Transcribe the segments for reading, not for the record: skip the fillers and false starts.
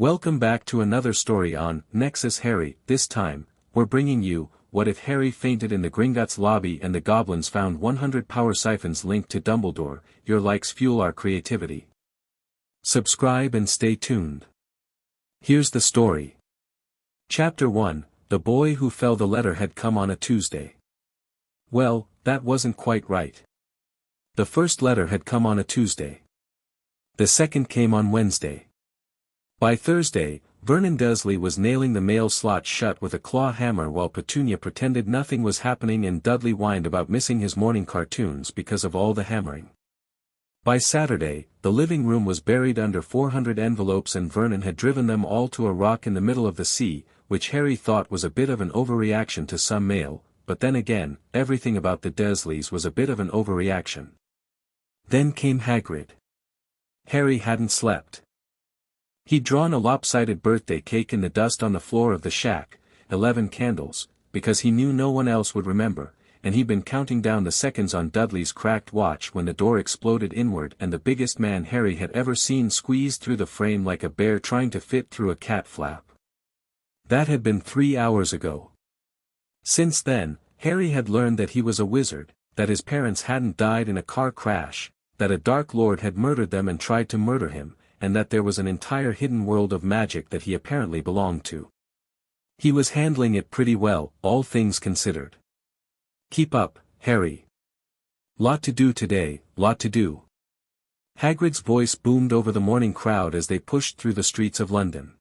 Welcome back to another story on Nexus Harry. This time, we're bringing you, what if Harry fainted in the Gringotts lobby and the Goblins found 100 Power-Siphons linked to Dumbledore. Your likes fuel our creativity. Subscribe and stay tuned. Here's the story. Chapter 1, The Boy Who Fell. The letter had come on a Tuesday. Well, that wasn't quite right. The first letter had come on a Tuesday. The second came on Wednesday. By Thursday, Vernon Dursley was nailing the mail slot shut with a claw hammer while Petunia pretended nothing was happening and Dudley whined about missing his morning cartoons because of all the hammering. By Saturday, the living room was buried under 400 envelopes and Vernon had driven them all to a rock in the middle of the sea, which Harry thought was a bit of an overreaction to some mail, but then again, everything about the Dursleys was a bit of an overreaction. Then came Hagrid. Harry hadn't slept. He'd drawn a lopsided birthday cake in the dust on the floor of the shack, 11 candles, because he knew no one else would remember, and he'd been counting down the seconds on Dudley's cracked watch when the door exploded inward and the biggest man Harry had ever seen squeezed through the frame like a bear trying to fit through a cat flap. That had been 3 hours ago. Since then, Harry had learned that he was a wizard, that his parents hadn't died in a car crash, that a Dark Lord had murdered them and tried to murder him, and that there was an entire hidden world of magic that he apparently belonged to. He was handling it pretty well, all things considered. Keep up, Harry. Lot to do today, lot to do. Hagrid's voice boomed over the morning crowd as they pushed through the streets of London.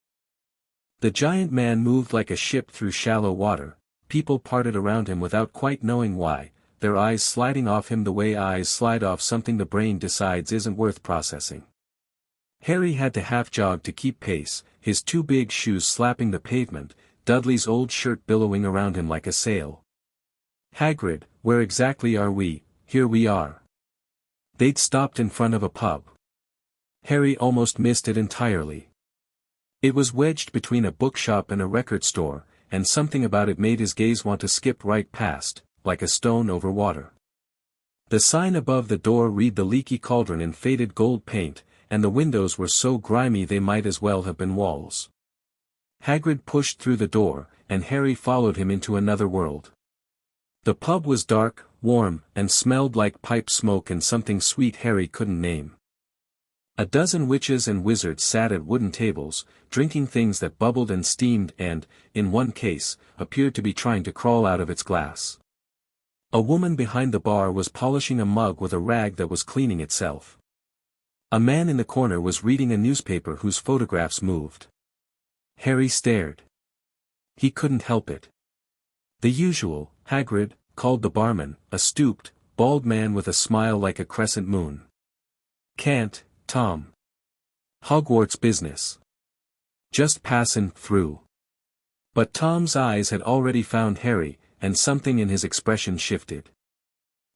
The giant man moved like a ship through shallow water, people parted around him without quite knowing why, their eyes sliding off him the way eyes slide off something the brain decides isn't worth processing. Harry had to half-jog to keep pace, his two big shoes slapping the pavement, Dudley's old shirt billowing around him like a sail. Hagrid, where exactly are we? Here we are. They'd stopped in front of a pub. Harry almost missed it entirely. It was wedged between a bookshop and a record store, and something about it made his gaze want to skip right past, like a stone over water. The sign above the door read The Leaky Cauldron in faded gold paint, and the windows were so grimy they might as well have been walls. Hagrid pushed through the door, and Harry followed him into another world. The pub was dark, warm, and smelled like pipe smoke and something sweet Harry couldn't name. A dozen witches and wizards sat at wooden tables, drinking things that bubbled and steamed and, in one case, appeared to be trying to crawl out of its glass. A woman behind the bar was polishing a mug with a rag that was cleaning itself. A man in the corner was reading a newspaper whose photographs moved. Harry stared. He couldn't help it. The usual, Hagrid, called the barman, a stooped, bald man with a smile like a crescent moon. Can't, Tom. Hogwarts business. Just passin' through. But Tom's eyes had already found Harry, and something in his expression shifted.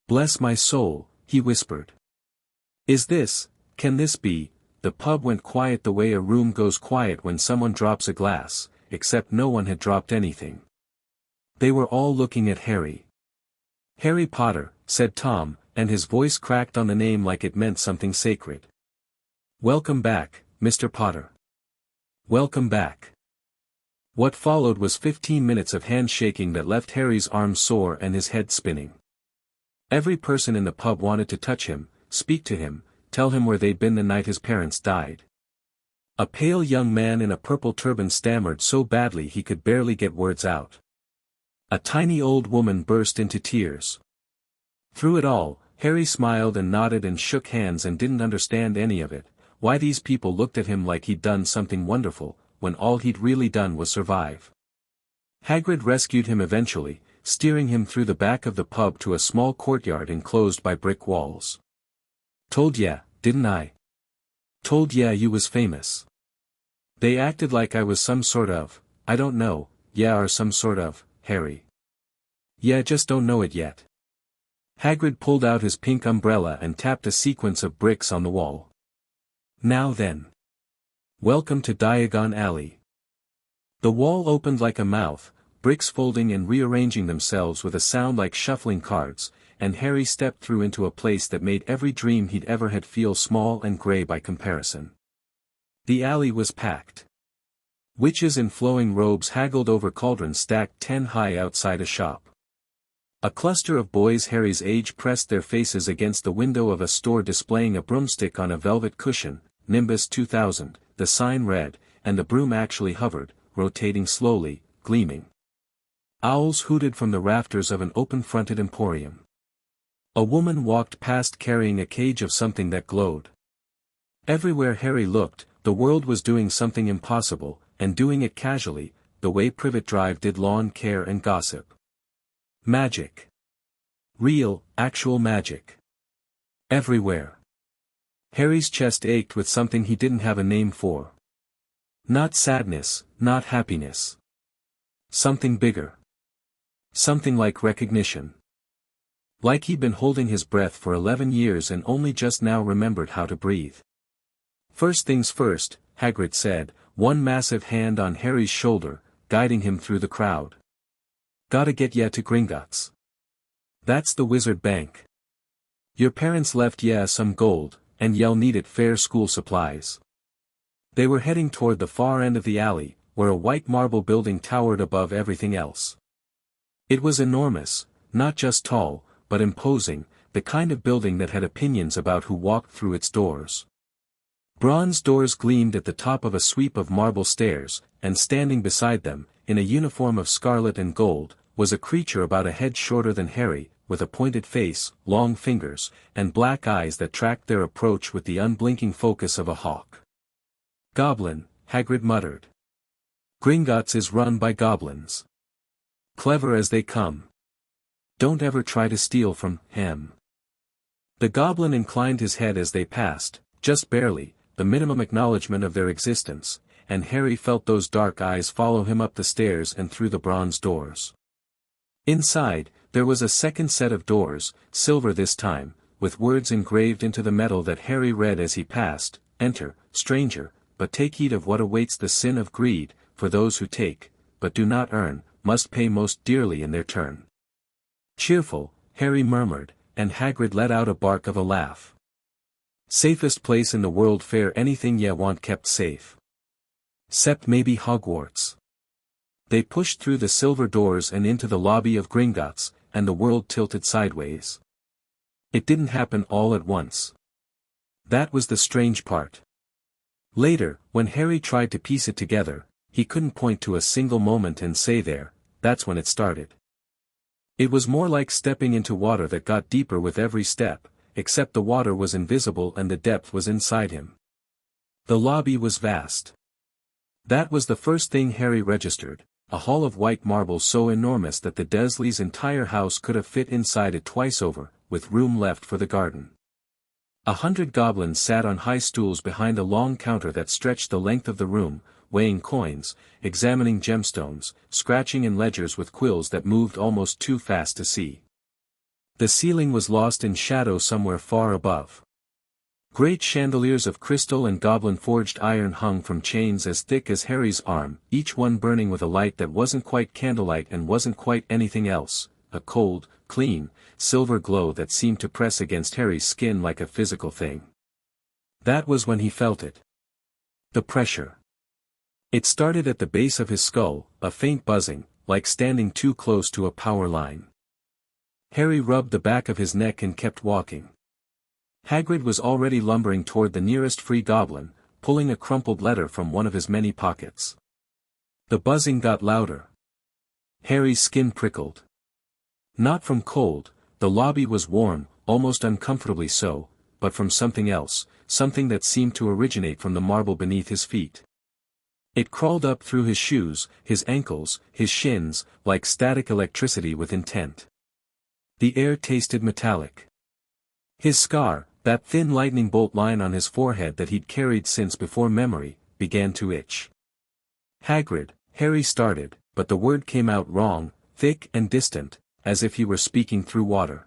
Bless my soul, he whispered. Can this be? The pub went quiet the way a room goes quiet when someone drops a glass, except no one had dropped anything. They were all looking at Harry. Harry Potter, said Tom, and his voice cracked on the name like it meant something sacred. Welcome back, Mr. Potter. Welcome back. What followed was 15 minutes of handshaking that left Harry's arms sore and his head spinning. Every person in the pub wanted to touch him, speak to him, tell him where they'd been the night his parents died. A pale young man in a purple turban stammered so badly he could barely get words out. A tiny old woman burst into tears. Through it all, Harry smiled and nodded and shook hands and didn't understand any of it, why these people looked at him like he'd done something wonderful, when all he'd really done was survive. Hagrid rescued him eventually, steering him through the back of the pub to a small courtyard enclosed by brick walls. Told ya, didn't I? Told ya you was famous. They acted like I was some sort of, I don't know, or some sort of, Harry. Just don't know it yet. Hagrid pulled out his pink umbrella and tapped a sequence of bricks on the wall. Now then. Welcome to Diagon Alley. The wall opened like a mouth, bricks folding and rearranging themselves with a sound like shuffling cards, and Harry stepped through into a place that made every dream he'd ever had feel small and grey by comparison. The alley was packed. Witches in flowing robes haggled over cauldrons stacked 10 high outside a shop. A cluster of boys Harry's age pressed their faces against the window of a store displaying a broomstick on a velvet cushion, Nimbus 2000, the sign read, and the broom actually hovered, rotating slowly, gleaming. Owls hooted from the rafters of an open-fronted emporium. A woman walked past carrying a cage of something that glowed. Everywhere Harry looked, the world was doing something impossible, and doing it casually, the way Privet Drive did lawn care and gossip. Magic. Real, actual magic. Everywhere. Harry's chest ached with something he didn't have a name for. Not sadness, not happiness. Something bigger. Something like recognition. Like he'd been holding his breath for 11 years and only just now remembered how to breathe. First things first, Hagrid said, one massive hand on Harry's shoulder, guiding him through the crowd. Gotta get ya to Gringotts. That's the wizard bank. Your parents left ya some gold, and y'all needed fair school supplies. They were heading toward the far end of the alley, where a white marble building towered above everything else. It was enormous, not just tall, but imposing, the kind of building that had opinions about who walked through its doors. Bronze doors gleamed at the top of a sweep of marble stairs, and standing beside them, in a uniform of scarlet and gold, was a creature about a head shorter than Harry, with a pointed face, long fingers, and black eyes that tracked their approach with the unblinking focus of a hawk. Goblin, Hagrid muttered. Gringotts is run by goblins. Clever as they come. Don't ever try to steal from him. The goblin inclined his head as they passed, just barely, the minimum acknowledgement of their existence, and Harry felt those dark eyes follow him up the stairs and through the bronze doors. Inside, there was a second set of doors, silver this time, with words engraved into the metal that Harry read as he passed, "Enter, stranger, but take heed of what awaits the sin of greed, for those who take, but do not earn, must pay most dearly in their turn." Cheerful, Harry murmured, and Hagrid let out a bark of a laugh. Safest place in the world fair anything ye want kept safe. 'Cept maybe Hogwarts. They pushed through the silver doors and into the lobby of Gringotts, and the world tilted sideways. It didn't happen all at once. That was the strange part. Later, when Harry tried to piece it together, he couldn't point to a single moment and say that's when it started. It was more like stepping into water that got deeper with every step, except the water was invisible and the depth was inside him. The lobby was vast. That was the first thing Harry registered, a hall of white marble so enormous that the Dursleys' entire house could have fit inside it twice over, with room left for the garden. 100 goblins sat on high stools behind a long counter that stretched the length of the room, weighing coins, examining gemstones, scratching in ledgers with quills that moved almost too fast to see. The ceiling was lost in shadow somewhere far above. Great chandeliers of crystal and goblin-forged iron hung from chains as thick as Harry's arm, each one burning with a light that wasn't quite candlelight and wasn't quite anything else, a cold, clean, silver glow that seemed to press against Harry's skin like a physical thing. That was when he felt it. The pressure. It started at the base of his skull, a faint buzzing, like standing too close to a power line. Harry rubbed the back of his neck and kept walking. Hagrid was already lumbering toward the nearest free goblin, pulling a crumpled letter from one of his many pockets. The buzzing got louder. Harry's skin prickled. Not from cold, the lobby was warm, almost uncomfortably so, but from something else, something that seemed to originate from the marble beneath his feet. It crawled up through his shoes, his ankles, his shins, like static electricity with intent. The air tasted metallic. His scar, that thin lightning bolt line on his forehead that he'd carried since before memory, began to itch. Hagrid, Harry started, but the word came out wrong, thick and distant, as if he were speaking through water.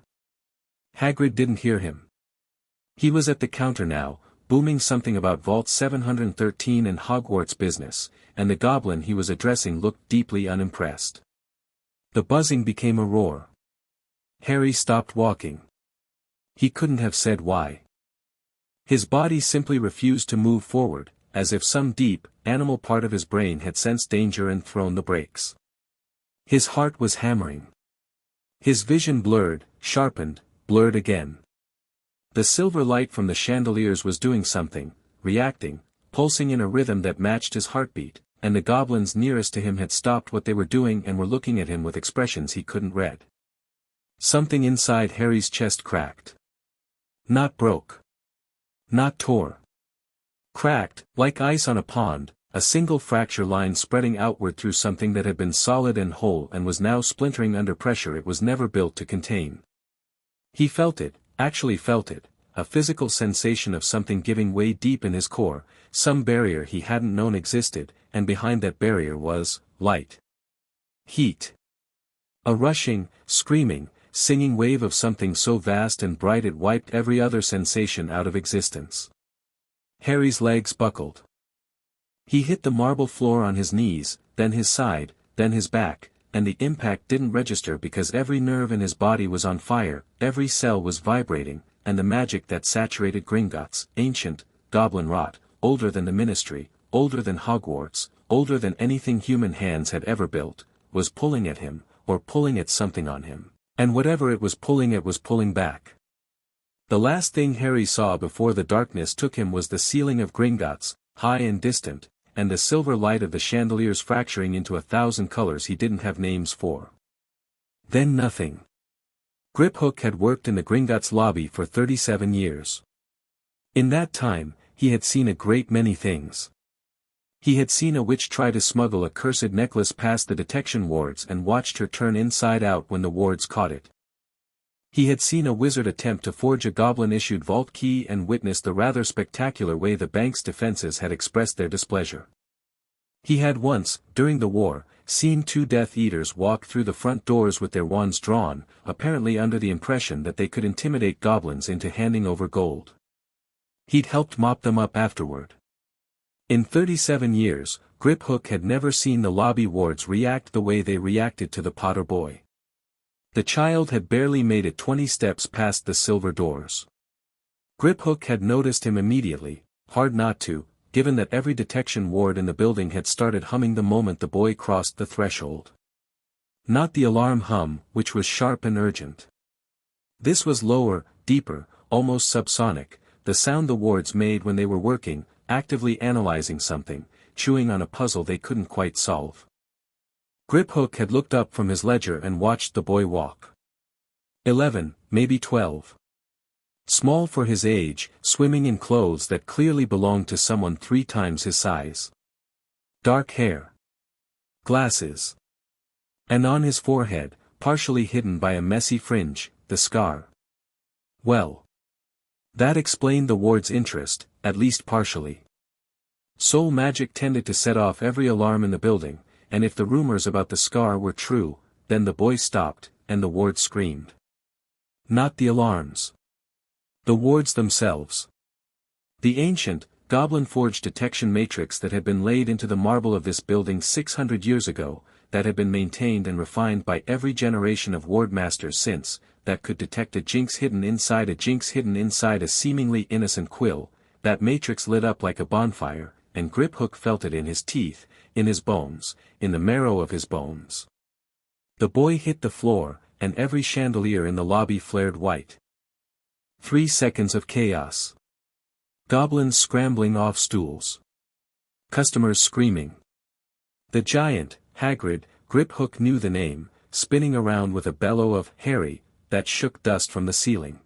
Hagrid didn't hear him. He was at the counter now, booming something about Vault 713 and Hogwarts business, and the goblin he was addressing looked deeply unimpressed. The buzzing became a roar. Harry stopped walking. He couldn't have said why. His body simply refused to move forward, as if some deep, animal part of his brain had sensed danger and thrown the brakes. His heart was hammering. His vision blurred, sharpened, blurred again. The silver light from the chandeliers was doing something, reacting, pulsing in a rhythm that matched his heartbeat, and the goblins nearest to him had stopped what they were doing and were looking at him with expressions he couldn't read. Something inside Harry's chest cracked. Not broke. Not tore. Cracked, like ice on a pond, a single fracture line spreading outward through something that had been solid and whole and was now splintering under pressure it was never built to contain. He felt it, actually felt it, a physical sensation of something giving way deep in his core, some barrier he hadn't known existed, and behind that barrier was light. Heat. A rushing, screaming, singing wave of something so vast and bright it wiped every other sensation out of existence. Harry's legs buckled. He hit the marble floor on his knees, then his side, then his back, and the impact didn't register because every nerve in his body was on fire, every cell was vibrating, and the magic that saturated Gringotts, ancient, goblin wrought, older than the Ministry, older than Hogwarts, older than anything human hands had ever built, was pulling at him, or pulling at something on him, and whatever it was pulling back. The last thing Harry saw before the darkness took him was the ceiling of Gringotts, high and distant, and the silver light of the chandeliers fracturing into 1,000 colors he didn't have names for. Then nothing. Griphook had worked in the Gringotts lobby for 37 years. In that time, he had seen a great many things. He had seen a witch try to smuggle a cursed necklace past the detection wards and watched her turn inside out when the wards caught it. He had seen a wizard attempt to forge a goblin-issued vault key and witnessed the rather spectacular way the bank's defenses had expressed their displeasure. He had once, during the war, seen 2 Death Eaters walk through the front doors with their wands drawn, apparently under the impression that they could intimidate goblins into handing over gold. He'd helped mop them up afterward. In 37 years, Griphook had never seen the lobby wards react the way they reacted to the Potter boy. The child had barely made it 20 steps past the silver doors. Griphook had noticed him immediately, hard not to, given that every detection ward in the building had started humming the moment the boy crossed the threshold. Not the alarm hum, which was sharp and urgent. This was lower, deeper, almost subsonic, the sound the wards made when they were working, actively analyzing something, chewing on a puzzle they couldn't quite solve. Griphook had looked up from his ledger and watched the boy walk. 11, maybe 12. Small for his age, swimming in clothes that clearly belonged to someone 3 times his size. Dark hair. Glasses. And on his forehead, partially hidden by a messy fringe, the scar. Well. That explained the ward's interest, at least partially. Soul magic tended to set off every alarm in the building, and if the rumors about the scar were true, then the boy stopped, and the ward screamed. Not the alarms. The wards themselves. The ancient, goblin-forged detection matrix that had been laid into the marble of this building 600 years ago, that had been maintained and refined by every generation of wardmasters since, that could detect a jinx hidden inside a seemingly innocent quill, that matrix lit up like a bonfire, and Griphook felt it in his teeth, in his bones, in the marrow of his bones. The boy hit the floor, and every chandelier in the lobby flared white. 3 seconds of chaos. Goblins scrambling off stools. Customers screaming. The giant, Hagrid, Griphook knew the name, spinning around with a bellow of Harry, that shook dust from the ceiling.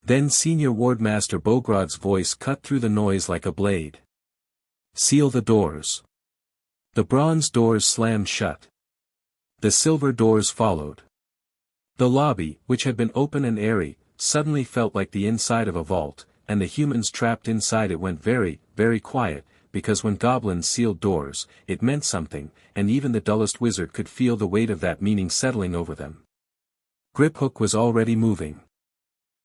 Then Senior Wardmaster Bogrod's voice cut through the noise like a blade. Seal the doors. The bronze doors slammed shut. The silver doors followed. The lobby, which had been open and airy, suddenly felt like the inside of a vault, and the humans trapped inside it went very, very quiet, because when goblins sealed doors, it meant something, and even the dullest wizard could feel the weight of that meaning settling over them. Griphook was already moving.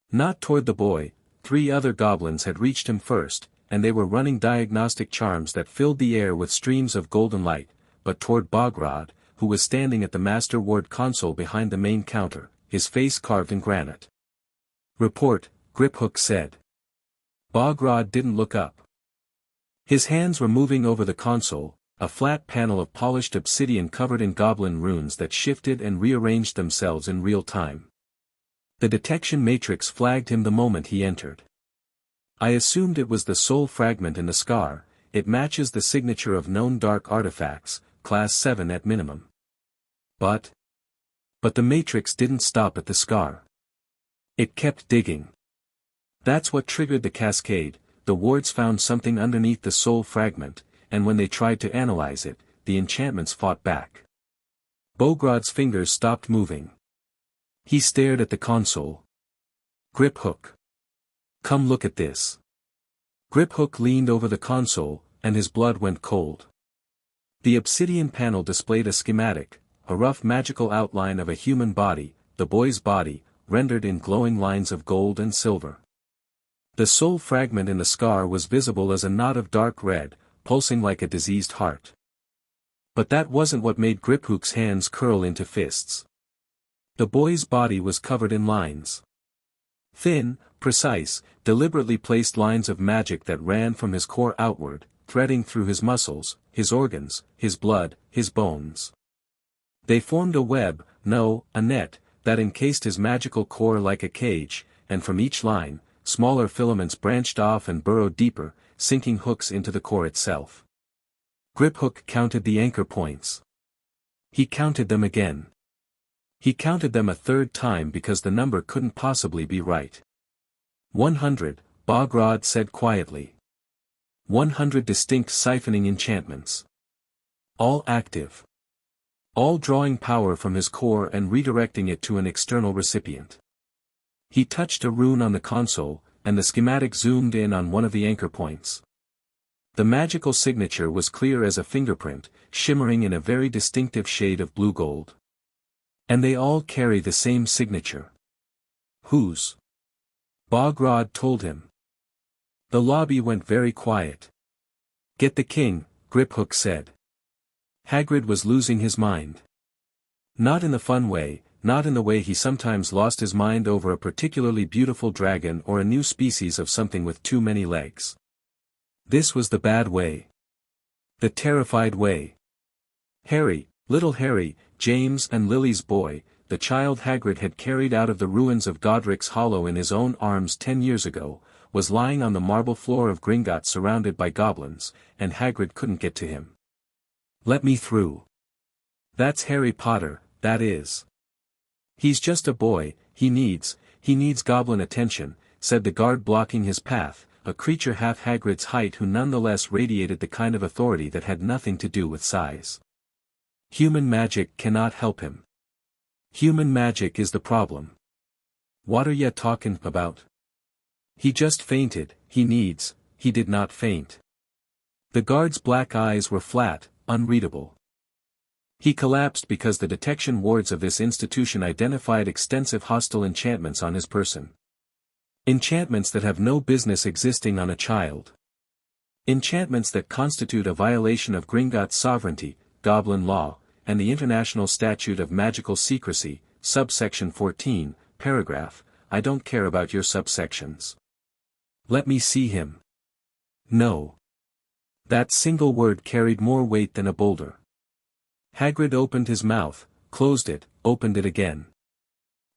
Not toward the boy, 3 other goblins had reached him first, and they were running diagnostic charms that filled the air with streams of golden light, but toward Bogrod, who was standing at the Master Ward console behind the main counter, his face carved in granite. Report, Griphook said. Bogrod didn't look up. His hands were moving over the console, a flat panel of polished obsidian covered in goblin runes that shifted and rearranged themselves in real time. The detection matrix flagged him the moment he entered. I assumed it was the soul fragment in the scar. It matches the signature of known dark artifacts, class 7 at minimum. But the matrix didn't stop at the scar. It kept digging. That's what triggered the cascade. The wards found something underneath the soul fragment, and when they tried to analyze it, the enchantments fought back. Bogrod's fingers stopped moving. He stared at the console. Griphook. Come look at this. Griphook leaned over the console, and his blood went cold. The obsidian panel displayed a schematic, a rough magical outline of a human body, the boy's body, rendered in glowing lines of gold and silver. The soul fragment in the scar was visible as a knot of dark red, pulsing like a diseased heart. But that wasn't what made Griphook's hands curl into fists. The boy's body was covered in lines. Thin, precise, deliberately placed lines of magic that ran from his core outward, threading through his muscles, his organs, his blood, his bones. They formed a web, no, a net, that encased his magical core like a cage, and from each line, smaller filaments branched off and burrowed deeper, sinking hooks into the core itself. Griphook counted the anchor points. He counted them again. He counted them a third time because the number couldn't possibly be right. 100, Bogrod said quietly. 100 distinct siphoning enchantments. All active. All drawing power from his core and redirecting it to an external recipient. He touched a rune on the console, and the schematic zoomed in on one of the anchor points. The magical signature was clear as a fingerprint, shimmering in a very distinctive shade of blue-gold. And they all carry the same signature. Whose? Bogrod told him. The lobby went very quiet. Get the king, Griphook said. Hagrid was losing his mind. Not in the fun way, not in the way he sometimes lost his mind over a particularly beautiful dragon or a new species of something with too many legs. This was the bad way. The terrified way. Harry, little Harry, James and Lily's boy, the child Hagrid had carried out of the ruins of Godric's Hollow in his own arms 10 years ago, was lying on the marble floor of Gringotts surrounded by goblins, and Hagrid couldn't get to him. Let me through. That's Harry Potter, that is. He's just a boy, he needs goblin attention, said the guard blocking his path, a creature half Hagrid's height who nonetheless radiated the kind of authority that had nothing to do with size. Human magic cannot help him. Human magic is the problem. What are ya talking about? He just fainted, he did not faint. The guard's black eyes were flat, unreadable. He collapsed because the detection wards of this institution identified extensive hostile enchantments on his person. Enchantments that have no business existing on a child. Enchantments that constitute a violation of Gringotts sovereignty, goblin law, and the International Statute of Magical Secrecy, subsection 14, paragraph, I don't care about your subsections. Let me see him. No. That single word carried more weight than a boulder. Hagrid opened his mouth, closed it, opened it again.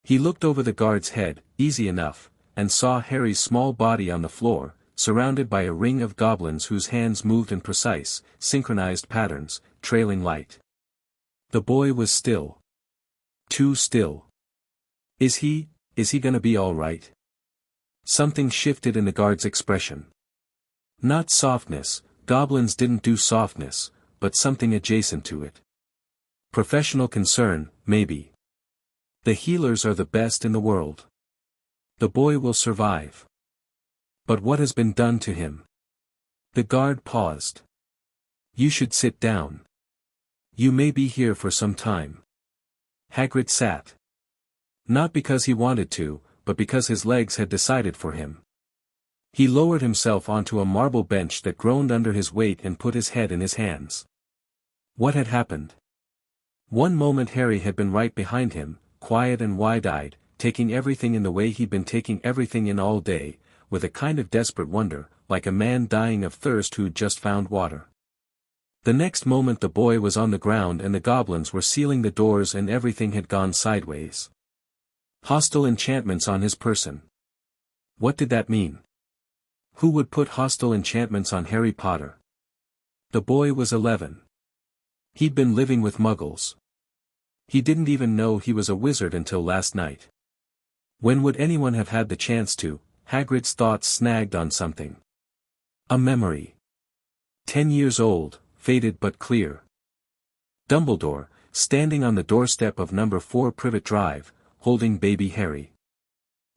He looked over the guard's head, easy enough, and saw Harry's small body on the floor, surrounded by a ring of goblins whose hands moved in precise, synchronized patterns, trailing light. The boy was still. Too still. Is he gonna be all right? Something shifted in the guard's expression. Not softness, goblins didn't do softness, but something adjacent to it. Professional concern, maybe. The healers are the best in the world. The boy will survive. But what has been done to him? The guard paused. You should sit down. You may be here for some time. Hagrid sat. Not because he wanted to, but because his legs had decided for him. He lowered himself onto a marble bench that groaned under his weight and put his head in his hands. What had happened? One moment Harry had been right behind him, quiet and wide-eyed, taking everything in the way he'd been taking everything in all day, with a kind of desperate wonder, like a man dying of thirst who'd just found water. The next moment the boy was on the ground and the goblins were sealing the doors and everything had gone sideways. Hostile enchantments on his person. What did that mean? Who would put hostile enchantments on Harry Potter? The boy was 11. He'd been living with muggles. He didn't even know he was a wizard until last night. When would anyone have had the chance to? Hagrid's thoughts snagged on something. A memory. 10 years old, faded but clear. Dumbledore, standing on the doorstep of number 4 Privet Drive, holding baby Harry.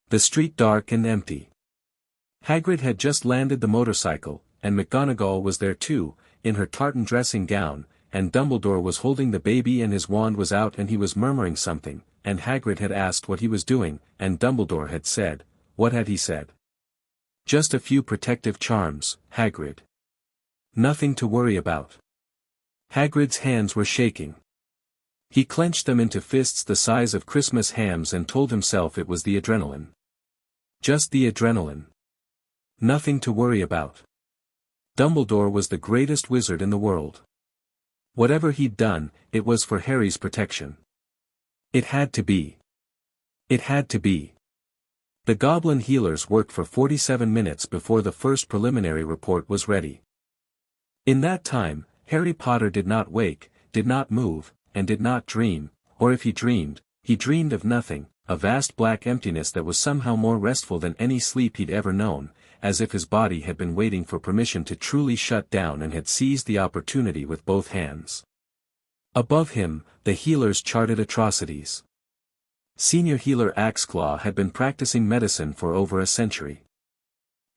The street dark and empty. Hagrid had just landed the motorcycle, and McGonagall was there too, in her tartan dressing gown, and Dumbledore was holding the baby and his wand was out and he was murmuring something, and Hagrid had asked what he was doing, and Dumbledore had said, what had he said? Just a few protective charms, Hagrid. Nothing to worry about. Hagrid's hands were shaking. He clenched them into fists the size of Christmas hams and told himself it was the adrenaline. Just the adrenaline. Nothing to worry about. Dumbledore was the greatest wizard in the world. Whatever he'd done, it was for Harry's protection. It had to be. It had to be. The goblin healers worked for 47 minutes before the first preliminary report was ready. In that time, Harry Potter did not wake, did not move, and did not dream, or if he dreamed of nothing, a vast black emptiness that was somehow more restful than any sleep he'd ever known, as if his body had been waiting for permission to truly shut down and had seized the opportunity with both hands. Above him, the healers charted atrocities. Senior healer Axeclaw had been practicing medicine for over a century.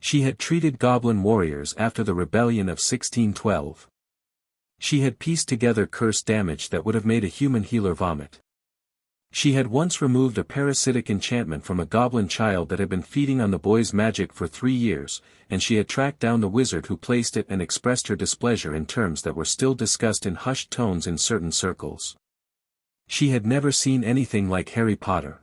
She had treated goblin warriors after the rebellion of 1612. She had pieced together curse damage that would have made a human healer vomit. She had once removed a parasitic enchantment from a goblin child that had been feeding on the boy's magic for 3 years, and she had tracked down the wizard who placed it and expressed her displeasure in terms that were still discussed in hushed tones in certain circles. She had never seen anything like Harry Potter.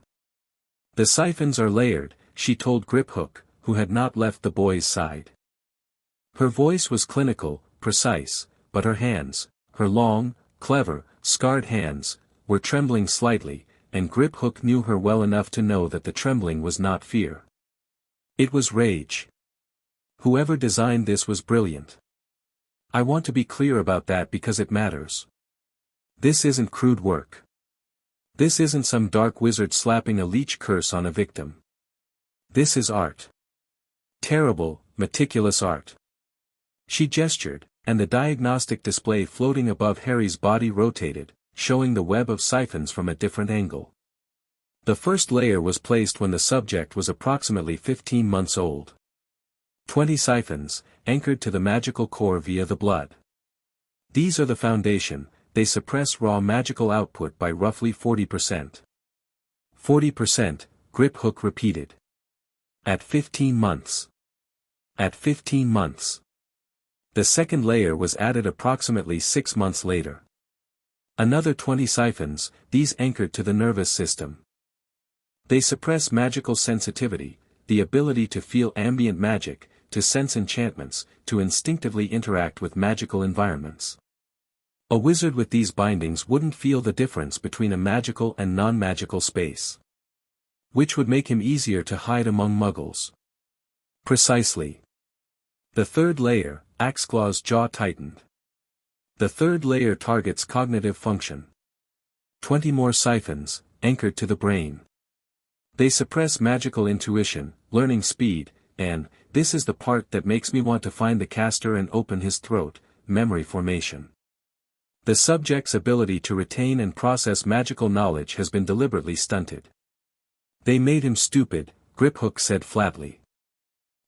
The siphons are layered, she told Griphook, who had not left the boy's side. Her voice was clinical, precise, but her hands, her long, clever, scarred hands, were trembling slightly, and Griphook knew her well enough to know that the trembling was not fear. It was rage. Whoever designed this was brilliant. I want to be clear about that because it matters. This isn't crude work. This isn't some dark wizard slapping a leech curse on a victim. This is art. Terrible, meticulous art. She gestured, and the diagnostic display floating above Harry's body rotated, showing the web of siphons from a different angle. The first layer was placed when the subject was approximately 15 months old. 20 siphons, anchored to the magical core via the blood. These are the foundation, they suppress raw magical output by roughly 40%. 40%, Griphook repeated. At 15 months. At 15 months. The second layer was added approximately 6 months later. Another 20 siphons, these anchored to the nervous system. They suppress magical sensitivity, the ability to feel ambient magic, to sense enchantments, to instinctively interact with magical environments. A wizard with these bindings wouldn't feel the difference between a magical and non-magical space. Which would make him easier to hide among muggles. Precisely. The third layer, Axeclaw's jaw tightened. The third layer targets cognitive function. 20 more siphons, anchored to the brain. They suppress magical intuition, learning speed, and, this is the part that makes me want to find the caster and open his throat, memory formation. The subject's ability to retain and process magical knowledge has been deliberately stunted. They made him stupid, Griphook said flatly.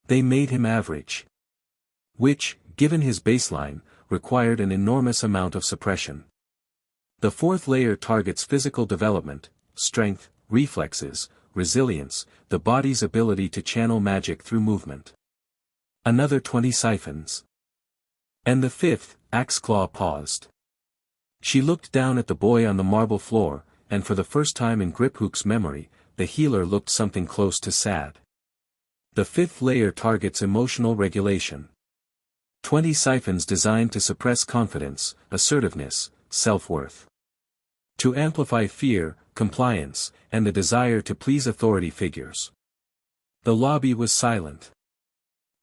They made him average. Which, given his baseline, required an enormous amount of suppression. The fourth layer targets physical development, strength, reflexes, resilience, the body's ability to channel magic through movement. Another 20 siphons. And the fifth, Axeclaw paused. She looked down at the boy on the marble floor, and for the first time in Griphook's memory, the healer looked something close to sad. The fifth layer targets emotional regulation. 20 siphons designed to suppress confidence, assertiveness, self-worth. To amplify fear, compliance, and the desire to please authority figures. The lobby was silent.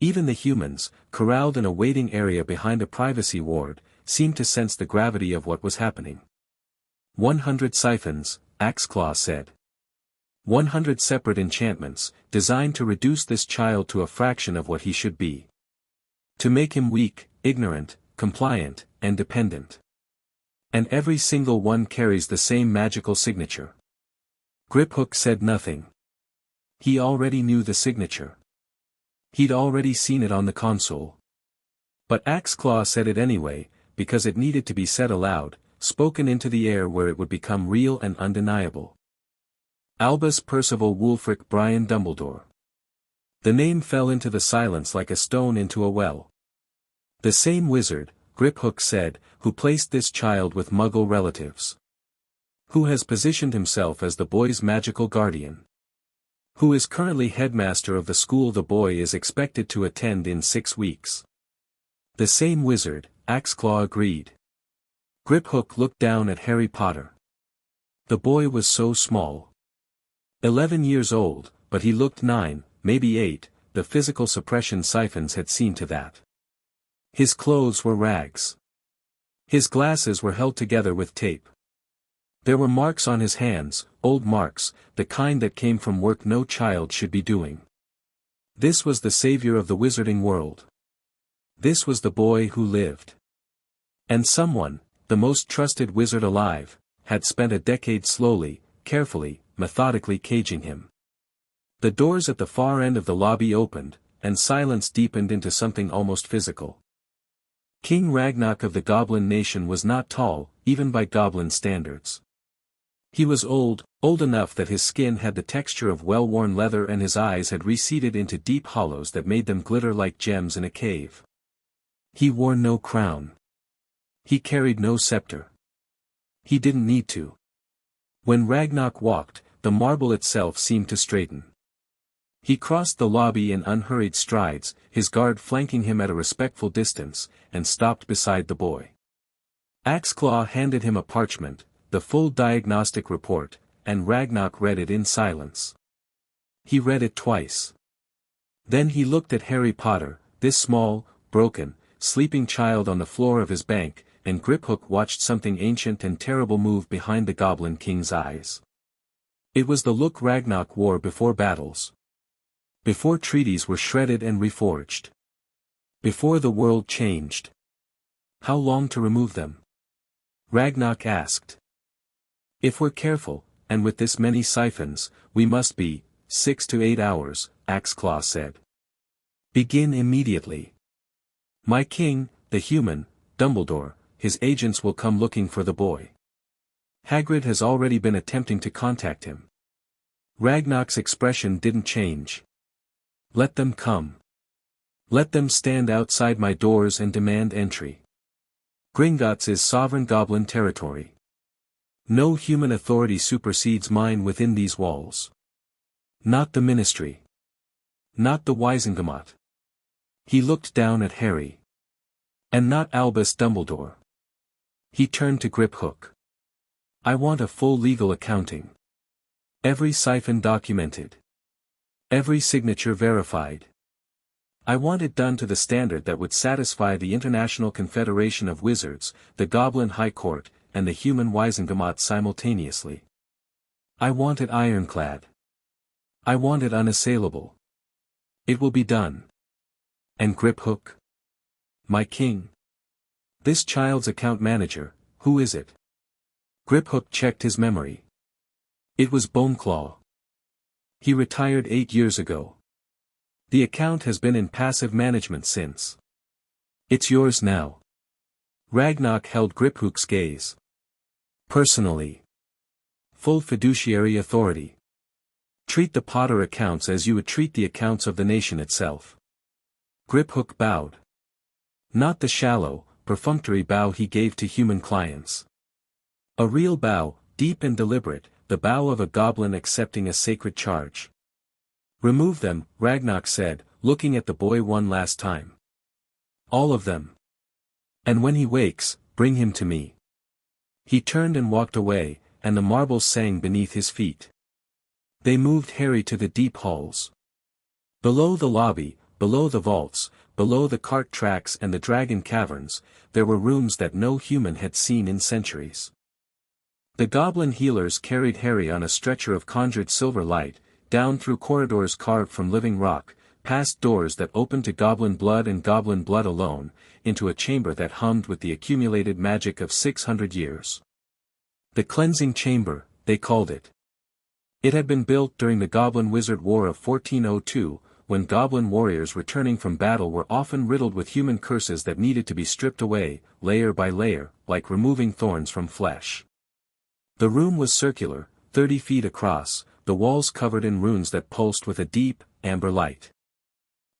Even the humans, corralled in a waiting area behind a privacy ward, seemed to sense the gravity of what was happening. 100 siphons, Axeclaw said. 100 separate enchantments, designed to reduce this child to a fraction of what he should be. To make him weak, ignorant, compliant, and dependent. And every single one carries the same magical signature. Griphook said nothing. He already knew the signature. He'd already seen it on the console. But Axeclaw said it anyway, because it needed to be said aloud, spoken into the air where it would become real and undeniable. Albus Percival Wulfric Brian Dumbledore. The name fell into the silence like a stone into a well. The same wizard, Griphook said, who placed this child with Muggle relatives. Who has positioned himself as the boy's magical guardian. Who is currently headmaster of the school the boy is expected to attend in 6 weeks. The same wizard, Axeclaw agreed. Griphook looked down at Harry Potter. The boy was so small. 11 years old, but he looked 9, maybe 8, the physical suppression siphons had seen to that. His clothes were rags. His glasses were held together with tape. There were marks on his hands, old marks, the kind that came from work no child should be doing. This was the savior of the wizarding world. This was the boy who lived. And someone, the most trusted wizard alive, had spent a decade slowly, carefully, methodically caging him. The doors at the far end of the lobby opened, and silence deepened into something almost physical. King Ragnarok of the Goblin Nation was not tall, even by Goblin standards. He was old enough that his skin had the texture of well-worn leather and his eyes had receded into deep hollows that made them glitter like gems in a cave. He wore no crown. He carried no scepter. He didn't need to. When Ragnarok walked, the marble itself seemed to straighten. He crossed the lobby in unhurried strides, his guard flanking him at a respectful distance, and stopped beside the boy. Axeclaw handed him a parchment, the full diagnostic report, and Ragnarok read it in silence. He read it twice. Then he looked at Harry Potter, this small, broken, sleeping child on the floor of his bank, and Griphook watched something ancient and terrible move behind the Goblin King's eyes. It was the look Ragnarok wore before battles. Before treaties were shredded and reforged. Before the world changed. How long to remove them? Ragnarok asked. If we're careful, and with this many siphons, we must be, 6 to 8 hours, Axeclaw said. Begin immediately. My king, the human, Dumbledore, his agents will come looking for the boy. Hagrid has already been attempting to contact him. Ragnarok's expression didn't change. Let them come. Let them stand outside my doors and demand entry. Gringotts is sovereign goblin territory. No human authority supersedes mine within these walls. Not the Ministry. Not the Wizengamot. He looked down at Harry. And not Albus Dumbledore. He turned to Griphook. I want a full legal accounting. Every siphon documented. Every signature verified. I want it done to the standard that would satisfy the International Confederation of Wizards, the Goblin High Court, and the human Wizengamot simultaneously. I want it ironclad. I want it unassailable. It will be done. And Griphook? My king. This child's account manager, who is it? Griphook checked his memory. It was Boneclaw. He retired 8 years ago. The account has been in passive management since. It's yours now. Ragnarok held Griphook's gaze. Personally. Full fiduciary authority. Treat the Potter accounts as you would treat the accounts of the nation itself. Griphook bowed. Not the shallow, perfunctory bow he gave to human clients. A real bow, deep and deliberate, the bow of a goblin accepting a sacred charge. Remove them, Ragnarok said, looking at the boy one last time. All of them. And when he wakes, bring him to me. He turned and walked away, and the marbles sang beneath his feet. They moved Harry to the deep halls. Below the lobby, below the vaults, below the cart tracks and the dragon caverns, there were rooms that no human had seen in centuries. The goblin healers carried Harry on a stretcher of conjured silver light, down through corridors carved from living rock, past doors that opened to goblin blood and goblin blood alone, into a chamber that hummed with the accumulated magic of 600 years. The Cleansing Chamber, they called it. It had been built during the Goblin-Wizard War of 1402, when goblin warriors returning from battle were often riddled with human curses that needed to be stripped away, layer by layer, like removing thorns from flesh. The room was circular, 30 feet across, the walls covered in runes that pulsed with a deep, amber light.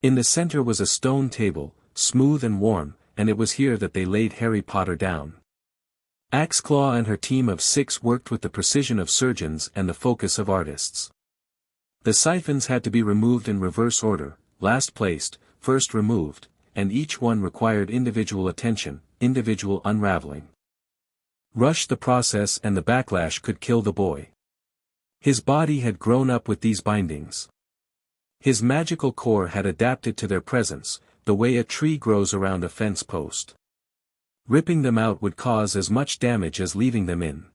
In the center was a stone table, smooth and warm, and it was here that they laid Harry Potter down. Axeclaw and her team of 6 worked with the precision of surgeons and the focus of artists. The siphons had to be removed in reverse order, last placed, first removed, and each one required individual attention, individual unraveling. Rush the process and the backlash could kill the boy. His body had grown up with these bindings. His magical core had adapted to their presence, the way a tree grows around a fence post. Ripping them out would cause as much damage as leaving them in.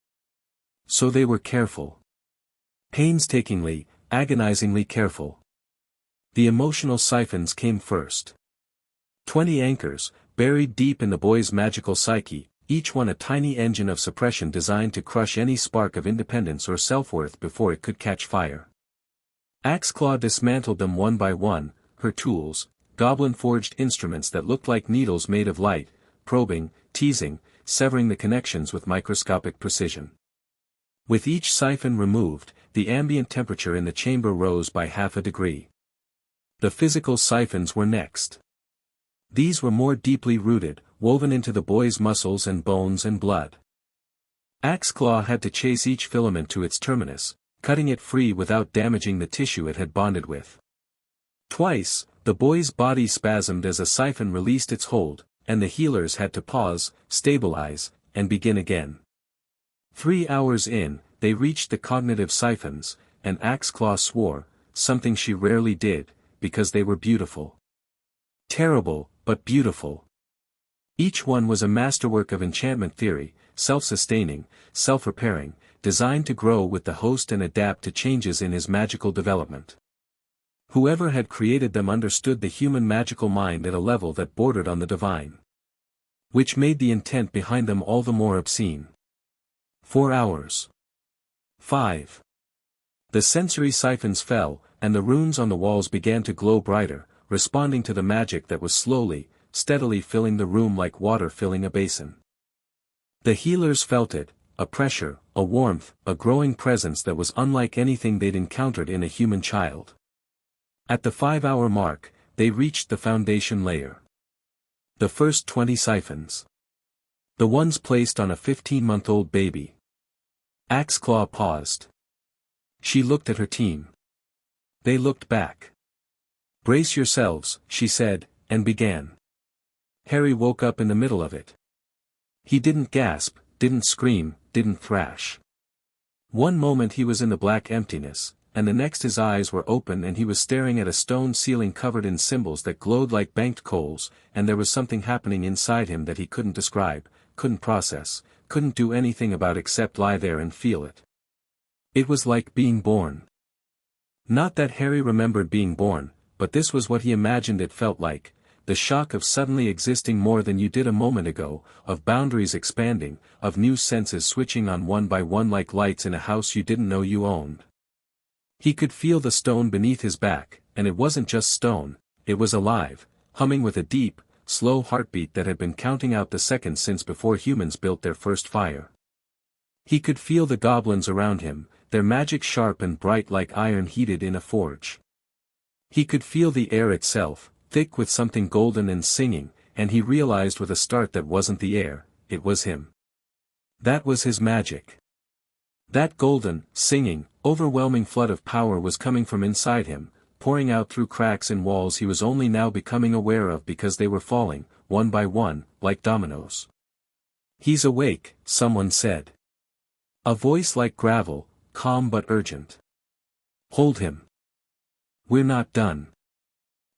So they were careful. Painstakingly, agonizingly careful. The emotional siphons came first. 20 anchors, buried deep in the boy's magical psyche, each one a tiny engine of suppression designed to crush any spark of independence or self-worth before it could catch fire. Axeclaw dismantled them one by one, her tools, goblin-forged instruments that looked like needles made of light, probing, teasing, severing the connections with microscopic precision. With each siphon removed, the ambient temperature in the chamber rose by half a degree. The physical siphons were next. These were more deeply rooted, woven into the boy's muscles and bones and blood. Axeclaw had to chase each filament to its terminus, cutting it free without damaging the tissue it had bonded with. Twice, the boy's body spasmed as a siphon released its hold, and the healers had to pause, stabilize, and begin again. 3 hours in, they reached the cognitive siphons, and Axeclaw swore, something she rarely did, because they were beautiful. Terrible, but beautiful. Each one was a masterwork of enchantment theory, self-sustaining, self-repairing, designed to grow with the host and adapt to changes in his magical development. Whoever had created them understood the human magical mind at a level that bordered on the divine. Which made the intent behind them all the more obscene. 4 hours. 5. The sensory siphons fell, and the runes on the walls began to glow brighter, responding to the magic that was slowly, steadily filling the room like water filling a basin. The healers felt it, a pressure, a warmth, a growing presence that was unlike anything they'd encountered in a human child. At the 5-hour mark, they reached the foundation layer. The first 20 siphons. The ones placed on a 15-month-old baby. Axeclaw paused. She looked at her team. They looked back. "Brace yourselves," she said, and began. Harry woke up in the middle of it. He didn't gasp, didn't scream, didn't thrash. One moment he was in the black emptiness, and the next his eyes were open and he was staring at a stone ceiling covered in symbols that glowed like banked coals, and there was something happening inside him that he couldn't describe, couldn't process, couldn't do anything about except lie there and feel it. It was like being born. Not that Harry remembered being born, but this was what he imagined it felt like, the shock of suddenly existing more than you did a moment ago, of boundaries expanding, of new senses switching on one by one like lights in a house you didn't know you owned. He could feel the stone beneath his back, and it wasn't just stone, it was alive, humming with a deep, slow heartbeat that had been counting out the seconds since before humans built their first fire. He could feel the goblins around him, their magic sharp and bright like iron heated in a forge. He could feel the air itself, thick with something golden and singing, and he realized with a start that wasn't the air, it was him. That was his magic. That golden, singing, overwhelming flood of power was coming from inside him, pouring out through cracks in walls he was only now becoming aware of because they were falling, one by one, like dominoes. "He's awake," someone said. A voice like gravel, calm but urgent. "Hold him. We're not done."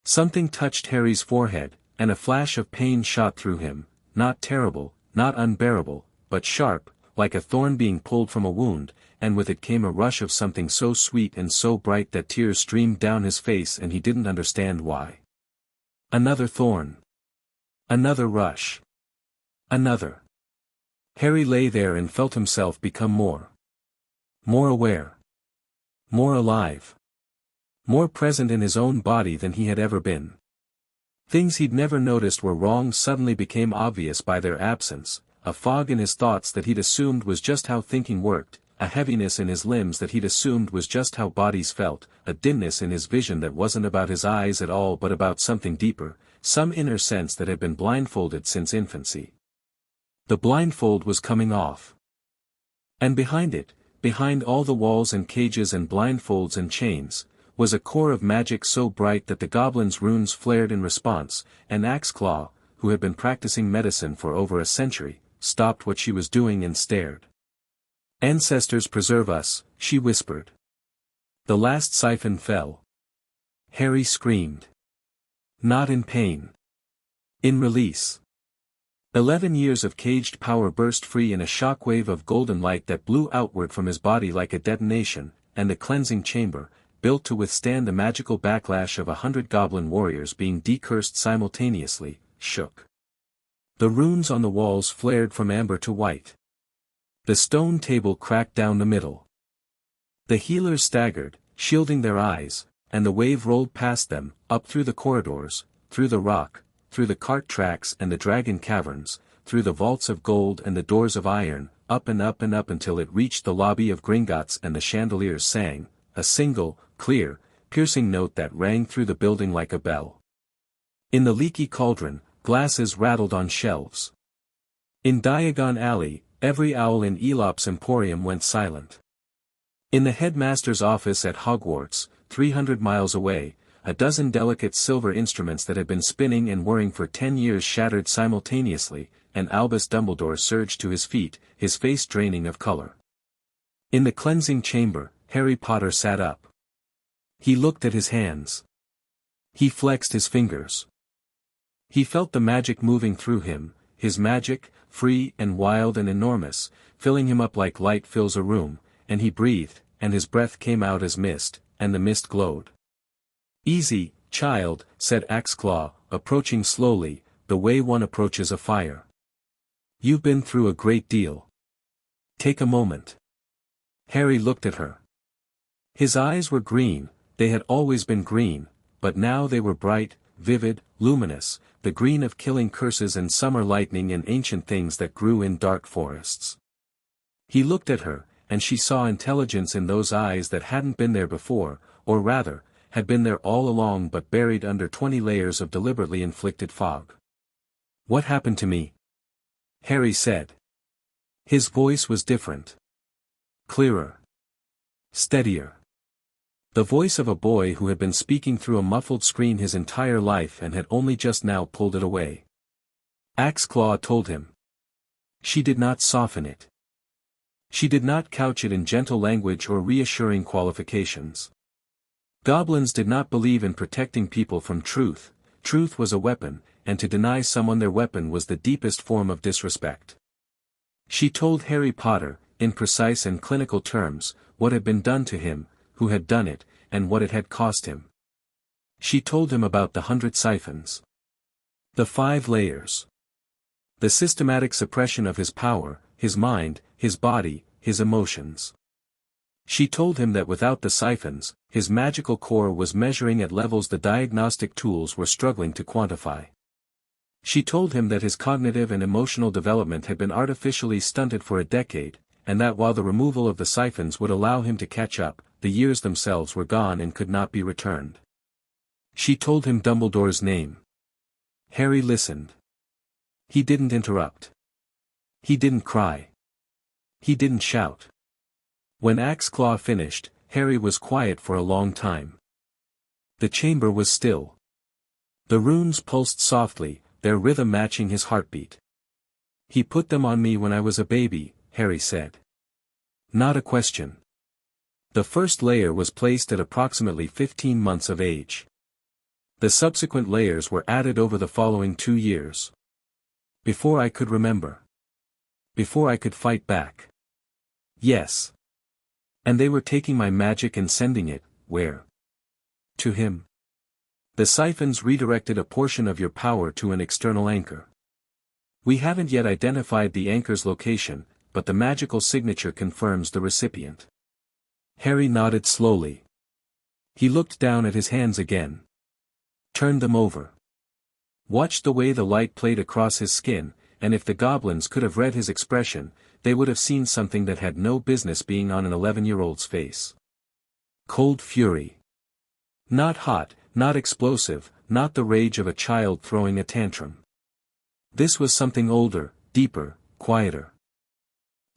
Something touched Harry's forehead, and a flash of pain shot through him, not terrible, not unbearable, but sharp, like a thorn being pulled from a wound, and with it came a rush of something so sweet and so bright that tears streamed down his face and he didn't understand why. Another thorn. Another rush. Another. Harry lay there and felt himself become more aware. More alive. More present in his own body than he had ever been. Things he'd never noticed were wrong suddenly became obvious by their absence, a fog in his thoughts that he'd assumed was just how thinking worked, a heaviness in his limbs that he'd assumed was just how bodies felt, a dimness in his vision that wasn't about his eyes at all but about something deeper, some inner sense that had been blindfolded since infancy. The blindfold was coming off. And behind it, behind all the walls and cages and blindfolds and chains, was a core of magic so bright that the goblins' runes flared in response, and Axeclaw, who had been practicing medicine for over a century, stopped what she was doing and stared. "Ancestors preserve us," she whispered. The last siphon fell. Harry screamed. Not in pain. In release. 11 years of caged power burst free in a shockwave of golden light that blew outward from his body like a detonation, and the cleansing chamber, built to withstand the magical backlash of 100 goblin warriors being decursed simultaneously, shook. The runes on the walls flared from amber to white. The stone table cracked down the middle. The healers staggered, shielding their eyes, and the wave rolled past them, up through the corridors, through the rock, through the cart tracks and the dragon caverns, through the vaults of gold and the doors of iron, up and up and up until it reached the lobby of Gringotts and the chandeliers sang, a single, clear, piercing note that rang through the building like a bell. In the leaky cauldron, glasses rattled on shelves. In Diagon Alley, every owl in Elop's emporium went silent. In the headmaster's office at Hogwarts, 300 miles away, a dozen delicate silver instruments that had been spinning and whirring for 10 years shattered simultaneously, and Albus Dumbledore surged to his feet, his face draining of color. In the cleansing chamber, Harry Potter sat up. He looked at his hands. He flexed his fingers. He felt the magic moving through him, his magic, free and wild and enormous, filling him up like light fills a room, and he breathed, and his breath came out as mist, and the mist glowed. "Easy, child," said Axeclaw, approaching slowly, the way one approaches a fire. "You've been through a great deal. Take a moment." Harry looked at her. His eyes were green, they had always been green, but now they were bright, vivid, luminous, the green of killing curses and summer lightning and ancient things that grew in dark forests. He looked at her, and she saw intelligence in those eyes that hadn't been there before, or rather, had been there all along but buried under 20 layers of deliberately inflicted fog. "What happened to me?" Harry said. His voice was different. Clearer. Steadier. The voice of a boy who had been speaking through a muffled screen his entire life and had only just now pulled it away. Axeclaw told him. She did not soften it. She did not couch it in gentle language or reassuring qualifications. Goblins did not believe in protecting people from truth. Truth was a weapon, and to deny someone their weapon was the deepest form of disrespect. She told Harry Potter, in precise and clinical terms, what had been done to him, who had done it, and what it had cost him. She told him about the 100 siphons. The 5 layers. The systematic suppression of his power, his mind, his body, his emotions. She told him that without the siphons, his magical core was measuring at levels the diagnostic tools were struggling to quantify. She told him that his cognitive and emotional development had been artificially stunted for a decade, and that while the removal of the siphons would allow him to catch up, the years themselves were gone and could not be returned. She told him Dumbledore's name. Harry listened. He didn't interrupt. He didn't cry. He didn't shout. When Axeclaw finished, Harry was quiet for a long time. The chamber was still. The runes pulsed softly, their rhythm matching his heartbeat. "He put them on me when I was a baby," Harry said. "Not a question." The first layer was placed at approximately 15 months of age. The subsequent layers were added over the following 2 years. Before I could remember. Before I could fight back. Yes. And they were taking my magic and sending it, where? To him. The siphons redirected a portion of your power to an external anchor. We haven't yet identified the anchor's location, but the magical signature confirms the recipient. Harry nodded slowly. He looked down at his hands again. Turned them over. Watched the way the light played across his skin, and if the goblins could have read his expression, they would have seen something that had no business being on an 11-year-old's face. Cold fury. Not hot, not explosive, not the rage of a child throwing a tantrum. This was something older, deeper, quieter.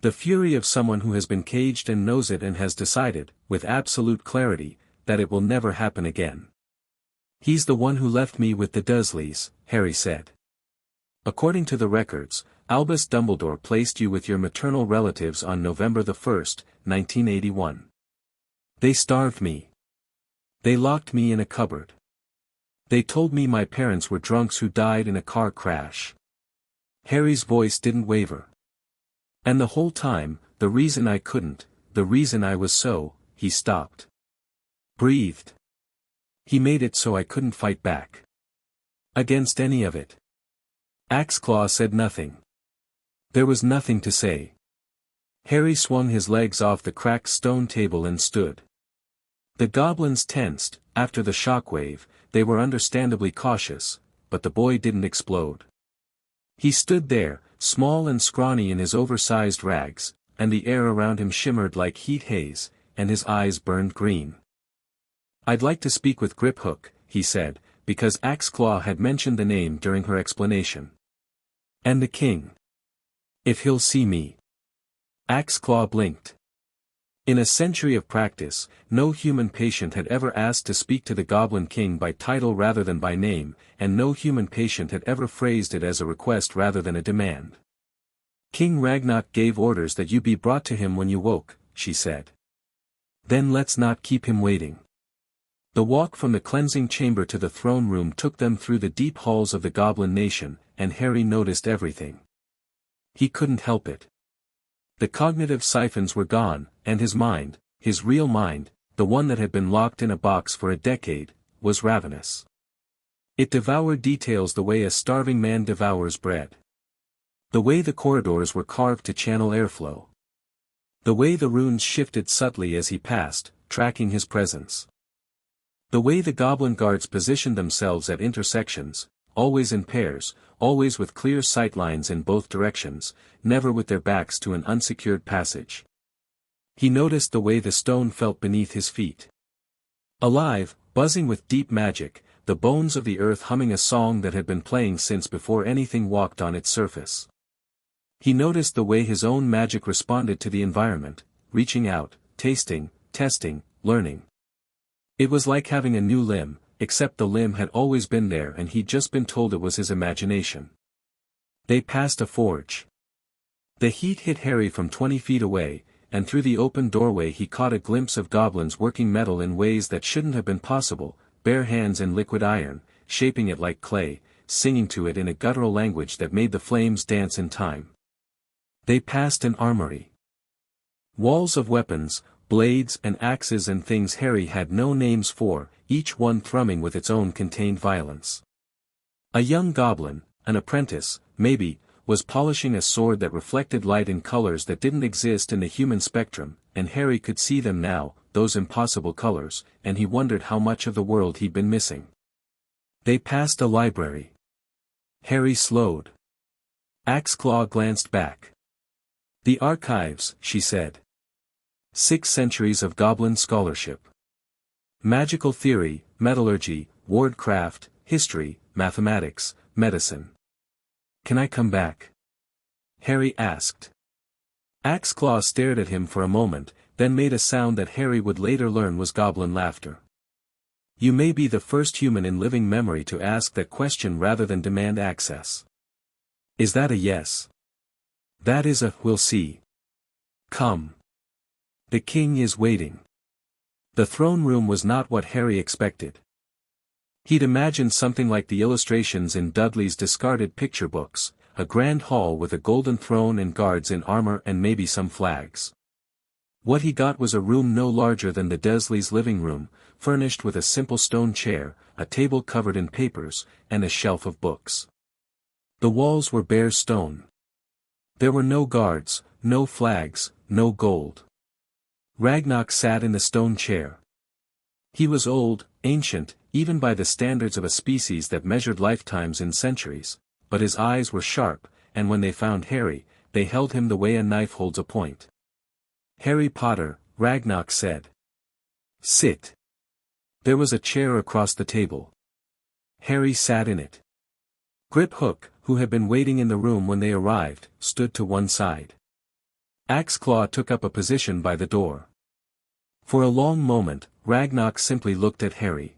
The fury of someone who has been caged and knows it and has decided, with absolute clarity, that it will never happen again. "He's the one who left me with the Dursleys," Harry said. "According to the records, Albus Dumbledore placed you with your maternal relatives on November 1, 1981. They starved me. They locked me in a cupboard. They told me my parents were drunks who died in a car crash." Harry's voice didn't waver. "And the whole time, the reason I couldn't, the reason I was so," he stopped. Breathed. "He made it so I couldn't fight back. Against any of it." Axeclaw said nothing. There was nothing to say. Harry swung his legs off the cracked stone table and stood. The goblins tensed. After the shockwave, they were understandably cautious, but the boy didn't explode. He stood there, small and scrawny in his oversized rags, and the air around him shimmered like heat haze, and his eyes burned green. "I'd like to speak with Griphook," he said, because Axeclaw had mentioned the name during her explanation. "And the king. If he'll see me." Axeclaw blinked. In a century of practice, no human patient had ever asked to speak to the Goblin King by title rather than by name, and no human patient had ever phrased it as a request rather than a demand. "King Ragnarok gave orders that you be brought to him when you woke," she said. "Then let's not keep him waiting." The walk from the cleansing chamber to the throne room took them through the deep halls of the Goblin Nation, and Harry noticed everything. He couldn't help it. The cognitive siphons were gone, and his mind, his real mind, the one that had been locked in a box for a decade, was ravenous. It devoured details the way a starving man devours bread. The way the corridors were carved to channel airflow. The way the runes shifted subtly as he passed, tracking his presence. The way the goblin guards positioned themselves at intersections, always in pairs, always with clear sightlines in both directions, never with their backs to an unsecured passage. He noticed the way the stone felt beneath his feet. Alive, buzzing with deep magic, the bones of the earth humming a song that had been playing since before anything walked on its surface. He noticed the way his own magic responded to the environment, reaching out, tasting, testing, learning. It was like having a new limb, except the limb had always been there and he'd just been told it was his imagination. They passed a forge. The heat hit Harry from 20 feet away, and through the open doorway he caught a glimpse of goblins working metal in ways that shouldn't have been possible, bare hands in liquid iron, shaping it like clay, singing to it in a guttural language that made the flames dance in time. They passed an armory. Walls of weapons, blades and axes and things Harry had no names for, each one thrumming with its own contained violence. A young goblin, an apprentice, maybe, was polishing a sword that reflected light in colors that didn't exist in the human spectrum, and Harry could see them now, those impossible colors, and he wondered how much of the world he'd been missing. They passed a library. Harry slowed. Axeclaw glanced back. "The archives," she said. 6 centuries of goblin scholarship. Magical theory, metallurgy, wardcraft, history, mathematics, medicine. "Can I come back?" Harry asked. Axeclaw stared at him for a moment, then made a sound that Harry would later learn was goblin laughter. You may be the first human in living memory to ask that question rather than demand access. Is that a yes? That is a, we'll see. Come. The king is waiting. The throne room was not what Harry expected. He'd imagined something like the illustrations in Dudley's discarded picture books, a grand hall with a golden throne and guards in armor and maybe some flags. What he got was a room no larger than the Dursleys' living room, furnished with a simple stone chair, a table covered in papers, and a shelf of books. The walls were bare stone. There were no guards, no flags, no gold. Ragnarok sat in the stone chair. He was old, ancient, even by the standards of a species that measured lifetimes in centuries, but his eyes were sharp, and when they found Harry, they held him the way a knife holds a point. "Harry Potter," Ragnarok said. "Sit." There was a chair across the table. Harry sat in it. Griphook, who had been waiting in the room when they arrived, stood to one side. Axeclaw took up a position by the door. For a long moment, Ragnarok simply looked at Harry.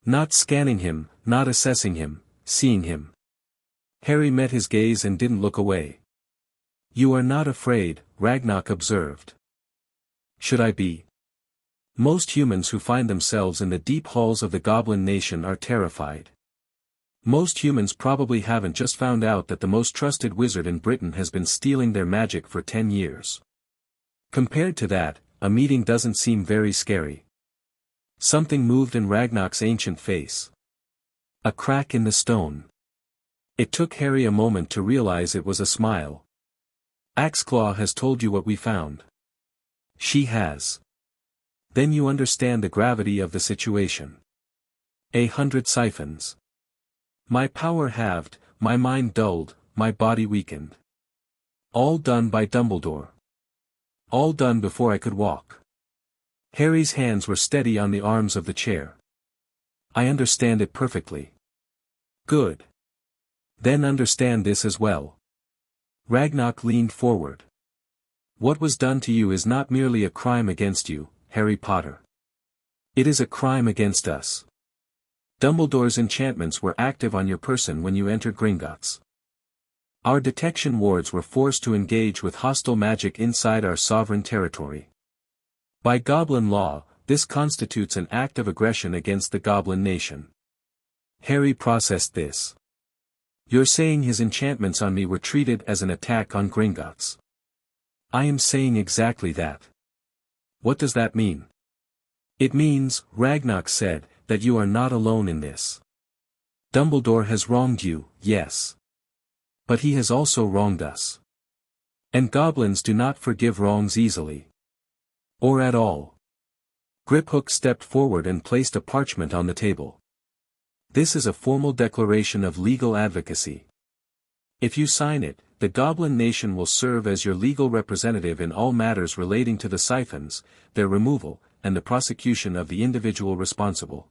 Not scanning him, not assessing him, seeing him. Harry met his gaze and didn't look away. "You are not afraid," Ragnarok observed. "Should I be?" Most humans who find themselves in the deep halls of the Goblin Nation are terrified. Most humans probably haven't just found out that the most trusted wizard in Britain has been stealing their magic for 10 years. Compared to that, a meeting doesn't seem very scary. Something moved in Ragnarok's ancient face. A crack in the stone. It took Harry a moment to realize it was a smile. "Axeclaw has told you what we found." "She has." "Then you understand the gravity of the situation." 100 siphons. My power halved, my mind dulled, my body weakened. All done by Dumbledore. All done before I could walk. Harry's hands were steady on the arms of the chair. "I understand it perfectly." "Good. Then understand this as well." Ragnarok leaned forward. "What was done to you is not merely a crime against you, Harry Potter. It is a crime against us. Dumbledore's enchantments were active on your person when you entered Gringotts. Our detection wards were forced to engage with hostile magic inside our sovereign territory. By Goblin law, this constitutes an act of aggression against the Goblin Nation." Harry processed this. "You're saying his enchantments on me were treated as an attack on Gringotts?" "I am saying exactly that." "What does that mean?" "It means," Ragnarok said, "that you are not alone in this. Dumbledore has wronged you, yes. But he has also wronged us. And goblins do not forgive wrongs easily. Or at all." Griphook stepped forward and placed a parchment on the table. "This is a formal declaration of legal advocacy. If you sign it, the Goblin Nation will serve as your legal representative in all matters relating to the siphons, their removal, and the prosecution of the individual responsible.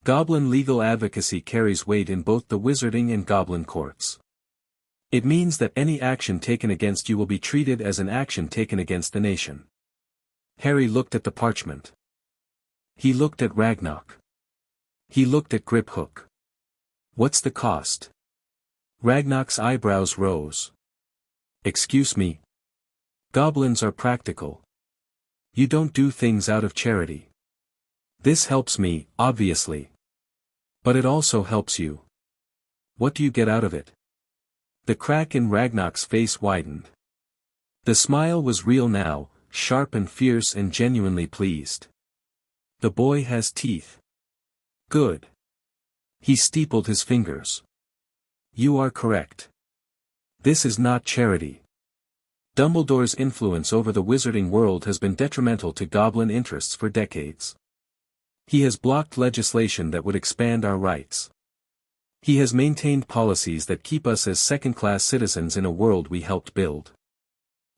Goblin legal advocacy carries weight in both the wizarding and goblin courts. It means that any action taken against you will be treated as an action taken against the nation." Harry looked at the parchment. He looked at Ragnarok. He looked at Griphook. "What's the cost?" Ragnarok's eyebrows rose. "Excuse me. Goblins are practical. You don't do things out of charity. This helps me, obviously. But it also helps you. What do you get out of it?" The crack in Ragnarok's face widened. The smile was real now, sharp and fierce and genuinely pleased. "The boy has teeth. Good." He steepled his fingers. "You are correct. This is not charity. Dumbledore's influence over the wizarding world has been detrimental to goblin interests for decades. He has blocked legislation that would expand our rights. He has maintained policies that keep us as second-class citizens in a world we helped build.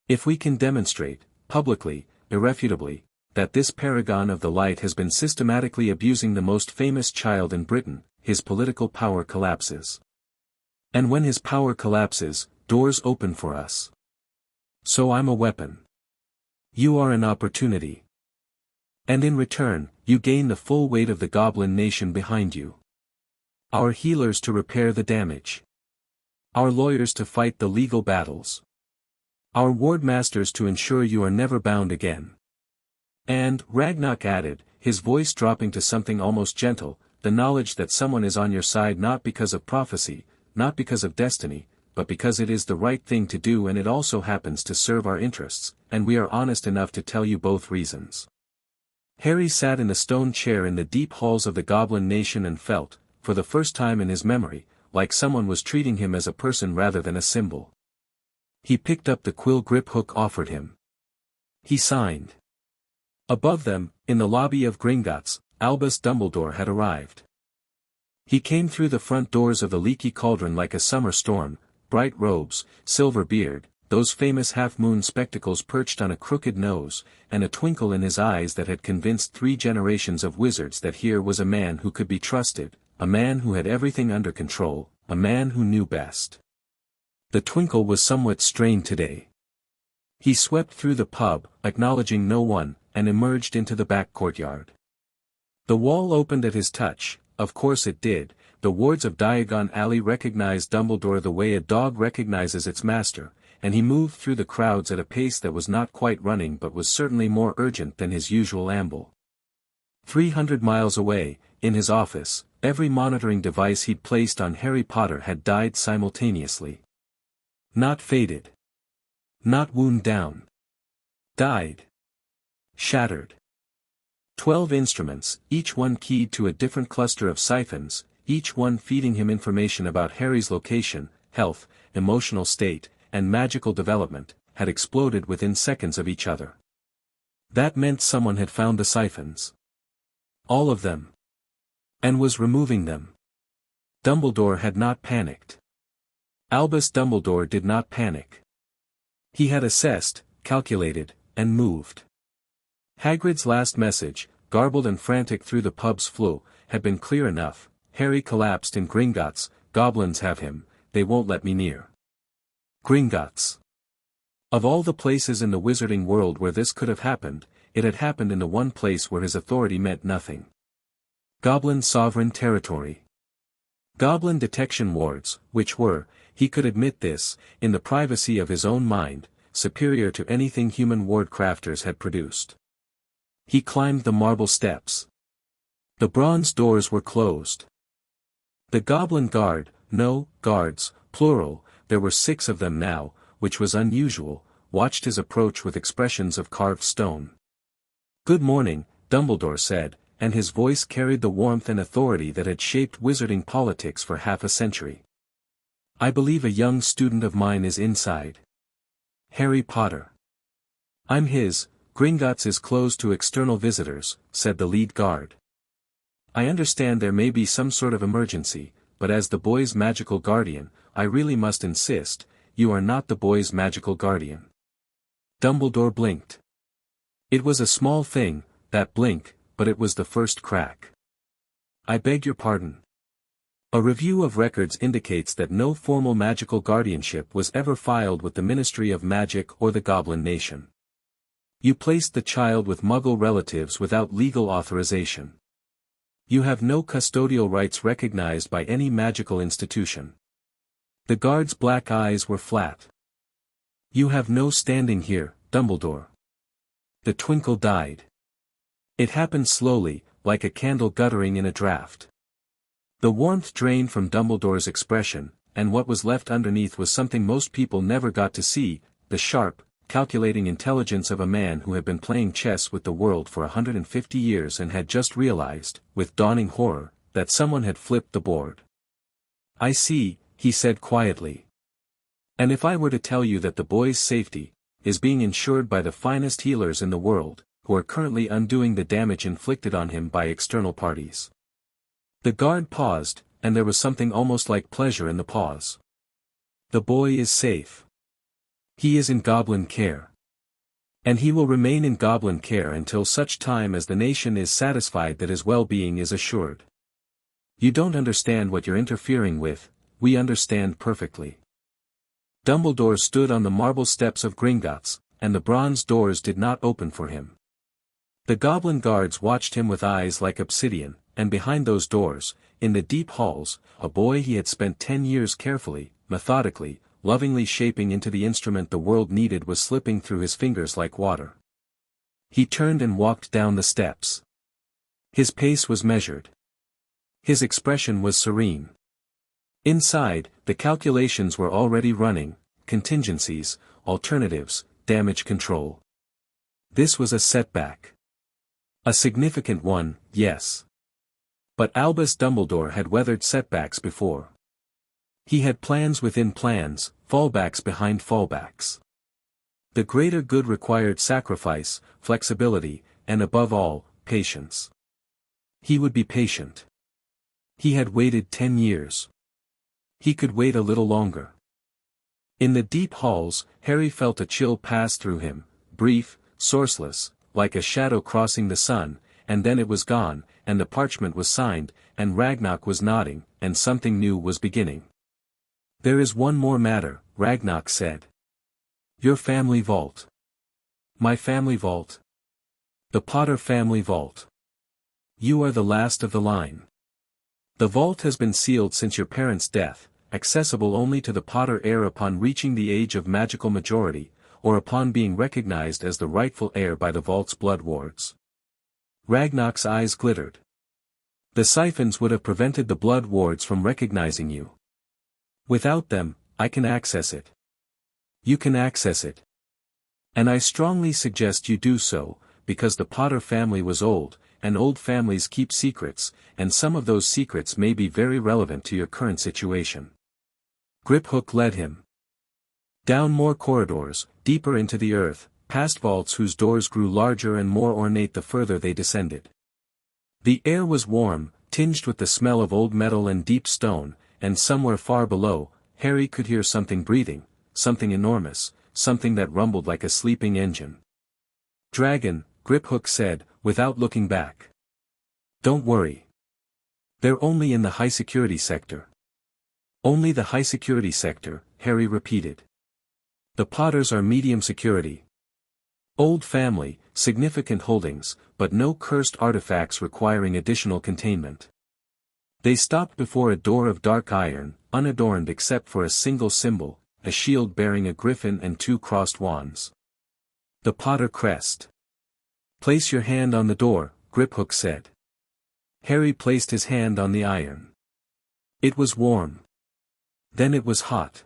If we can demonstrate, publicly, irrefutably, that this paragon of the light has been systematically abusing the most famous child in Britain, his political power collapses. And when his power collapses, doors open for us. So I'm a weapon. You are an opportunity. And in return, you gain the full weight of the Goblin nation behind you. Our healers to repair the damage. Our lawyers to fight the legal battles. Our ward masters to ensure you are never bound again. And, Ragnarok added, his voice dropping to something almost gentle, the knowledge that someone is on your side not because of prophecy, not because of destiny, but because it is the right thing to do, and it also happens to serve our interests, and we are honest enough to tell you both reasons. Harry sat in the stone chair in the deep halls of the Goblin nation and felt, for the first time in his memory, like someone was treating him as a person rather than a symbol. He picked up the quill grip Hook offered him. He signed. Above them, in the lobby of Gringotts, Albus Dumbledore had arrived. He came through the front doors of the leaky cauldron like a summer storm, bright robes, silver beard, those famous half-moon spectacles perched on a crooked nose, and a twinkle in his eyes that had convinced 3 generations of wizards that here was a man who could be trusted, a man who had everything under control, a man who knew best. The twinkle was somewhat strained today. He swept through the pub, acknowledging no one, and emerged into the back courtyard. The wall opened at his touch, of course it did. The wards of Diagon Alley recognized Dumbledore the way a dog recognizes its master, and he moved through the crowds at a pace that was not quite running but was certainly more urgent than his usual amble. 300 miles away, in his office, every monitoring device he'd placed on Harry Potter had died simultaneously. Not faded. Not wound down. Died. Shattered. 12 instruments, each one keyed to a different cluster of siphons, each one feeding him information about Harry's location, health, emotional state, and magical development, had exploded within seconds of each other. That meant someone had found the siphons. All of them. And was removing them. Dumbledore had not panicked. Albus Dumbledore did not panic. He had assessed, calculated, and moved. Hagrid's last message, garbled and frantic through the pub's flow, had been clear enough. Harry collapsed in Gringotts, goblins have him, they won't let me near. Gringotts. Of all the places in the wizarding world where this could have happened, it had happened in the one place where his authority meant nothing. Goblin sovereign territory. Goblin detection wards, which were, he could admit this, in the privacy of his own mind, superior to anything human ward crafters had produced. He climbed the marble steps. The bronze doors were closed. The Goblin Guard, no, guards, plural, there were 6 of them now, which was unusual, watched his approach with expressions of carved stone. "Good morning," Dumbledore said, and his voice carried the warmth and authority that had shaped wizarding politics for half a century. "I believe a young student of mine is inside. Harry Potter." "I'm his. Gringotts is closed to external visitors," said the lead guard. "I understand there may be some sort of emergency, but as the boy's magical guardian, I really must insist, you are not the boy's magical guardian." Dumbledore blinked. It was a small thing, that blink, but it was the first crack. "I beg your pardon. A review of records indicates that no formal magical guardianship was ever filed with the Ministry of Magic or the Goblin Nation. You placed the child with Muggle relatives without legal authorization. You have no custodial rights recognized by any magical institution." The guard's black eyes were flat. "You have no standing here, Dumbledore." The twinkle died. It happened slowly, like a candle guttering in a draught. The warmth drained from Dumbledore's expression, and what was left underneath was something most people never got to see, the sharp, calculating intelligence of a man who had been playing chess with the world for 150 years and had just realized, with dawning horror, that someone had flipped the board. "I see," he said quietly. "And if I were to tell you that the boy's safety is being ensured by the finest healers in the world, who are currently undoing the damage inflicted on him by external parties." The guard paused, and there was something almost like pleasure in the pause. "The boy is safe. He is in Goblin care. And he will remain in Goblin care until such time as the nation is satisfied that his well-being is assured. You don't understand what you're interfering with, we understand perfectly." Dumbledore stood on the marble steps of Gringotts, and the bronze doors did not open for him. The goblin guards watched him with eyes like obsidian, and behind those doors, in the deep halls, a boy he had spent 10 years carefully, methodically, lovingly shaping into the instrument the world needed was slipping through his fingers like water. He turned and walked down the steps. His pace was measured. His expression was serene. Inside, the calculations were already running: contingencies, alternatives, damage control. This was a setback. A significant one, yes. But Albus Dumbledore had weathered setbacks before. He had plans within plans, fallbacks behind fallbacks. The greater good required sacrifice, flexibility, and above all, patience. He would be patient. He had waited 10 years. He could wait a little longer. In the deep halls, Harry felt a chill pass through him, brief, sourceless, like a shadow crossing the sun, and then it was gone, and the parchment was signed, and Ragnarok was nodding, and something new was beginning. "There is one more matter," Ragnarok said. "Your family vault." "My family vault?" "The Potter family vault. You are the last of the line. The vault has been sealed since your parents' death, accessible only to the Potter heir upon reaching the age of magical majority, or upon being recognized as the rightful heir by the vault's blood wards." Ragnarok's eyes glittered. "The siphons would have prevented the blood wards from recognizing you. Without them, I can access it. You can access it. And I strongly suggest you do so, because the Potter family was old, and old families keep secrets, and some of those secrets may be very relevant to your current situation." Griphook led him down more corridors, deeper into the earth, past vaults whose doors grew larger and more ornate the further they descended. The air was warm, tinged with the smell of old metal and deep stone, and somewhere far below, Harry could hear something breathing, something enormous, something that rumbled like a sleeping engine. "Dragon," Griphook said, without looking back. "Don't worry. They're only in the high-security sector." "Only the high-security sector," Harry repeated. "The Potters are medium security. Old family, significant holdings, but no cursed artifacts requiring additional containment." They stopped before a door of dark iron, unadorned except for a single symbol, a shield bearing a griffin and 2 crossed wands. The Potter crest. "Place your hand on the door," Griphook said. Harry placed his hand on the iron. It was warm. Then it was hot.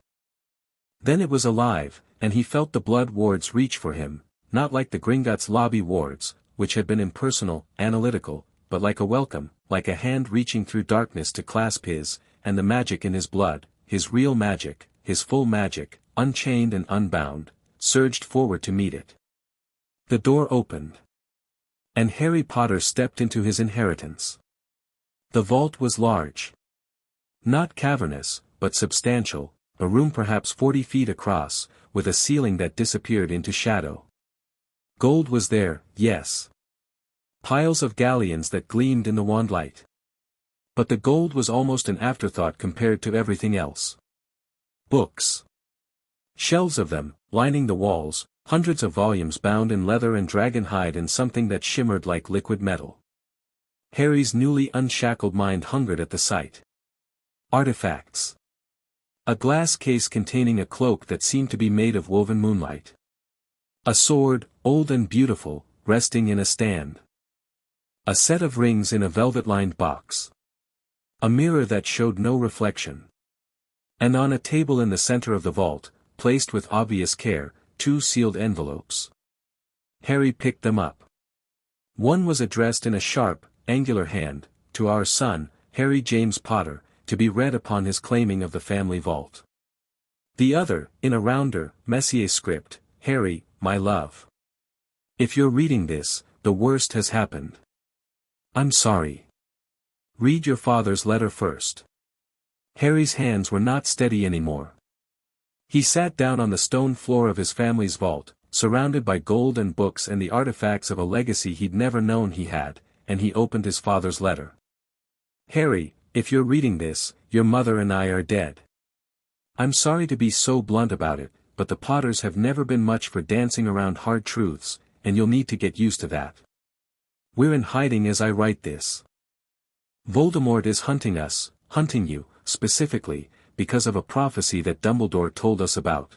Then it was alive, and he felt the blood wards reach for him, not like the Gringotts lobby wards, which had been impersonal, analytical, but like a welcome, like a hand reaching through darkness to clasp his, and the magic in his blood, his real magic, his full magic, unchained and unbound, surged forward to meet it. The door opened. And Harry Potter stepped into his inheritance. The vault was large. Not cavernous, but substantial, a room perhaps 40 feet across, with a ceiling that disappeared into shadow. Gold was there, yes. Piles of galleons that gleamed in the wand light. But the gold was almost an afterthought compared to everything else. Books. Shelves of them, lining the walls, hundreds of volumes bound in leather and dragon hide and something that shimmered like liquid metal. Harry's newly unshackled mind hungered at the sight. Artifacts. A glass case containing a cloak that seemed to be made of woven moonlight. A sword, old and beautiful, resting in a stand. A set of rings in a velvet-lined box. A mirror that showed no reflection. And on a table in the center of the vault, placed with obvious care, 2 sealed envelopes. Harry picked them up. One was addressed in a sharp, angular hand, "To our son, Harry James Potter, to be read upon his claiming of the family vault." The other, in a rounder, Messier script, "Harry, my love. If you're reading this, the worst has happened. I'm sorry. Read your father's letter first." Harry's hands were not steady anymore. He sat down on the stone floor of his family's vault, surrounded by gold and books and the artifacts of a legacy he'd never known he had, and he opened his father's letter. "Harry, if you're reading this, your mother and I are dead. I'm sorry to be so blunt about it, but the Potters have never been much for dancing around hard truths, and you'll need to get used to that. We're in hiding as I write this. Voldemort is hunting us, hunting you, specifically, because of a prophecy that Dumbledore told us about.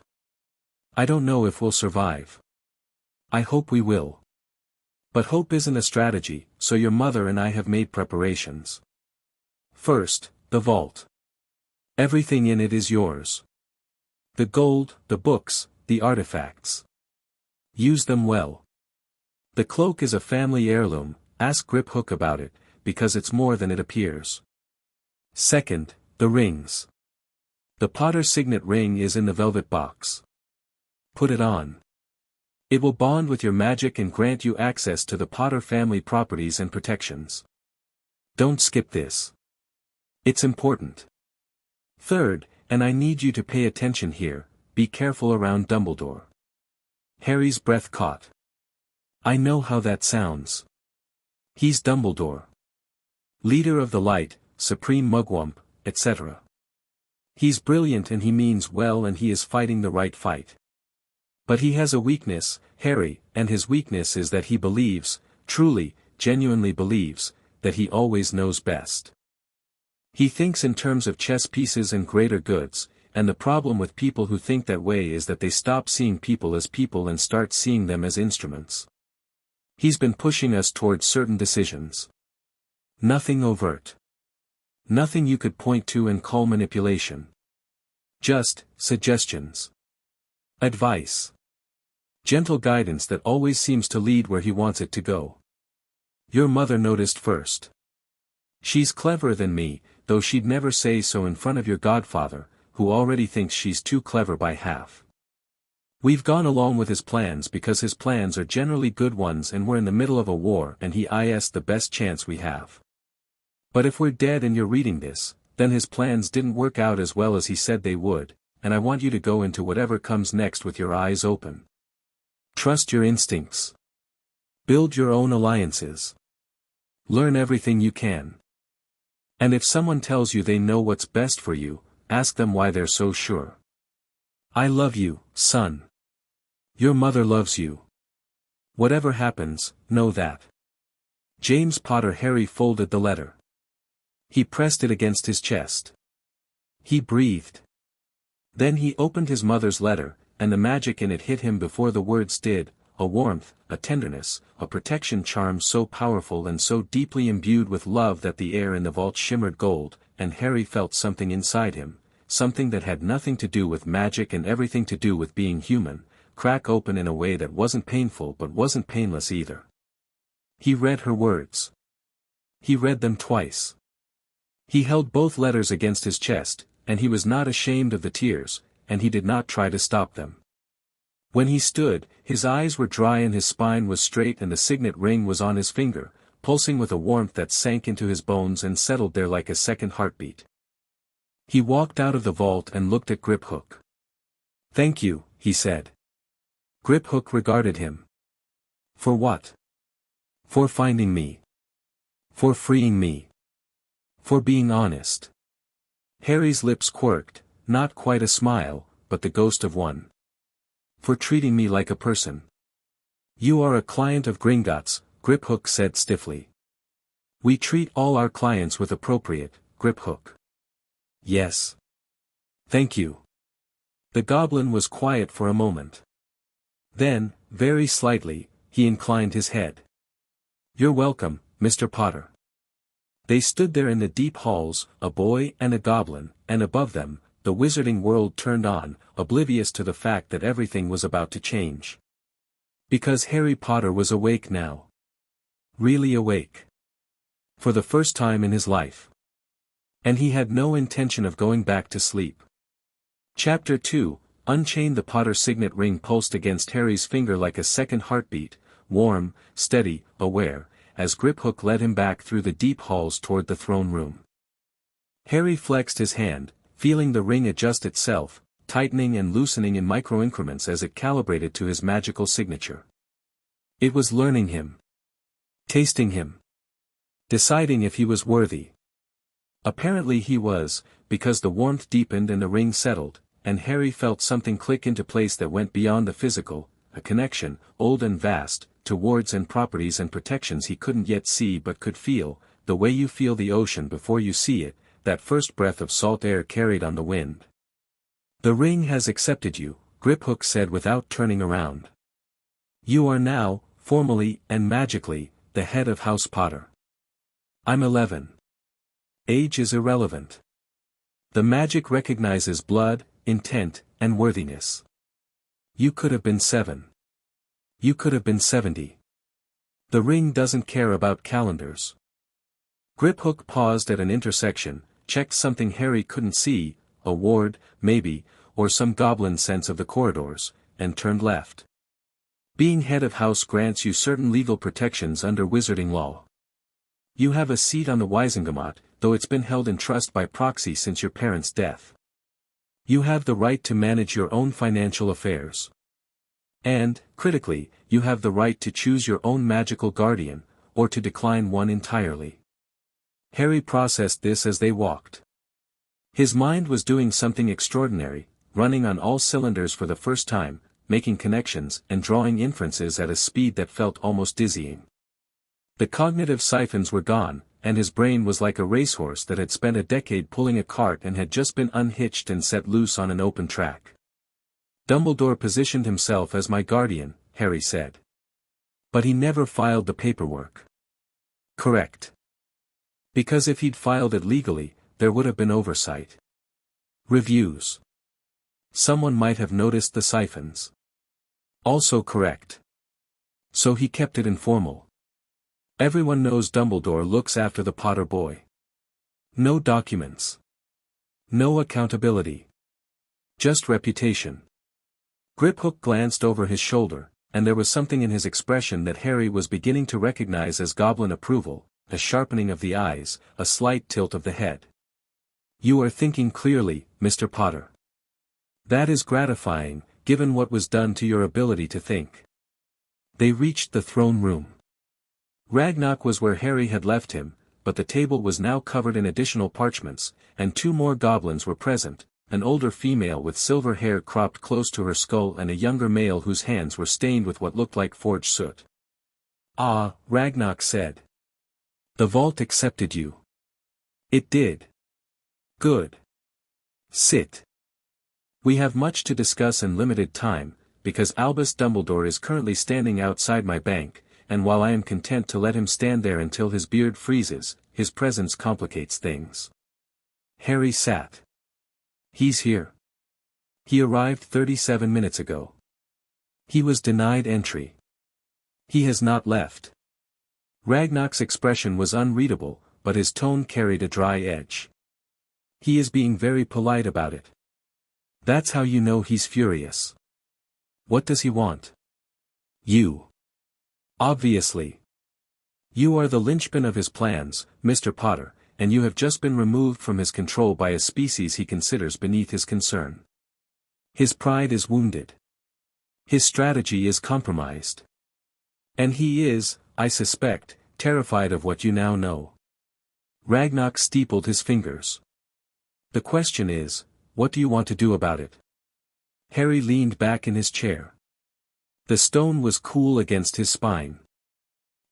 I don't know if we'll survive. I hope we will. But hope isn't a strategy, so your mother and I have made preparations. First, the vault. Everything in it is yours. The gold, the books, the artifacts. Use them well. The cloak is a family heirloom, ask Griphook about it, because it's more than it appears. Second, the rings. The Potter signet ring is in the velvet box. Put it on. It will bond with your magic and grant you access to the Potter family properties and protections. Don't skip this. It's important. Third, and I need you to pay attention here, be careful around Dumbledore. Harry's breath caught. I know how that sounds. He's Dumbledore. Leader of the Light, Supreme Mugwump, etc. He's brilliant and he means well and he is fighting the right fight. But he has a weakness, Harry, and his weakness is that he believes, truly, genuinely believes, that he always knows best. He thinks in terms of chess pieces and greater goods, and the problem with people who think that way is that they stop seeing people as people and start seeing them as instruments. He's been pushing us towards certain decisions. Nothing overt. Nothing you could point to and call manipulation. Just, suggestions. Advice. Gentle guidance that always seems to lead where he wants it to go. Your mother noticed first. She's cleverer than me, though she'd never say so in front of your godfather, who already thinks she's too clever by half. We've gone along with his plans because his plans are generally good ones and we're in the middle of a war and he is the best chance we have. But if we're dead and you're reading this, then his plans didn't work out as well as he said they would, and I want you to go into whatever comes next with your eyes open. Trust your instincts. Build your own alliances. Learn everything you can. And if someone tells you they know what's best for you, ask them why they're so sure. I love you, son. Your mother loves you. Whatever happens, know that. James Potter. Harry folded the letter. He pressed it against his chest. He breathed. Then he opened his mother's letter, and the magic in it hit him before the words did, a warmth, a tenderness, a protection charm so powerful and so deeply imbued with love that the air in the vault shimmered gold, and Harry felt something inside him, something that had nothing to do with magic and everything to do with being human, crack open in a way that wasn't painful but wasn't painless either. He read her words. He read them twice. He held both letters against his chest, and he was not ashamed of the tears, and he did not try to stop them. When he stood, his eyes were dry and his spine was straight and the signet ring was on his finger, pulsing with a warmth that sank into his bones and settled there like a second heartbeat. He walked out of the vault and looked at Griphook. Thank you, he said. Griphook regarded him. For what? For finding me. For freeing me. For being honest. Harry's lips quirked, not quite a smile, but the ghost of one. For treating me like a person. You are a client of Gringotts, Griphook said stiffly. We treat all our clients with appropriate, Griphook. Yes. Thank you. The goblin was quiet for a moment. Then, very slightly, he inclined his head. You're welcome, Mr. Potter. They stood there in the deep halls, a boy and a goblin, and above them, the wizarding world turned on, oblivious to the fact that everything was about to change. Because Harry Potter was awake now. Really awake. For the first time in his life. And he had no intention of going back to sleep. Chapter 2, Unchained. The Potter signet ring pulsed against Harry's finger like a second heartbeat, warm, steady, aware, as Griphook led him back through the deep halls toward the throne room. Harry flexed his hand, feeling the ring adjust itself, tightening and loosening in micro-increments as it calibrated to his magical signature. It was learning him. Tasting him. Deciding if he was worthy. Apparently he was, because the warmth deepened and the ring settled, and Harry felt something click into place that went beyond the physical, a connection, old and vast, to wards and properties and protections he couldn't yet see but could feel, the way you feel the ocean before you see it, that first breath of salt air carried on the wind. The ring has accepted you, Griphook said without turning around. You are now, formally and magically, the head of House Potter. I'm 11. Age is irrelevant. The magic recognizes blood, intent, and worthiness. You could have been 7. You could have been 70. The ring doesn't care about calendars. Griphook paused at an intersection, checked something Harry couldn't see, a ward, maybe, or some goblin sense of the corridors, and turned left. Being head of house grants you certain legal protections under wizarding law. You have a seat on the Wizengamot, though it's been held in trust by proxy since your parents' death. You have the right to manage your own financial affairs. And, critically, you have the right to choose your own magical guardian, or to decline one entirely. Harry processed this as they walked. His mind was doing something extraordinary, running on all cylinders for the first time, making connections and drawing inferences at a speed that felt almost dizzying. The cognitive siphons were gone, and his brain was like a racehorse that had spent a decade pulling a cart and had just been unhitched and set loose on an open track. Dumbledore positioned himself as my guardian, Harry said. But he never filed the paperwork. Correct. Because if he'd filed it legally, there would have been oversight. Reviews. Someone might have noticed the siphons. Also correct. So he kept it informal. Everyone knows Dumbledore looks after the Potter boy. No documents. No accountability. Just reputation. Griphook glanced over his shoulder, and there was something in his expression that Harry was beginning to recognize as goblin approval, a sharpening of the eyes, a slight tilt of the head. You are thinking clearly, Mr. Potter. That is gratifying, given what was done to your ability to think. They reached the throne room. Ragnarok was where Harry had left him, but the table was now covered in additional parchments, and 2 more goblins were present, an older female with silver hair cropped close to her skull and a younger male whose hands were stained with what looked like forged soot. Ah, Ragnarok said. The vault accepted you. It did. Good. Sit. We have much to discuss in limited time, because Albus Dumbledore is currently standing outside my bank, and while I am content to let him stand there until his beard freezes, his presence complicates things. Harry sat. He's here. He arrived 37 minutes ago. He was denied entry. He has not left. Ragnarok's expression was unreadable, but his tone carried a dry edge. He is being very polite about it. That's how you know he's furious. What does he want? You. Obviously. You are the linchpin of his plans, Mr. Potter, and you have just been removed from his control by a species he considers beneath his concern. His pride is wounded. His strategy is compromised. And he is, I suspect, terrified of what you now know. Ragnarok steepled his fingers. The question is, what do you want to do about it? Harry leaned back in his chair. The stone was cool against his spine.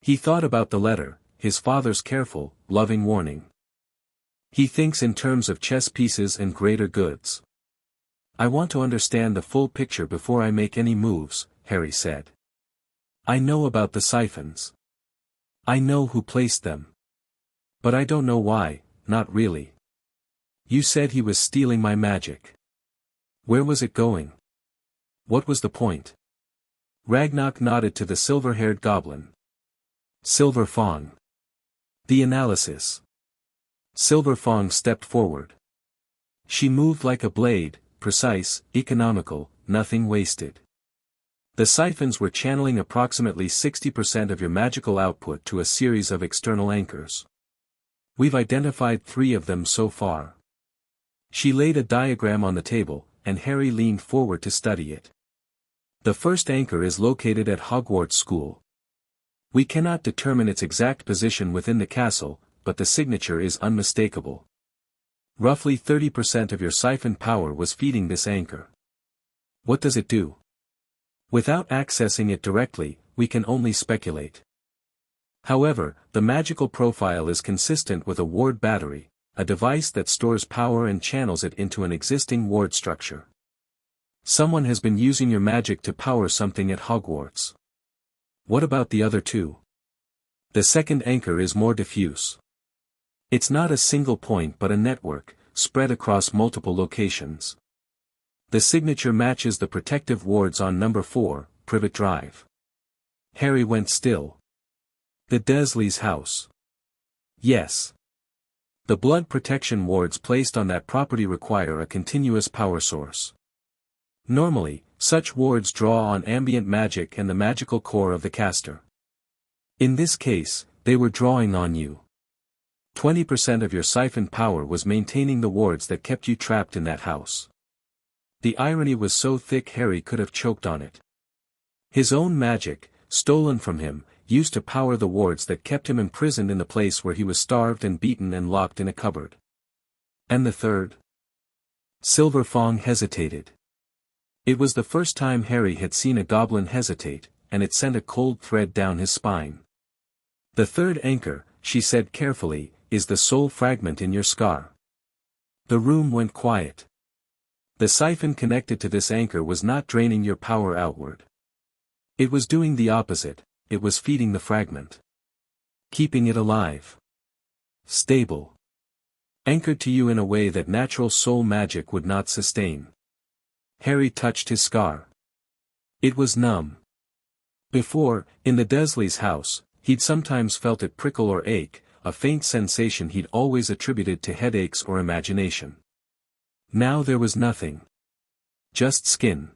He thought about the letter, his father's careful, loving warning. He thinks in terms of chess pieces and greater goods. I want to understand the full picture before I make any moves, Harry said. I know about the siphons. I know who placed them. But I don't know why, not really. You said he was stealing my magic. Where was it going? What was the point? Ragnarok nodded to the silver-haired goblin. Silver Fong. The analysis. Silver Fong stepped forward. She moved like a blade, precise, economical, nothing wasted. The siphons were channeling approximately 60% of your magical output to a series of external anchors. We've identified 3 of them so far. She laid a diagram on the table, and Harry leaned forward to study it. The first anchor is located at Hogwarts School. We cannot determine its exact position within the castle, but the signature is unmistakable. Roughly 30% of your siphon power was feeding this anchor. What does it do? Without accessing it directly, we can only speculate. However, the magical profile is consistent with a ward battery, a device that stores power and channels it into an existing ward structure. Someone has been using your magic to power something at Hogwarts. What about the other two? The second anchor is more diffuse. It's not a single point but a network, spread across multiple locations. The signature matches the protective wards on number 4, Privet Drive. Harry went still. The Dursleys' house. Yes. The blood protection wards placed on that property require a continuous power source. Normally, such wards draw on ambient magic and the magical core of the caster. In this case, they were drawing on you. 20% of your siphon power was maintaining the wards that kept you trapped in that house. The irony was so thick Harry could have choked on it. His own magic, stolen from him, used to power the wards that kept him imprisoned in the place where he was starved and beaten and locked in a cupboard. And the third? Silver Fong hesitated. It was the first time Harry had seen a goblin hesitate, and it sent a cold thread down his spine. The third anchor, she said carefully, is the soul fragment in your scar. The room went quiet. The siphon connected to this anchor was not draining your power outward. It was doing the opposite. It was feeding the fragment. Keeping it alive. Stable. Anchored to you in a way that natural soul magic would not sustain. Harry touched his scar. It was numb. Before, in the Dursleys' house, he'd sometimes felt it prickle or ache, a faint sensation he'd always attributed to headaches or imagination. Now there was nothing. Just skin.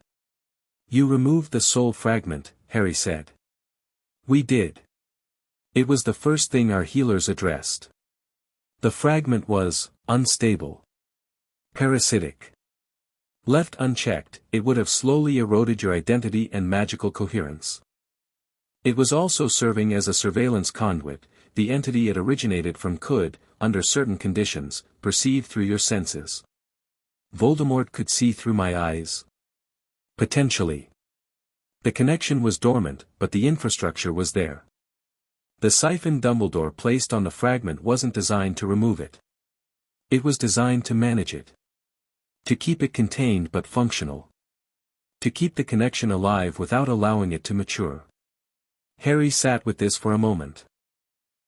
You removed the soul fragment, Harry said. We did. It was the first thing our healers addressed. The fragment was unstable. Parasitic. Left unchecked, it would have slowly eroded your identity and magical coherence. It was also serving as a surveillance conduit. The entity it originated from could, under certain conditions, perceive through your senses. Voldemort could see through my eyes. Potentially. The connection was dormant, but the infrastructure was there. The siphon Dumbledore placed on the fragment wasn't designed to remove it. It was designed to manage it. To keep it contained but functional. To keep the connection alive without allowing it to mature. Harry sat with this for a moment.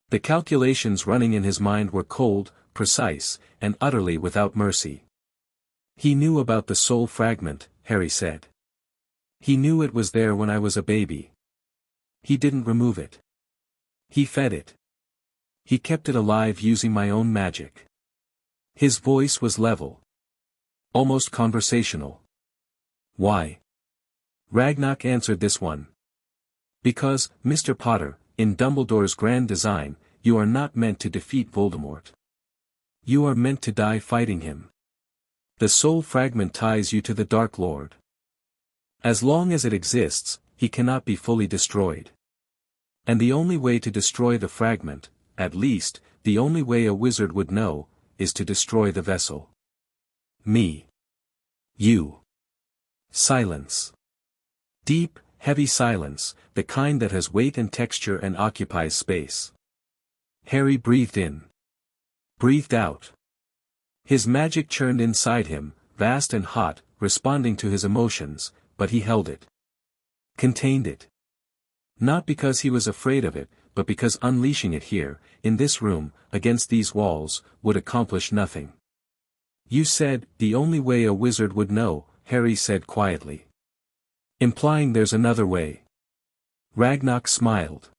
The calculations running in his mind were cold, precise, and utterly without mercy. He knew about the soul fragment, Harry said. He knew it was there when I was a baby. He didn't remove it. He fed it. He kept it alive using my own magic. His voice was level. Almost conversational. Why? Ragnarok answered this one. Because, Mr. Potter, in Dumbledore's grand design, you are not meant to defeat Voldemort. You are meant to die fighting him. The soul fragment ties you to the Dark Lord. As long as it exists, he cannot be fully destroyed. And the only way to destroy the fragment, at least, the only way a wizard would know, is to destroy the vessel. Me. You. Silence. Deep, heavy silence, the kind that has weight and texture and occupies space. Harry breathed in. Breathed out. His magic churned inside him, vast and hot, responding to his emotions, but he held it. Contained it. Not because he was afraid of it, but because unleashing it here, in this room, against these walls, would accomplish nothing. You said, the only way a wizard would know, Harry said quietly. Implying there's another way. Ragnarok smiled.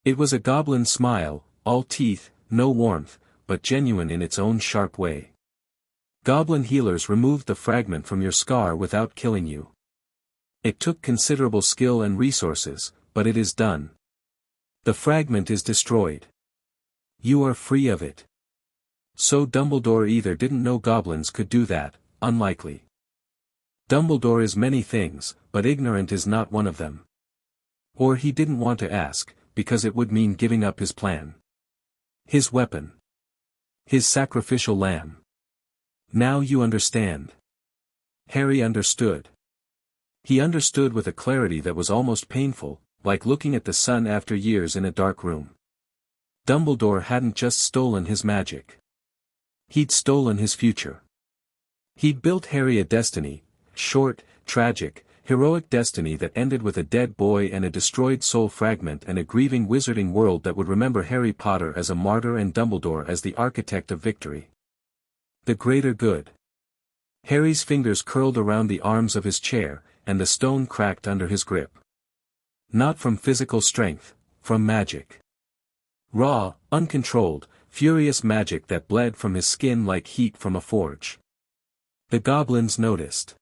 It was a goblin smile, all teeth, no warmth, but genuine in its own sharp way. Goblin healers removed the fragment from your scar without killing you. It took considerable skill and resources, but it is done. The fragment is destroyed. You are free of it. So Dumbledore either didn't know goblins could do that, unlikely. Dumbledore is many things, but ignorant is not one of them. Or he didn't want to ask, because it would mean giving up his plan. His weapon. His sacrificial lamb. Now you understand. Harry understood. He understood with a clarity that was almost painful, like looking at the sun after years in a dark room. Dumbledore hadn't just stolen his magic. He'd stolen his future. He'd built Harry a destiny, short, tragic, heroic destiny that ended with a dead boy and a destroyed soul fragment and a grieving wizarding world that would remember Harry Potter as a martyr and Dumbledore as the architect of victory. The greater good. Harry's fingers curled around the arms of his chair, and the stone cracked under his grip. Not from physical strength, from magic. Raw, uncontrolled, furious magic that bled from his skin like heat from a forge. The goblins noticed.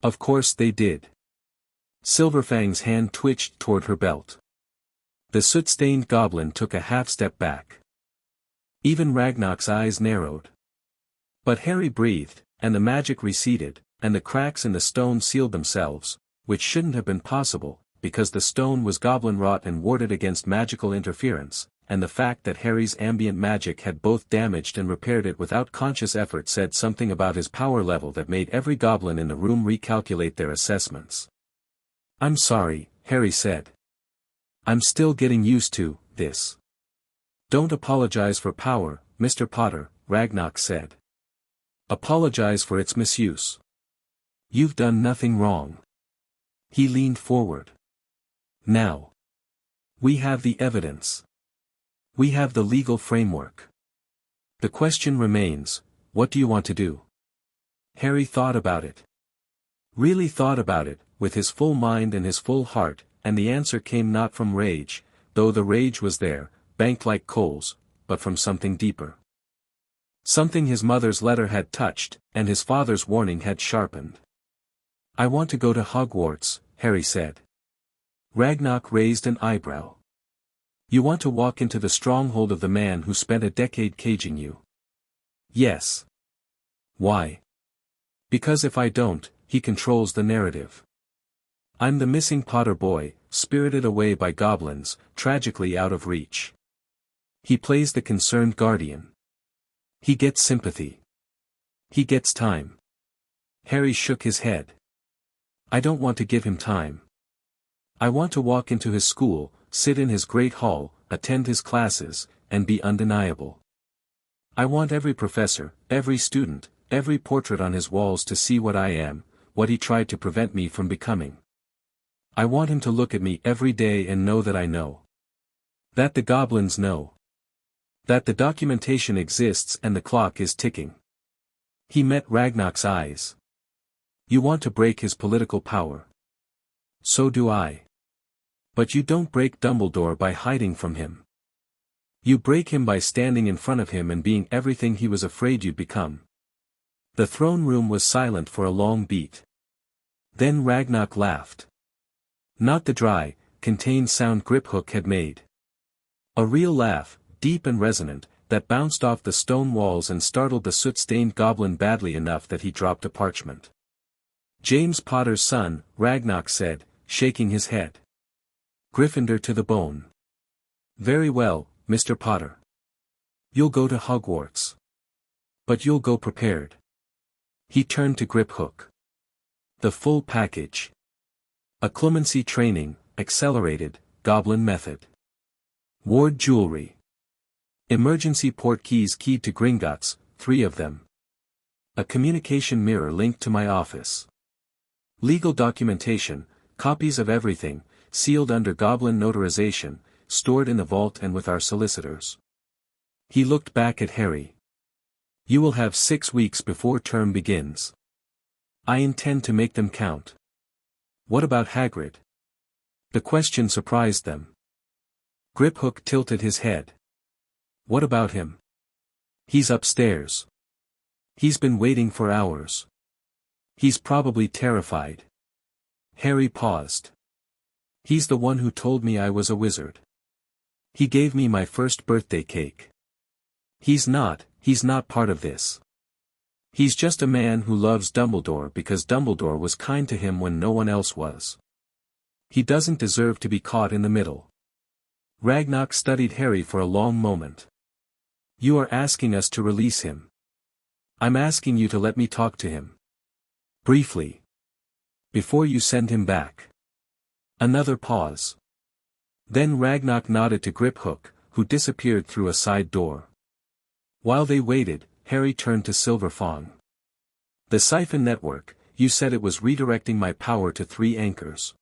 Of course they did. Silverfang's hand twitched toward her belt. The soot-stained goblin took a half-step back. Even Ragnarok's eyes narrowed. But Harry breathed, and the magic receded, and the cracks in the stone sealed themselves, which shouldn't have been possible, because the stone was goblin-wrought and warded against magical interference, and the fact that Harry's ambient magic had both damaged and repaired it without conscious effort said something about his power level that made every goblin in the room recalculate their assessments. "I'm sorry," Harry said. "I'm still getting used to this." "Don't apologize for power, Mr. Potter," Ragnarok said. "Apologize for its misuse. You've done nothing wrong." He leaned forward. "Now. We have the evidence. We have the legal framework. The question remains, what do you want to do?" Harry thought about it. Really thought about it, with his full mind and his full heart, and the answer came not from rage, though the rage was there, banked like coals, but from something deeper. Something his mother's letter had touched, and his father's warning had sharpened. "I want to go to Hogwarts," Harry said. Ragnarok raised an eyebrow. "You want to walk into the stronghold of the man who spent a decade caging you?" "Yes." "Why?" "Because if I don't, he controls the narrative. I'm the missing Potter boy, spirited away by goblins, tragically out of reach. He plays the concerned guardian. He gets sympathy. He gets time." Harry shook his head. "I don't want to give him time. I want to walk into his school, sit in his great hall, attend his classes, and be undeniable. I want every professor, every student, every portrait on his walls to see what I am, what he tried to prevent me from becoming. I want him to look at me every day and know that I know. That the goblins know. That the documentation exists and the clock is ticking." He met Ragnarok's eyes. "You want to break his political power. So do I. But you don't break Dumbledore by hiding from him. You break him by standing in front of him and being everything he was afraid you'd become." The throne room was silent for a long beat. Then Ragnarok laughed. Not the dry, contained sound Griphook had made. A real laugh, deep and resonant, that bounced off the stone walls and startled the soot-stained goblin badly enough that he dropped a parchment. "James Potter's son," Ragnarok said, shaking his head. "Gryffindor to the bone." "Very well, Mr. Potter. You'll go to Hogwarts. But you'll go prepared." He turned to Griphook. "The full package. A clemency training, accelerated, goblin method. Ward jewelry. Emergency port keys keyed to Gringotts, 3 of them. A communication mirror linked to my office. Legal documentation, copies of everything, sealed under goblin notarization, stored in the vault and with our solicitors." He looked back at Harry. "You will have 6 weeks before term begins. I intend to make them count." "What about Hagrid?" The question surprised them. Griphook tilted his head. "What about him?" "He's upstairs. He's been waiting for hours. He's probably terrified." Harry paused. "He's the one who told me I was a wizard. He gave me my first birthday cake. He's not part of this. He's just a man who loves Dumbledore because Dumbledore was kind to him when no one else was. He doesn't deserve to be caught in the middle." Ragnarok studied Harry for a long moment. "You are asking us to release him. I'm asking you to let me talk to him. Briefly. Before you send him back." Another pause. Then Ragnock nodded to Griphook, who disappeared through a side door. While they waited, Harry turned to Silverfang. The siphon network, you said it was redirecting my power to 3 anchors.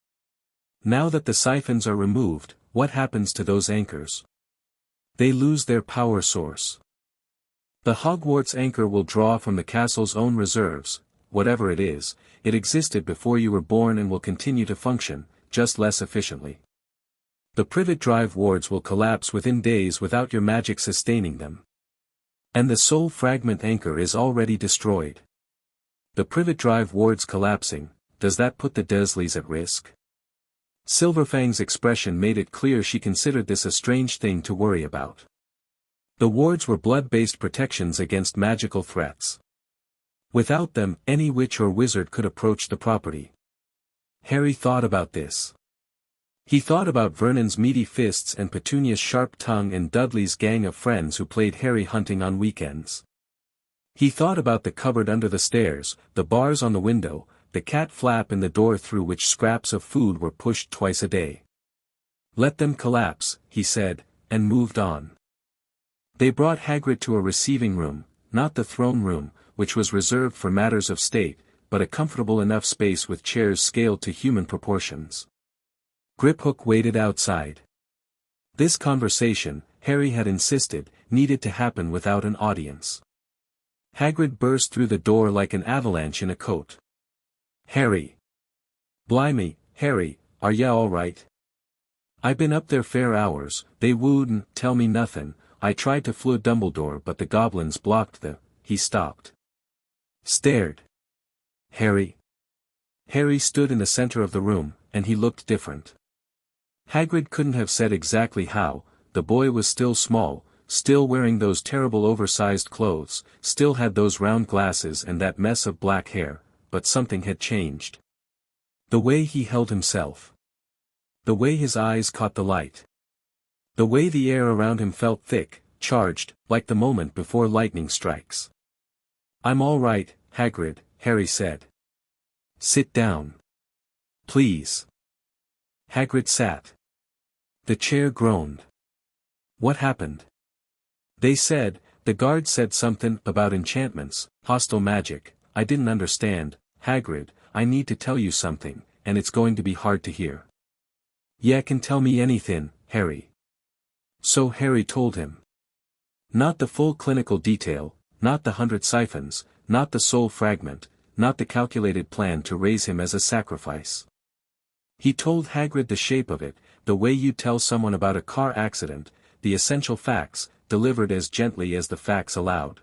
Now that the siphons are removed, what happens to those anchors? They lose their power source. The Hogwarts anchor will draw from the castle's own reserves, whatever it is. It existed before you were born and will continue to function, just less efficiently. The privet drive wards will collapse within days without your magic sustaining them. And the soul fragment anchor is already destroyed. The privet drive wards collapsing, does that put the Dursleys at risk? Silverfang's expression made it clear she considered this a strange thing to worry about. The wards were blood-based protections against magical threats. Without them, any witch or wizard could approach the property. Harry thought about this. He thought about Vernon's meaty fists and Petunia's sharp tongue and Dudley's gang of friends who played Harry hunting on weekends. He thought about the cupboard under the stairs, the bars on the window, the cat flap in the door through which scraps of food were pushed twice a day. Let them collapse, he said, and moved on. They brought Hagrid to a receiving room, not the throne room, which was reserved for matters of state, but a comfortable enough space with chairs scaled to human proportions. Griphook waited outside. This conversation, Harry had insisted, needed to happen without an audience. Hagrid burst through the door like an avalanche in a coat. Harry. Blimey, Harry, are ya all right? I been up there fair hours, they wouldn't tell me nothin', I tried to flew Dumbledore but the goblins blocked he stopped. Stared. Harry. Harry stood in the center of the room, and he looked different. Hagrid couldn't have said exactly how. The boy was still small, still wearing those terrible oversized clothes, still had those round glasses and that mess of black hair, but something had changed. The way he held himself. The way his eyes caught the light. The way the air around him felt thick, charged, like the moment before lightning strikes. I'm all right, Hagrid, Harry said. Sit down. Please. Hagrid sat. The chair groaned. What happened? They said, the guard said something about enchantments, hostile magic. I didn't understand. Hagrid, I need to tell you something, and it's going to be hard to hear. Ya can tell me anything, Harry. So Harry told him. Not the full clinical detail, not the 100 siphons, not the soul fragment, not the calculated plan to raise him as a sacrifice. He told Hagrid the shape of it, the way you tell someone about a car accident, the essential facts, delivered as gently as the facts allowed.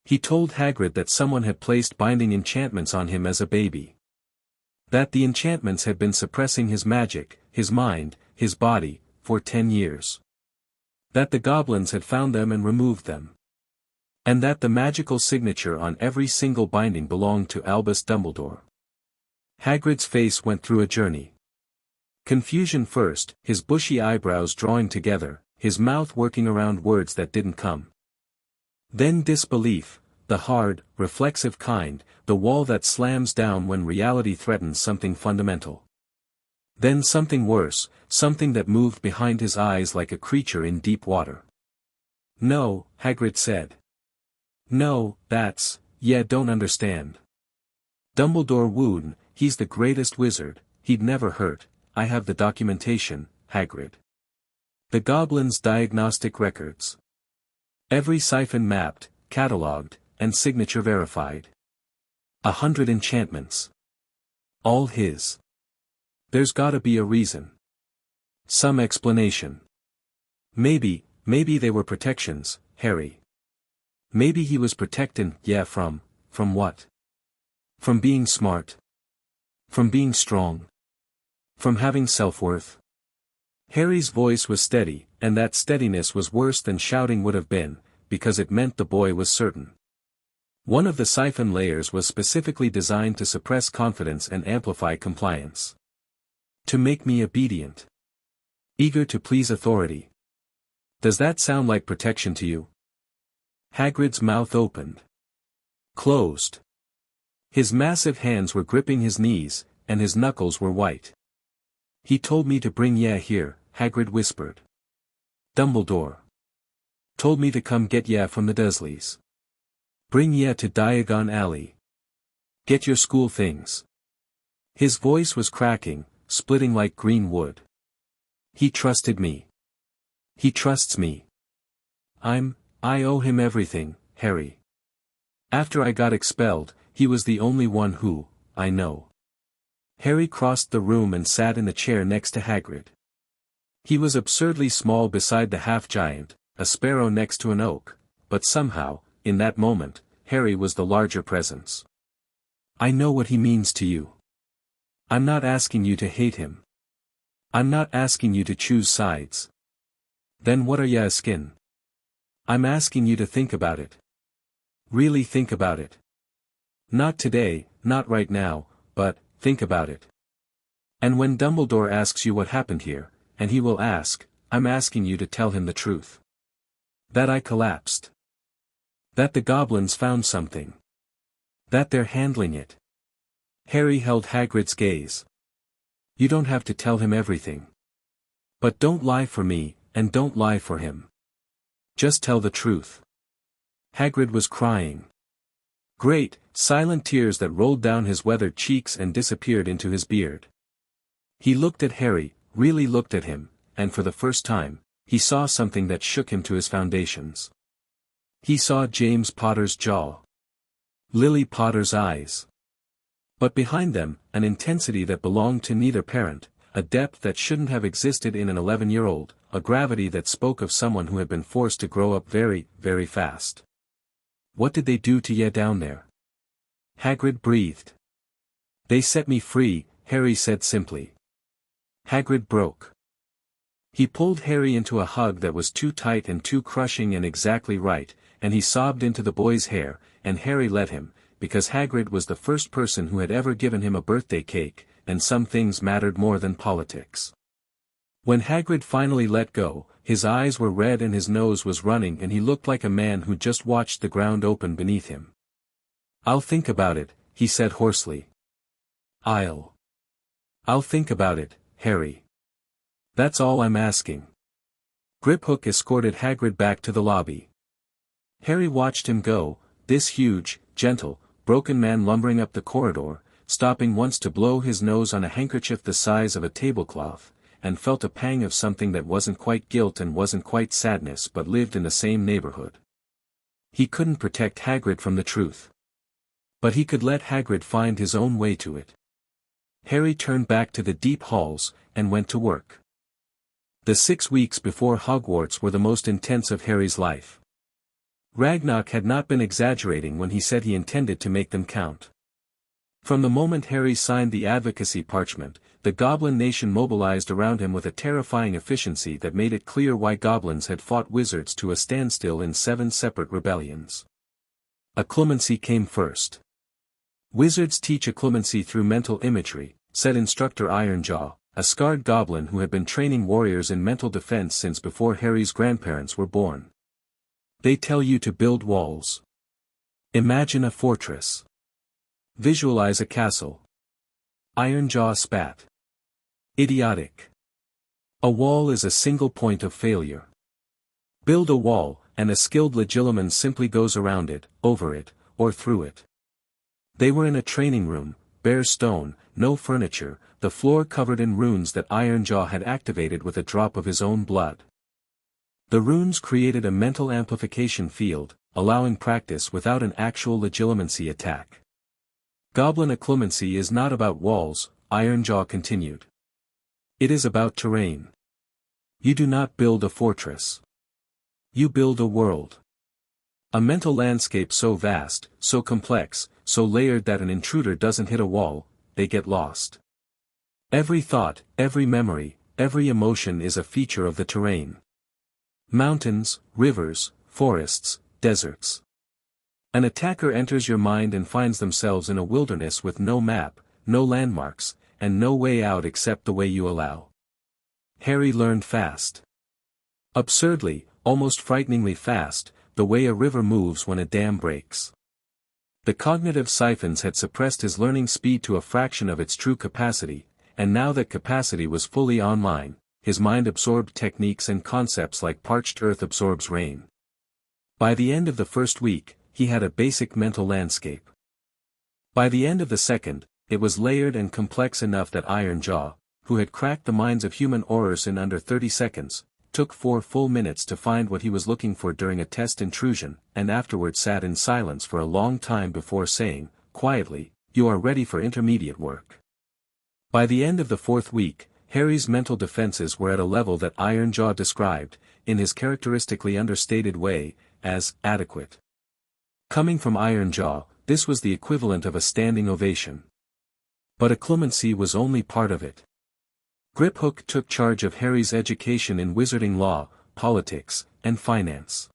He told Hagrid that someone had placed binding enchantments on him as a baby. That the enchantments had been suppressing his magic, his mind, his body, for 10 years. That the goblins had found them and removed them. And that the magical signature on every single binding belonged to Albus Dumbledore. Hagrid's face went through a journey. Confusion first, his bushy eyebrows drawing together, his mouth working around words that didn't come. Then disbelief, the hard, reflexive kind, the wall that slams down when reality threatens something fundamental. Then something worse, something that moved behind his eyes like a creature in deep water. No, Hagrid said. No, don't understand. Dumbledore wouldn't, he's the greatest wizard, he'd never hurt, I have the documentation, Hagrid. The goblins' diagnostic records. Every siphon mapped, catalogued, and signature verified. 100 enchantments. All his. There's gotta be a reason. Some explanation. Maybe they were protections, Harry. Maybe he was protecting, from what? From being smart. From being strong. From having self-worth. Harry's voice was steady, and that steadiness was worse than shouting would have been, because it meant the boy was certain. One of the siphon layers was specifically designed to suppress confidence and amplify compliance. To make me obedient. Eager to please authority. Does that sound like protection to you? Hagrid's mouth opened. Closed. His massive hands were gripping his knees, and his knuckles were white. He told me to bring ya here, Hagrid whispered. Dumbledore told me to come get ya from the Dursleys. Bring ya to Diagon Alley. Get your school things. His voice was cracking, splitting like green wood. He trusted me. He trusts me. I owe him everything, Harry. After I got expelled, he was the only one who, I know. Harry crossed the room and sat in the chair next to Hagrid. He was absurdly small beside the half-giant, a sparrow next to an oak, but somehow, in that moment, Harry was the larger presence. I know what he means to you. I'm not asking you to hate him. I'm not asking you to choose sides. Then what are ya askin'? I'm asking you to think about it. Really think about it. Not today, not right now, but, think about it. And when Dumbledore asks you what happened here, and he will ask, I'm asking you to tell him the truth. That I collapsed. That the goblins found something. That they're handling it. Harry held Hagrid's gaze. You don't have to tell him everything. But don't lie for me, and don't lie for him. Just tell the truth. Hagrid was crying. Great, silent tears that rolled down his weathered cheeks and disappeared into his beard. He looked at Harry, really looked at him, and for the first time, he saw something that shook him to his foundations. He saw James Potter's jaw. Lily Potter's eyes. But behind them, an intensity that belonged to neither parent, a depth that shouldn't have existed in an 11-year-old, a gravity that spoke of someone who had been forced to grow up very, very fast. What did they do to ya down there? Hagrid breathed. They set me free, Harry said simply. Hagrid broke. He pulled Harry into a hug that was too tight and too crushing and exactly right, and he sobbed into the boy's hair, and Harry let him, because Hagrid was the first person who had ever given him a birthday cake, and some things mattered more than politics. When Hagrid finally let go, his eyes were red and his nose was running and he looked like a man who just watched the ground open beneath him. I'll think about it, he said hoarsely. I'll think about it, Harry. That's all I'm asking. Griphook escorted Hagrid back to the lobby. Harry watched him go, this huge, gentle, broken man lumbering up the corridor, stopping once to blow his nose on a handkerchief the size of a tablecloth, and felt a pang of something that wasn't quite guilt and wasn't quite sadness but lived in the same neighborhood. He couldn't protect Hagrid from the truth. But he could let Hagrid find his own way to it. Harry turned back to the deep halls, and went to work. The 6 weeks before Hogwarts were the most intense of Harry's life. Ragnarok had not been exaggerating when he said he intended to make them count. From the moment Harry signed the advocacy parchment, the Goblin nation mobilized around him with a terrifying efficiency that made it clear why goblins had fought wizards to a standstill in 7 separate rebellions. Occlumency came first. Wizards teach occlumency through mental imagery, said Instructor Ironjaw, a scarred goblin who had been training warriors in mental defense since before Harry's grandparents were born. They tell you to build walls. Imagine a fortress. Visualize a castle. Ironjaw spat. Idiotic. A wall is a single point of failure. Build a wall, and a skilled legilimens simply goes around it, over it, or through it. They were in a training room, bare stone, no furniture, the floor covered in runes that Ironjaw had activated with a drop of his own blood. The runes created a mental amplification field, allowing practice without an actual legilimency attack. Goblin occlumency is not about walls, Ironjaw continued. It is about terrain. You do not build a fortress. You build a world. A mental landscape so vast, so complex, so layered that an intruder doesn't hit a wall, they get lost. Every thought, every memory, every emotion is a feature of the terrain. Mountains, rivers, forests, deserts. An attacker enters your mind and finds themselves in a wilderness with no map, no landmarks, and no way out except the way you allow. Harry learned fast. Absurdly, almost frighteningly fast, the way a river moves when a dam breaks. The cognitive siphons had suppressed his learning speed to a fraction of its true capacity, and now that capacity was fully online, his mind absorbed techniques and concepts like parched earth absorbs rain. By the end of the first week, he had a basic mental landscape. By the end of the second, it was layered and complex enough that Iron Jaw, who had cracked the minds of human aurors in under 30 seconds, took 4 full minutes to find what he was looking for during a test intrusion, and afterward sat in silence for a long time before saying, quietly, "You are ready for intermediate work." By the end of the fourth week, Harry's mental defenses were at a level that Iron Jaw described, in his characteristically understated way, as adequate. Coming from Iron Jaw, this was the equivalent of a standing ovation. But acclimancy was only part of it. Griphook took charge of Harry's education in wizarding law, politics, and finance.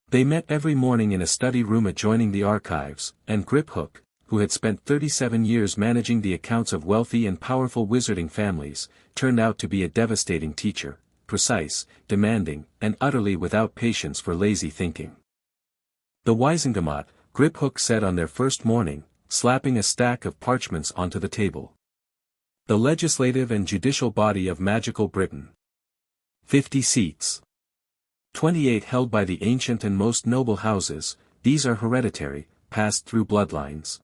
They met every morning in a study room adjoining the archives, and Griphook, who had spent 37 years managing the accounts of wealthy and powerful wizarding families, turned out to be a devastating teacher, precise, demanding, and utterly without patience for lazy thinking. "The Wizengamot," Griphook said on their first morning, slapping a stack of parchments onto the table. "The legislative and judicial body of magical Britain. 50 seats. 28 held by the ancient and most noble houses, these are hereditary, passed through bloodlines.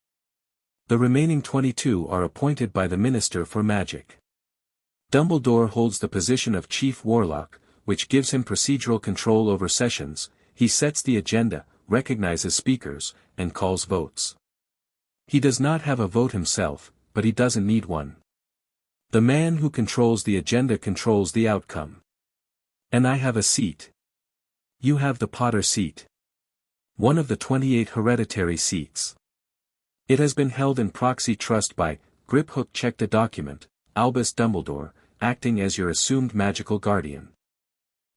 The remaining 22 are appointed by the Minister for Magic. Dumbledore holds the position of Chief Warlock, which gives him procedural control over sessions. He sets the agenda, recognizes speakers, and calls votes. He does not have a vote himself, but he doesn't need one. The man who controls the agenda controls the outcome. And I have a seat. You have the Potter seat. One of the 28 hereditary seats. It has been held in proxy trust by," Griphook checked a document, "Albus Dumbledore, acting as your assumed magical guardian."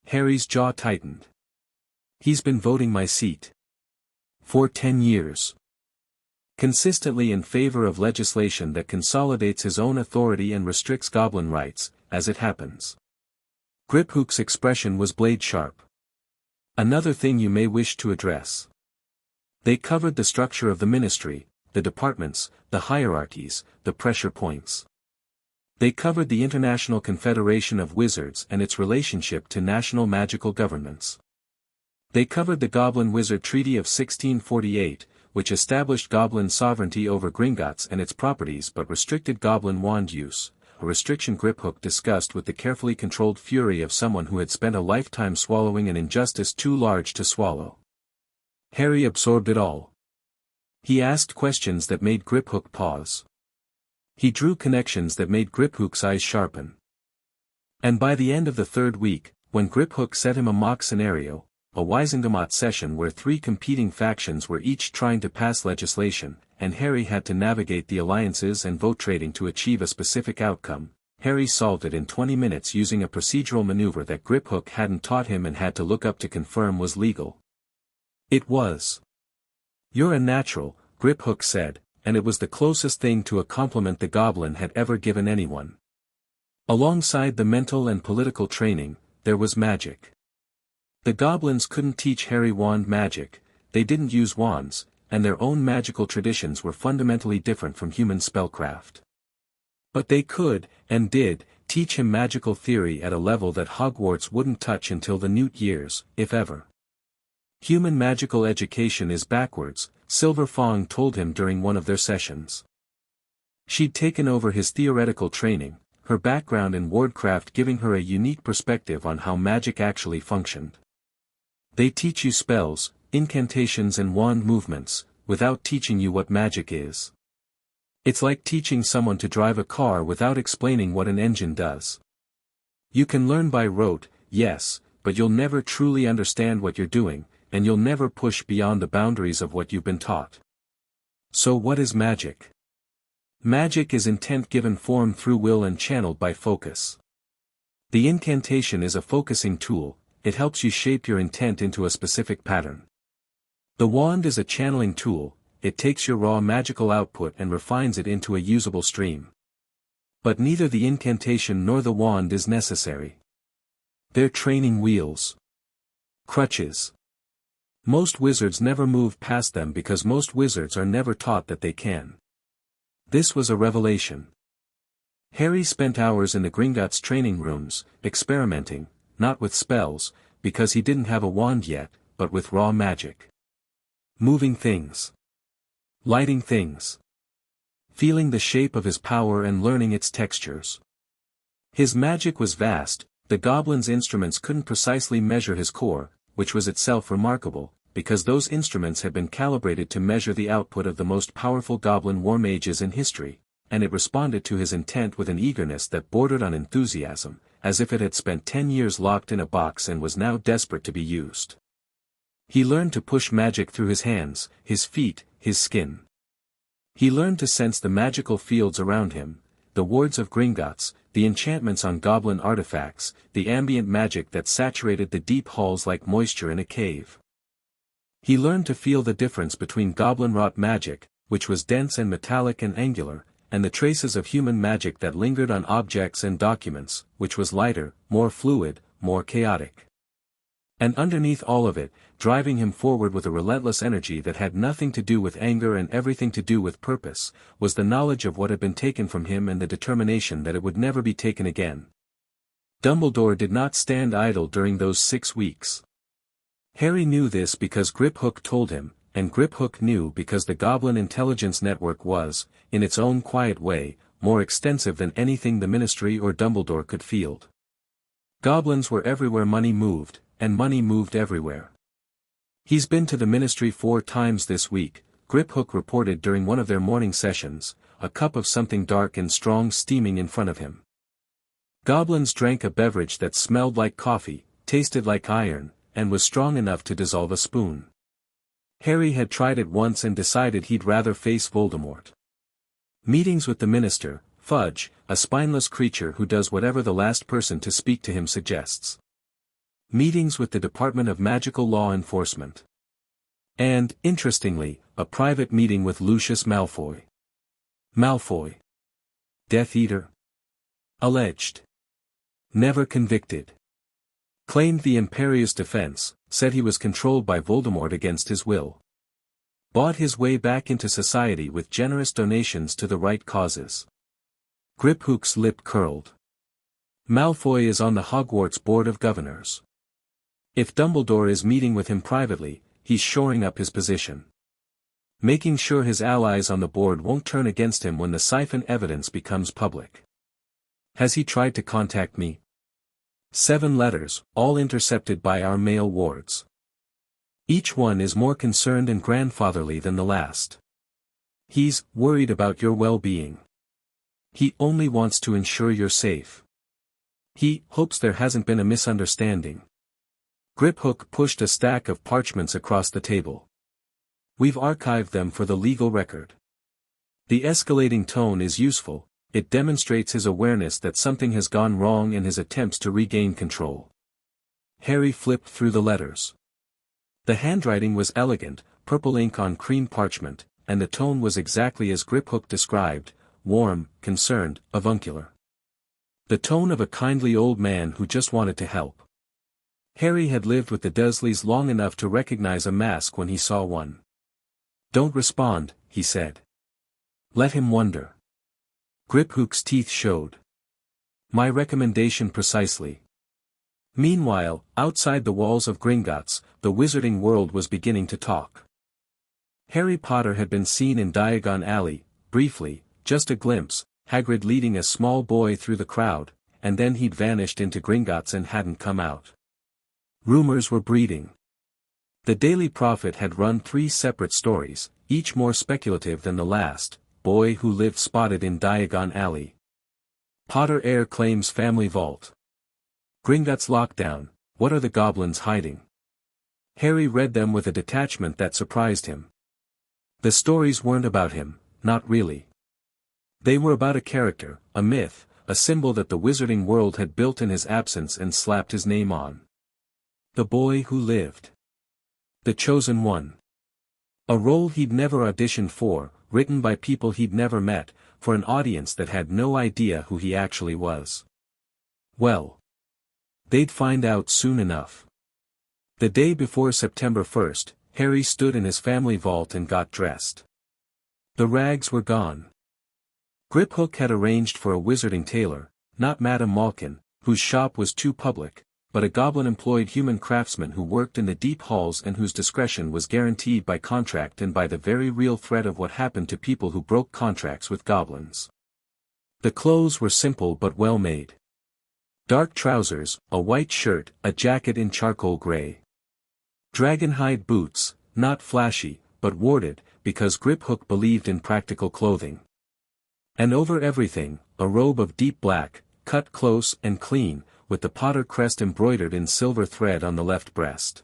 Harry's jaw tightened. "He's been voting my seat. For 10 years. Consistently in favor of legislation that consolidates his own authority and restricts goblin rights, as it happens." Griphook's expression was blade sharp. "Another thing you may wish to address." They covered the structure of the ministry, the departments, the hierarchies, the pressure points. They covered the International Confederation of Wizards and its relationship to national magical governments. They covered the Goblin-Wizard Treaty of 1648, which established Goblin sovereignty over Gringotts and its properties but restricted Goblin wand use, a restriction Griphook discussed with the carefully controlled fury of someone who had spent a lifetime swallowing an injustice too large to swallow. Harry absorbed it all. He asked questions that made Griphook pause. He drew connections that made Griphook's eyes sharpen. And by the end of the third week, when Griphook set him a mock scenario, a Wizengamot session where 3 competing factions were each trying to pass legislation, and Harry had to navigate the alliances and vote trading to achieve a specific outcome, Harry solved it in 20 minutes using a procedural maneuver that Griphook hadn't taught him and had to look up to confirm was legal. It was. "You're a natural," Griphook said, and it was the closest thing to a compliment the goblin had ever given anyone. Alongside the mental and political training, there was magic. The goblins couldn't teach Harry wand magic, they didn't use wands, and their own magical traditions were fundamentally different from human spellcraft. But they could, and did, teach him magical theory at a level that Hogwarts wouldn't touch until the Newt years, if ever. "Human magical education is backwards," Silver Fong told him during one of their sessions. She'd taken over his theoretical training, her background in wardcraft giving her a unique perspective on how magic actually functioned. "They teach you spells, incantations and wand movements, without teaching you what magic is. It's like teaching someone to drive a car without explaining what an engine does. You can learn by rote, yes, but you'll never truly understand what you're doing, and you'll never push beyond the boundaries of what you've been taught." So what is magic? Magic is intent given form through will and channeled by focus. The incantation is a focusing tool, it helps you shape your intent into a specific pattern. The wand is a channeling tool, it takes your raw magical output and refines it into a usable stream. But neither the incantation nor the wand is necessary. They're training wheels. Crutches. Most wizards never move past them because most wizards are never taught that they can. This was a revelation. Harry spent hours in the Gringotts training rooms, experimenting, not with spells, because he didn't have a wand yet, but with raw magic. Moving things. Lighting things. Feeling the shape of his power and learning its textures. His magic was vast. The Goblins' instruments couldn't precisely measure his core, which was itself remarkable, because those instruments had been calibrated to measure the output of the most powerful Goblin war mages in history, and it responded to his intent with an eagerness that bordered on enthusiasm, as if it had spent 10 years locked in a box and was now desperate to be used. He learned to push magic through his hands, his feet, his skin. He learned to sense the magical fields around him, the wards of Gringotts, the enchantments on goblin artifacts, the ambient magic that saturated the deep halls like moisture in a cave. He learned to feel the difference between goblin-wrought magic, which was dense and metallic and angular, and the traces of human magic that lingered on objects and documents, which was lighter, more fluid, more chaotic. And underneath all of it, driving him forward with a relentless energy that had nothing to do with anger and everything to do with purpose, was the knowledge of what had been taken from him and the determination that it would never be taken again. Dumbledore did not stand idle during those 6 weeks. Harry knew this because Griphook told him, and Griphook knew because the Goblin Intelligence Network was, in its own quiet way, more extensive than anything the Ministry or Dumbledore could field. Goblins were everywhere money moved, and money moved everywhere. "He's been to the Ministry 4 times this week," Griphook reported during one of their morning sessions, a cup of something dark and strong steaming in front of him. Goblins drank a beverage that smelled like coffee, tasted like iron, and was strong enough to dissolve a spoon. Harry had tried it once and decided he'd rather face Voldemort. Meetings with the Minister, Fudge, a spineless creature who does whatever the last person to speak to him suggests. Meetings with the Department of Magical Law Enforcement. And, interestingly, a private meeting with Lucius Malfoy. Malfoy. Death Eater. Alleged. Never convicted. Claimed the Imperious defense, said he was controlled by Voldemort against his will. Bought his way back into society with generous donations to the right causes. Griphook's lip curled. Malfoy is on the Hogwarts Board of Governors. If Dumbledore is meeting with him privately, he's shoring up his position. Making sure his allies on the board won't turn against him when the siphon evidence becomes public. Has he tried to contact me? 7 letters, all intercepted by our mail wards. Each one is more concerned and grandfatherly than the last. He's worried about your well-being. He only wants to ensure you're safe. He hopes there hasn't been a misunderstanding. Griphook pushed a stack of parchments across the table. We've archived them for the legal record. The escalating tone is useful. It demonstrates his awareness that something has gone wrong in his attempts to regain control. Harry flipped through the letters. The handwriting was elegant, purple ink on cream parchment, and the tone was exactly as Griphook described, warm, concerned, avuncular. The tone of a kindly old man who just wanted to help. Harry had lived with the Dursleys long enough to recognize a mask when he saw one. "Don't respond," he said. "Let him wonder." Griphook's teeth showed. "My recommendation precisely." Meanwhile, outside the walls of Gringotts, the wizarding world was beginning to talk. Harry Potter had been seen in Diagon Alley, briefly, just a glimpse, Hagrid leading a small boy through the crowd, and then he'd vanished into Gringotts and hadn't come out. Rumors were breeding. The Daily Prophet had run 3 separate stories, each more speculative than the last. Boy who lived spotted in Diagon Alley. Potter heir claims family vault. Gringotts lockdown, what are the goblins hiding? Harry read them with a detachment that surprised him. The stories weren't about him, not really. They were about a character, a myth, a symbol that the wizarding world had built in his absence and slapped his name on. The boy who lived. The chosen one. A role he'd never auditioned for, written by people he'd never met, for an audience that had no idea who he actually was. Well, they'd find out soon enough. The day before September 1st, Harry stood in his family vault and got dressed. The rags were gone. Griphook had arranged for a wizarding tailor, not Madame Malkin, whose shop was too public, but a goblin-employed human craftsman who worked in the deep halls and whose discretion was guaranteed by contract and by the very real threat of what happened to people who broke contracts with goblins. The clothes were simple but well made. Dark trousers, a white shirt, a jacket in charcoal gray. Dragonhide boots, not flashy, but warded, because Griphook believed in practical clothing. And over everything, a robe of deep black, cut close and clean, with the Potter crest embroidered in silver thread on the left breast.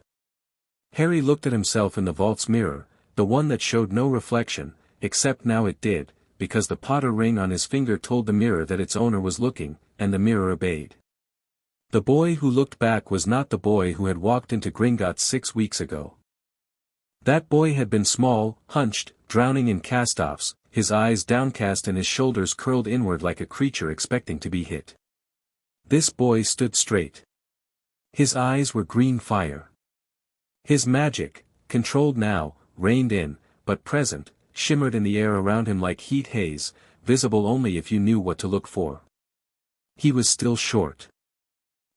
Harry looked at himself in the vault's mirror, the one that showed no reflection, except now it did, because the Potter ring on his finger told the mirror that its owner was looking, and the mirror obeyed. The boy who looked back was not the boy who had walked into Gringotts 6 weeks ago. That boy had been small, hunched, drowning in cast-offs, his eyes downcast and his shoulders curled inward like a creature expecting to be hit. This boy stood straight. His eyes were green fire. His magic, controlled now, reigned in, but present, shimmered in the air around him like heat haze, visible only if you knew what to look for. He was still short.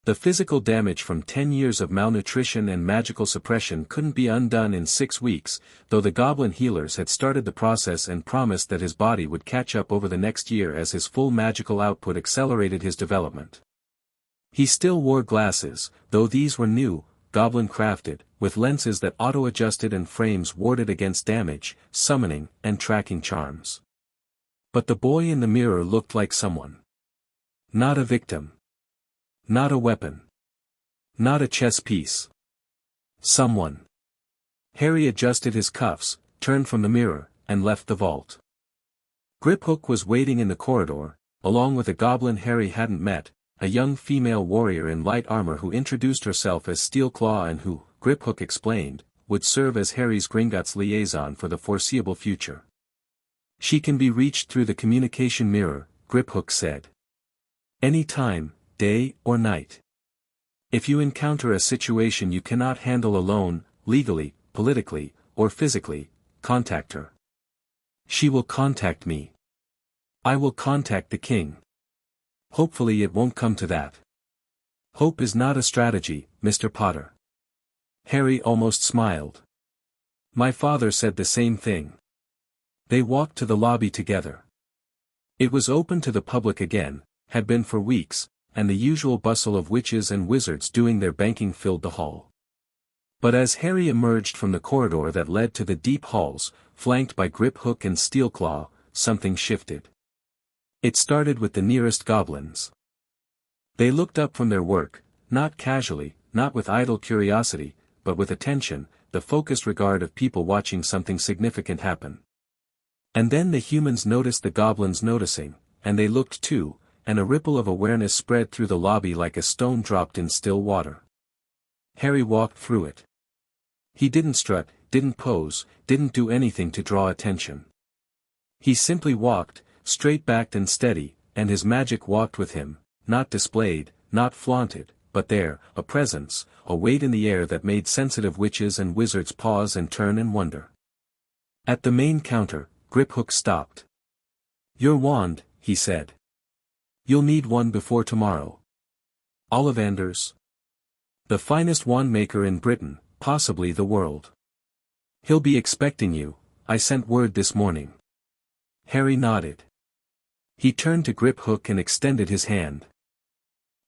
The physical damage from 10 years of malnutrition and magical suppression couldn't be undone in 6 weeks, though the goblin healers had started the process and promised that his body would catch up over the next year as his full magical output accelerated his development. He still wore glasses, though these were new, goblin-crafted, with lenses that auto-adjusted and frames warded against damage, summoning, and tracking charms. But the boy in the mirror looked like someone. Not a victim. Not a weapon. Not a chess piece. Someone. Harry adjusted his cuffs, turned from the mirror, and left the vault. Griphook was waiting in the corridor, along with a goblin Harry hadn't met, a young female warrior in light armor who introduced herself as Steelclaw and who, Griphook explained, would serve as Harry's Gringotts liaison for the foreseeable future. She can be reached through the communication mirror, Griphook said. Any time, day or night. If you encounter a situation you cannot handle alone, legally, politically, or physically, contact her. She will contact me. I will contact the king. Hopefully it won't come to that. Hope is not a strategy, Mr. Potter. Harry almost smiled. My father said the same thing. They walked to the lobby together. It was open to the public again, had been for weeks, and the usual bustle of witches and wizards doing their banking filled the hall. But as Harry emerged from the corridor that led to the deep halls, flanked by Griphook and Steelclaw, something shifted. It started with the nearest goblins. They looked up from their work, not casually, not with idle curiosity, but with attention, the focused regard of people watching something significant happen. And then the humans noticed the goblins noticing, and they looked too, and a ripple of awareness spread through the lobby like a stone dropped in still water. Harry walked through it. He didn't strut, didn't pose, didn't do anything to draw attention. He simply walked, straight-backed and steady, and his magic walked with him, not displayed, not flaunted, but there, a presence, a weight in the air that made sensitive witches and wizards pause and turn and wonder. At the main counter, Griphook stopped. Your wand, he said. You'll need one before tomorrow. Ollivander's. The finest wand maker in Britain, possibly the world. He'll be expecting you, I sent word this morning. Harry nodded. He turned to Griphook and extended his hand.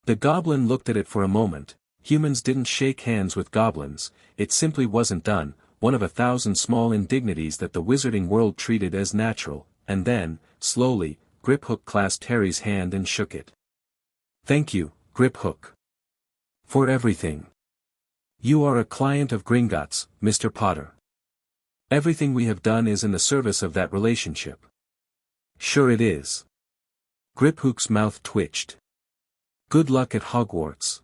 The goblin looked at it for a moment. Humans didn't shake hands with goblins, it simply wasn't done, one of 1,000 small indignities that the wizarding world treated as natural, and then, slowly, Griphook clasped Harry's hand and shook it. Thank you, Griphook. For everything. You are a client of Gringotts, Mr. Potter. Everything we have done is in the service of that relationship. Sure it is. Griphook's mouth twitched. Good luck at Hogwarts.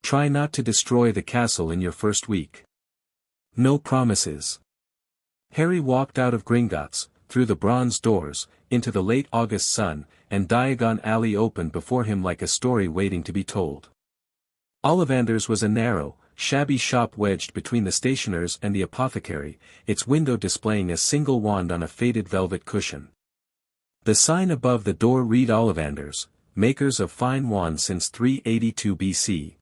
Try not to destroy the castle in your first week. No promises. Harry walked out of Gringotts, through the bronze doors, into the late August sun, and Diagon Alley opened before him like a story waiting to be told. Ollivander's was a narrow, shabby shop wedged between the stationer's and the apothecary, its window displaying a single wand on a faded velvet cushion. The sign above the door read Ollivanders, makers of fine wands since 382 BC.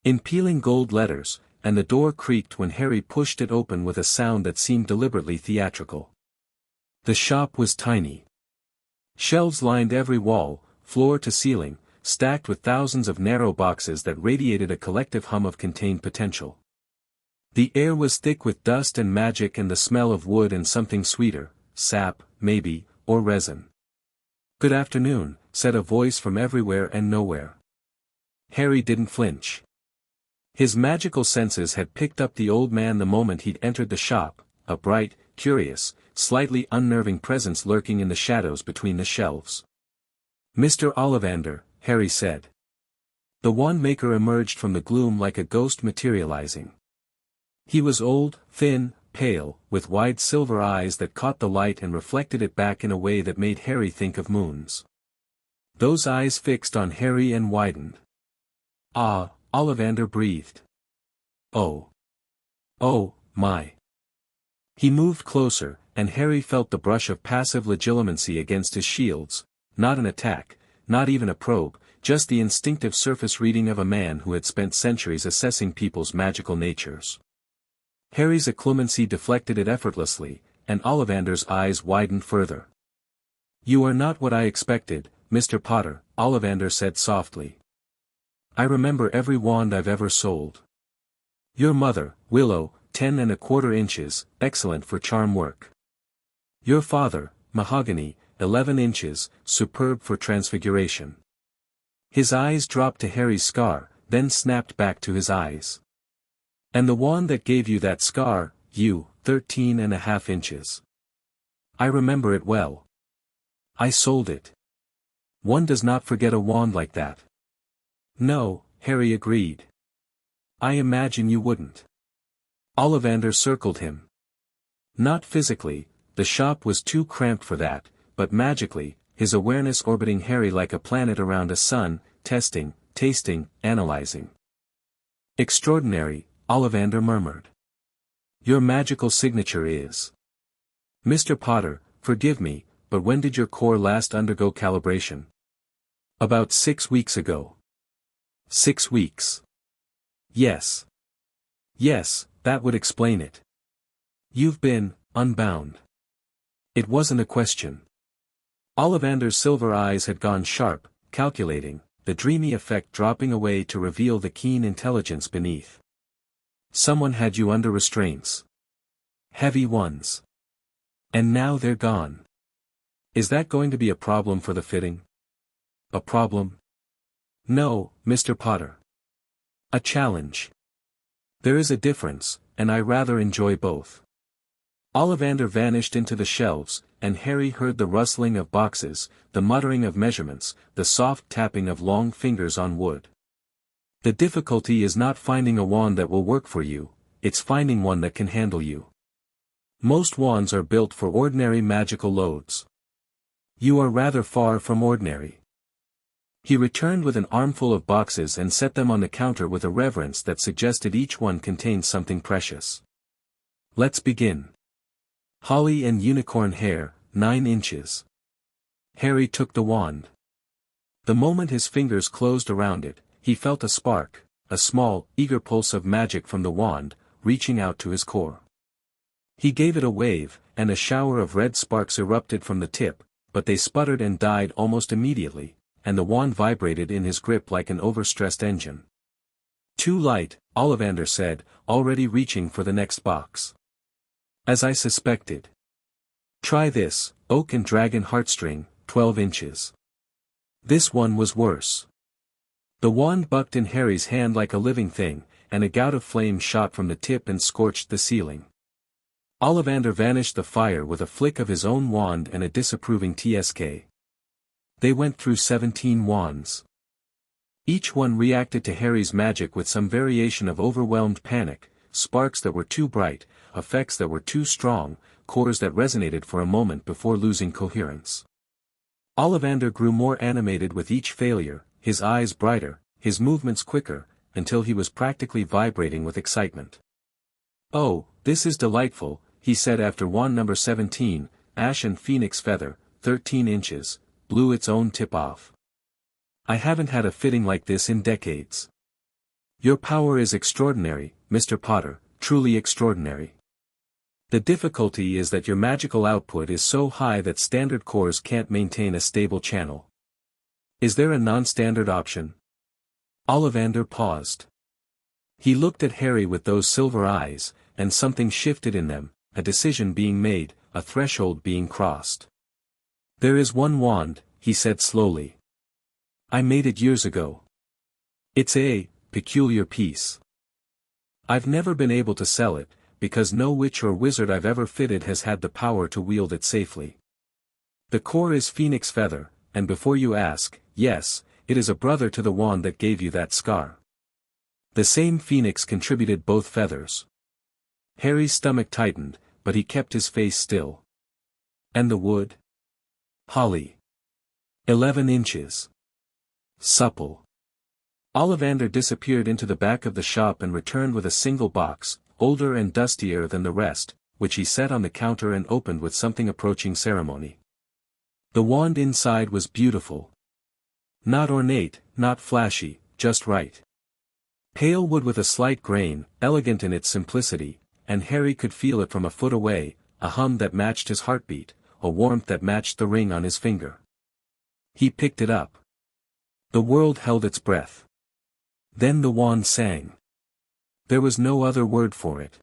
In peeling gold letters, and the door creaked when Harry pushed it open with a sound that seemed deliberately theatrical. The shop was tiny. Shelves lined every wall, floor to ceiling, stacked with thousands of narrow boxes that radiated a collective hum of contained potential. The air was thick with dust and magic and the smell of wood and something sweeter, sap, maybe, or resin. "Good afternoon," said a voice from everywhere and nowhere. Harry didn't flinch. His magical senses had picked up the old man the moment he'd entered the shop, a bright, curious, slightly unnerving presence lurking in the shadows between the shelves. "Mr. Ollivander," Harry said. The wand-maker emerged from the gloom like a ghost materializing. He was old, thin, pale, with wide silver eyes that caught the light and reflected it back in a way that made Harry think of moons. Those eyes fixed on Harry and widened. "Ah," Ollivander breathed. "Oh. Oh, my." He moved closer, and Harry felt the brush of passive legitimacy against his shields, not an attack, not even a probe, just the instinctive surface reading of a man who had spent centuries assessing people's magical natures. Harry's acclimacy deflected it effortlessly, and Ollivander's eyes widened further. "You are not what I expected, Mr. Potter," Ollivander said softly. "I remember every wand I've ever sold. Your mother, Willow, 10¼ inches, excellent for charm work. Your father, Mahogany, 11 inches, superb for transfiguration." His eyes dropped to Harry's scar, then snapped back to his eyes. "And the wand that gave you that scar, you, 13½ inches. I remember it well. I sold it. One does not forget a wand like that." "No," Harry agreed. "I imagine you wouldn't." Ollivander circled him. Not physically, the shop was too cramped for that, but magically, his awareness orbiting Harry like a planet around a sun, testing, tasting, analyzing. "Extraordinary," Ollivander murmured. "Your magical signature is. Mr. Potter, forgive me, but when did your core last undergo calibration?" "About 6 weeks ago." 6 weeks. Yes. Yes, that would explain it. You've been unbound. It wasn't a question. Ollivander's silver eyes had gone sharp, calculating, the dreamy effect dropping away to reveal the keen intelligence beneath. Someone had you under restraints. Heavy ones. And now they're gone. Is that going to be a problem for the fitting? A problem? No, Mr. Potter. A challenge. There is a difference, and I rather enjoy both. Ollivander vanished into the shelves, and Harry heard the rustling of boxes, the muttering of measurements, the soft tapping of long fingers on wood. The difficulty is not finding a wand that will work for you, it's finding one that can handle you. Most wands are built for ordinary magical loads. You are rather far from ordinary. He returned with an armful of boxes and set them on the counter with a reverence that suggested each one contained something precious. Let's begin. Holly and unicorn hair, 9 inches. Harry took the wand. The moment his fingers closed around it, he felt a spark, a small, eager pulse of magic from the wand, reaching out to his core. He gave it a wave, and a shower of red sparks erupted from the tip, but they sputtered and died almost immediately, and the wand vibrated in his grip like an overstressed engine. Too light, Ollivander said, already reaching for the next box. As I suspected. Try this, oak and dragon heartstring, 12 inches. This one was worse. The wand bucked in Harry's hand like a living thing, and a gout of flame shot from the tip and scorched the ceiling. Ollivander vanished the fire with a flick of his own wand and a disapproving TSK. They went through 17 wands. Each one reacted to Harry's magic with some variation of overwhelmed panic, sparks that were too bright, effects that were too strong, cores that resonated for a moment before losing coherence. Ollivander grew more animated with each failure, his eyes brighter, his movements quicker, until he was practically vibrating with excitement. "Oh, this is delightful," he said after wand number 17, Ash and Phoenix Feather, 13 inches, blew its own tip off. I haven't had a fitting like this in decades. Your power is extraordinary, Mr. Potter, truly extraordinary. The difficulty is that your magical output is so high that standard cores can't maintain a stable channel. Is there a non-standard option? Ollivander paused. He looked at Harry with those silver eyes, and something shifted in them, a decision being made, a threshold being crossed. There is one wand, he said slowly. I made it years ago. It's a peculiar piece. I've never been able to sell it, because no witch or wizard I've ever fitted has had the power to wield it safely. The core is phoenix feather, and before you ask, yes, it is a brother to the wand that gave you that scar. The same phoenix contributed both feathers. Harry's stomach tightened, but he kept his face still. And the wood? Holly. 11 inches. Supple. Ollivander disappeared into the back of the shop and returned with a single box, older and dustier than the rest, which he set on the counter and opened with something approaching ceremony. The wand inside was beautiful. Not ornate, not flashy, just right. Pale wood with a slight grain, elegant in its simplicity, and Harry could feel it from a foot away, a hum that matched his heartbeat, a warmth that matched the ring on his finger. He picked it up. The world held its breath. Then the wand sang. There was no other word for it.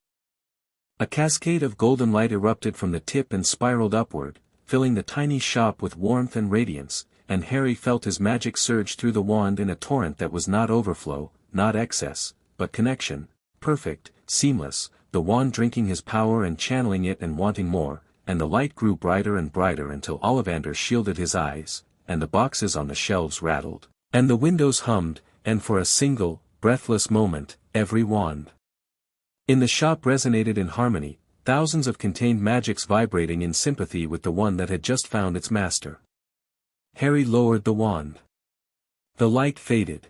A cascade of golden light erupted from the tip and spiraled upward, filling the tiny shop with warmth and radiance, and Harry felt his magic surge through the wand in a torrent that was not overflow, not excess, but connection, perfect, seamless, the wand drinking his power and channeling it and wanting more, and the light grew brighter and brighter until Ollivander shielded his eyes, and the boxes on the shelves rattled, and the windows hummed, and for a single, breathless moment, every wand in the shop resonated in harmony, thousands of contained magics vibrating in sympathy with the one that had just found its master. Harry lowered the wand. The light faded.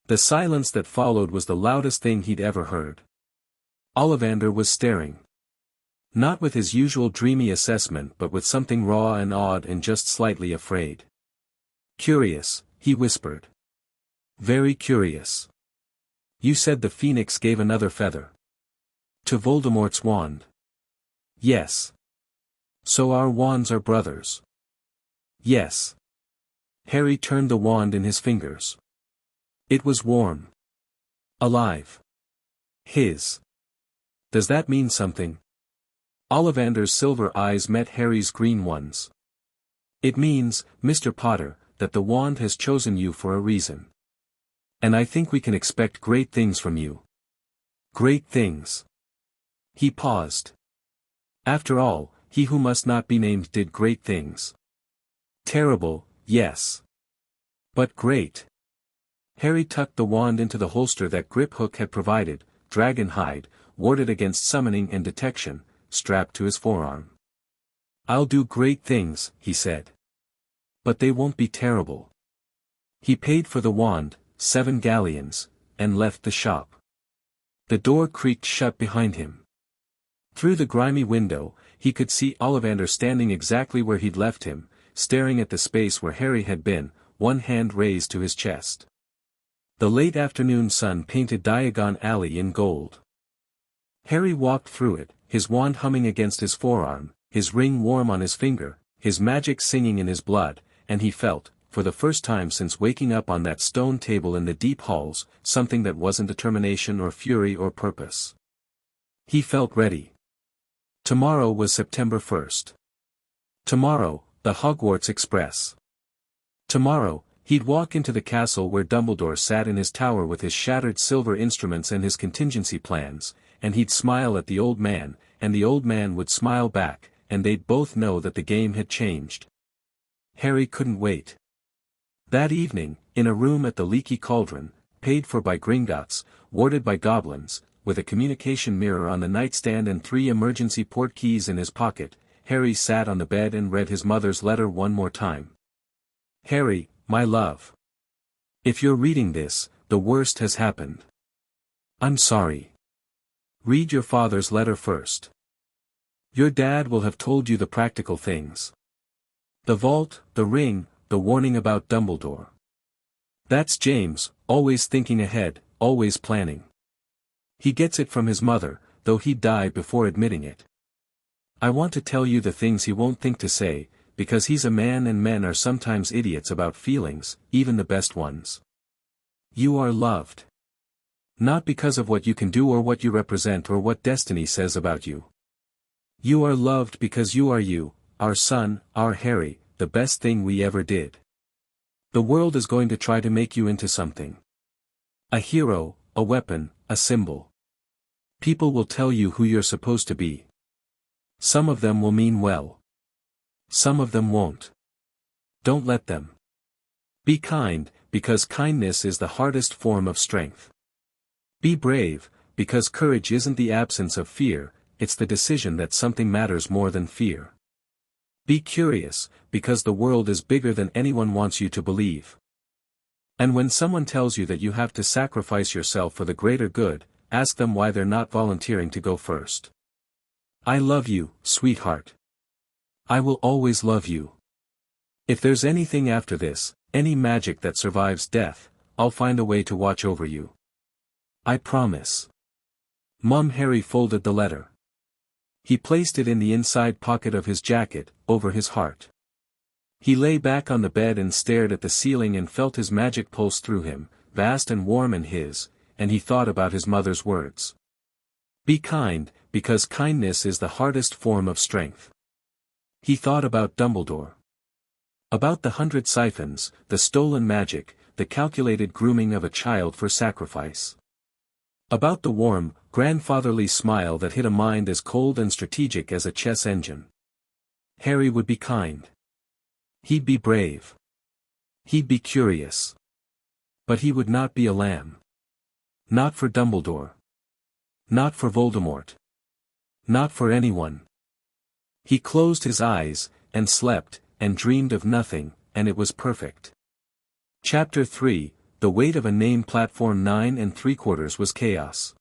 The silence that followed was the loudest thing he'd ever heard. Ollivander was staring. Not with his usual dreamy assessment but with something raw and odd and just slightly afraid. Curious, he whispered. Very curious. You said the phoenix gave another feather. To Voldemort's wand. Yes. So our wands are brothers. Yes. Harry turned the wand in his fingers. It was warm. Alive. His. Does that mean something? Ollivander's silver eyes met Harry's green ones. It means, Mr. Potter, that the wand has chosen you for a reason. And I think we can expect great things from you. Great things. He paused. After all, he who must not be named did great things. Terrible, yes. But great. Harry tucked the wand into the holster that Grip Hook had provided, dragon hide, warded against summoning and detection, strapped to his forearm. I'll do great things, he said. But they won't be terrible. He paid for the wand, 7 galleons, and left the shop. The door creaked shut behind him. Through the grimy window, he could see Ollivander standing exactly where he'd left him, staring at the space where Harry had been, one hand raised to his chest. The late afternoon sun painted Diagon Alley in gold. Harry walked through it, his wand humming against his forearm, his ring warm on his finger, his magic singing in his blood, and he felt, for the first time since waking up on that stone table in the deep halls, something that wasn't determination or fury or purpose. He felt ready. Tomorrow was September 1st. Tomorrow, the Hogwarts Express. Tomorrow, he'd walk into the castle where Dumbledore sat in his tower with his shattered silver instruments and his contingency plans, and he'd smile at the old man, and the old man would smile back, and they'd both know that the game had changed. Harry couldn't wait. That evening, in a room at the Leaky Cauldron, paid for by Gringotts, warded by Goblins, with a communication mirror on the nightstand and 3 emergency port keys in his pocket, Harry sat on the bed and read his mother's letter one more time. Harry, my love. If you're reading this, the worst has happened. I'm sorry. Read your father's letter first. Your dad will have told you the practical things. The vault, the ring, the warning about Dumbledore. That's James, always thinking ahead, always planning. He gets it from his mother, though he'd die before admitting it. I want to tell you the things he won't think to say, because he's a man and men are sometimes idiots about feelings, even the best ones. You are loved. Not because of what you can do or what you represent or what destiny says about you. You are loved because you are you, our son, our Harry, the best thing we ever did. The world is going to try to make you into something. A hero, a weapon, a symbol. People will tell you who you're supposed to be. Some of them will mean well. Some of them won't. Don't let them. Be kind, because kindness is the hardest form of strength. Be brave, because courage isn't the absence of fear, it's the decision that something matters more than fear. Be curious, because the world is bigger than anyone wants you to believe. And when someone tells you that you have to sacrifice yourself for the greater good, ask them why they're not volunteering to go first. I love you, sweetheart. I will always love you. If there's anything after this, any magic that survives death, I'll find a way to watch over you. I promise. Mum. Harry folded the letter. He placed it in the inside pocket of his jacket, over his heart. He lay back on the bed and stared at the ceiling and felt his magic pulse through him, vast and warm in his, and he thought about his mother's words. Be kind, because kindness is the hardest form of strength. He thought about Dumbledore. About the 100 siphons, the stolen magic, the calculated grooming of a child for sacrifice. About the warm, grandfatherly smile that hit a mind as cold and strategic as a chess engine. Harry would be kind. He'd be brave. He'd be curious. But he would not be a lamb. Not for Dumbledore. Not for Voldemort. Not for anyone. He closed his eyes, and slept, and dreamed of nothing, and it was perfect. Chapter 3, The weight of a name. Platform 9 3/4 was chaos.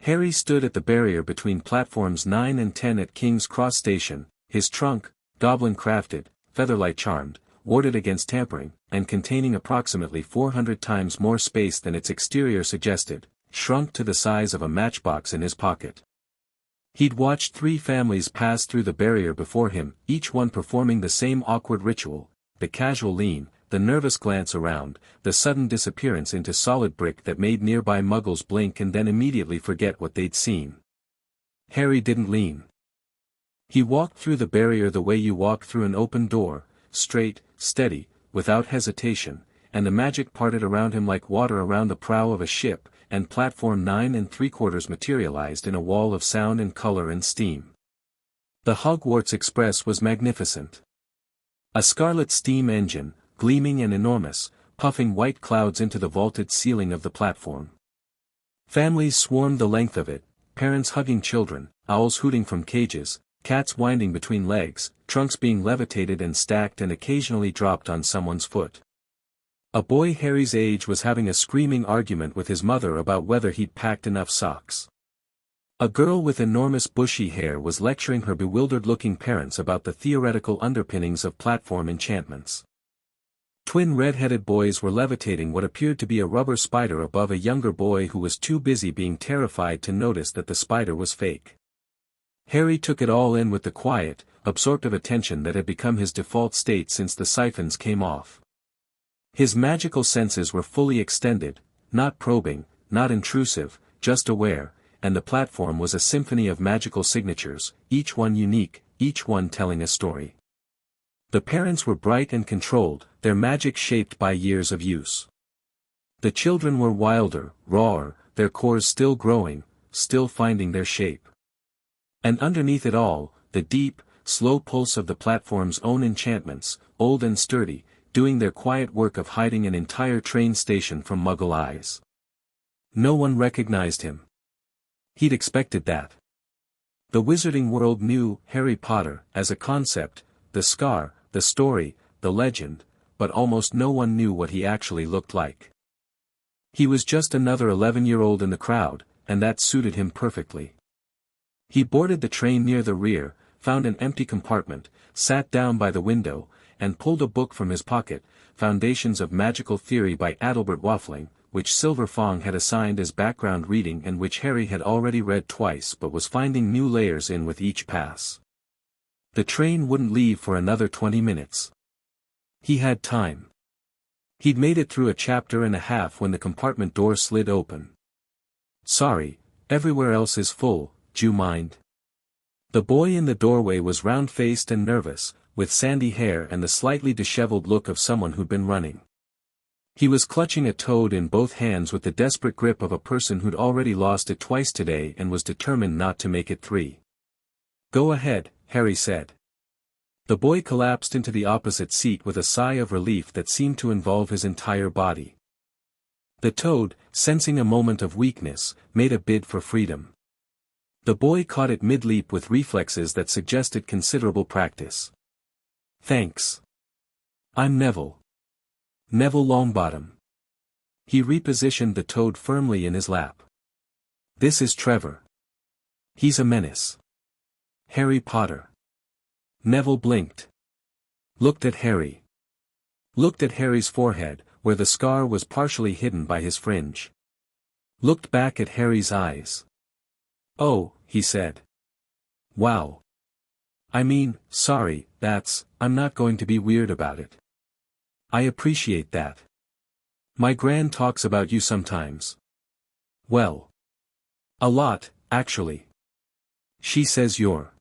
Harry stood at the barrier between platforms 9 and 10 at King's Cross Station, his trunk, goblin-crafted, featherlight-charmed, warded against tampering, and containing approximately 400 times more space than its exterior suggested, shrunk to the size of a matchbox in his pocket. He'd watched 3 families pass through the barrier before him, each one performing the same awkward ritual, the casual lean, the nervous glance around, the sudden disappearance into solid brick that made nearby muggles blink and then immediately forget what they'd seen. Harry didn't lean. He walked through the barrier the way you walk through an open door, straight, steady, without hesitation, and the magic parted around him like water around the prow of a ship, and platform 9 3/4 materialized in a wall of sound and color and steam. The Hogwarts Express was magnificent. A scarlet steam engine, gleaming and enormous, puffing white clouds into the vaulted ceiling of the platform. Families swarmed the length of it, parents hugging children, owls hooting from cages, cats winding between legs, trunks being levitated and stacked and occasionally dropped on someone's foot. A boy Harry's age was having a screaming argument with his mother about whether he'd packed enough socks. A girl with enormous bushy hair was lecturing her bewildered-looking parents about the theoretical underpinnings of platform enchantments. Twin red-headed boys were levitating what appeared to be a rubber spider above a younger boy who was too busy being terrified to notice that the spider was fake. Harry took it all in with the quiet, absorptive attention that had become his default state since the siphons came off. His magical senses were fully extended, not probing, not intrusive, just aware, and the platform was a symphony of magical signatures, each one unique, each one telling a story. The parents were bright and controlled, their magic shaped by years of use. The children were wilder, rawer, their cores still growing, still finding their shape. And underneath it all, the deep, slow pulse of the platform's own enchantments, old and sturdy, doing their quiet work of hiding an entire train station from Muggle eyes. No one recognized him. He'd expected that. The wizarding world knew Harry Potter as a concept, the scar, the story, the legend, but almost no one knew what he actually looked like. He was just another 11-year-old in the crowd, and that suited him perfectly. He boarded the train near the rear, found an empty compartment, sat down by the window, and pulled a book from his pocket, Foundations of Magical Theory by Adalbert Waffling, which Silver Fong had assigned as background reading and which Harry had already read twice but was finding new layers in with each pass. The train wouldn't leave for another 20 minutes. He had time. He'd made it through a chapter and a half when the compartment door slid open. "Sorry, everywhere else is full, d'you mind?" The boy in the doorway was round-faced and nervous, with sandy hair and the slightly disheveled look of someone who'd been running. He was clutching a toad in both hands with the desperate grip of a person who'd already lost it twice today and was determined not to make it three. "Go ahead," Harry said. The boy collapsed into the opposite seat with a sigh of relief that seemed to involve his entire body. The toad, sensing a moment of weakness, made a bid for freedom. The boy caught it mid-leap with reflexes that suggested considerable practice. "Thanks. I'm Neville. Neville Longbottom." He repositioned the toad firmly in his lap. "This is Trevor. He's a menace. Harry Potter." Neville blinked. Looked at Harry. Looked at Harry's forehead, where the scar was partially hidden by his fringe. Looked back at Harry's eyes. "Oh," he said. "Wow. I mean, sorry, I'm not going to be weird about it. I appreciate that. My gran talks about you sometimes. Well. A lot, actually. She says you're."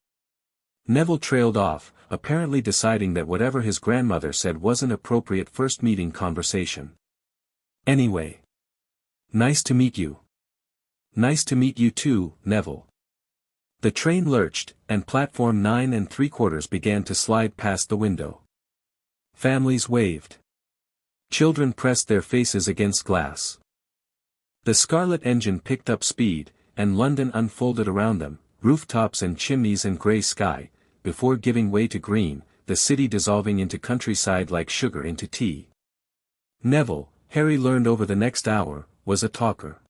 Neville trailed off, apparently deciding that whatever his grandmother said wasn't appropriate first meeting conversation. "Anyway. Nice to meet you." "Nice to meet you too, Neville." The train lurched, and platform 9 3/4 began to slide past the window. Families waved. Children pressed their faces against glass. The scarlet engine picked up speed, and London unfolded around them, rooftops and chimneys and grey sky, before giving way to green, the city dissolving into countryside like sugar into tea. Neville, Harry learned over the next hour, was a talker.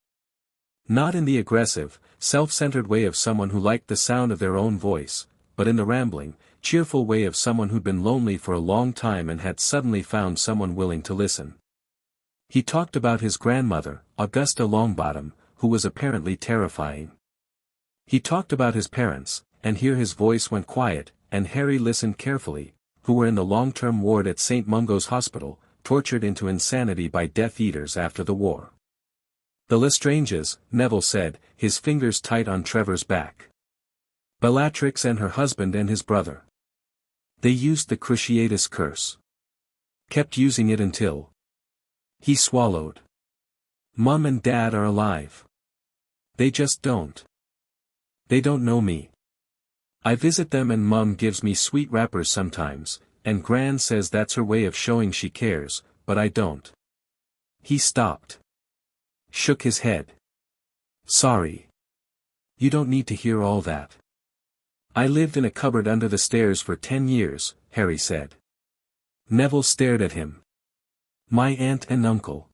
Not in the aggressive, self-centered way of someone who liked the sound of their own voice, but in the rambling, cheerful way of someone who'd been lonely for a long time and had suddenly found someone willing to listen. He talked about his grandmother, Augusta Longbottom, who was apparently terrifying. He talked about his parents, and here his voice went quiet, and Harry listened carefully, who were in the long-term ward at St. Mungo's Hospital, tortured into insanity by Death Eaters after the war. "The Lestranges," Neville said, his fingers tight on Trevor's back. "Bellatrix and her husband and his brother. They used the Cruciatus curse. Kept using it until..." He swallowed. "Mum and Dad are alive. They just don't. They don't know me. I visit them and Mum gives me sweet wrappers sometimes, and Gran says that's her way of showing she cares, but I don't." He stopped. Shook his head. "Sorry. You don't need to hear all that. I lived in a cupboard under the stairs for 10 years, Harry said. Neville stared at him. "My aunt and uncle.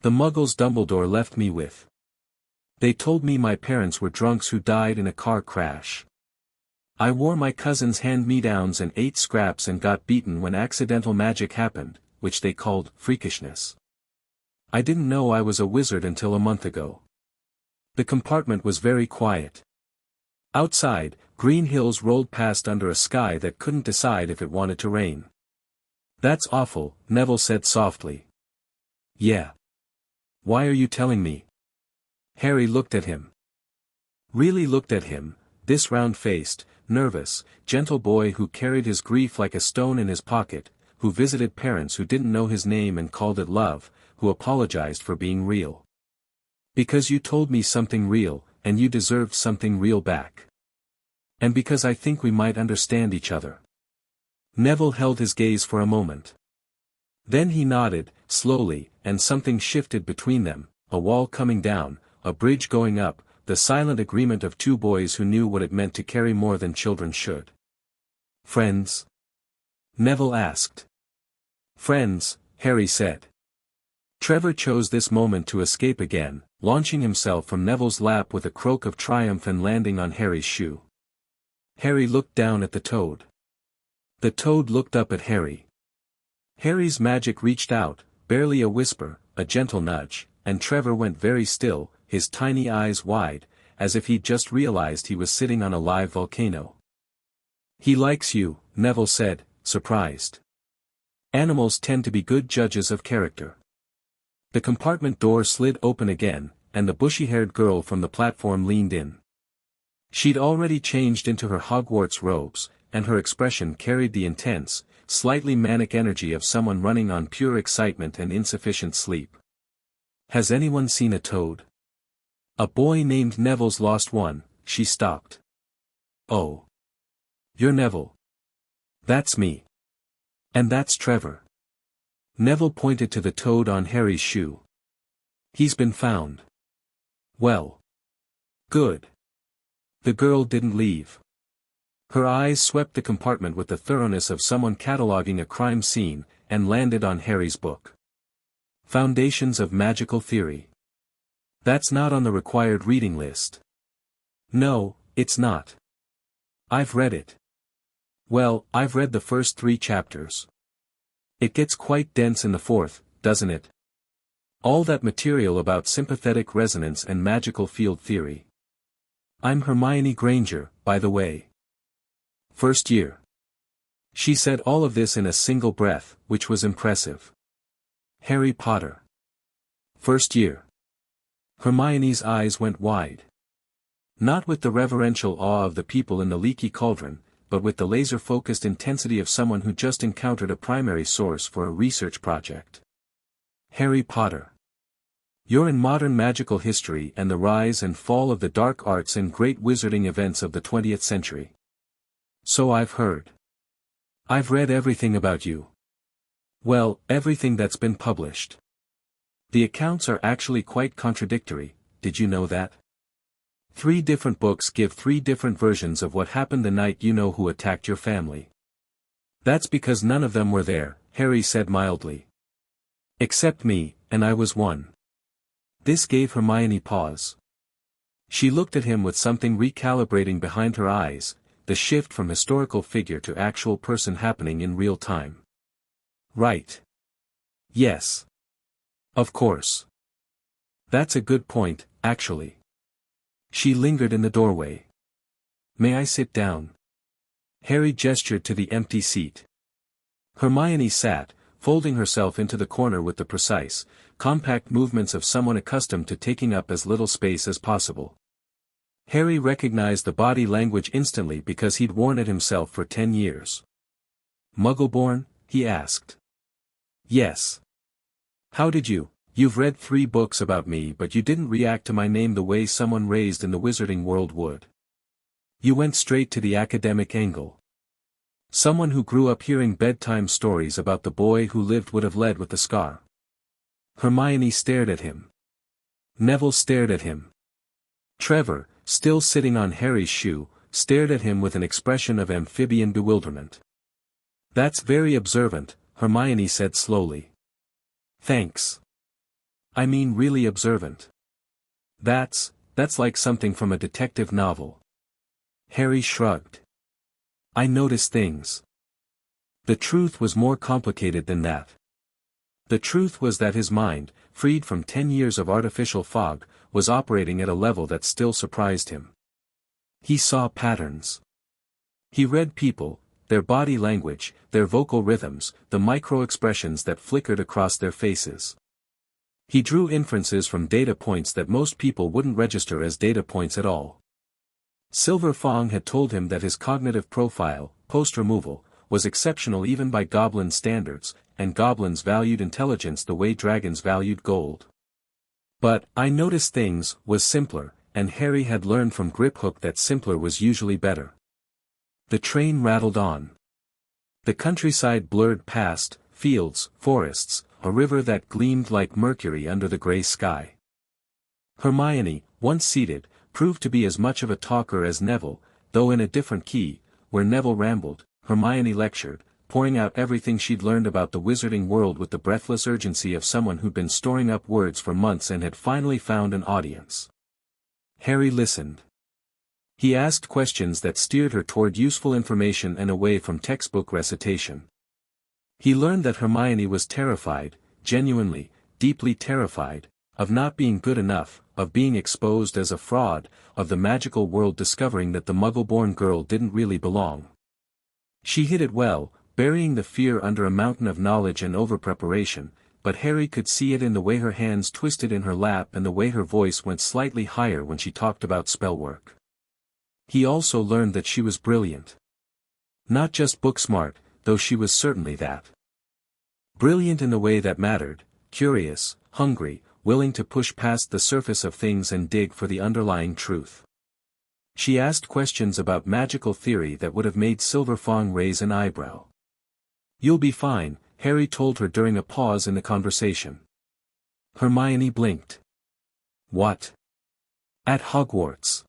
The muggles Dumbledore left me with. They told me my parents were drunks who died in a car crash. I wore my cousin's hand-me-downs and ate scraps and got beaten when accidental magic happened, which they called freakishness. I didn't know I was a wizard until a month ago." The compartment was very quiet. Outside, green hills rolled past under a sky that couldn't decide if it wanted to rain. "That's awful," Neville said softly. "Yeah. Why are you telling me?" Harry looked at him. Really looked at him, this round-faced, nervous, gentle boy who carried his grief like a stone in his pocket, who visited parents who didn't know his name and called it love, who apologized for being real. "Because you told me something real, and you deserved something real back. And because I think we might understand each other." Neville held his gaze for a moment. Then he nodded, slowly, and something shifted between them, a wall coming down, a bridge going up, the silent agreement of two boys who knew what it meant to carry more than children should. "Friends?" Neville asked. "Friends," Harry said. Trevor chose this moment to escape again, launching himself from Neville's lap with a croak of triumph and landing on Harry's shoe. Harry looked down at the toad. The toad looked up at Harry. Harry's magic reached out, barely a whisper, a gentle nudge, and Trevor went very still, his tiny eyes wide, as if he'd just realized he was sitting on a live volcano. "He likes you," Neville said, surprised. Animals tend to be good judges of character. The compartment door slid open again, and the bushy-haired girl from the platform leaned in. She'd already changed into her Hogwarts robes, and her expression carried the intense, slightly manic energy of someone running on pure excitement and insufficient sleep. "Has anyone seen a toad?" "A boy named Neville's lost one," she stopped. "Oh. You're Neville." "That's me. And that's Trevor." Neville pointed to the toad on Harry's shoe. "He's been found." "Well. Good." The girl didn't leave. Her eyes swept the compartment with the thoroughness of someone cataloging a crime scene, and landed on Harry's book. "Foundations of Magical Theory." "That's not on the required reading list." "No, it's not. I've read it." "Well, I've read the first 3 chapters. It gets quite dense in the 4th, doesn't it? All that material about sympathetic resonance and magical field theory." "I'm Hermione Granger, by the way. First year." She said all of this in a single breath, which was impressive. "Harry Potter. First year." Hermione's eyes went wide. Not with the reverential awe of the people in the leaky cauldron, but with the laser-focused intensity of someone who just encountered a primary source for a research project. "Harry Potter. You're in modern magical history and the rise and fall of the dark arts and great wizarding events of the 20th century. So I've heard. I've read everything about you. Well, everything that's been published. The accounts are actually quite contradictory, did you know that? 3 different books give 3 different versions of what happened the night you know who attacked your family." "That's because none of them were there," Harry said mildly. "Except me, and I was one." This gave Hermione pause. She looked at him with something recalibrating behind her eyes, the shift from historical figure to actual person happening in real time. "Right. Yes. Of course. That's a good point, actually." She lingered in the doorway. "May I sit down?" Harry gestured to the empty seat. Hermione sat, folding herself into the corner with the precise, compact movements of someone accustomed to taking up as little space as possible. Harry recognized the body language instantly because he'd worn it himself for 10 years. "Muggleborn?" he asked. "Yes. How did you? You've read 3 books about me but you didn't react to my name the way someone raised in the wizarding world would. You went straight to the academic angle. Someone who grew up hearing bedtime stories about the boy who lived would have led with the scar." Hermione stared at him. Neville stared at him. Trevor, still sitting on Harry's shoe, stared at him with an expression of amphibian bewilderment. "That's very observant," Hermione said slowly. "Thanks. I mean really observant. That's like something from a detective novel." Harry shrugged. "I notice things." The truth was more complicated than that. The truth was that his mind, freed from 10 years of artificial fog, was operating at a level that still surprised him. He saw patterns. He read people, their body language, their vocal rhythms, the micro-expressions that flickered across their faces. He drew inferences from data points that most people wouldn't register as data points at all. Silver Fong had told him that his cognitive profile, post-removal, was exceptional even by Goblin standards, and Goblins valued intelligence the way dragons valued gold. But, "I noticed things," was simpler, and Harry had learned from Griphook that simpler was usually better. The train rattled on. The countryside blurred past, fields, forests, a river that gleamed like mercury under the grey sky. Hermione, once seated, proved to be as much of a talker as Neville, though in a different key. Where Neville rambled, Hermione lectured, pouring out everything she'd learned about the wizarding world with the breathless urgency of someone who'd been storing up words for months and had finally found an audience. Harry listened. He asked questions that steered her toward useful information and away from textbook recitation. He learned that Hermione was terrified, genuinely, deeply terrified, of not being good enough, of being exposed as a fraud, of the magical world discovering that the Muggle-born girl didn't really belong. She hid it well, burying the fear under a mountain of knowledge and over-preparation, but Harry could see it in the way her hands twisted in her lap and the way her voice went slightly higher when she talked about spellwork. He also learned that she was brilliant. Not just book-smart, though she was certainly that. Brilliant in the way that mattered, curious, hungry, willing to push past the surface of things and dig for the underlying truth. She asked questions about magical theory that would have made Silverfang raise an eyebrow. "You'll be fine," Harry told her during a pause in the conversation. Hermione blinked. "What? At Hogwarts?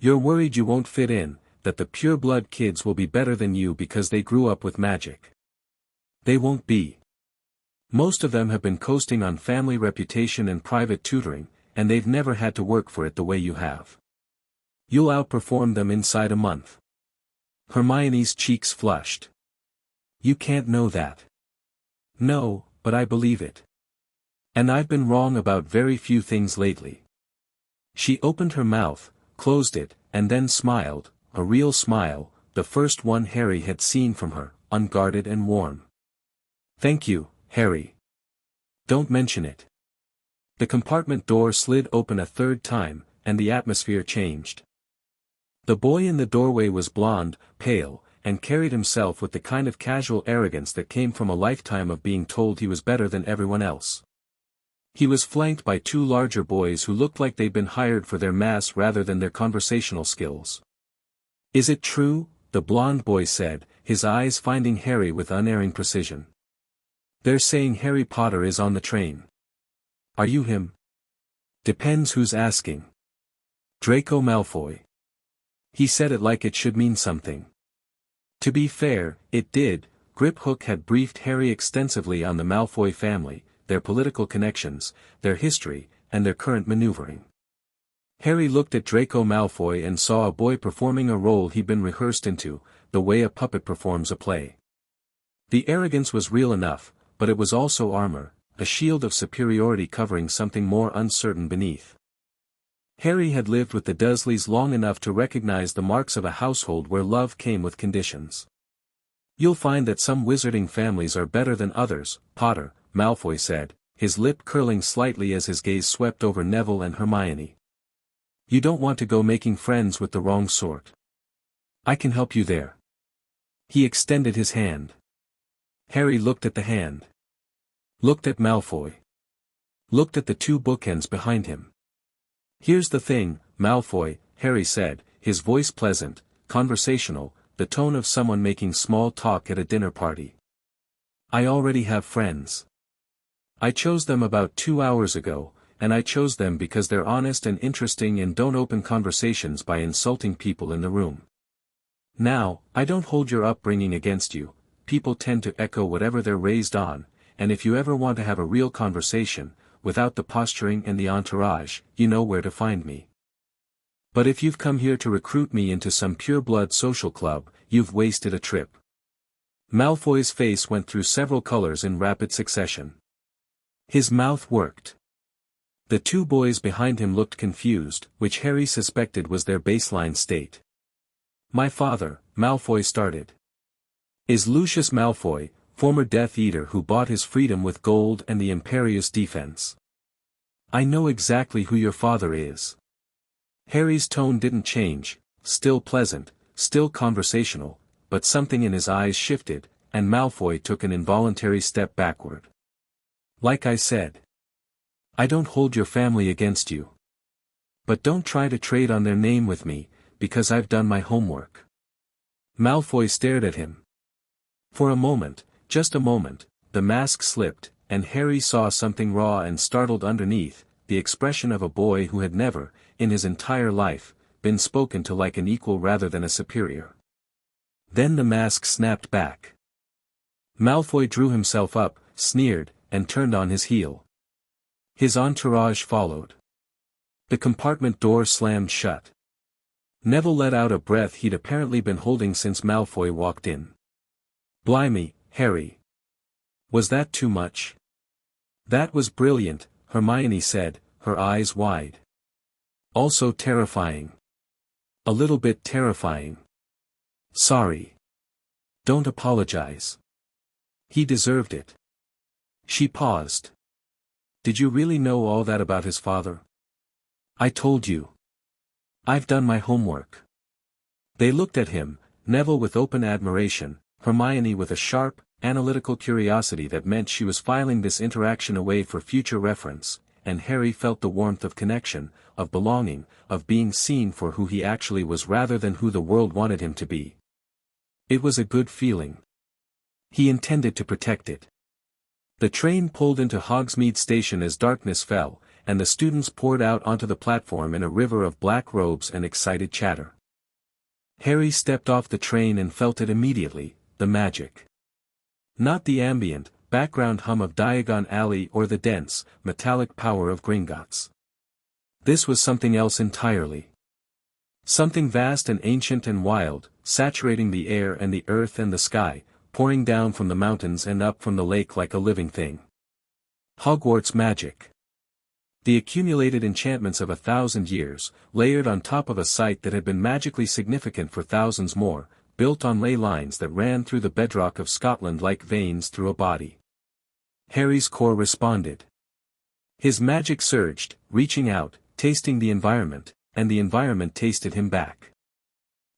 You're worried you won't fit in, that the pure-blood kids will be better than you because they grew up with magic. They won't be. Most of them have been coasting on family reputation and private tutoring, and they've never had to work for it the way you have. You'll outperform them inside a month." Hermione's cheeks flushed. "You can't know that." "No, but I believe it. And I've been wrong about very few things lately." She opened her mouth, closed it, and then smiled, a real smile, the first one Harry had seen from her, unguarded and warm. "Thank you, Harry. Don't mention it." The compartment door slid open a third time, and the atmosphere changed. The boy in the doorway was blond, pale, and carried himself with the kind of casual arrogance that came from a lifetime of being told he was better than everyone else. He was flanked by two larger boys who looked like they'd been hired for their mass rather than their conversational skills. "Is it true?" the blond boy said, his eyes finding Harry with unerring precision. "They're saying Harry Potter is on the train. Are you him?" "Depends who's asking." "Draco Malfoy." He said it like it should mean something. To be fair, it did. Griphook had briefed Harry extensively on the Malfoy family, their political connections, their history, and their current maneuvering. Harry looked at Draco Malfoy and saw a boy performing a role he'd been rehearsed into, the way a puppet performs a play. The arrogance was real enough, but it was also armor, a shield of superiority covering something more uncertain beneath. Harry had lived with the Dursleys long enough to recognize the marks of a household where love came with conditions. "You'll find that some wizarding families are better than others, Potter," Malfoy said, his lip curling slightly as his gaze swept over Neville and Hermione. "You don't want to go making friends with the wrong sort. I can help you there." He extended his hand. Harry looked at the hand. Looked at Malfoy. Looked at the two bookends behind him. "Here's the thing, Malfoy," Harry said, his voice pleasant, conversational, the tone of someone making small talk at a dinner party. "I already have friends. I chose them about 2 hours ago, and I chose them because they're honest and interesting and don't open conversations by insulting people in the room. Now, I don't hold your upbringing against you. People tend to echo whatever they're raised on, and if you ever want to have a real conversation, without the posturing and the entourage, you know where to find me. But if you've come here to recruit me into some pure-blood social club, you've wasted a trip." Malfoy's face went through several colors in rapid succession. His mouth worked. The two boys behind him looked confused, which Harry suspected was their baseline state. "My father," Malfoy started, "is Lucius Malfoy, former Death Eater who bought his freedom with gold and the Imperious Defense." "I know exactly who your father is." Harry's tone didn't change, still pleasant, still conversational, but something in his eyes shifted, and Malfoy took an involuntary step backward. "Like I said, I don't hold your family against you. But don't try to trade on their name with me, because I've done my homework." Malfoy stared at him. For a moment, just a moment, the mask slipped, and Harry saw something raw and startled underneath, the expression of a boy who had never, in his entire life, been spoken to like an equal rather than a superior. Then the mask snapped back. Malfoy drew himself up, sneered, and turned on his heel. His entourage followed. The compartment door slammed shut. Neville let out a breath he'd apparently been holding since Malfoy walked in. Blimey, Harry. Was that too much? That was brilliant, Hermione said, her eyes wide. Also terrifying. A little bit terrifying. Sorry. Don't apologize. He deserved it. She paused. Did you really know all that about his father? I told you. I've done my homework. They looked at him, Neville with open admiration, Hermione with a sharp, analytical curiosity that meant she was filing this interaction away for future reference, and Harry felt the warmth of connection, of belonging, of being seen for who he actually was rather than who the world wanted him to be. It was a good feeling. He intended to protect it. The train pulled into Hogsmeade Station as darkness fell, and the students poured out onto the platform in a river of black robes and excited chatter. Harry stepped off the train and felt it immediately, the magic. Not the ambient, background hum of Diagon Alley or the dense, metallic power of Gringotts. This was something else entirely. Something vast and ancient and wild, saturating the air and the earth and the sky, pouring down from the mountains and up from the lake like a living thing. Hogwarts magic. The accumulated enchantments of 1,000 years, layered on top of a site that had been magically significant for thousands more, built on ley lines that ran through the bedrock of Scotland like veins through a body. Harry's core responded. His magic surged, reaching out, tasting the environment, and the environment tasted him back.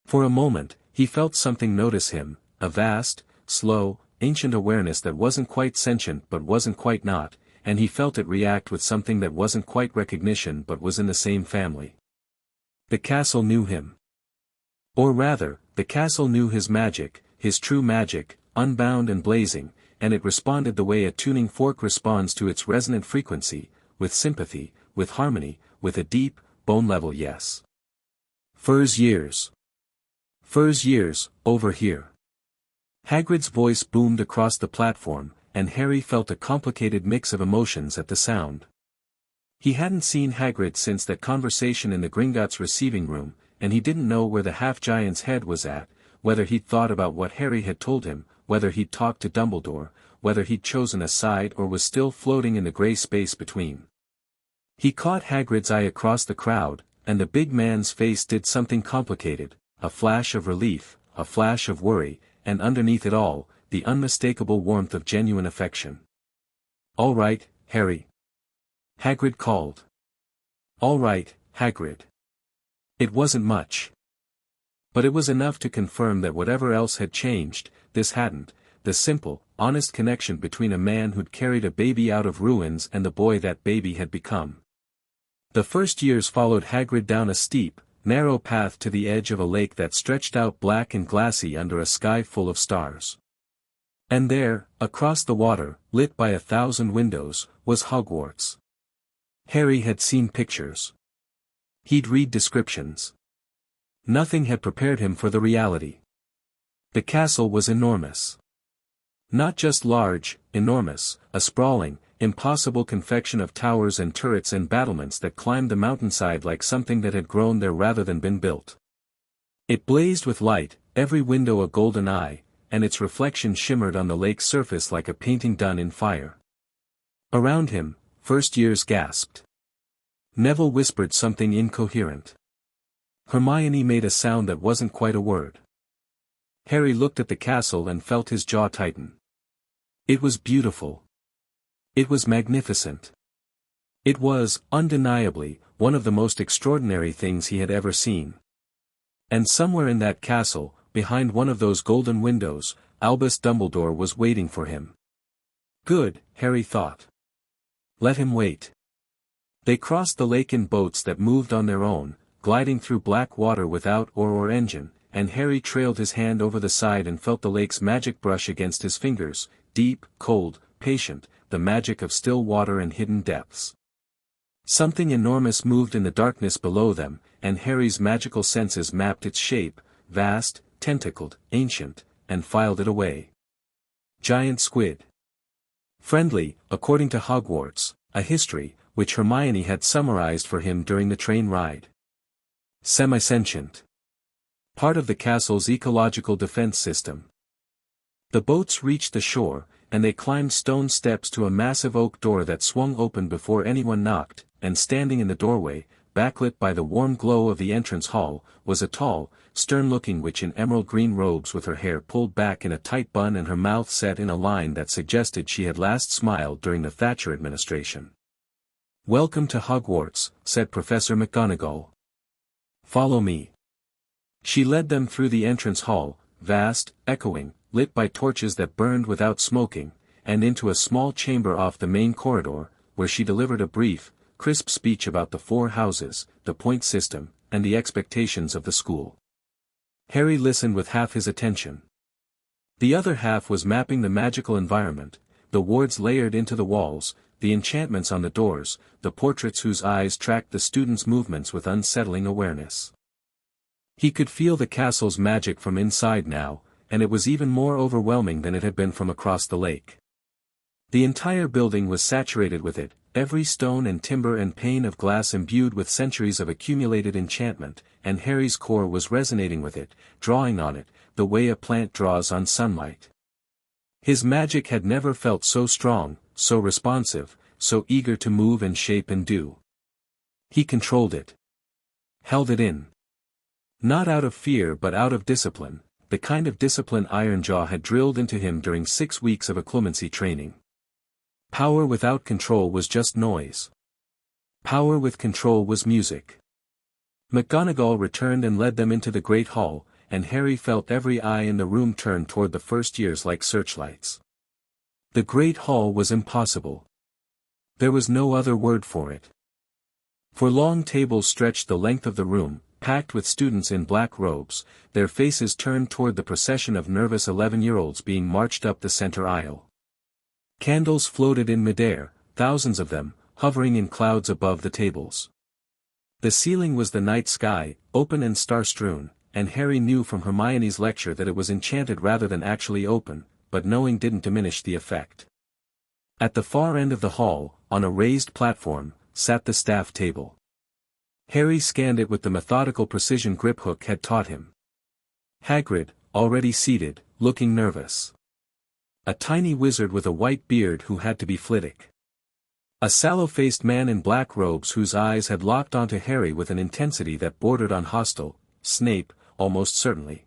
For a moment, he felt something notice him, a vast, slow, ancient awareness that wasn't quite sentient but wasn't quite not, and he felt it react with something that wasn't quite recognition but was in the same family. The castle knew him. Or rather, the castle knew his magic, his true magic, unbound and blazing, and it responded the way a tuning fork responds to its resonant frequency, with sympathy, with harmony, with a deep, bone-level yes. Furs years. Furs years, over here. Hagrid's voice boomed across the platform, and Harry felt a complicated mix of emotions at the sound. He hadn't seen Hagrid since that conversation in the Gringotts receiving room, and he didn't know where the half-giant's head was at, whether he'd thought about what Harry had told him, whether he'd talked to Dumbledore, whether he'd chosen a side or was still floating in the grey space between. He caught Hagrid's eye across the crowd, and the big man's face did something complicated, a flash of relief, a flash of worry, and underneath it all, the unmistakable warmth of genuine affection. "All right, Harry." Hagrid called. "All right, Hagrid." It wasn't much. But it was enough to confirm that whatever else had changed, this hadn't, the simple, honest connection between a man who'd carried a baby out of ruins and the boy that baby had become. The first years followed Hagrid down a steep, narrow path to the edge of a lake that stretched out black and glassy under a sky full of stars. And there, across the water, lit by 1,000 windows, was Hogwarts. Harry had seen pictures. He'd read descriptions. Nothing had prepared him for the reality. The castle was enormous. Not just large, enormous, a sprawling, impossible confection of towers and turrets and battlements that climbed the mountainside like something that had grown there rather than been built. It blazed with light, every window a golden eye, and its reflection shimmered on the lake's surface like a painting done in fire. Around him, first years gasped. Neville whispered something incoherent. Hermione made a sound that wasn't quite a word. Harry looked at the castle and felt his jaw tighten. It was beautiful. It was magnificent. It was, undeniably, one of the most extraordinary things he had ever seen. And somewhere in that castle, behind one of those golden windows, Albus Dumbledore was waiting for him. Good, Harry thought. Let him wait. They crossed the lake in boats that moved on their own, gliding through black water without oar or engine, and Harry trailed his hand over the side and felt the lake's magic brush against his fingers, deep, cold, patient, the magic of still water and hidden depths. Something enormous moved in the darkness below them, and Harry's magical senses mapped its shape, vast, tentacled, ancient, and filed it away. Giant squid. Friendly, according to Hogwarts, a history, which Hermione had summarized for him during the train ride. Semi-sentient. Part of the castle's ecological defense system. The boats reached the shore, and they climbed stone steps to a massive oak door that swung open before anyone knocked, and standing in the doorway, backlit by the warm glow of the entrance hall, was a tall, stern-looking witch in emerald green robes with her hair pulled back in a tight bun and her mouth set in a line that suggested she had last smiled during the Thatcher administration. "Welcome to Hogwarts," said Professor McGonagall. "Follow me." She led them through the entrance hall, vast, echoing, lit by torches that burned without smoking, and into a small chamber off the main corridor, where she delivered a brief, crisp speech about the 4 houses, the point system, and the expectations of the school. Harry listened with half his attention. The other half was mapping the magical environment, the wards layered into the walls, the enchantments on the doors, the portraits whose eyes tracked the students' movements with unsettling awareness. He could feel the castle's magic from inside now, and it was even more overwhelming than it had been from across the lake. The entire building was saturated with it, every stone and timber and pane of glass imbued with centuries of accumulated enchantment, and Harry's core was resonating with it, drawing on it, the way a plant draws on sunlight. His magic had never felt so strong, so responsive, so eager to move and shape and do. He controlled it. Held it in. Not out of fear but out of discipline, the kind of discipline Ironjaw had drilled into him during 6 weeks of occlumency training. Power without control was just noise. Power with control was music. McGonagall returned and led them into the Great Hall, and Harry felt every eye in the room turn toward the first years like searchlights. The Great Hall was impossible. There was no other word for it. For long tables stretched the length of the room, packed with students in black robes, their faces turned toward the procession of nervous 11-year-olds being marched up the center aisle. Candles floated in midair, thousands of them, hovering in clouds above the tables. The ceiling was the night sky, open and star-strewn, and Harry knew from Hermione's lecture that it was enchanted rather than actually open, but knowing didn't diminish the effect. At the far end of the hall, on a raised platform, sat the staff table. Harry scanned it with the methodical precision Griphook had taught him. Hagrid, already seated, looking nervous. A tiny wizard with a white beard who had to be Flitwick. A sallow-faced man in black robes whose eyes had locked onto Harry with an intensity that bordered on hostile, Snape, almost certainly.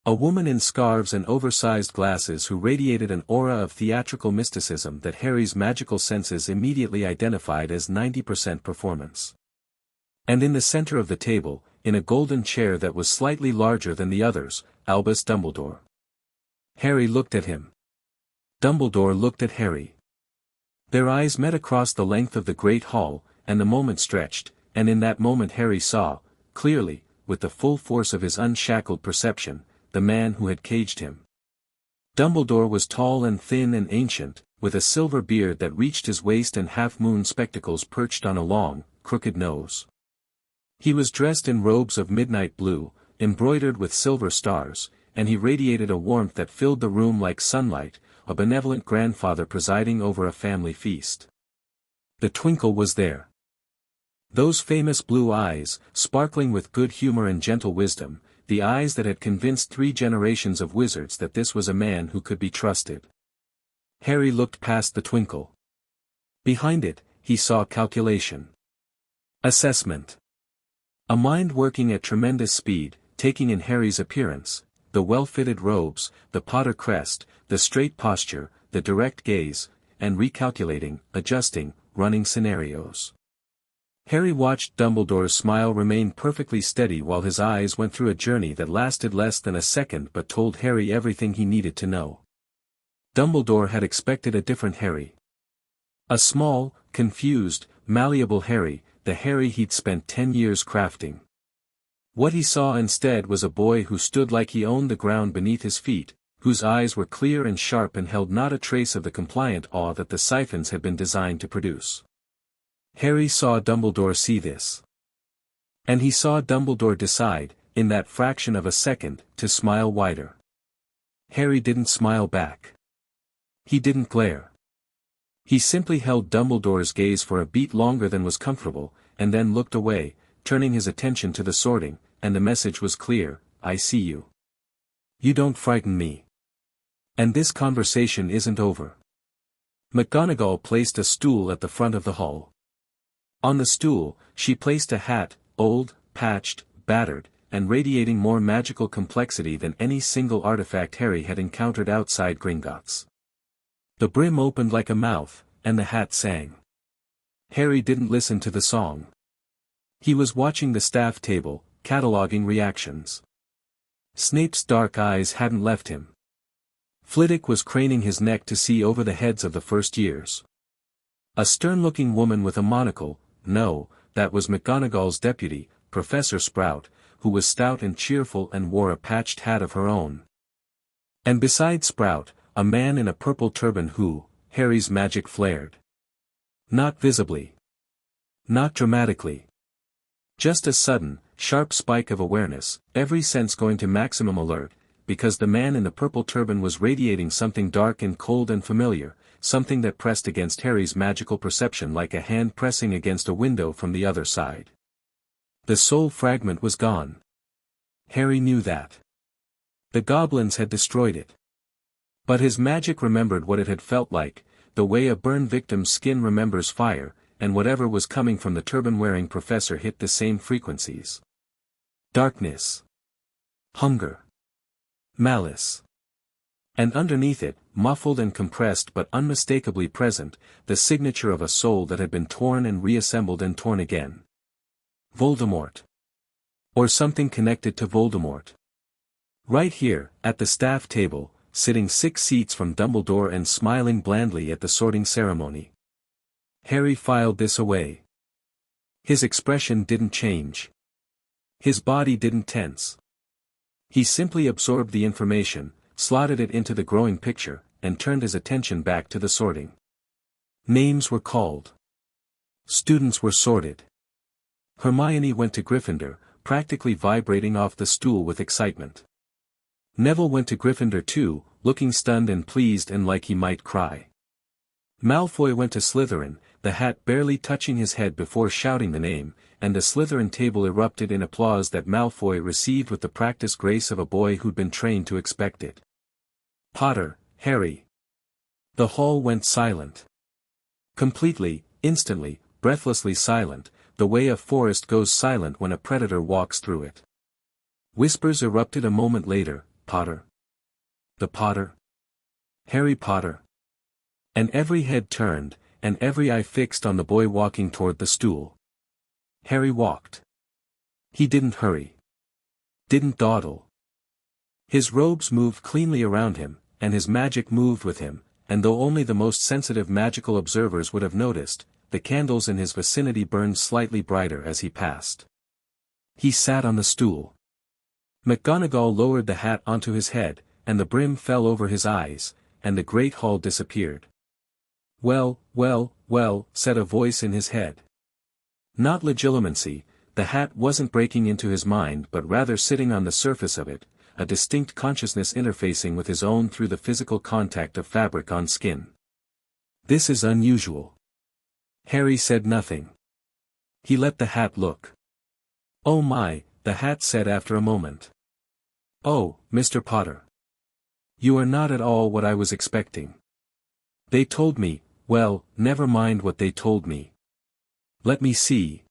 A woman in scarves and oversized glasses who radiated an aura of theatrical mysticism that Harry's magical senses immediately identified as 90% performance. And in the center of the table, in a golden chair that was slightly larger than the others, Albus Dumbledore. Harry looked at him. Dumbledore looked at Harry. Their eyes met across the length of the Great Hall, and the moment stretched, and in that moment Harry saw, clearly, with the full force of his unshackled perception, the man who had caged him. Dumbledore was tall and thin and ancient, with a silver beard that reached his waist and half-moon spectacles perched on a long, crooked nose. He was dressed in robes of midnight blue, embroidered with silver stars, and he radiated a warmth that filled the room like sunlight, a benevolent grandfather presiding over a family feast. The twinkle was there. Those famous blue eyes, sparkling with good humor and gentle wisdom, the eyes that had convinced 3 generations of wizards that this was a man who could be trusted. Harry looked past the twinkle. Behind it, he saw calculation. Assessment. A mind working at tremendous speed, taking in Harry's appearance, the well-fitted robes, the Potter crest, the straight posture, the direct gaze, and recalculating, adjusting, running scenarios. Harry watched Dumbledore's smile remain perfectly steady while his eyes went through a journey that lasted less than a second but told Harry everything he needed to know. Dumbledore had expected a different Harry. A small, confused, malleable Harry, the Harry he'd spent 10 years crafting. What he saw instead was a boy who stood like he owned the ground beneath his feet, whose eyes were clear and sharp and held not a trace of the compliant awe that the siphons had been designed to produce. Harry saw Dumbledore see this. And he saw Dumbledore decide, in that fraction of a second, to smile wider. Harry didn't smile back. He didn't glare. He simply held Dumbledore's gaze for a beat longer than was comfortable, and then looked away, turning his attention to the sorting, and the message was clear: I see you. You don't frighten me. And this conversation isn't over. McGonagall placed a stool at the front of the hall. On the stool, she placed a hat, old, patched, battered, and radiating more magical complexity than any single artifact Harry had encountered outside Gringotts. The brim opened like a mouth, and the hat sang. Harry didn't listen to the song. He was watching the staff table, cataloguing reactions. Snape's dark eyes hadn't left him. Flitwick was craning his neck to see over the heads of the first years. A stern-looking woman with a monocle, no, that was McGonagall's deputy, Professor Sprout, who was stout and cheerful and wore a patched hat of her own. And beside Sprout, a man in a purple turban who, Harry's magic flared. Not visibly. Not dramatically. Just a sudden, sharp spike of awareness, every sense going to maximum alert, because the man in the purple turban was radiating something dark and cold and familiar, something that pressed against Harry's magical perception like a hand pressing against a window from the other side. The soul fragment was gone. Harry knew that. The goblins had destroyed it. But his magic remembered what it had felt like, the way a burned victim's skin remembers fire, and whatever was coming from the turban-wearing professor hit the same frequencies. Darkness. Hunger. Malice. And underneath it, muffled and compressed but unmistakably present, the signature of a soul that had been torn and reassembled and torn again. Voldemort. Or something connected to Voldemort. Right here, at the staff table, sitting 6 seats from Dumbledore and smiling blandly at the sorting ceremony. Harry filed this away. His expression didn't change. His body didn't tense. He simply absorbed the information, slotted it into the growing picture, and turned his attention back to the sorting. Names were called. Students were sorted. Hermione went to Gryffindor, practically vibrating off the stool with excitement. Neville went to Gryffindor too, looking stunned and pleased and like he might cry. Malfoy went to Slytherin, the hat barely touching his head before shouting the name, and the Slytherin table erupted in applause that Malfoy received with the practiced grace of a boy who'd been trained to expect it. Potter, Harry. The hall went silent. Completely, instantly, breathlessly silent, the way a forest goes silent when a predator walks through it. Whispers erupted a moment later: Potter. The Potter. Harry Potter. And every head turned, and every eye fixed on the boy walking toward the stool. Harry walked. He didn't hurry. Didn't dawdle. His robes moved cleanly around him, and his magic moved with him, and though only the most sensitive magical observers would have noticed, the candles in his vicinity burned slightly brighter as he passed. He sat on the stool. McGonagall lowered the hat onto his head, and the brim fell over his eyes, and the great hall disappeared. Well, well, well, said a voice in his head. Not legilimency, the hat wasn't breaking into his mind but rather sitting on the surface of it, a distinct consciousness interfacing with his own through the physical contact of fabric on skin. This is unusual. Harry said nothing. He let the hat look. Oh my, the hat said after a moment. Oh, Mr. Potter. You are not at all what I was expecting. They told me, well, never mind what they told me. Let me see.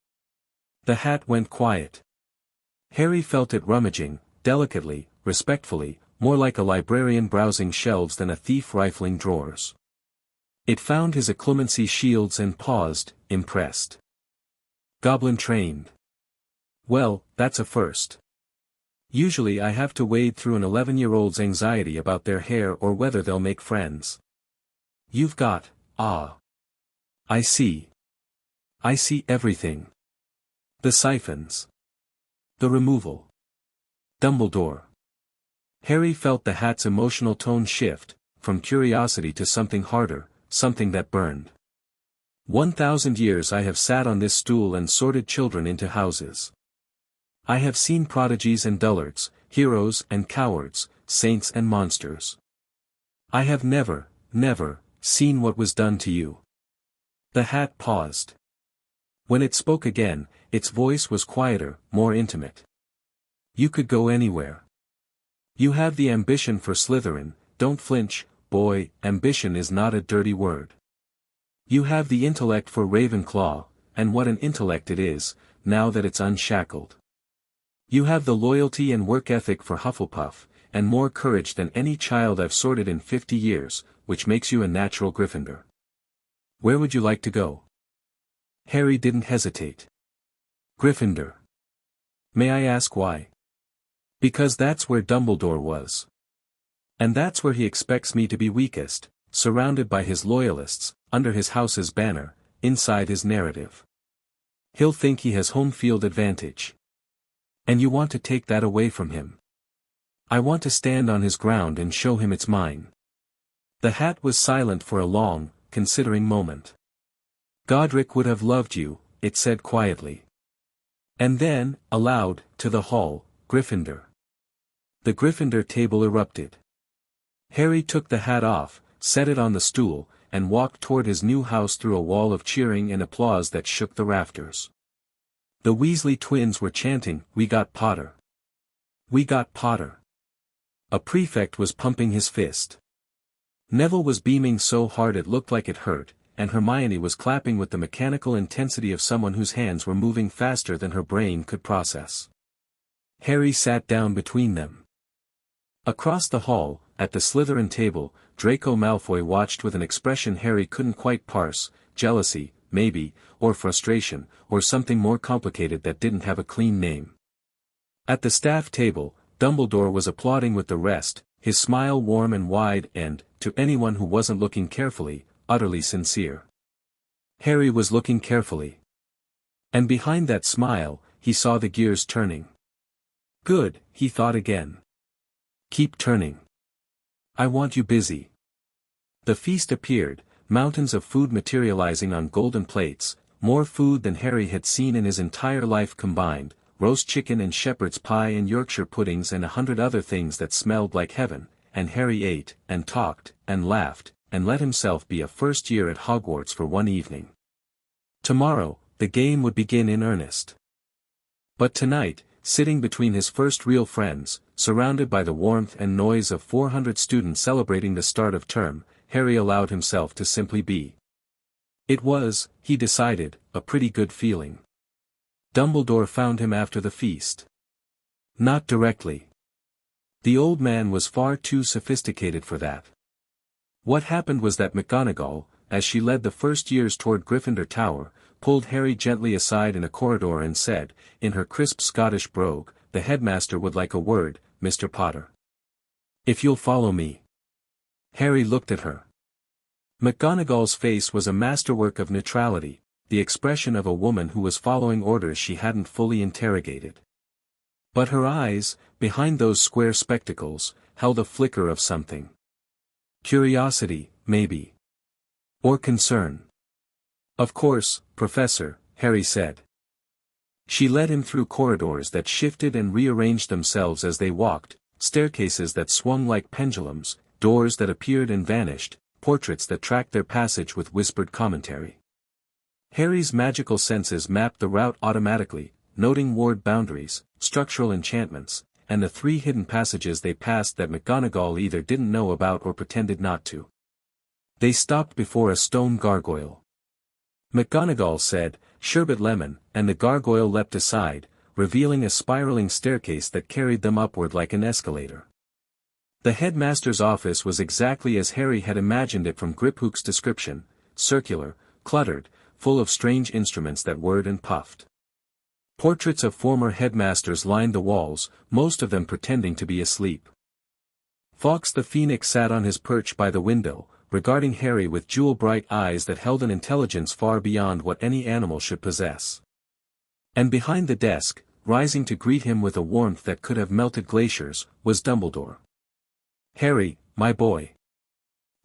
The hat went quiet. Harry felt it rummaging, delicately, respectfully, more like a librarian browsing shelves than a thief rifling drawers. It found his occlumency shields and paused, impressed. Goblin trained. Well, that's a first. Usually I have to wade through an 11-year-old's anxiety about their hair or whether they'll make friends. You've got, ah. I see. I see everything. The siphons. The removal. Dumbledore. Harry felt the hat's emotional tone shift, from curiosity to something harder, something that burned. 1,000 years I have sat on this stool and sorted children into houses. I have seen prodigies and dullards, heroes and cowards, saints and monsters. I have never, never, seen what was done to you. The hat paused. When it spoke again, its voice was quieter, more intimate. You could go anywhere. You have the ambition for Slytherin, don't flinch, boy, ambition is not a dirty word. You have the intellect for Ravenclaw, and what an intellect it is, now that it's unshackled. You have the loyalty and work ethic for Hufflepuff, and more courage than any child I've sorted in 50 years, which makes you a natural Gryffindor. Where would you like to go? Harry didn't hesitate. Gryffindor. May I ask why? Because that's where Dumbledore was. And that's where he expects me to be weakest, surrounded by his loyalists, under his house's banner, inside his narrative. He'll think he has home field advantage. And you want to take that away from him. I want to stand on his ground and show him it's mine. The hat was silent for a long, considering moment. Godric would have loved you, it said quietly. And then, aloud, to the hall, Gryffindor. The Gryffindor table erupted. Harry took the hat off, set it on the stool, and walked toward his new house through a wall of cheering and applause that shook the rafters. The Weasley twins were chanting, "We got Potter. We got Potter." A prefect was pumping his fist. Neville was beaming so hard it looked like it hurt, and Hermione was clapping with the mechanical intensity of someone whose hands were moving faster than her brain could process. Harry sat down between them. Across the hall, at the Slytherin table, Draco Malfoy watched with an expression Harry couldn't quite parse, jealousy, maybe, or frustration, or something more complicated that didn't have a clean name. At the staff table, Dumbledore was applauding with the rest, his smile warm and wide and, to anyone who wasn't looking carefully, utterly sincere. Harry was looking carefully. And behind that smile, he saw the gears turning. Good, he thought again. Keep turning. I want you busy. The feast appeared, mountains of food materializing on golden plates, more food than Harry had seen in his entire life combined, roast chicken and shepherd's pie and Yorkshire puddings and 100 other things that smelled like heaven, and Harry ate, and talked, and laughed, and let himself be a first year at Hogwarts for one evening. Tomorrow, the game would begin in earnest. But tonight, sitting between his first real friends, surrounded by the warmth and noise of 400 students celebrating the start of term, Harry allowed himself to simply be. It was, he decided, a pretty good feeling. Dumbledore found him after the feast. Not directly. The old man was far too sophisticated for that. What happened was that McGonagall, as she led the first years toward Gryffindor Tower, pulled Harry gently aside in a corridor and said, in her crisp Scottish brogue, "The headmaster would like a word, Mr. Potter. If you'll follow me." Harry looked at her. McGonagall's face was a masterwork of neutrality, the expression of a woman who was following orders she hadn't fully interrogated. But her eyes, behind those square spectacles, held a flicker of something. Curiosity, maybe. Or concern. "Of course, Professor," Harry said. She led him through corridors that shifted and rearranged themselves as they walked, staircases that swung like pendulums, doors that appeared and vanished, portraits that tracked their passage with whispered commentary. Harry's magical senses mapped the route automatically, noting ward boundaries, structural enchantments, and the 3 hidden passages they passed that McGonagall either didn't know about or pretended not to. They stopped before a stone gargoyle. McGonagall said, "Sherbet lemon," and the gargoyle leapt aside, revealing a spiraling staircase that carried them upward like an escalator. The headmaster's office was exactly as Harry had imagined it from Griphook's description, circular, cluttered, full of strange instruments that whirred and puffed. Portraits of former headmasters lined the walls, most of them pretending to be asleep. Fawkes the Phoenix sat on his perch by the window, regarding Harry with jewel-bright eyes that held an intelligence far beyond what any animal should possess. And behind the desk, rising to greet him with a warmth that could have melted glaciers, was Dumbledore. "Harry, my boy.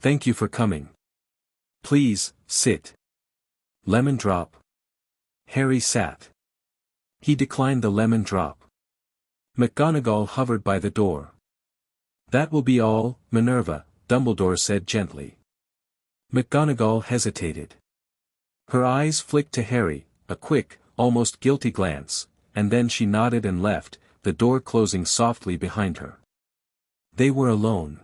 Thank you for coming. Please, sit. Lemon drop?" Harry sat. He declined the lemon drop. McGonagall hovered by the door. "That will be all, Minerva," Dumbledore said gently. McGonagall hesitated. Her eyes flicked to Harry, a quick, almost guilty glance, and then she nodded and left, the door closing softly behind her. They were alone.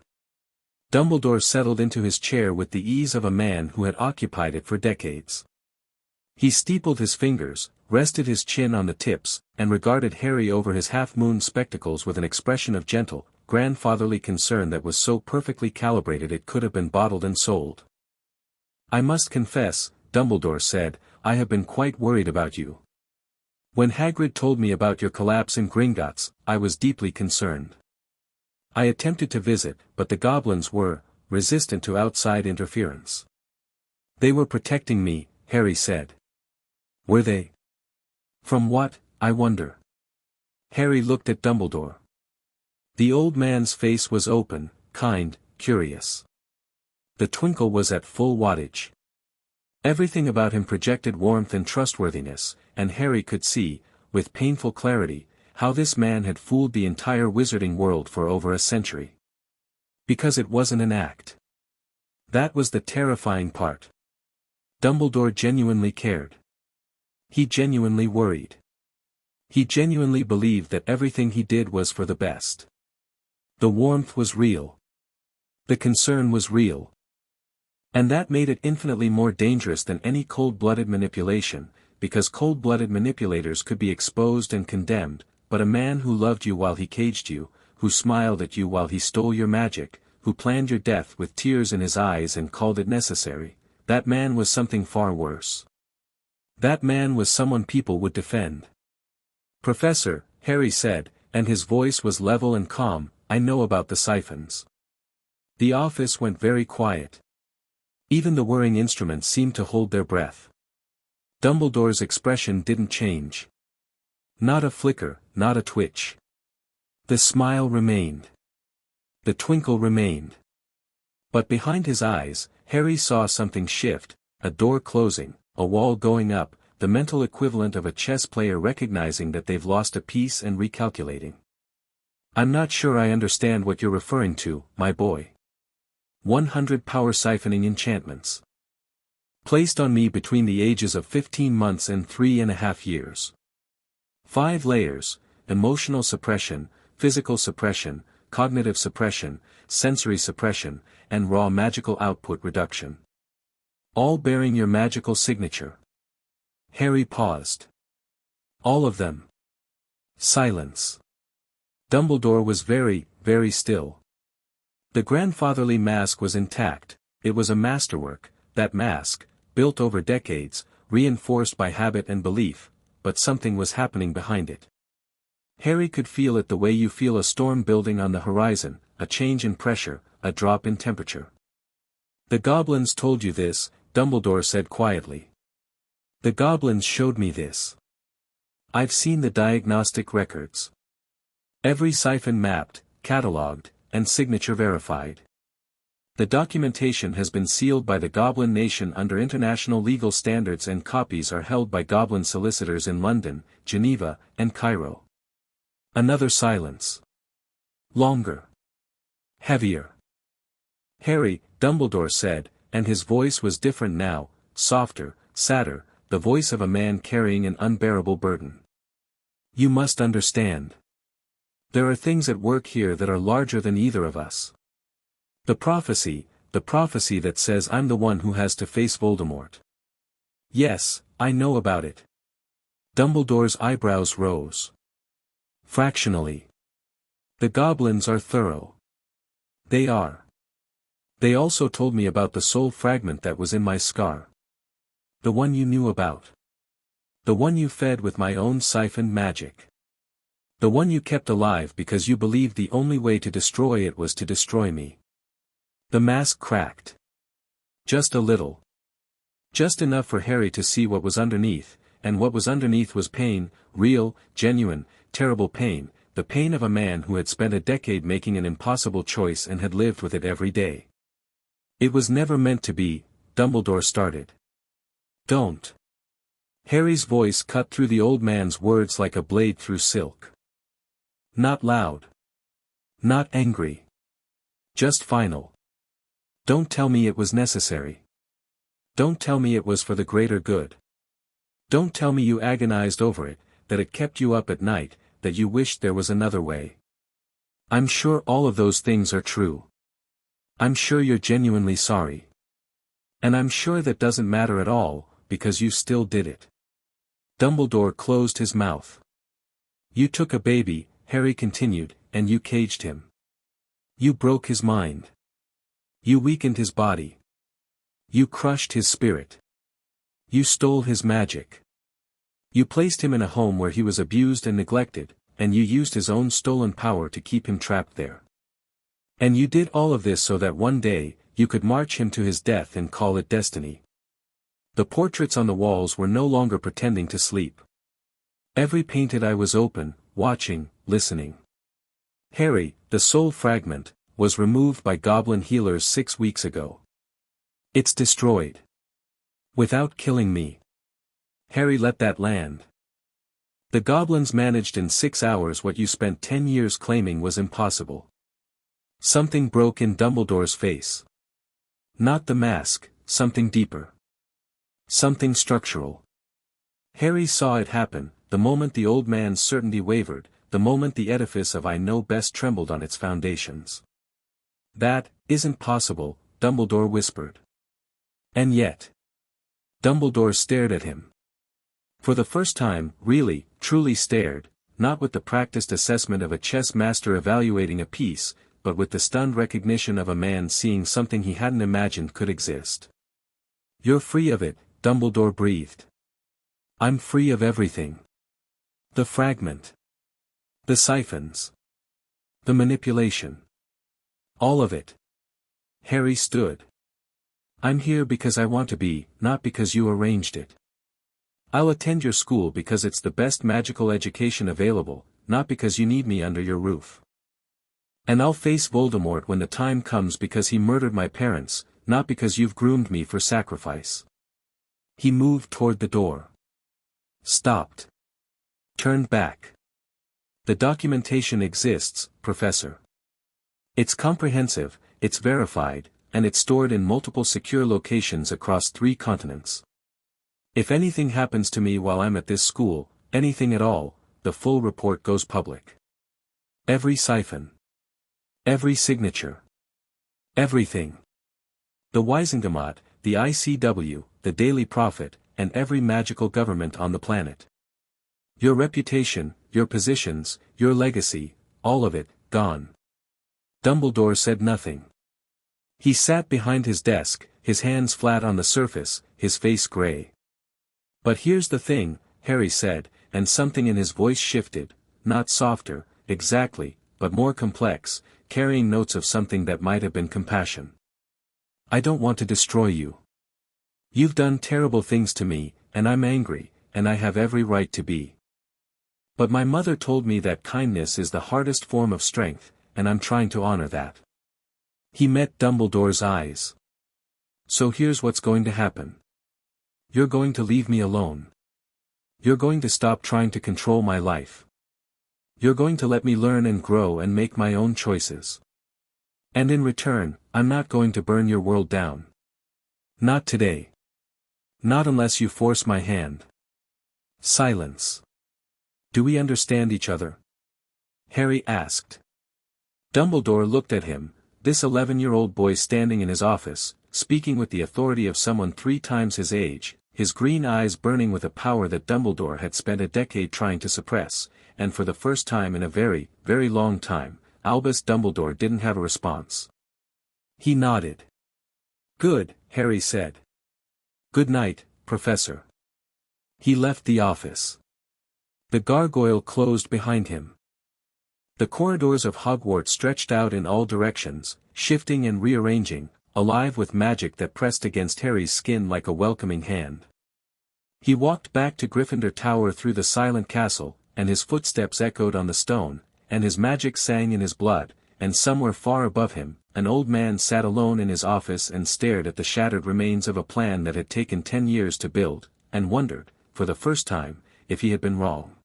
Dumbledore settled into his chair with the ease of a man who had occupied it for decades. He steepled his fingers, rested his chin on the tips, and regarded Harry over his half-moon spectacles with an expression of gentle, grandfatherly concern that was so perfectly calibrated it could have been bottled and sold. "I must confess," Dumbledore said, "I have been quite worried about you. When Hagrid told me about your collapse in Gringotts, I was deeply concerned. I attempted to visit, but the goblins were resistant to outside interference." "They were protecting me," Harry said. "Were they? From what, I wonder?" Harry looked at Dumbledore. The old man's face was open, kind, curious. The twinkle was at full wattage. Everything about him projected warmth and trustworthiness, and Harry could see, with painful clarity, how this man had fooled the entire wizarding world for over a century. Because it wasn't an act. That was the terrifying part. Dumbledore genuinely cared. He genuinely worried. He genuinely believed that everything he did was for the best. The warmth was real. The concern was real. And that made it infinitely more dangerous than any cold-blooded manipulation, because cold-blooded manipulators could be exposed and condemned, but a man who loved you while he caged you, who smiled at you while he stole your magic, who planned your death with tears in his eyes and called it necessary, that man was something far worse. That man was someone people would defend. "Professor," Harry said, and his voice was level and calm, "I know about the siphons." The office went very quiet. Even the whirring instruments seemed to hold their breath. Dumbledore's expression didn't change. Not a flicker, not a twitch. The smile remained. The twinkle remained. But behind his eyes, Harry saw something shift, a door closing, a wall going up, the mental equivalent of a chess player recognizing that they've lost a piece and recalculating. "I'm not sure I understand what you're referring to, my boy. 100 power-siphoning enchantments. Placed on me between the ages of 15 months and 3.5 years. 5 layers, emotional suppression, physical suppression, cognitive suppression, sensory suppression, and raw magical output reduction. All bearing your magical signature." Harry paused. "All of them." Silence. Dumbledore was very, very still. The grandfatherly mask was intact. It was a masterwork, that mask, built over decades, reinforced by habit and belief, but something was happening behind it. Harry could feel it the way you feel a storm building on the horizon, a change in pressure, a drop in temperature. "The goblins told you this," Dumbledore said quietly. "The goblins showed me this. I've seen the diagnostic records. Every siphon mapped, catalogued, and signature verified. The documentation has been sealed by the Goblin Nation under international legal standards and copies are held by Goblin solicitors in London, Geneva, and Cairo." Another silence. Longer. Heavier. "Harry," Dumbledore said, and his voice was different now, softer, sadder, the voice of a man carrying an unbearable burden. "You must understand. There are things at work here that are larger than either of us. The prophecy that says I'm the one who has to face Voldemort. Yes, I know about it." Dumbledore's eyebrows rose. "Fractionally. The goblins are thorough. They are. They also told me about the soul fragment that was in my scar. The one you knew about. The one you fed with my own siphoned magic. The one you kept alive because you believed the only way to destroy it was to destroy me." The mask cracked. Just a little. Just enough for Harry to see what was underneath, and what was underneath was pain, real, genuine, terrible pain, the pain of a man who had spent a decade making an impossible choice and had lived with it every day. "It was never meant to be," Dumbledore started. "Don't." Harry's voice cut through the old man's words like a blade through silk. Not loud. Not angry. Just final. "Don't tell me it was necessary. Don't tell me it was for the greater good. Don't tell me you agonized over it, that it kept you up at night, that you wished there was another way. I'm sure all of those things are true. I'm sure you're genuinely sorry. And I'm sure that doesn't matter at all, because you still did it. Dumbledore closed his mouth. You took a baby, Harry continued, and you caged him. You broke his mind. You weakened his body. You crushed his spirit. You stole his magic. You placed him in a home where he was abused and neglected, and you used his own stolen power to keep him trapped there. And you did all of this so that one day, you could march him to his death and call it destiny. The portraits on the walls were no longer pretending to sleep. Every painted eye was open, watching, listening. Harry, the soul fragment, was removed by goblin healers 6 weeks ago. It's destroyed. Without killing me. Harry let that land. The goblins managed in 6 hours what you spent 10 years claiming was impossible. Something broke in Dumbledore's face. Not the mask, something deeper. Something structural. Harry saw it happen, the moment the old man's certainty wavered, the moment the edifice of I know best trembled on its foundations. That isn't possible, Dumbledore whispered. And yet. Dumbledore stared at him. For the first time, really, truly stared, not with the practiced assessment of a chess master evaluating a piece, but with the stunned recognition of a man seeing something he hadn't imagined could exist. You're free of it, Dumbledore breathed. I'm free of everything. The fragment. The siphons. The manipulation. All of it. Harry stood. I'm here because I want to be, not because you arranged it. I'll attend your school because it's the best magical education available, not because you need me under your roof. And I'll face Voldemort when the time comes because he murdered my parents, not because you've groomed me for sacrifice. He moved toward the door. Stopped. Turned back. The documentation exists, Professor. It's comprehensive, it's verified, and it's stored in multiple secure locations across 3 continents. If anything happens to me while I'm at this school, anything at all, the full report goes public. Every siphon. Every signature. Everything. The Wisengamot, the ICW, the Daily Prophet, and every magical government on the planet. Your reputation, your positions, your legacy, all of it, gone. Dumbledore said nothing. He sat behind his desk, his hands flat on the surface, his face gray. But here's the thing, Harry said, and something in his voice shifted, not softer, exactly, but more complex, carrying notes of something that might have been compassion. I don't want to destroy you. You've done terrible things to me, and I'm angry, and I have every right to be. But my mother told me that kindness is the hardest form of strength, and I'm trying to honor that. He met Dumbledore's eyes. So here's what's going to happen. You're going to leave me alone. You're going to stop trying to control my life. You're going to let me learn and grow and make my own choices. And in return, I'm not going to burn your world down. Not today. Not unless you force my hand. Silence. Do we understand each other? Harry asked. Dumbledore looked at him, this 11-year-old boy standing in his office, speaking with the authority of someone 3 times his age, his green eyes burning with a power that Dumbledore had spent a decade trying to suppress, and for the first time in a very, very long time, Albus Dumbledore didn't have a response. He nodded. Good, Harry said. Good night, Professor. He left the office. The gargoyle closed behind him. The corridors of Hogwarts stretched out in all directions, shifting and rearranging, alive with magic that pressed against Harry's skin like a welcoming hand. He walked back to Gryffindor Tower through the silent castle, and his footsteps echoed on the stone, and his magic sang in his blood, and somewhere far above him, an old man sat alone in his office and stared at the shattered remains of a plan that had taken 10 years to build, and wondered, for the first time, if he had been wrong.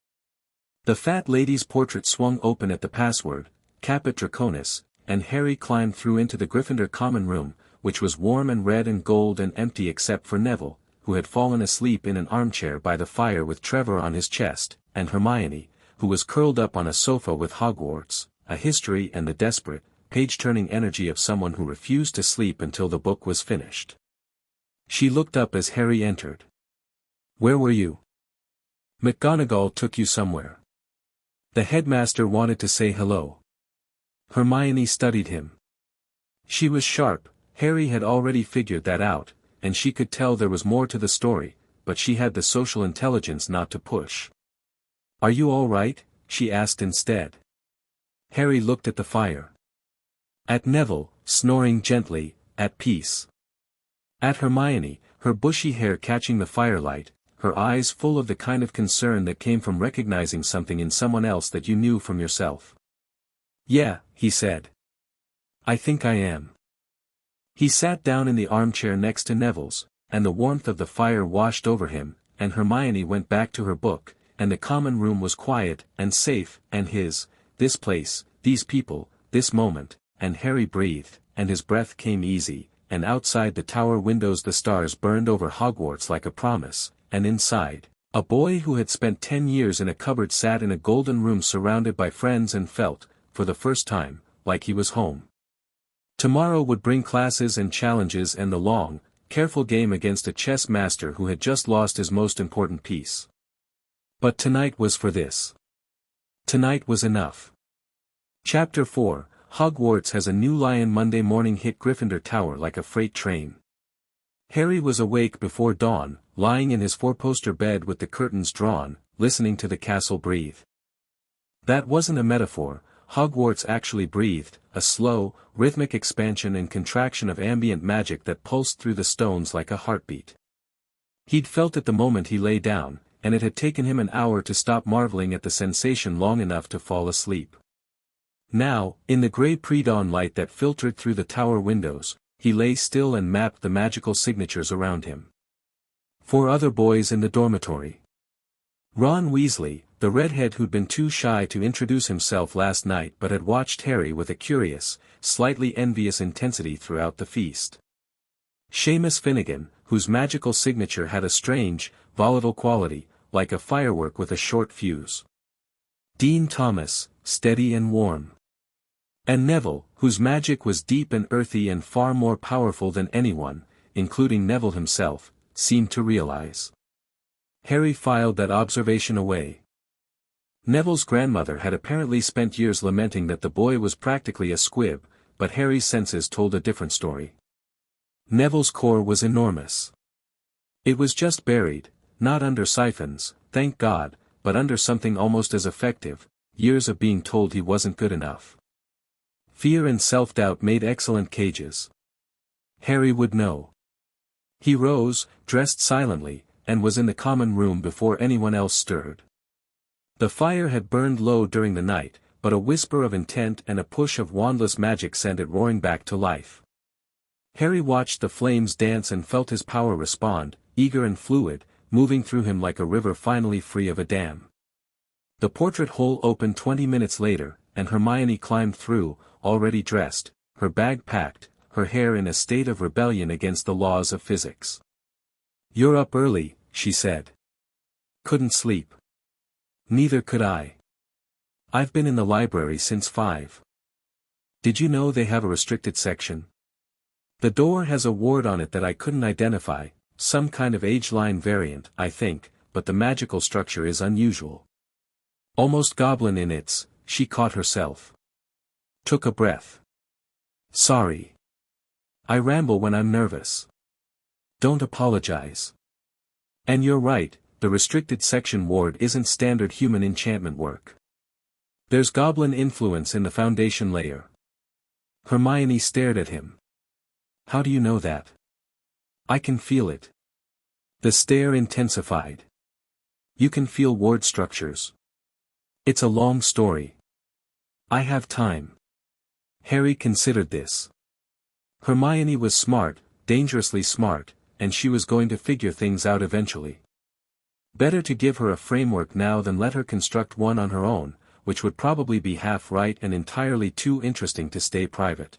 The fat lady's portrait swung open at the password, Caput Draconis, and Harry climbed through into the Gryffindor common room, which was warm and red and gold and empty except for Neville, who had fallen asleep in an armchair by the fire with Trevor on his chest, and Hermione, who was curled up on a sofa with Hogwarts, a history and the desperate, page-turning energy of someone who refused to sleep until the book was finished. She looked up as Harry entered. "Where were you?" "McGonagall took you somewhere." The headmaster wanted to say hello. Hermione studied him. She was sharp. Harry had already figured that out, and she could tell there was more to the story, but she had the social intelligence not to push. "Are you all right?" she asked instead. Harry looked at the fire. At Neville, snoring gently, at peace. At Hermione, her bushy hair catching the firelight, her eyes full of the kind of concern that came from recognizing something in someone else that you knew from yourself. "Yeah," he said. "I think I am." He sat down in the armchair next to Neville's, and the warmth of the fire washed over him, and Hermione went back to her book, and the common room was quiet and safe, and this place, these people, this moment, and Harry breathed, and his breath came easy, and outside the tower windows the stars burned over Hogwarts like a promise, and inside, a boy who had spent 10 years in a cupboard sat in a golden room surrounded by friends and felt, for the first time, like he was home. Tomorrow would bring classes and challenges and the long, careful game against a chess master who had just lost his most important piece. But tonight was for this. Tonight was enough. Chapter 4, Hogwarts has a new lion. Monday morning hit Gryffindor Tower like a freight train. Harry was awake before dawn, lying in his four-poster bed with the curtains drawn, listening to the castle breathe. That wasn't a metaphor. Hogwarts actually breathed, a slow, rhythmic expansion and contraction of ambient magic that pulsed through the stones like a heartbeat. He'd felt it the moment he lay down, and it had taken him an hour to stop marveling at the sensation long enough to fall asleep. Now, in the grey pre-dawn light that filtered through the tower windows, he lay still and mapped the magical signatures around him. 4 other boys in the dormitory. Ron Weasley, the redhead who'd been too shy to introduce himself last night but had watched Harry with a curious, slightly envious intensity throughout the feast. Seamus Finnegan, whose magical signature had a strange, volatile quality, like a firework with a short fuse. Dean Thomas, steady and warm. And Neville, whose magic was deep and earthy and far more powerful than anyone, including Neville himself, seemed to realize. Harry filed that observation away. Neville's grandmother had apparently spent years lamenting that the boy was practically a squib, but Harry's senses told a different story. Neville's core was enormous. It was just buried, not under siphons, thank God, but under something almost as effective, years of being told he wasn't good enough. Fear and self-doubt made excellent cages. Harry would know. He rose, dressed silently, and was in the common room before anyone else stirred. The fire had burned low during the night, but a whisper of intent and a push of wandless magic sent it roaring back to life. Harry watched the flames dance and felt his power respond, eager and fluid, moving through him like a river finally free of a dam. The portrait hole opened 20 minutes later, and Hermione climbed through, already dressed, her bag packed, her hair in a state of rebellion against the laws of physics. "You're up early," she said. "Couldn't sleep." "Neither could I. I've been in the library since 5. Did you know they have a restricted section? The door has a ward on it that I couldn't identify, some kind of age-line variant, I think, but the magical structure is unusual. Almost goblin in its," she caught herself. Took a breath. "Sorry. I ramble when I'm nervous. Don't apologize. And you're right, the restricted section ward isn't standard human enchantment work. There's goblin influence in the foundation layer." Hermione stared at him. "How do you know that?" "I can feel it." The stare intensified. "You can feel ward structures." "It's a long story. I have time." Harry considered this. Hermione was smart, dangerously smart, and she was going to figure things out eventually. Better to give her a framework now than let her construct one on her own, which would probably be half right and entirely too interesting to stay private.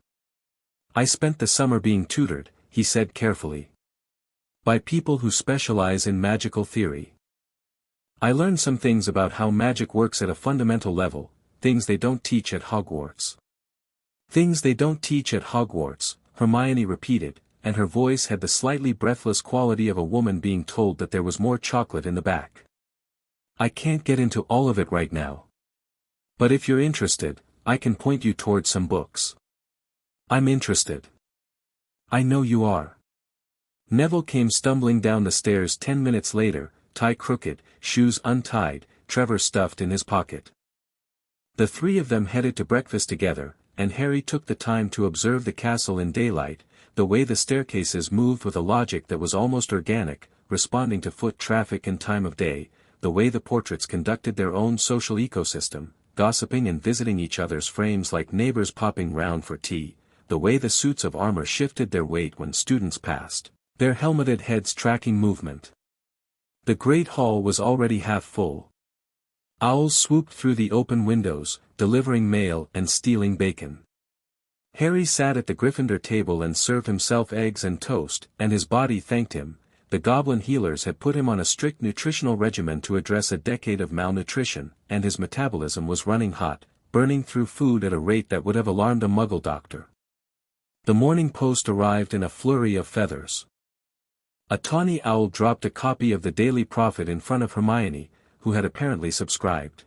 "I spent the summer being tutored," he said carefully. "By people who specialize in magical theory. I learned some things about how magic works at a fundamental level, things they don't teach at Hogwarts. Things they don't teach at Hogwarts, Hermione repeated, and her voice had the slightly breathless quality of a woman being told that there was more chocolate in the back. I can't get into all of it right now. But if you're interested, I can point you towards some books. I'm interested. I know you are. Neville came stumbling down the stairs 10 minutes later, tie crooked, shoes untied, Trevor stuffed in his pocket. The three of them headed to breakfast together, and Harry took the time to observe the castle in daylight, the way the staircases moved with a logic that was almost organic, responding to foot traffic and time of day, the way the portraits conducted their own social ecosystem, gossiping and visiting each other's frames like neighbors popping round for tea, the way the suits of armor shifted their weight when students passed, their helmeted heads tracking movement. The great hall was already half full. Owls swooped through the open windows, delivering mail and stealing bacon. Harry sat at the Gryffindor table and served himself eggs and toast, and his body thanked him. The goblin healers had put him on a strict nutritional regimen to address a decade of malnutrition, and his metabolism was running hot, burning through food at a rate that would have alarmed a Muggle doctor. The Morning Post arrived in a flurry of feathers. A tawny owl dropped a copy of the Daily Prophet in front of Hermione, who had apparently subscribed.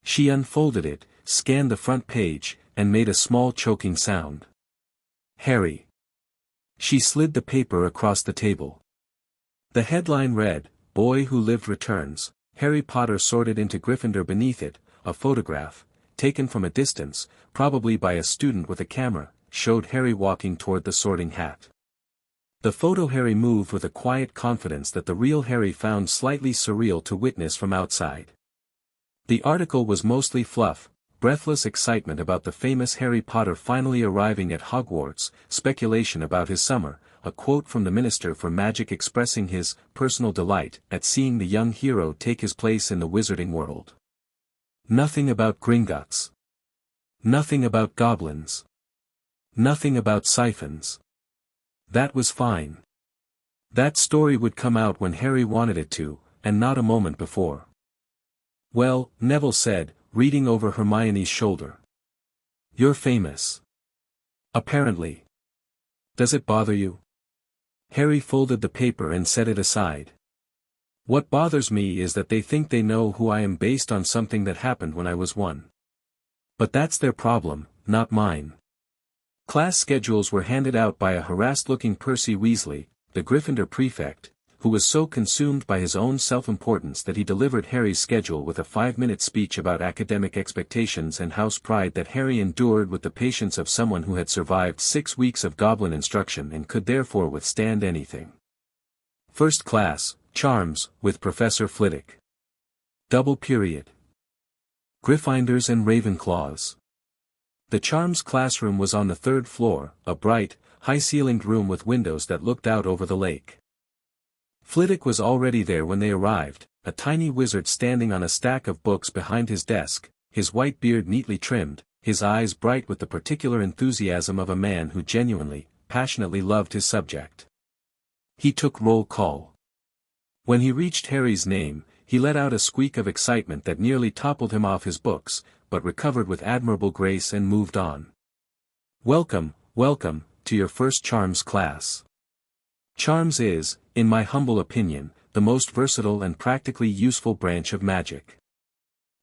She unfolded it, scanned the front page, and made a small choking sound. Harry. She slid the paper across the table. The headline read, "Boy Who Lived Returns." Harry Potter sorted into Gryffindor beneath it, a photograph, taken from a distance, probably by a student with a camera, showed Harry walking toward the sorting hat. The photo Harry moved with a quiet confidence that the real Harry found slightly surreal to witness from outside. The article was mostly fluff, breathless excitement about the famous Harry Potter finally arriving at Hogwarts, speculation about his summer, a quote from the Minister for Magic expressing his personal delight at seeing the young hero take his place in the wizarding world. Nothing about Gringotts. Nothing about goblins. Nothing about siphons. That was fine. That story would come out when Harry wanted it to, and not a moment before. Well, Neville said, reading over Hermione's shoulder. You're famous. Apparently. Does it bother you? Harry folded the paper and set it aside. What bothers me is that they think they know who I am based on something that happened when I was one. But that's their problem, not mine. Class schedules were handed out by a harassed-looking Percy Weasley, the Gryffindor prefect, who was so consumed by his own self-importance that he delivered Harry's schedule with a 5-minute speech about academic expectations and house pride that Harry endured with the patience of someone who had survived 6 weeks of goblin instruction and could therefore withstand anything. First class, Charms, with Professor Flitwick. Double period. Gryffindors and Ravenclaws. The Charms classroom was on the 3rd floor, a bright, high-ceilinged room with windows that looked out over the lake. Flitwick was already there when they arrived, a tiny wizard standing on a stack of books behind his desk, his white beard neatly trimmed, his eyes bright with the particular enthusiasm of a man who genuinely, passionately loved his subject. He took roll call. When he reached Harry's name, he let out a squeak of excitement that nearly toppled him off his books, but recovered with admirable grace and moved on. Welcome, welcome, to your first Charms class. Charms is, in my humble opinion, the most versatile and practically useful branch of magic.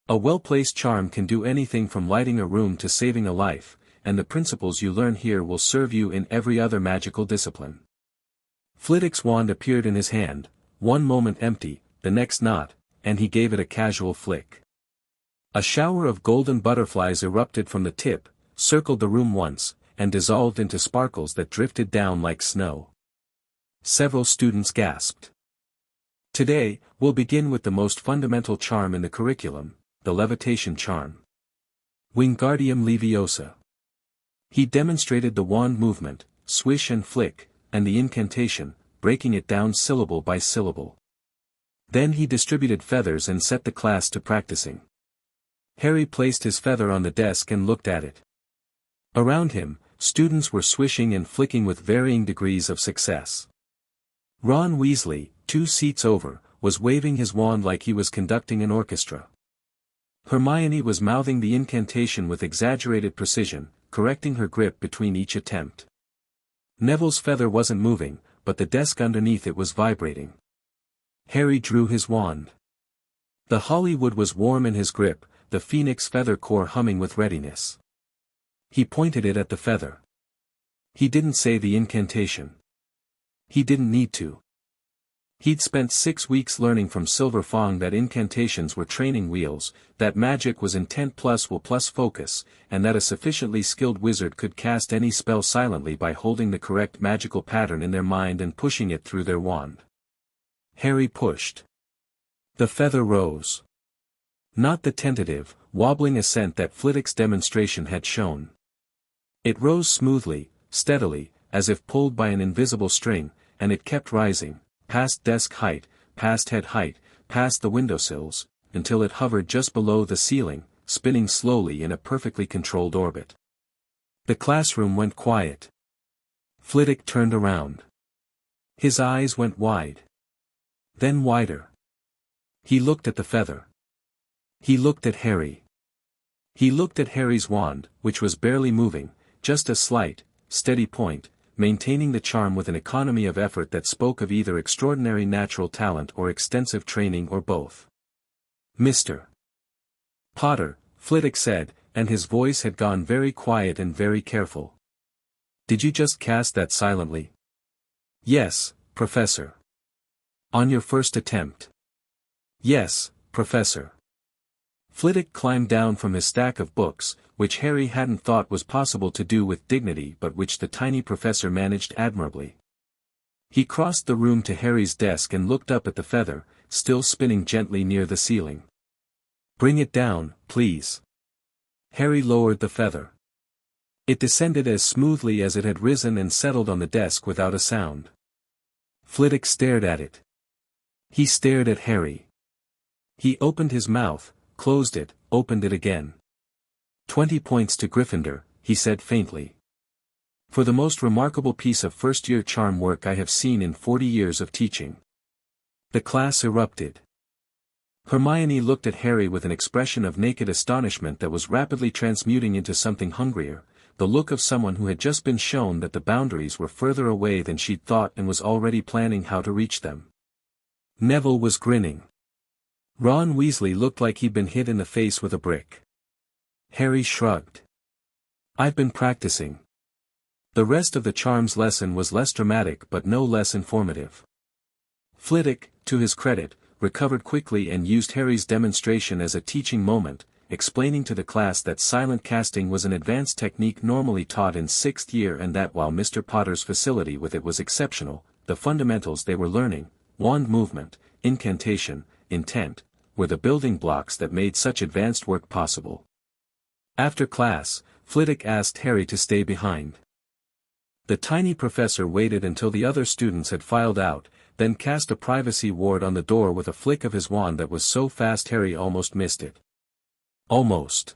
A well-placed charm can do anything from lighting a room to saving a life, and the principles you learn here will serve you in every other magical discipline. Flitwick's wand appeared in his hand, one moment empty, the next not, and he gave it a casual flick. A shower of golden butterflies erupted from the tip, circled the room once, and dissolved into sparkles that drifted down like snow. Several students gasped. Today, we'll begin with the most fundamental charm in the curriculum, the levitation charm. Wingardium Leviosa. He demonstrated the wand movement, swish and flick, and the incantation, breaking it down syllable by syllable. Then he distributed feathers and set the class to practicing. Harry placed his feather on the desk and looked at it. Around him, students were swishing and flicking with varying degrees of success. Ron Weasley, 2 seats over, was waving his wand like he was conducting an orchestra. Hermione was mouthing the incantation with exaggerated precision, correcting her grip between each attempt. Neville's feather wasn't moving, but the desk underneath it was vibrating. Harry drew his wand. The Hollywood was warm in his grip, the phoenix feather core humming with readiness. He pointed it at the feather. He didn't say the incantation. He didn't need to. He'd spent 6 weeks learning from Silver Fang that incantations were training wheels, that magic was intent plus will plus focus, and that a sufficiently skilled wizard could cast any spell silently by holding the correct magical pattern in their mind and pushing it through their wand. Harry pushed. The feather rose. Not the tentative, wobbling ascent that Flitwick's demonstration had shown. It rose smoothly, steadily, as if pulled by an invisible string, and it kept rising, past desk height, past head height, past the windowsills, until it hovered just below the ceiling, spinning slowly in a perfectly controlled orbit. The classroom went quiet. Flitwick turned around. His eyes went wide. Then wider. He looked at the feather. He looked at Harry. He looked at Harry's wand, which was barely moving, just a slight, steady point, maintaining the charm with an economy of effort that spoke of either extraordinary natural talent or extensive training or both. Mr. Potter, Flitwick said, and his voice had gone very quiet and very careful. Did you just cast that silently? Yes, Professor. On your first attempt? Yes, Professor. Flitwick climbed down from his stack of books, which Harry hadn't thought was possible to do with dignity but which the tiny professor managed admirably. He crossed the room to Harry's desk and looked up at the feather, still spinning gently near the ceiling. Bring it down, please. Harry lowered the feather. It descended as smoothly as it had risen and settled on the desk without a sound. Flitwick stared at it. He stared at Harry. He opened his mouth, closed it, opened it again. 20 points to Gryffindor, he said faintly. For the most remarkable piece of first-year charm work I have seen in 40 years of teaching. The class erupted. Hermione looked at Harry with an expression of naked astonishment that was rapidly transmuting into something hungrier, the look of someone who had just been shown that the boundaries were further away than she'd thought and was already planning how to reach them. Neville was grinning. Ron Weasley looked like he'd been hit in the face with a brick. Harry shrugged. I've been practicing. The rest of the charms lesson was less dramatic but no less informative. Flitwick, to his credit, recovered quickly and used Harry's demonstration as a teaching moment, explaining to the class that silent casting was an advanced technique normally taught in 6th year and that while Mr. Potter's facility with it was exceptional, the fundamentals they were learning, wand movement, incantation, intent, were the building blocks that made such advanced work possible. After class, Flitwick asked Harry to stay behind. The tiny professor waited until the other students had filed out, then cast a privacy ward on the door with a flick of his wand that was so fast Harry almost missed it. Almost.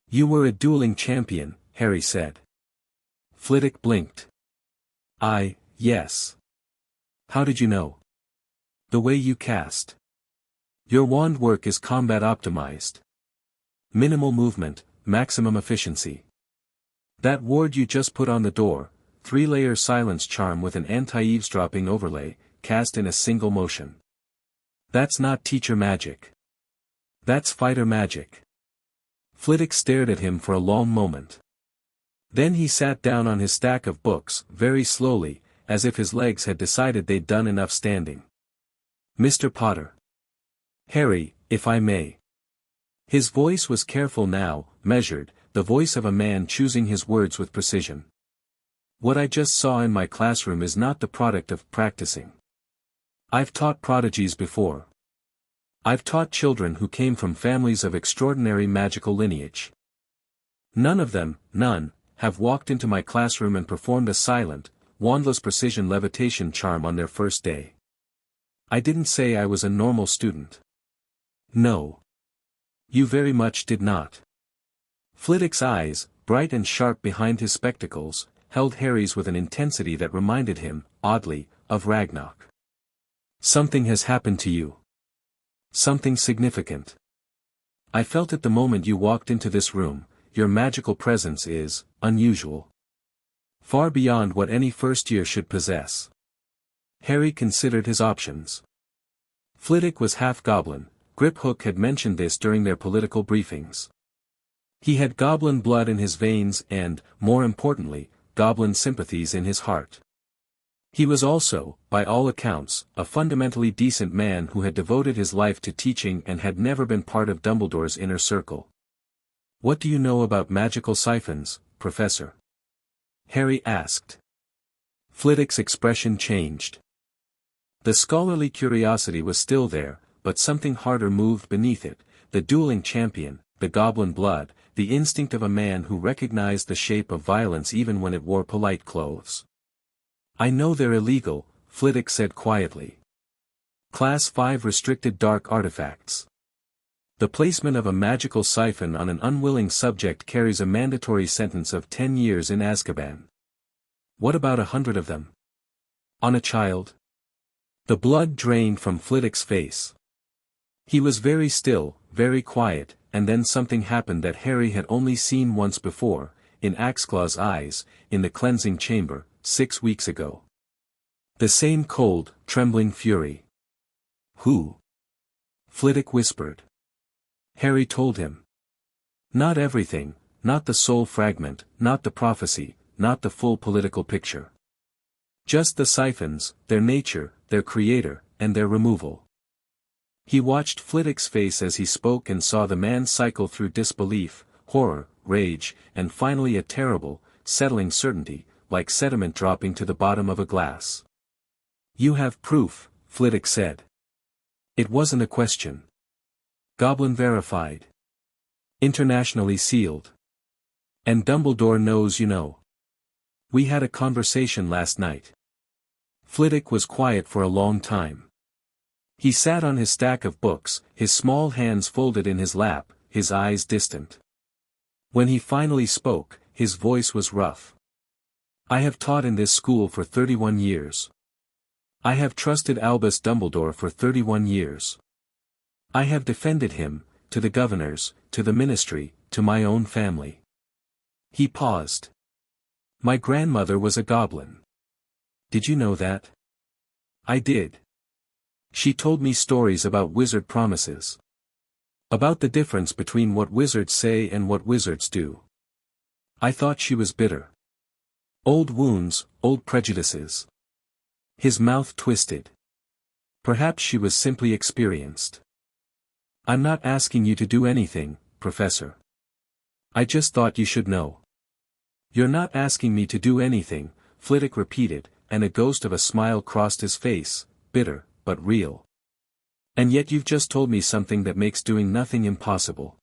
You were a dueling champion, Harry said. Flitwick blinked. Yes. How did you know? The way you cast. Your wand work is combat optimized. Minimal movement, maximum efficiency. That ward you just put on the door, 3-layer silence charm with an anti-eavesdropping overlay, cast in a single motion. That's not teacher magic. That's fighter magic. Flitwick stared at him for a long moment. Then he sat down on his stack of books, very slowly, as if his legs had decided they'd done enough standing. Mr. Potter. Harry, if I may. His voice was careful now, measured, the voice of a man choosing his words with precision. What I just saw in my classroom is not the product of practicing. I've taught prodigies before. I've taught children who came from families of extraordinary magical lineage. None of them, have walked into my classroom and performed a silent, wandless precision levitation charm on their first day. I didn't say I was a normal student. No. You very much did not. Flitwick's eyes, bright and sharp behind his spectacles, held Harry's with an intensity that reminded him, oddly, of Ragnarok. Something has happened to you. Something significant. I felt it the moment you walked into this room. Your magical presence is unusual. Far beyond what any first year should possess. Harry considered his options. Flitwick was half goblin. Griphook had mentioned this during their political briefings. He had goblin blood in his veins and, more importantly, goblin sympathies in his heart. He was also, by all accounts, a fundamentally decent man who had devoted his life to teaching and had never been part of Dumbledore's inner circle. "What do you know about magical siphons, Professor?" Harry asked. Flitwick's expression changed. The scholarly curiosity was still there, but something harder moved beneath it, the dueling champion, the goblin blood, the instinct of a man who recognized the shape of violence even when it wore polite clothes. "I know they're illegal," Flitwick said quietly. Class 5 restricted dark artifacts. The placement of a magical siphon on an unwilling subject carries a mandatory sentence of 10 years in Azkaban. What about 100 of them? On a child? The blood drained from Flitwick's face. He was very still, very quiet, and then something happened that Harry had only seen once before, in Axclaw's eyes, in the cleansing chamber, 6 weeks ago. The same cold, trembling fury. "Who?" Flitwick whispered. Harry told him. Not everything, not the soul fragment, not the prophecy, not the full political picture. Just the siphons, their nature, their creator, and their removal. He watched Flitwick's face as he spoke and saw the man cycle through disbelief, horror, rage, and finally a terrible, settling certainty, like sediment dropping to the bottom of a glass. "You have proof," Flitwick said. It wasn't a question. Goblin verified. Internationally sealed. And Dumbledore knows you know. We had a conversation last night. Flitwick was quiet for a long time. He sat on his stack of books, his small hands folded in his lap, his eyes distant. When he finally spoke, his voice was rough. "I have taught in this school for 31 years. I have trusted Albus Dumbledore for 31 years. I have defended him, to the governors, to the ministry, to my own family." He paused. "My grandmother was a goblin. Did you know that?" "I did. She told me stories about wizard promises. About the difference between what wizards say and what wizards do. I thought she was bitter. Old wounds, old prejudices." His mouth twisted. Perhaps she was simply experienced. "I'm not asking you to do anything, Professor. I just thought you should know." "You're not asking me to do anything," Flitwick repeated, and a ghost of a smile crossed his face, bitter, but real. "And yet you've just told me something that makes doing nothing impossible."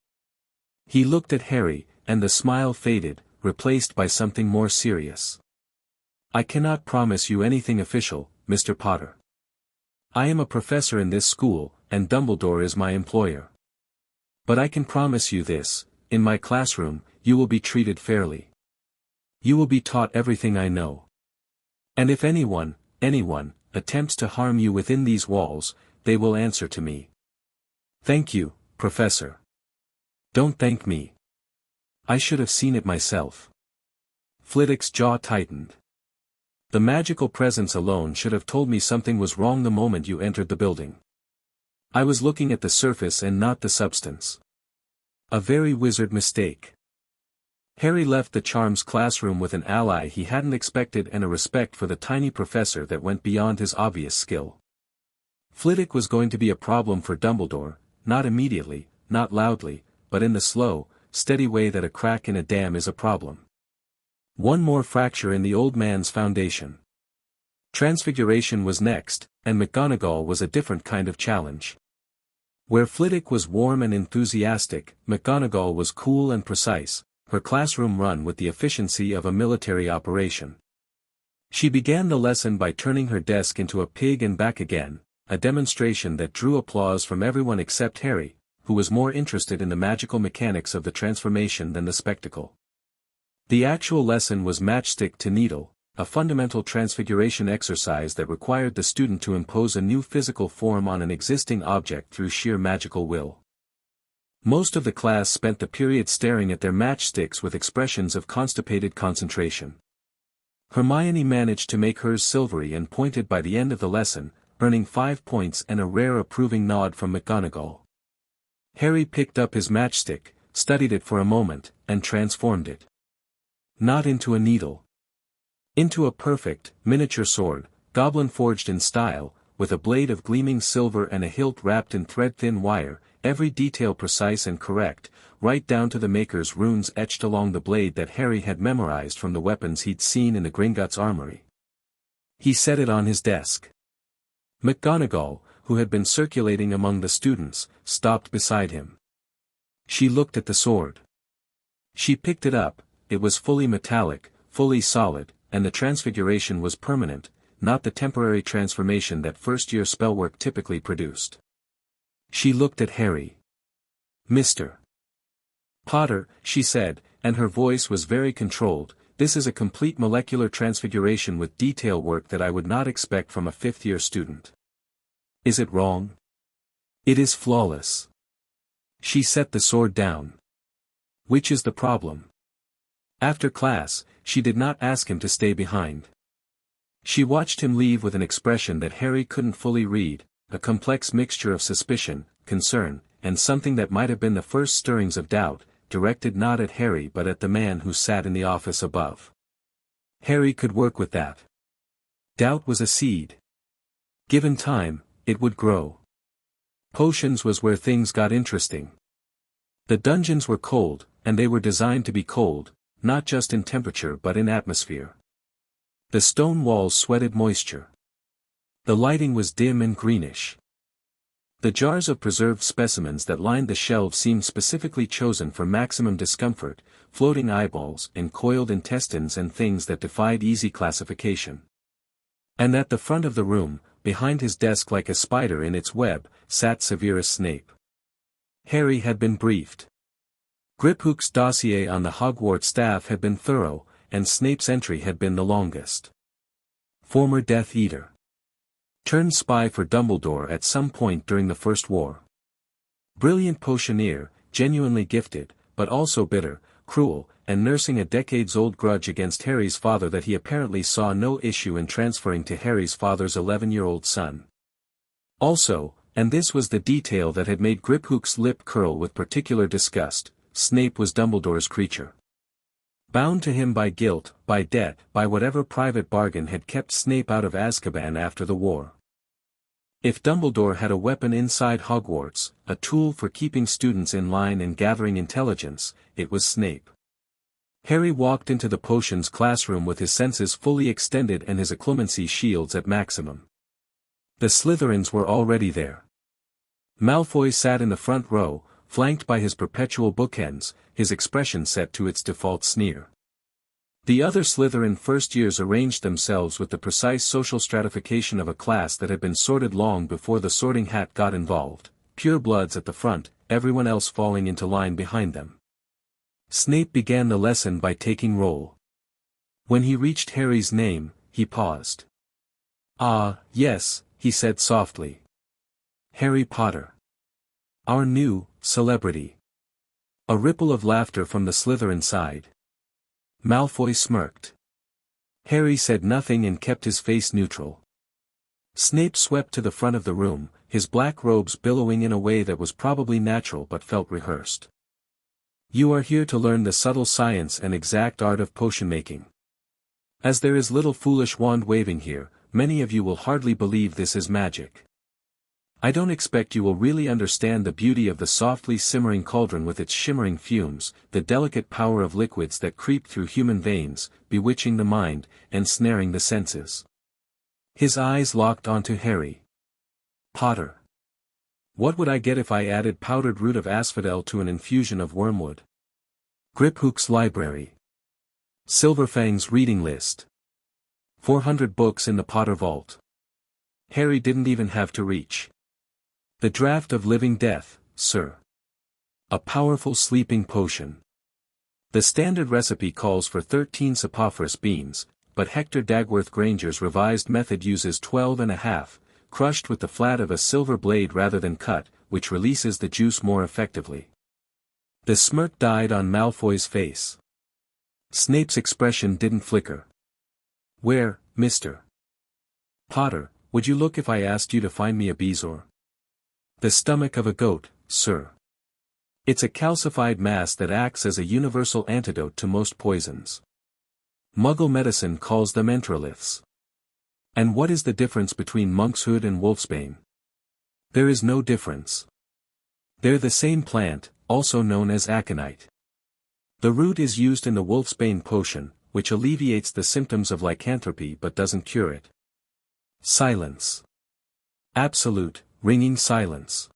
He looked at Harry, and the smile faded, replaced by something more serious. "I cannot promise you anything official, Mr. Potter. I am a professor in this school, and Dumbledore is my employer. But I can promise you this, in my classroom, you will be treated fairly. You will be taught everything I know. And if anyone, attempts to harm you within these walls, they will answer to me." "Thank you, Professor." "Don't thank me. I should have seen it myself." Flitwick's jaw tightened. "The magical presence alone should have told me something was wrong the moment you entered the building. I was looking at the surface and not the substance. A very wizard mistake." Harry left the Charms classroom with an ally he hadn't expected and a respect for the tiny professor that went beyond his obvious skill. Flitwick was going to be a problem for Dumbledore, not immediately, not loudly, but in the slow, steady way that a crack in a dam is a problem. One more fracture in the old man's foundation. Transfiguration was next, and McGonagall was a different kind of challenge. Where Flitwick was warm and enthusiastic, McGonagall was cool and precise, her classroom run with the efficiency of a military operation. She began the lesson by turning her desk into a pig and back again, a demonstration that drew applause from everyone except Harry, who was more interested in the magical mechanics of the transformation than the spectacle. The actual lesson was matchstick to needle, a fundamental transfiguration exercise that required the student to impose a new physical form on an existing object through sheer magical will. Most of the class spent the period staring at their matchsticks with expressions of constipated concentration. Hermione managed to make hers silvery and pointed by the end of the lesson, earning 5 points and a rare approving nod from McGonagall. Harry picked up his matchstick, studied it for a moment, and transformed it. Not into a needle. Into a perfect, miniature sword, goblin forged in style, with a blade of gleaming silver and a hilt wrapped in thread-thin wire, every detail precise and correct, right down to the maker's runes etched along the blade that Harry had memorized from the weapons he'd seen in the Gringotts armory. He set it on his desk. McGonagall, who had been circulating among the students, stopped beside him. She looked at the sword. She picked it up. It was fully metallic, fully solid, and the transfiguration was permanent, not the temporary transformation that first-year spellwork typically produced. She looked at Harry. "Mr. Potter," she said, and her voice was very controlled, "this is a complete molecular transfiguration with detail work that I would not expect from a fifth-year student. Is it wrong?" "It is flawless." She set the sword down. "Which is the problem?" After class, she did not ask him to stay behind. She watched him leave with an expression that Harry couldn't fully read, a complex mixture of suspicion, concern, and something that might have been the first stirrings of doubt, directed not at Harry but at the man who sat in the office above. Harry could work with that. Doubt was a seed. Given time, it would grow. Potions was where things got interesting. The dungeons were cold, and they were designed to be cold, not just in temperature but in atmosphere. The stone walls sweated moisture. The lighting was dim and greenish. The jars of preserved specimens that lined the shelves seemed specifically chosen for maximum discomfort, floating eyeballs and coiled intestines and things that defied easy classification. And at the front of the room, behind his desk like a spider in its web, sat Severus Snape. Harry had been briefed. Griphook's dossier on the Hogwarts staff had been thorough, and Snape's entry had been the longest. Former Death Eater. Turned spy for Dumbledore at some point during the First War. Brilliant potioneer, genuinely gifted, but also bitter, cruel, and nursing a decades-old grudge against Harry's father that he apparently saw no issue in transferring to Harry's father's 11-year-old son. Also, and this was the detail that had made Griphook's lip curl with particular disgust, Snape was Dumbledore's creature. Bound to him by guilt, by debt, by whatever private bargain had kept Snape out of Azkaban after the war. If Dumbledore had a weapon inside Hogwarts, a tool for keeping students in line and gathering intelligence, it was Snape. Harry walked into the potions classroom with his senses fully extended and his occlumency shields at maximum. The Slytherins were already there. Malfoy sat in the front row, flanked by his perpetual bookends, his expression set to its default sneer. The other Slytherin first years arranged themselves with the precise social stratification of a class that had been sorted long before the sorting hat got involved, pure bloods at the front, everyone else falling into line behind them. Snape began the lesson by taking roll. When he reached Harry's name, he paused. "Ah, yes," he said softly. "Harry Potter. Our new celebrity." A ripple of laughter from the Slytherin side. Malfoy smirked. Harry said nothing and kept his face neutral. Snape swept to the front of the room, his black robes billowing in a way that was probably natural but felt rehearsed. "You are here to learn the subtle science and exact art of potion-making. As there is little foolish wand-waving here, many of you will hardly believe this is magic. I don't expect you will really understand the beauty of the softly simmering cauldron with its shimmering fumes, the delicate power of liquids that creep through human veins, bewitching the mind, and snaring the senses." His eyes locked onto Harry. "Potter. What would I get if I added powdered root of asphodel to an infusion of wormwood? Griphook's library. Silverfang's reading list. 400 books in the Potter vault." Harry didn't even have to reach. "The draught of living death, sir. A powerful sleeping potion. The standard recipe calls for 13 saprophyros beans, but Hector Dagworth Granger's revised method uses 12.5, crushed with the flat of a silver blade rather than cut, which releases the juice more effectively. The smirk died on Malfoy's face. Snape's expression didn't flicker. "Where, Mr. Potter, would you look if I asked you to find me a bezoar?" "The stomach of a goat, sir. It's a calcified mass that acts as a universal antidote to most poisons. Muggle medicine calls them enteroliths." "And what is the difference between monkshood and wolfsbane?" "There is no difference. They're the same plant, also known as aconite. The root is used in the wolfsbane potion, which alleviates the symptoms of lycanthropy but doesn't cure it." Silence. Absolute, ringing silence.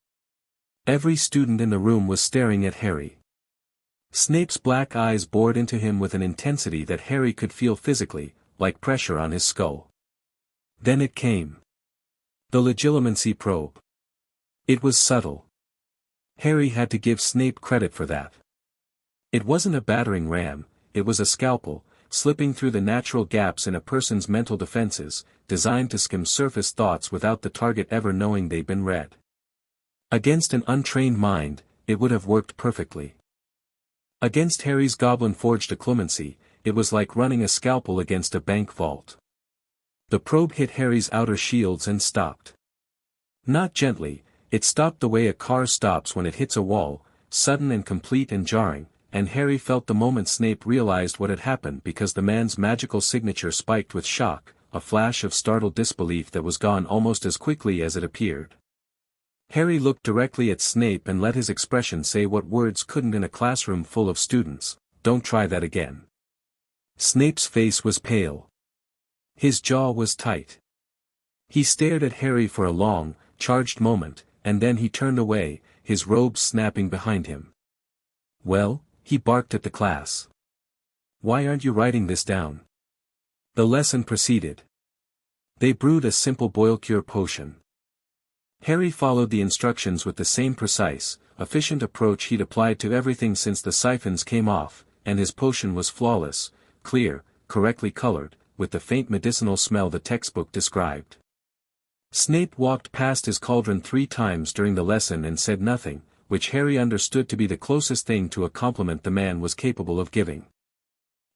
Every student in the room was staring at Harry. Snape's black eyes bored into him with an intensity that Harry could feel physically, like pressure on his skull. Then it came. The legilimency probe. It was subtle. Harry had to give Snape credit for that. It wasn't a battering ram, it was a scalpel, slipping through the natural gaps in a person's mental defenses, designed to skim surface thoughts without the target ever knowing they'd been read. Against an untrained mind, it would have worked perfectly. Against Harry's goblin-forged occlumency, it was like running a scalpel against a bank vault. The probe hit Harry's outer shields and stopped. Not gently, it stopped the way a car stops when it hits a wall, sudden and complete and jarring, and Harry felt the moment Snape realized what had happened because the man's magical signature spiked with shock, a flash of startled disbelief that was gone almost as quickly as it appeared. Harry looked directly at Snape and let his expression say what words couldn't in a classroom full of students: "Don't try that again." Snape's face was pale. His jaw was tight. He stared at Harry for a long, charged moment, and then he turned away, his robes snapping behind him. "Well?" he barked at the class. "Why aren't you writing this down?" The lesson proceeded. They brewed a simple boil-cure potion. Harry followed the instructions with the same precise, efficient approach he'd applied to everything since the siphons came off, and his potion was flawless, clear, correctly colored, with the faint medicinal smell the textbook described. Snape walked past his cauldron 3 times during the lesson and said nothing, which Harry understood to be the closest thing to a compliment the man was capable of giving.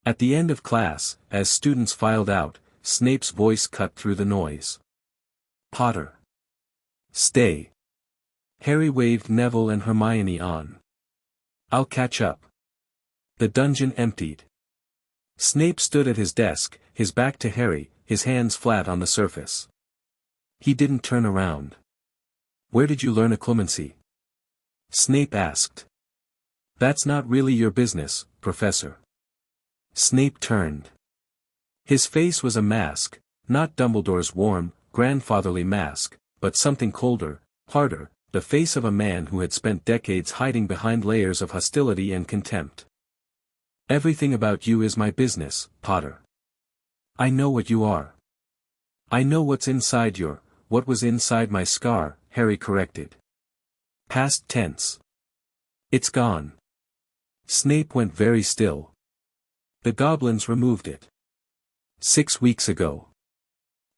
At the end of class, as students filed out, Snape's voice cut through the noise. "Potter. Stay." Harry waved Neville and Hermione on. "I'll catch up." The dungeon emptied. Snape stood at his desk, his back to Harry, his hands flat on the surface. He didn't turn around. "Where did you learn occlumency?" Snape asked. "That's not really your business, Professor." Snape turned. His face was a mask, not Dumbledore's warm, grandfatherly mask, but something colder, harder, the face of a man who had spent decades hiding behind layers of hostility and contempt. "Everything about you is my business, Potter. I know what you are. I know what's inside what was inside my scar," Harry corrected. Past tense. "It's gone." Snape went very still. "The goblins removed it. 6 weeks ago.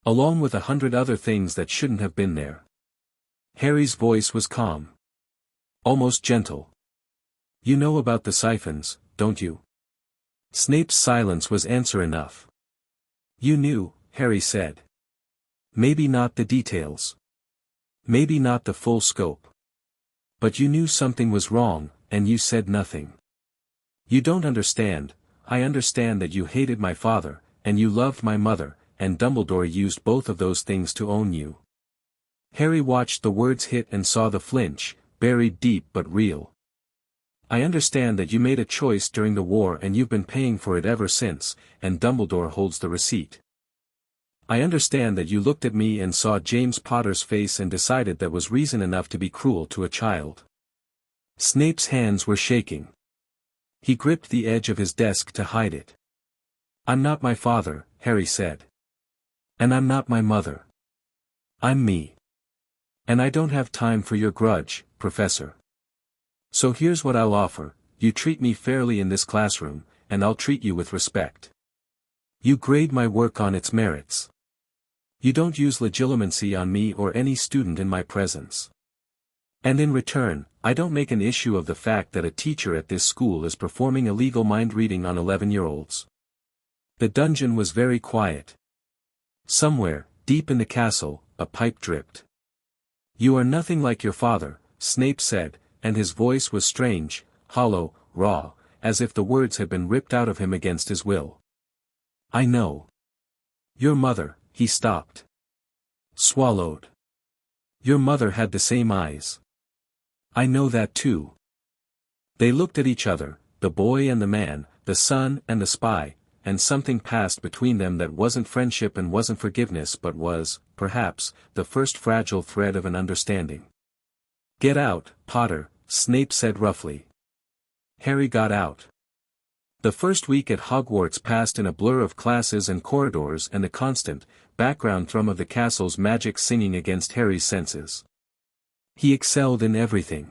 Along with 100 other things that shouldn't have been there." Harry's voice was calm. Almost gentle. "You know about the siphons, don't you?" Snape's silence was answer enough. "You knew," Harry said. "Maybe not the details. Maybe not the full scope. But you knew something was wrong, and you said nothing. You don't understand. I understand that you hated my father, and you loved my mother, and Dumbledore used both of those things to own you." Harry watched the words hit and saw the flinch, buried deep but real. "I understand that you made a choice during the war and you've been paying for it ever since, and Dumbledore holds the receipt. I understand that you looked at me and saw James Potter's face and decided that was reason enough to be cruel to a child." Snape's hands were shaking. He gripped the edge of his desk to hide it. "I'm not my father," Harry said. "And I'm not my mother. I'm me. And I don't have time for your grudge, Professor. So here's what I'll offer: you treat me fairly in this classroom, and I'll treat you with respect. You grade my work on its merits. You don't use legitimacy on me or any student in my presence. And in return, I don't make an issue of the fact that a teacher at this school is performing illegal mind reading on 11-year-olds. The dungeon was very quiet. Somewhere, deep in the castle, a pipe dripped. You are nothing like your father, Snape said, and his voice was strange, hollow, raw, as if the words had been ripped out of him against his will. I know. Your mother, he stopped. Swallowed. Your mother had the same eyes. I know that too. They looked at each other, the boy and the man, the son and the spy, and something passed between them that wasn't friendship and wasn't forgiveness but was, perhaps, the first fragile thread of an understanding. Get out, Potter, Snape said roughly. Harry got out. The first week at Hogwarts passed in a blur of classes and corridors and the constant, background thrum of the castle's magic singing against Harry's senses. He excelled in everything.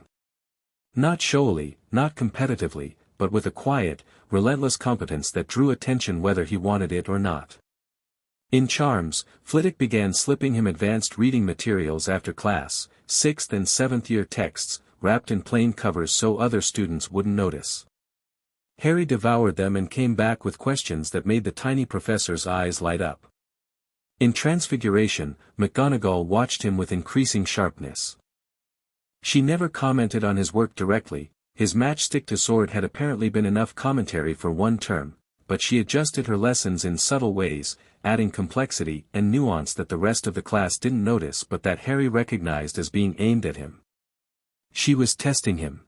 Not showily, not competitively, but with a quiet, relentless competence that drew attention whether he wanted it or not. In charms, Flitwick began slipping him advanced reading materials after class, 6th and 7th year texts, wrapped in plain covers so other students wouldn't notice. Harry devoured them and came back with questions that made the tiny professor's eyes light up. In Transfiguration, McGonagall watched him with increasing sharpness. She never commented on his work directly, his matchstick to sword had apparently been enough commentary for one term, but she adjusted her lessons in subtle ways, adding complexity and nuance that the rest of the class didn't notice but that Harry recognized as being aimed at him. She was testing him.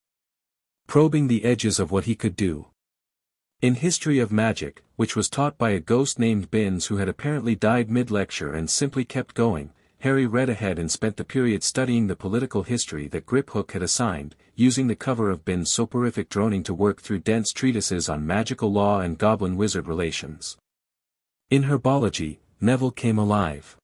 Probing the edges of what he could do. In History of Magic, which was taught by a ghost named Binns who had apparently died mid-lecture and simply kept going, Harry read ahead and spent the period studying the political history that Griphook had assigned, using the cover of Binns' soporific droning to work through dense treatises on magical law and goblin-wizard relations. In Herbology, Neville came alive.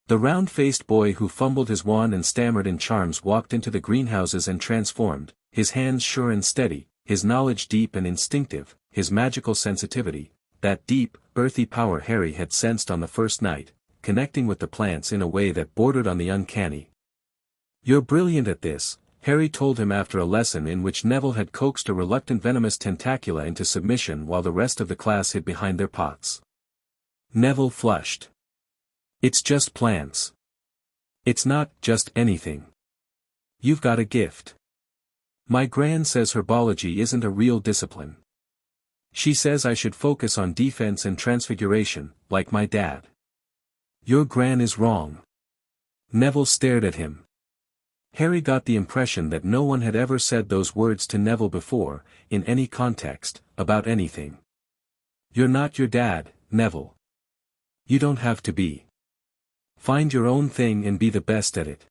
The round-faced boy who fumbled his wand and stammered in charms walked into the greenhouses and transformed, his hands sure and steady, his knowledge deep and instinctive, his magical sensitivity, that deep, earthy power Harry had sensed on the first night, connecting with the plants in a way that bordered on the uncanny. You're brilliant at this, Harry told him after a lesson in which Neville had coaxed a reluctant venomous tentacula into submission while the rest of the class hid behind their pots. Neville flushed. It's just plants. It's not just anything. You've got a gift. My gran says herbology isn't a real discipline. She says I should focus on defense and transfiguration, like my dad. Your gran is wrong. Neville stared at him. Harry got the impression that no one had ever said those words to Neville before, in any context, about anything. You're not your dad, Neville. You don't have to be. Find your own thing and be the best at it.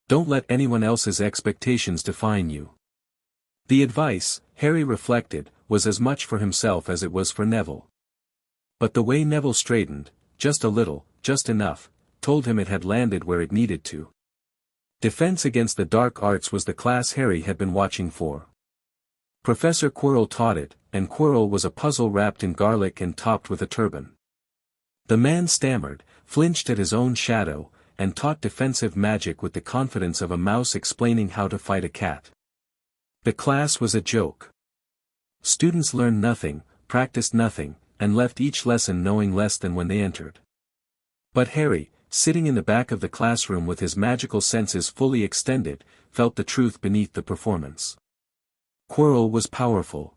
Don't let anyone else's expectations define you. The advice, Harry reflected, was as much for himself as it was for Neville. But the way Neville straightened, just a little, just enough, told him it had landed where it needed to. Defense against the dark arts was the class Harry had been watching for. Professor Quirrell taught it, and Quirrell was a puzzle wrapped in garlic and topped with a turban. The man stammered, flinched at his own shadow, and taught defensive magic with the confidence of a mouse explaining how to fight a cat. The class was a joke. Students learned nothing, practiced nothing, and left each lesson knowing less than when they entered. But Harry, sitting in the back of the classroom with his magical senses fully extended, felt the truth beneath the performance. Quirrell was powerful.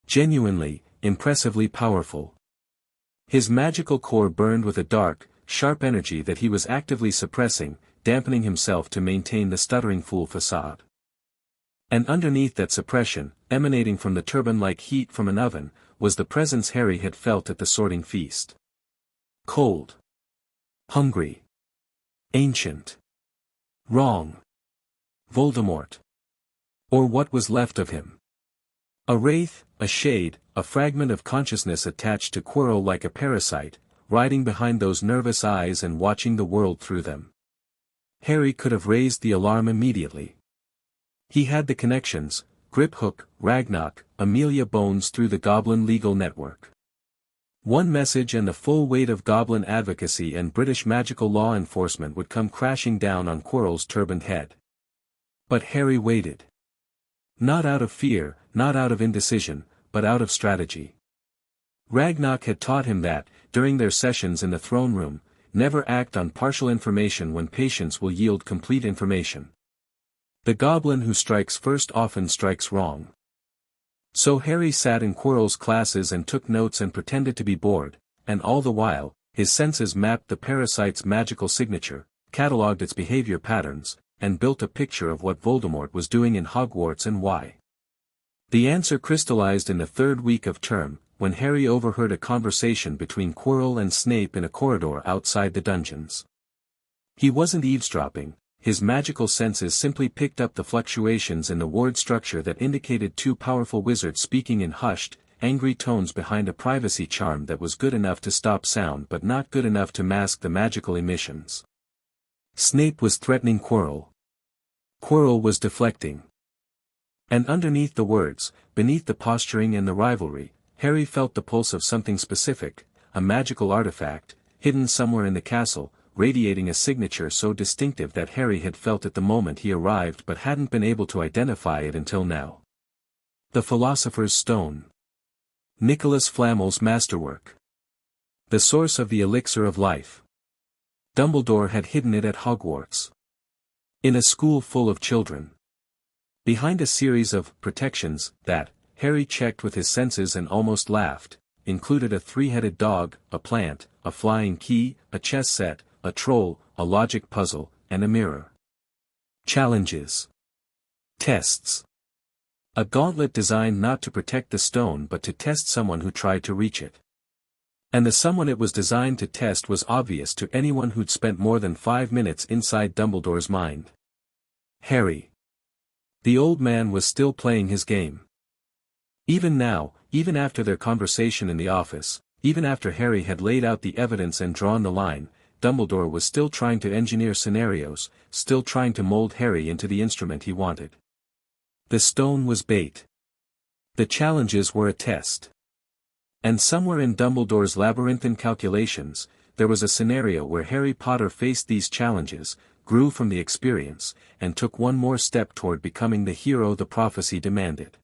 Genuinely, impressively powerful. His magical core burned with a dark, sharp energy that he was actively suppressing, dampening himself to maintain the stuttering fool facade. And underneath that suppression, emanating from the turban like heat from an oven, was the presence Harry had felt at the sorting feast. Cold. Hungry. Ancient. Wrong. Voldemort. Or what was left of him. A wraith, a shade, a fragment of consciousness attached to Quirrell like a parasite, riding behind those nervous eyes and watching the world through them. Harry could have raised the alarm immediately. He had the connections, Griphook, Ragnarok, Amelia Bones through the Goblin legal network. One message and the full weight of Goblin advocacy and British magical law enforcement would come crashing down on Quirrell's turbaned head. But Harry waited. Not out of fear, not out of indecision, but out of strategy. Ragnarok had taught him that, during their sessions in the throne room, never act on partial information when patience will yield complete information. The goblin who strikes first often strikes wrong. So Harry sat in Quirrell's classes and took notes and pretended to be bored, and all the while, his senses mapped the parasite's magical signature, catalogued its behavior patterns, and built a picture of what Voldemort was doing in Hogwarts and why. The answer crystallized in the third week of term, when Harry overheard a conversation between Quirrell and Snape in a corridor outside the dungeons. He wasn't eavesdropping. His magical senses simply picked up the fluctuations in the word structure that indicated two powerful wizards speaking in hushed, angry tones behind a privacy charm that was good enough to stop sound but not good enough to mask the magical emissions. Snape was threatening Quirrell. Quirrell was deflecting. And underneath the words, beneath the posturing and the rivalry, Harry felt the pulse of something specific, a magical artifact, hidden somewhere in the castle, radiating a signature so distinctive that Harry had felt it the moment he arrived but hadn't been able to identify it until now. The Philosopher's Stone. Nicholas Flamel's masterwork. The source of the elixir of life. Dumbledore had hidden it at Hogwarts. In a school full of children. Behind a series of protections that, Harry checked with his senses and almost laughed, included a three-headed dog, a plant, a flying key, a chess set, a troll, a logic puzzle, and a mirror. Challenges. Tests. A gauntlet designed not to protect the stone but to test someone who tried to reach it. And the someone it was designed to test was obvious to anyone who'd spent more than 5 minutes inside Dumbledore's mind. Harry. The old man was still playing his game. Even now, even after their conversation in the office, even after Harry had laid out the evidence and drawn the line, Dumbledore was still trying to engineer scenarios, still trying to mold Harry into the instrument he wanted. The stone was bait. The challenges were a test. And somewhere in Dumbledore's labyrinthine calculations, there was a scenario where Harry Potter faced these challenges, grew from the experience, and took one more step toward becoming the hero the prophecy demanded.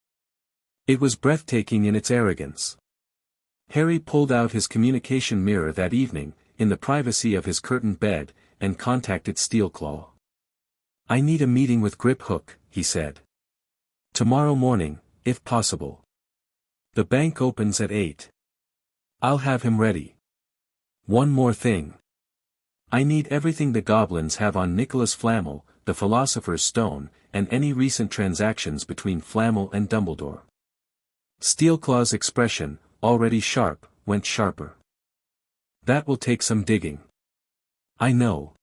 It was breathtaking in its arrogance. Harry pulled out his communication mirror that evening, in the privacy of his curtained bed, and contacted Steelclaw. "I need a meeting with Griphook," he said. "Tomorrow morning, if possible. The bank opens at 8. I'll have him ready. One more thing. I need everything the goblins have on Nicholas Flamel, the Philosopher's Stone, and any recent transactions between Flamel and Dumbledore." Steelclaw's expression, already sharp, went sharper. "That will take some digging. I know.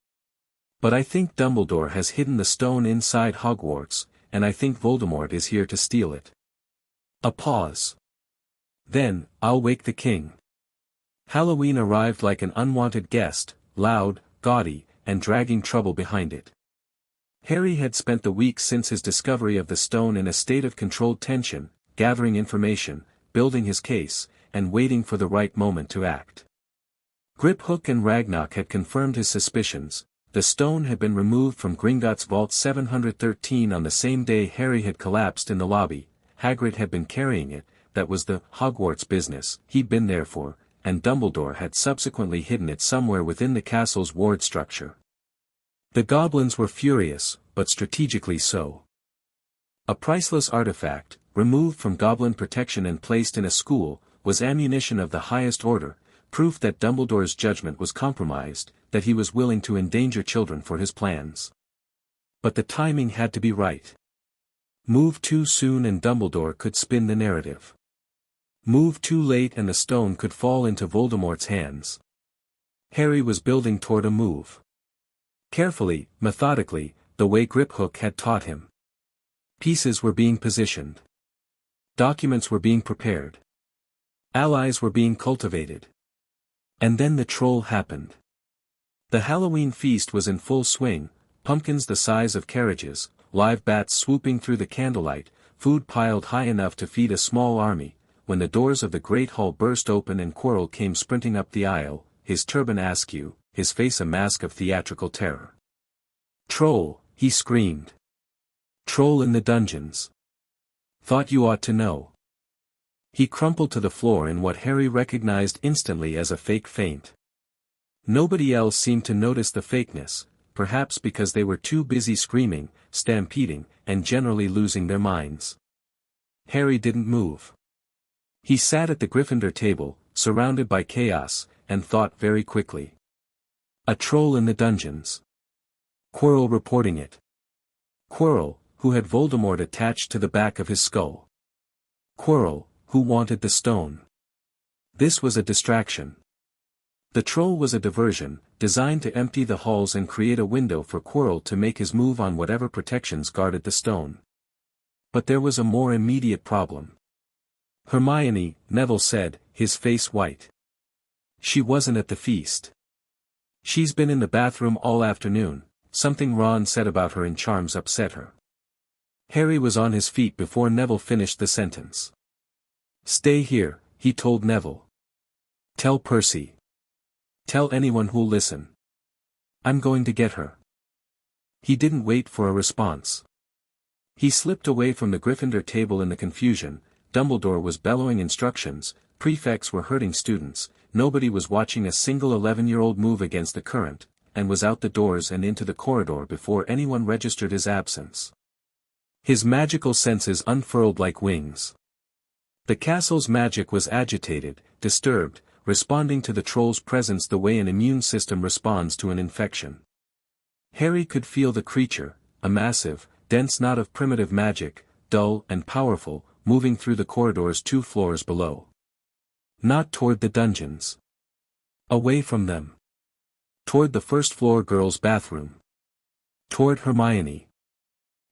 But I think Dumbledore has hidden the stone inside Hogwarts, and I think Voldemort is here to steal it." A pause. "Then, I'll wake the king." Halloween arrived like an unwanted guest, loud, gaudy, and dragging trouble behind it. Harry had spent the weeks since his discovery of the stone in a state of controlled tension, gathering information, building his case, and waiting for the right moment to act. Griphook and Ragnarok had confirmed his suspicions. The stone had been removed from Gringotts Vault 713 on the same day Harry had collapsed in the lobby. Hagrid had been carrying it, that was the Hogwarts business he'd been there for, and Dumbledore had subsequently hidden it somewhere within the castle's ward structure. The goblins were furious, but strategically so. A priceless artifact, removed from goblin protection and placed in a school, was ammunition of the highest order, proof that Dumbledore's judgment was compromised, that he was willing to endanger children for his plans. But the timing had to be right. Move too soon and Dumbledore could spin the narrative. Move too late and the stone could fall into Voldemort's hands. Harry was building toward a move. Carefully, methodically, the way Griphook had taught him. Pieces were being positioned. Documents were being prepared. Allies were being cultivated. And then the troll happened. The Halloween feast was in full swing, pumpkins the size of carriages, live bats swooping through the candlelight, food piled high enough to feed a small army, when the doors of the great hall burst open and Quirrell came sprinting up the aisle, his turban askew, his face a mask of theatrical terror. "Troll!" he screamed. "Troll in the dungeons. Thought you ought to know." He crumpled to the floor in what Harry recognized instantly as a fake faint. Nobody else seemed to notice the fakeness, perhaps because they were too busy screaming, stampeding, and generally losing their minds. Harry didn't move. He sat at the Gryffindor table, surrounded by chaos, and thought very quickly. A troll in the dungeons. Quirrell reporting it. Quirrell, who had Voldemort attached to the back of his skull. Quirrell, who wanted the stone. This was a distraction. The troll was a diversion, designed to empty the halls and create a window for Quirrell to make his move on whatever protections guarded the stone. But there was a more immediate problem. "Hermione," Neville said, his face white. "She wasn't at the feast. She's been in the bathroom all afternoon. Something Ron said about her in charms upset her." Harry was on his feet before Neville finished the sentence. "Stay here," he told Neville. "Tell Percy. Tell anyone who'll listen. I'm going to get her." He didn't wait for a response. He slipped away from the Gryffindor table in the confusion. Dumbledore was bellowing instructions, prefects were hurting students, nobody was watching a single 11-year-old move against the current, and was out the doors and into the corridor before anyone registered his absence. His magical senses unfurled like wings. The castle's magic was agitated, disturbed, responding to the troll's presence the way an immune system responds to an infection. Harry could feel the creature, a massive, dense knot of primitive magic, dull and powerful, moving through the corridors 2 floors below. Not toward the dungeons. Away from them. Toward the first-floor girls' bathroom. Toward Hermione.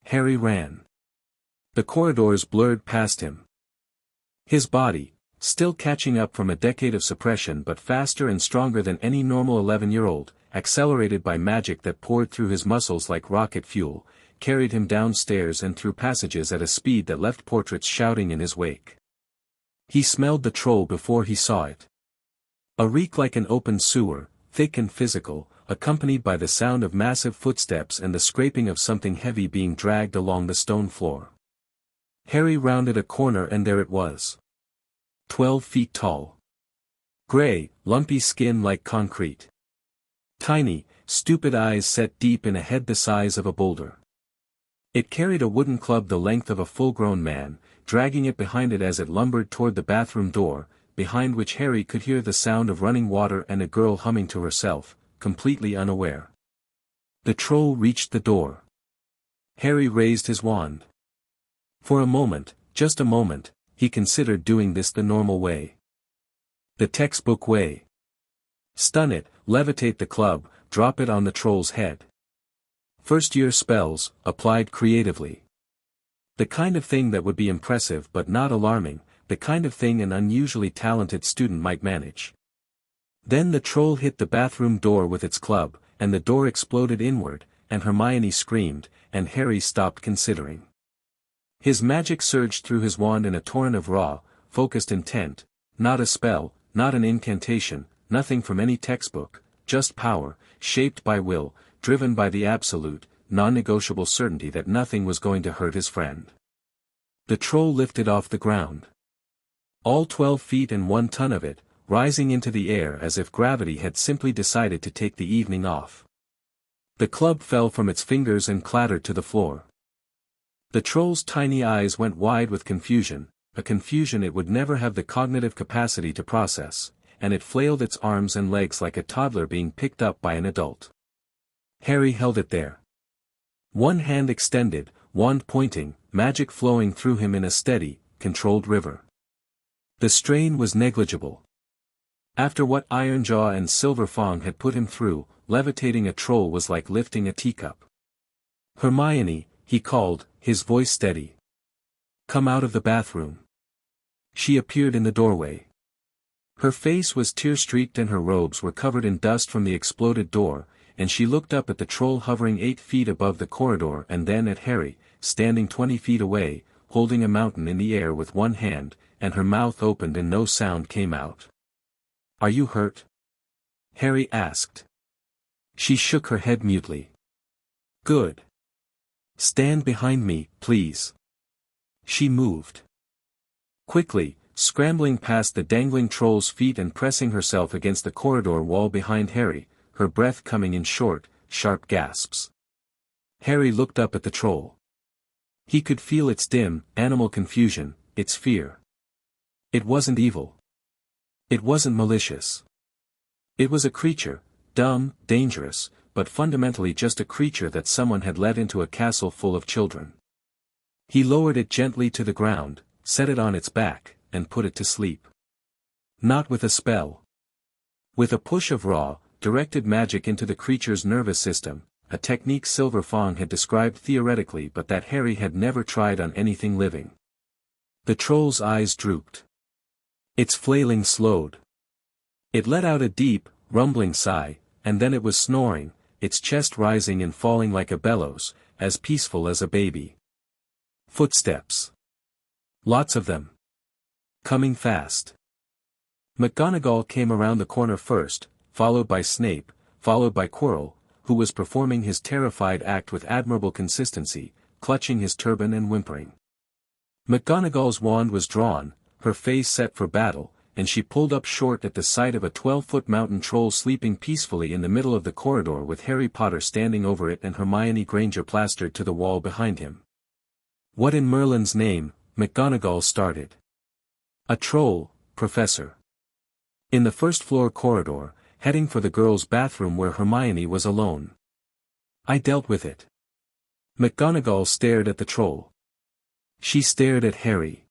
Harry ran. The corridors blurred past him. His body, still catching up from a decade of suppression but faster and stronger than any normal 11-year-old, accelerated by magic that poured through his muscles like rocket fuel, carried him downstairs and through passages at a speed that left portraits shouting in his wake. He smelled the troll before he saw it. A reek like an open sewer, thick and physical, accompanied by the sound of massive footsteps and the scraping of something heavy being dragged along the stone floor. Harry rounded a corner and there it was. 12 feet tall. Gray, lumpy skin like concrete. Tiny, stupid eyes set deep in a head the size of a boulder. It carried a wooden club the length of a full-grown man, dragging it behind it as it lumbered toward the bathroom door, behind which Harry could hear the sound of running water and a girl humming to herself, completely unaware. The troll reached the door. Harry raised his wand. For a moment, just a moment, he considered doing this the normal way. The textbook way. Stun it, levitate the club, drop it on the troll's head. First-year spells, applied creatively. The kind of thing that would be impressive but not alarming, the kind of thing an unusually talented student might manage. Then the troll hit the bathroom door with its club, and the door exploded inward, and Hermione screamed, and Harry stopped considering. His magic surged through his wand in a torrent of raw, focused intent, not a spell, not an incantation, nothing from any textbook, just power, shaped by will, driven by the absolute, non-negotiable certainty that nothing was going to hurt his friend. The troll lifted off the ground. All 12 feet and 1 ton of it, rising into the air as if gravity had simply decided to take the evening off. The club fell from its fingers and clattered to the floor. The troll's tiny eyes went wide with confusion, a confusion it would never have the cognitive capacity to process, and it flailed its arms and legs like a toddler being picked up by an adult. Harry held it there. One hand extended, wand pointing, magic flowing through him in a steady, controlled river. The strain was negligible. After what Ironjaw and Silver Fang had put him through, levitating a troll was like lifting a teacup. "Hermione," he called, his voice steady. "Come out of the bathroom." She appeared in the doorway. Her face was tear-streaked and her robes were covered in dust from the exploded door, and she looked up at the troll hovering 8 feet above the corridor and then at Harry, standing 20 feet away, holding a mountain in the air with one hand, and her mouth opened and no sound came out. "Are you hurt?" Harry asked. She shook her head mutely. "Good. Stand behind me, please." She moved quickly, scrambling past the dangling troll's feet and pressing herself against the corridor wall behind Harry, her breath coming in short, sharp gasps. Harry looked up at the troll. He could feel its dim, animal confusion, its fear. It wasn't evil. It wasn't malicious. It was a creature, dumb, dangerous, but fundamentally just a creature that someone had let into a castle full of children. He lowered it gently to the ground, set it on its back, and put it to sleep. Not with a spell. With a push of raw, directed magic into the creature's nervous system, a technique Silver Fang had described theoretically but that Harry had never tried on anything living. The troll's eyes drooped. Its flailing slowed. It let out a deep, rumbling sigh, and then it was snoring, its chest rising and falling like a bellows, as peaceful as a baby. Footsteps. Lots of them. Coming fast. McGonagall came around the corner first, followed by Snape, followed by Quirrell, who was performing his terrified act with admirable consistency, clutching his turban and whimpering. McGonagall's wand was drawn, her face set for battle, and she pulled up short at the sight of a 12-foot mountain troll sleeping peacefully in the middle of the corridor with Harry Potter standing over it and Hermione Granger plastered to the wall behind him. "What in Merlin's name?" McGonagall started. "A troll, Professor." In the first-floor corridor, heading for the girls' bathroom where Hermione was alone. "I dealt with it." McGonagall stared at the troll. She stared at Harry.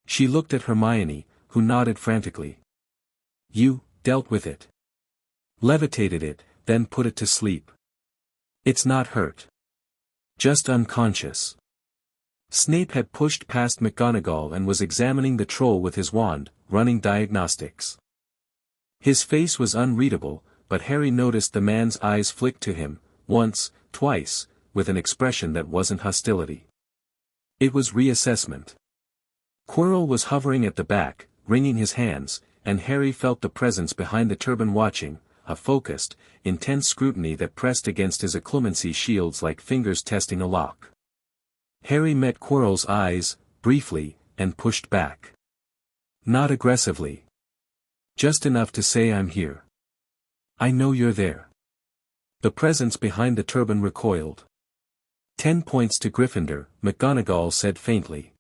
She looked at Hermione, who nodded frantically. "You dealt with it. Levitated it, then put it to sleep. It's not hurt. Just unconscious." Snape had pushed past McGonagall and was examining the troll with his wand, running diagnostics. His face was unreadable, but Harry noticed the man's eyes flick to him, once, twice, with an expression that wasn't hostility. It was reassessment. Quirrell was hovering at the back, wringing his hands, and Harry felt the presence behind the turban watching, a focused, intense scrutiny that pressed against his occlumency shields like fingers testing a lock. Harry met Quirrell's eyes, briefly, and pushed back. Not aggressively. Just enough to say, "I'm here. I know you're there." The presence behind the turban recoiled. 10 points to Gryffindor, McGonagall said faintly.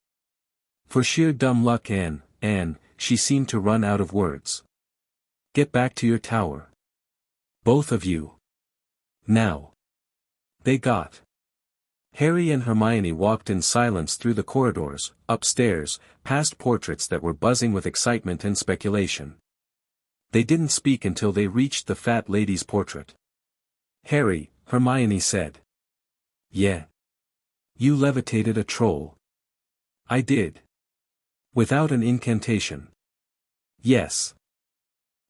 For sheer dumb luck Anne, she seemed to run out of words. "Get back to your tower. Both of you. Now." They got. Harry and Hermione walked in silence through the corridors, upstairs, past portraits that were buzzing with excitement and speculation. They didn't speak until they reached the fat lady's portrait. "Harry," Hermione said. "Yeah. You levitated a troll." "I did. Without an incantation." "Yes.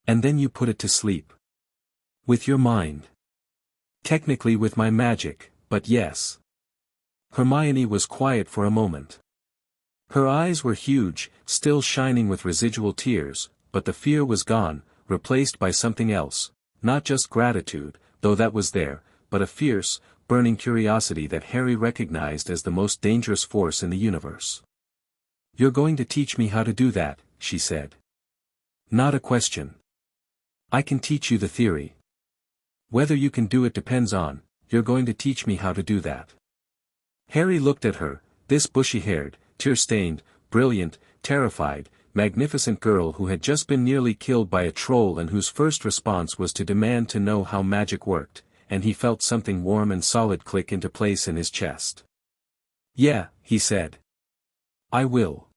And then you put it to sleep." "With your mind." "Technically with my magic, but yes." Hermione was quiet for a moment. Her eyes were huge, still shining with residual tears, but the fear was gone, replaced by something else, not just gratitude, though that was there, but a fierce, burning curiosity that Harry recognized as the most dangerous force in the universe. "You're going to teach me how to do that," she said. "Not a question. I can teach you the theory. Whether you can do it depends on, you're going to teach me how to do that." Harry looked at her, this bushy-haired, tear-stained, brilliant, terrified, magnificent girl who had just been nearly killed by a troll and whose first response was to demand to know how magic worked, and he felt something warm and solid click into place in his chest. "Yeah," he said. "I will."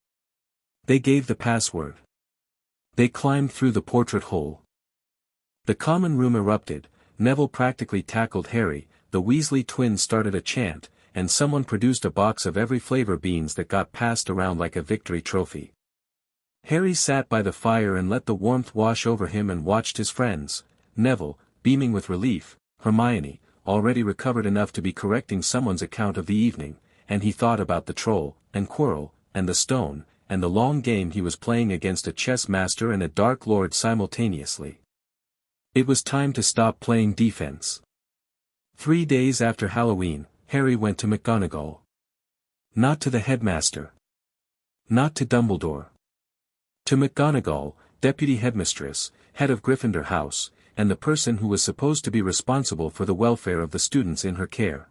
They gave the password. They climbed through the portrait hole. The common room erupted, Neville practically tackled Harry, the Weasley twins started a chant, and someone produced a box of every flavor beans that got passed around like a victory trophy. Harry sat by the fire and let the warmth wash over him and watched his friends, Neville, beaming with relief, Hermione, already recovered enough to be correcting someone's account of the evening, and he thought about the troll, and Quirrell, and the stone, and the long game he was playing against a chess master and a Dark Lord simultaneously. It was time to stop playing defense. 3 days after Halloween, Harry went to McGonagall. Not to the headmaster. Not to Dumbledore. To McGonagall, deputy headmistress, head of Gryffindor House, and the person who was supposed to be responsible for the welfare of the students in her care.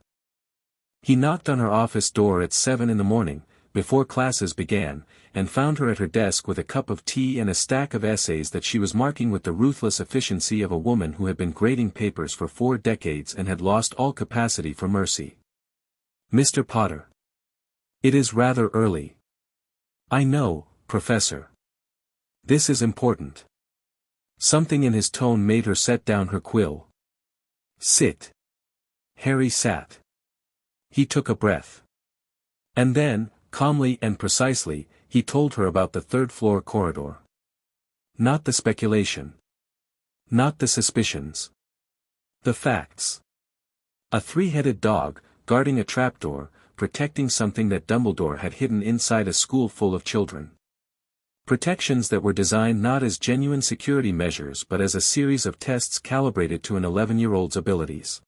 He knocked on her office door at 7 in the morning, before classes began, and found her at her desk with a cup of tea and a stack of essays that she was marking with the ruthless efficiency of a woman who had been grading papers for 4 decades and had lost all capacity for mercy. "Mr. Potter. It is rather early." "I know, Professor. This is important." Something in his tone made her set down her quill. "Sit." Harry sat. He took a breath. And then, calmly and precisely, he told her about the third-floor corridor. Not the speculation. Not the suspicions. The facts. A 3-headed dog, guarding a trapdoor, protecting something that Dumbledore had hidden inside a school full of children. Protections that were designed not as genuine security measures but as a series of tests calibrated to an 11-year-old's abilities.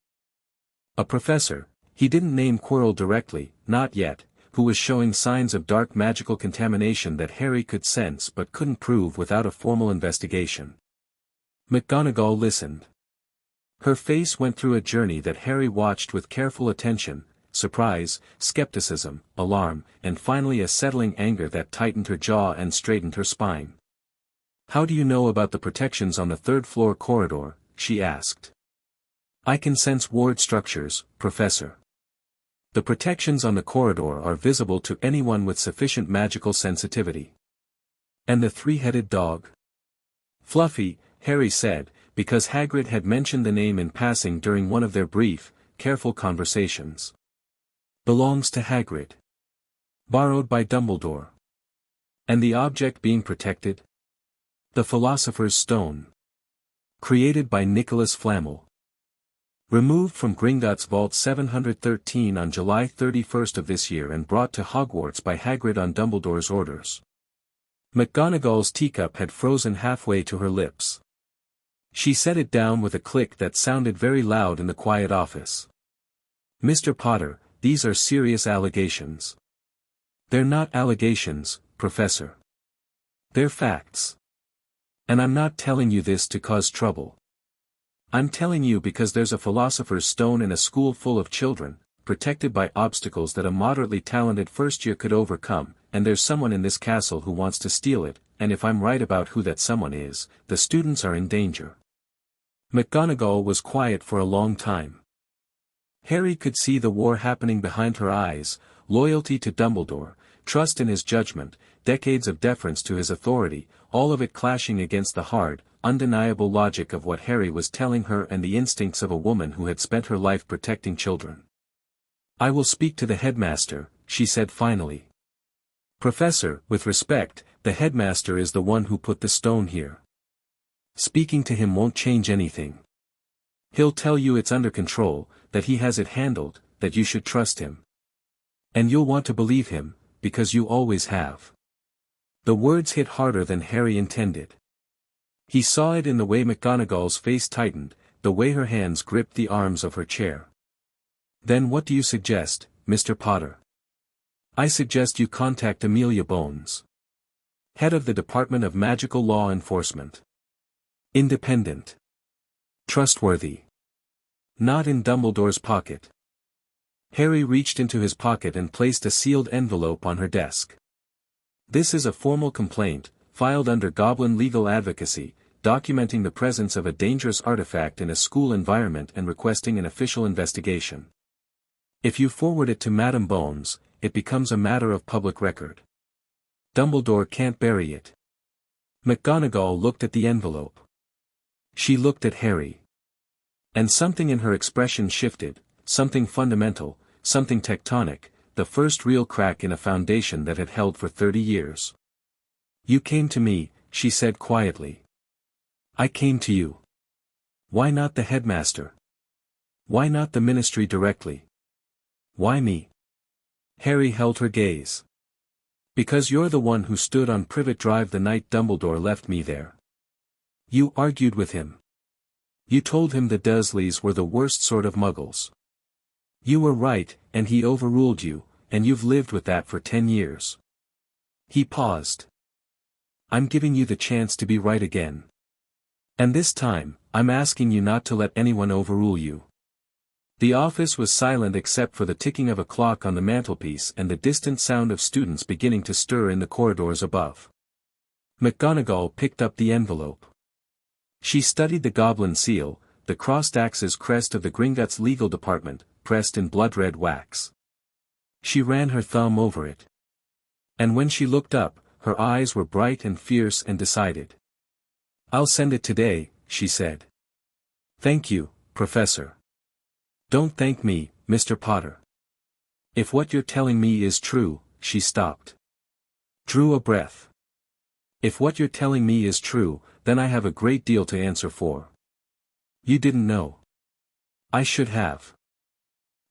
A professor, he didn't name Quirrell directly, not yet, who was showing signs of dark magical contamination that Harry could sense but couldn't prove without a formal investigation. McGonagall listened. Her face went through a journey that Harry watched with careful attention, surprise, skepticism, alarm, and finally a settling anger that tightened her jaw and straightened her spine. "How do you know about the protections on the third-floor corridor?" she asked. "I can sense ward structures, Professor. The protections on the corridor are visible to anyone with sufficient magical sensitivity." "And the 3-headed dog?" "Fluffy," Harry said, because Hagrid had mentioned the name in passing during one of their brief, careful conversations. "Belongs to Hagrid. Borrowed by Dumbledore." "And the object being protected?" "The Philosopher's Stone. Created by Nicholas Flamel. Removed from Gringotts Vault 713 on July 31st of this year and brought to Hogwarts by Hagrid on Dumbledore's orders." McGonagall's teacup had frozen halfway to her lips. She set it down with a click that sounded very loud in the quiet office. "Mr. Potter, these are serious allegations." "They're not allegations, Professor. They're facts. And I'm not telling you this to cause trouble. I'm telling you because there's a Philosopher's Stone in a school full of children, protected by obstacles that a moderately talented first-year could overcome, and there's someone in this castle who wants to steal it, and if I'm right about who that someone is, the students are in danger." McGonagall was quiet for a long time. Harry could see the war happening behind her eyes, loyalty to Dumbledore, trust in his judgment, decades of deference to his authority, all of it clashing against the hard, undeniable logic of what Harry was telling her and the instincts of a woman who had spent her life protecting children. "I will speak to the headmaster," she said finally. "Professor, with respect, the headmaster is the one who put the stone here. Speaking to him won't change anything. He'll tell you it's under control, that he has it handled, that you should trust him. And you'll want to believe him, because you always have." The words hit harder than Harry intended. He saw it in the way McGonagall's face tightened, the way her hands gripped the arms of her chair. "Then what do you suggest, Mr. Potter?" "I suggest you contact Amelia Bones. Head of the Department of Magical Law Enforcement. Independent. Trustworthy. Not in Dumbledore's pocket." Harry reached into his pocket and placed a sealed envelope on her desk. "This is a formal complaint, filed under Goblin Legal Advocacy, documenting the presence of a dangerous artifact in a school environment and requesting an official investigation. If you forward it to Madame Bones, it becomes a matter of public record. Dumbledore can't bury it." McGonagall looked at the envelope. She looked at Harry. And something in her expression shifted, something fundamental, something tectonic, the first real crack in a foundation that had held for 30 years. "You came to me," she said quietly. "I came to you. Why not the headmaster? Why not the ministry directly? Why me?" Harry held her gaze. Because you're the one who stood on Privet Drive the night Dumbledore left me there. You argued with him. You told him the Dursleys were the worst sort of muggles. You were right, and he overruled you, and you've lived with that for 10 years. He paused. I'm giving you the chance to be right again. And this time, I'm asking you not to let anyone overrule you. The office was silent except for the ticking of a clock on the mantelpiece and the distant sound of students beginning to stir in the corridors above. McGonagall picked up the envelope. She studied the goblin seal, the crossed axes crest of the Gringotts legal department, pressed in blood-red wax. She ran her thumb over it. And when she looked up, her eyes were bright and fierce and decided. I'll send it today, she said. Thank you, Professor. Don't thank me, Mr. Potter. If what you're telling me is true, she stopped. Drew a breath. If what you're telling me is true, then I have a great deal to answer for. You didn't know. I should have.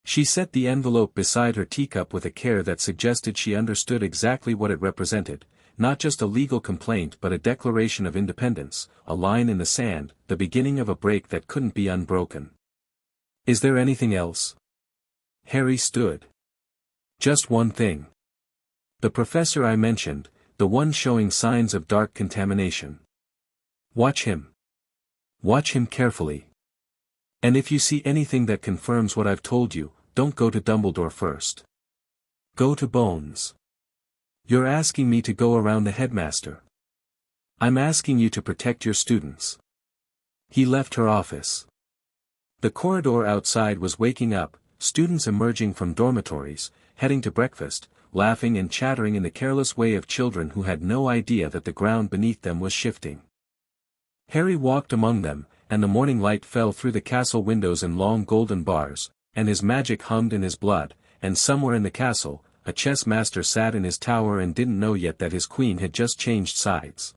She set the envelope beside her teacup with a care that suggested she understood exactly what it represented, not just a legal complaint but a declaration of independence, a line in the sand, the beginning of a break that couldn't be unbroken. Is there anything else? Harry stood. Just one thing. The professor I mentioned, the one showing signs of dark contamination. Watch him. Watch him carefully. And if you see anything that confirms what I've told you, don't go to Dumbledore first. Go to Bones. You're asking me to go around the headmaster. I'm asking you to protect your students. He left her office. The corridor outside was waking up, students emerging from dormitories, heading to breakfast, laughing and chattering in the careless way of children who had no idea that the ground beneath them was shifting. Harry walked among them, and the morning light fell through the castle windows in long golden bars, and his magic hummed in his blood, and somewhere in the castle, a chess master sat in his tower and didn't know yet that his queen had just changed sides.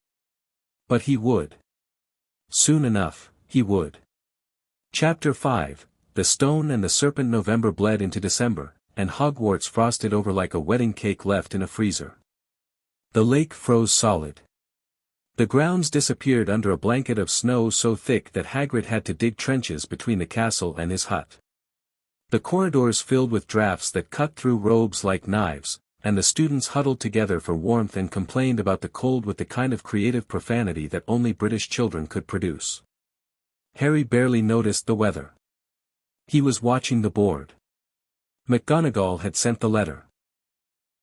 But he would. Soon enough, he would. Chapter 5, The Stone and the Serpent. November bled into December, and Hogwarts frosted over like a wedding cake left in a freezer. The lake froze solid. The grounds disappeared under a blanket of snow so thick that Hagrid had to dig trenches between the castle and his hut. The corridors filled with drafts that cut through robes like knives, and the students huddled together for warmth and complained about the cold with the kind of creative profanity that only British children could produce. Harry barely noticed the weather. He was watching the board. McGonagall had sent the letter.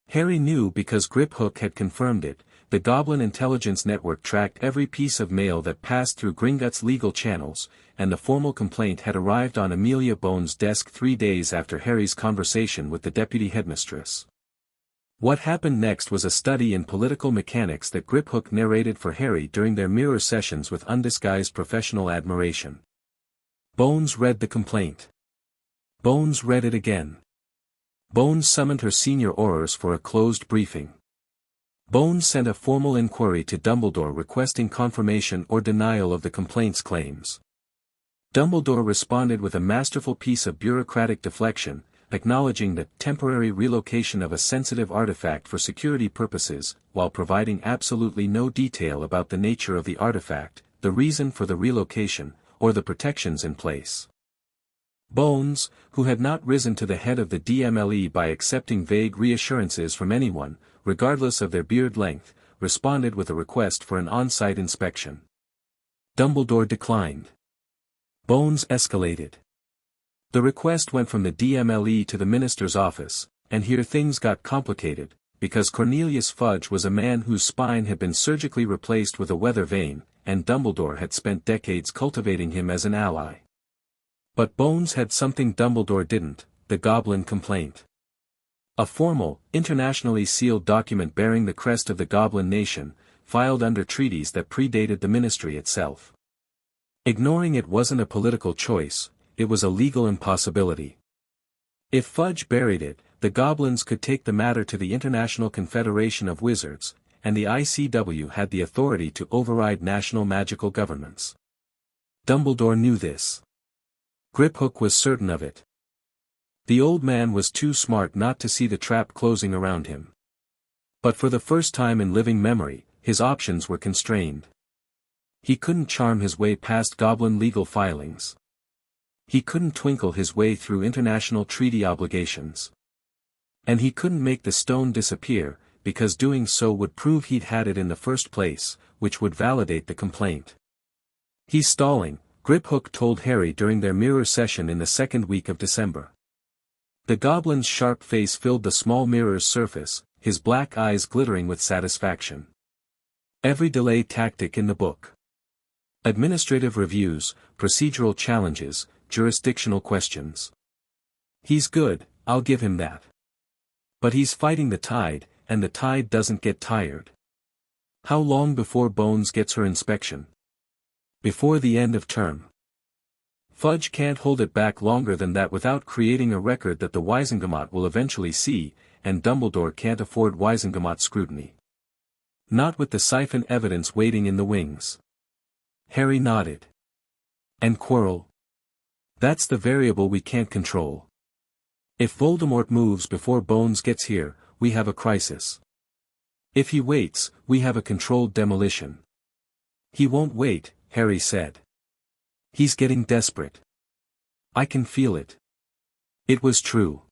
Harry knew because Griphook had confirmed it. The Goblin Intelligence Network tracked every piece of mail that passed through Gringotts' legal channels, and the formal complaint had arrived on Amelia Bones' desk 3 days after Harry's conversation with the deputy headmistress. What happened next was a study in political mechanics that Griphook narrated for Harry during their mirror sessions with undisguised professional admiration. Bones read the complaint. Bones read it again. Bones summoned her senior aurors for a closed briefing. Bones sent a formal inquiry to Dumbledore requesting confirmation or denial of the complaint's claims. Dumbledore responded with a masterful piece of bureaucratic deflection, acknowledging the temporary relocation of a sensitive artifact for security purposes, while providing absolutely no detail about the nature of the artifact, the reason for the relocation, or the protections in place. Bones, who had not risen to the head of the DMLE by accepting vague reassurances from anyone, regardless of their beard length, responded with a request for an on-site inspection. Dumbledore declined. Bones escalated. The request went from the DMLE to the minister's office, and here things got complicated, because Cornelius Fudge was a man whose spine had been surgically replaced with a weather vane, and Dumbledore had spent decades cultivating him as an ally. But Bones had something Dumbledore didn't, the Goblin complaint. A formal, internationally sealed document bearing the crest of the Goblin nation, filed under treaties that predated the ministry itself. Ignoring it wasn't a political choice, it was a legal impossibility. If Fudge buried it, the Goblins could take the matter to the International Confederation of Wizards, and the ICW had the authority to override national magical governments. Dumbledore knew this. Griphook was certain of it. The old man was too smart not to see the trap closing around him. But for the first time in living memory, his options were constrained. He couldn't charm his way past goblin legal filings. He couldn't twinkle his way through international treaty obligations. And he couldn't make the stone disappear, because doing so would prove he'd had it in the first place, which would validate the complaint. "He's stalling," Griphook told Harry during their mirror session in the second week of December. The goblin's sharp face filled the small mirror's surface, his black eyes glittering with satisfaction. Every delay tactic in the book. Administrative reviews, procedural challenges, jurisdictional questions. He's good, I'll give him that. But he's fighting the tide, and the tide doesn't get tired. How long before Bones gets her inspection? Before the end of term. Fudge can't hold it back longer than that without creating a record that the Wizengamot will eventually see, and Dumbledore can't afford Wizengamot scrutiny. Not with the siphon evidence waiting in the wings. Harry nodded. And Quirrell? That's the variable we can't control. If Voldemort moves before Bones gets here, we have a crisis. If he waits, we have a controlled demolition. He won't wait, Harry said. He's getting desperate. I can feel it. It was true.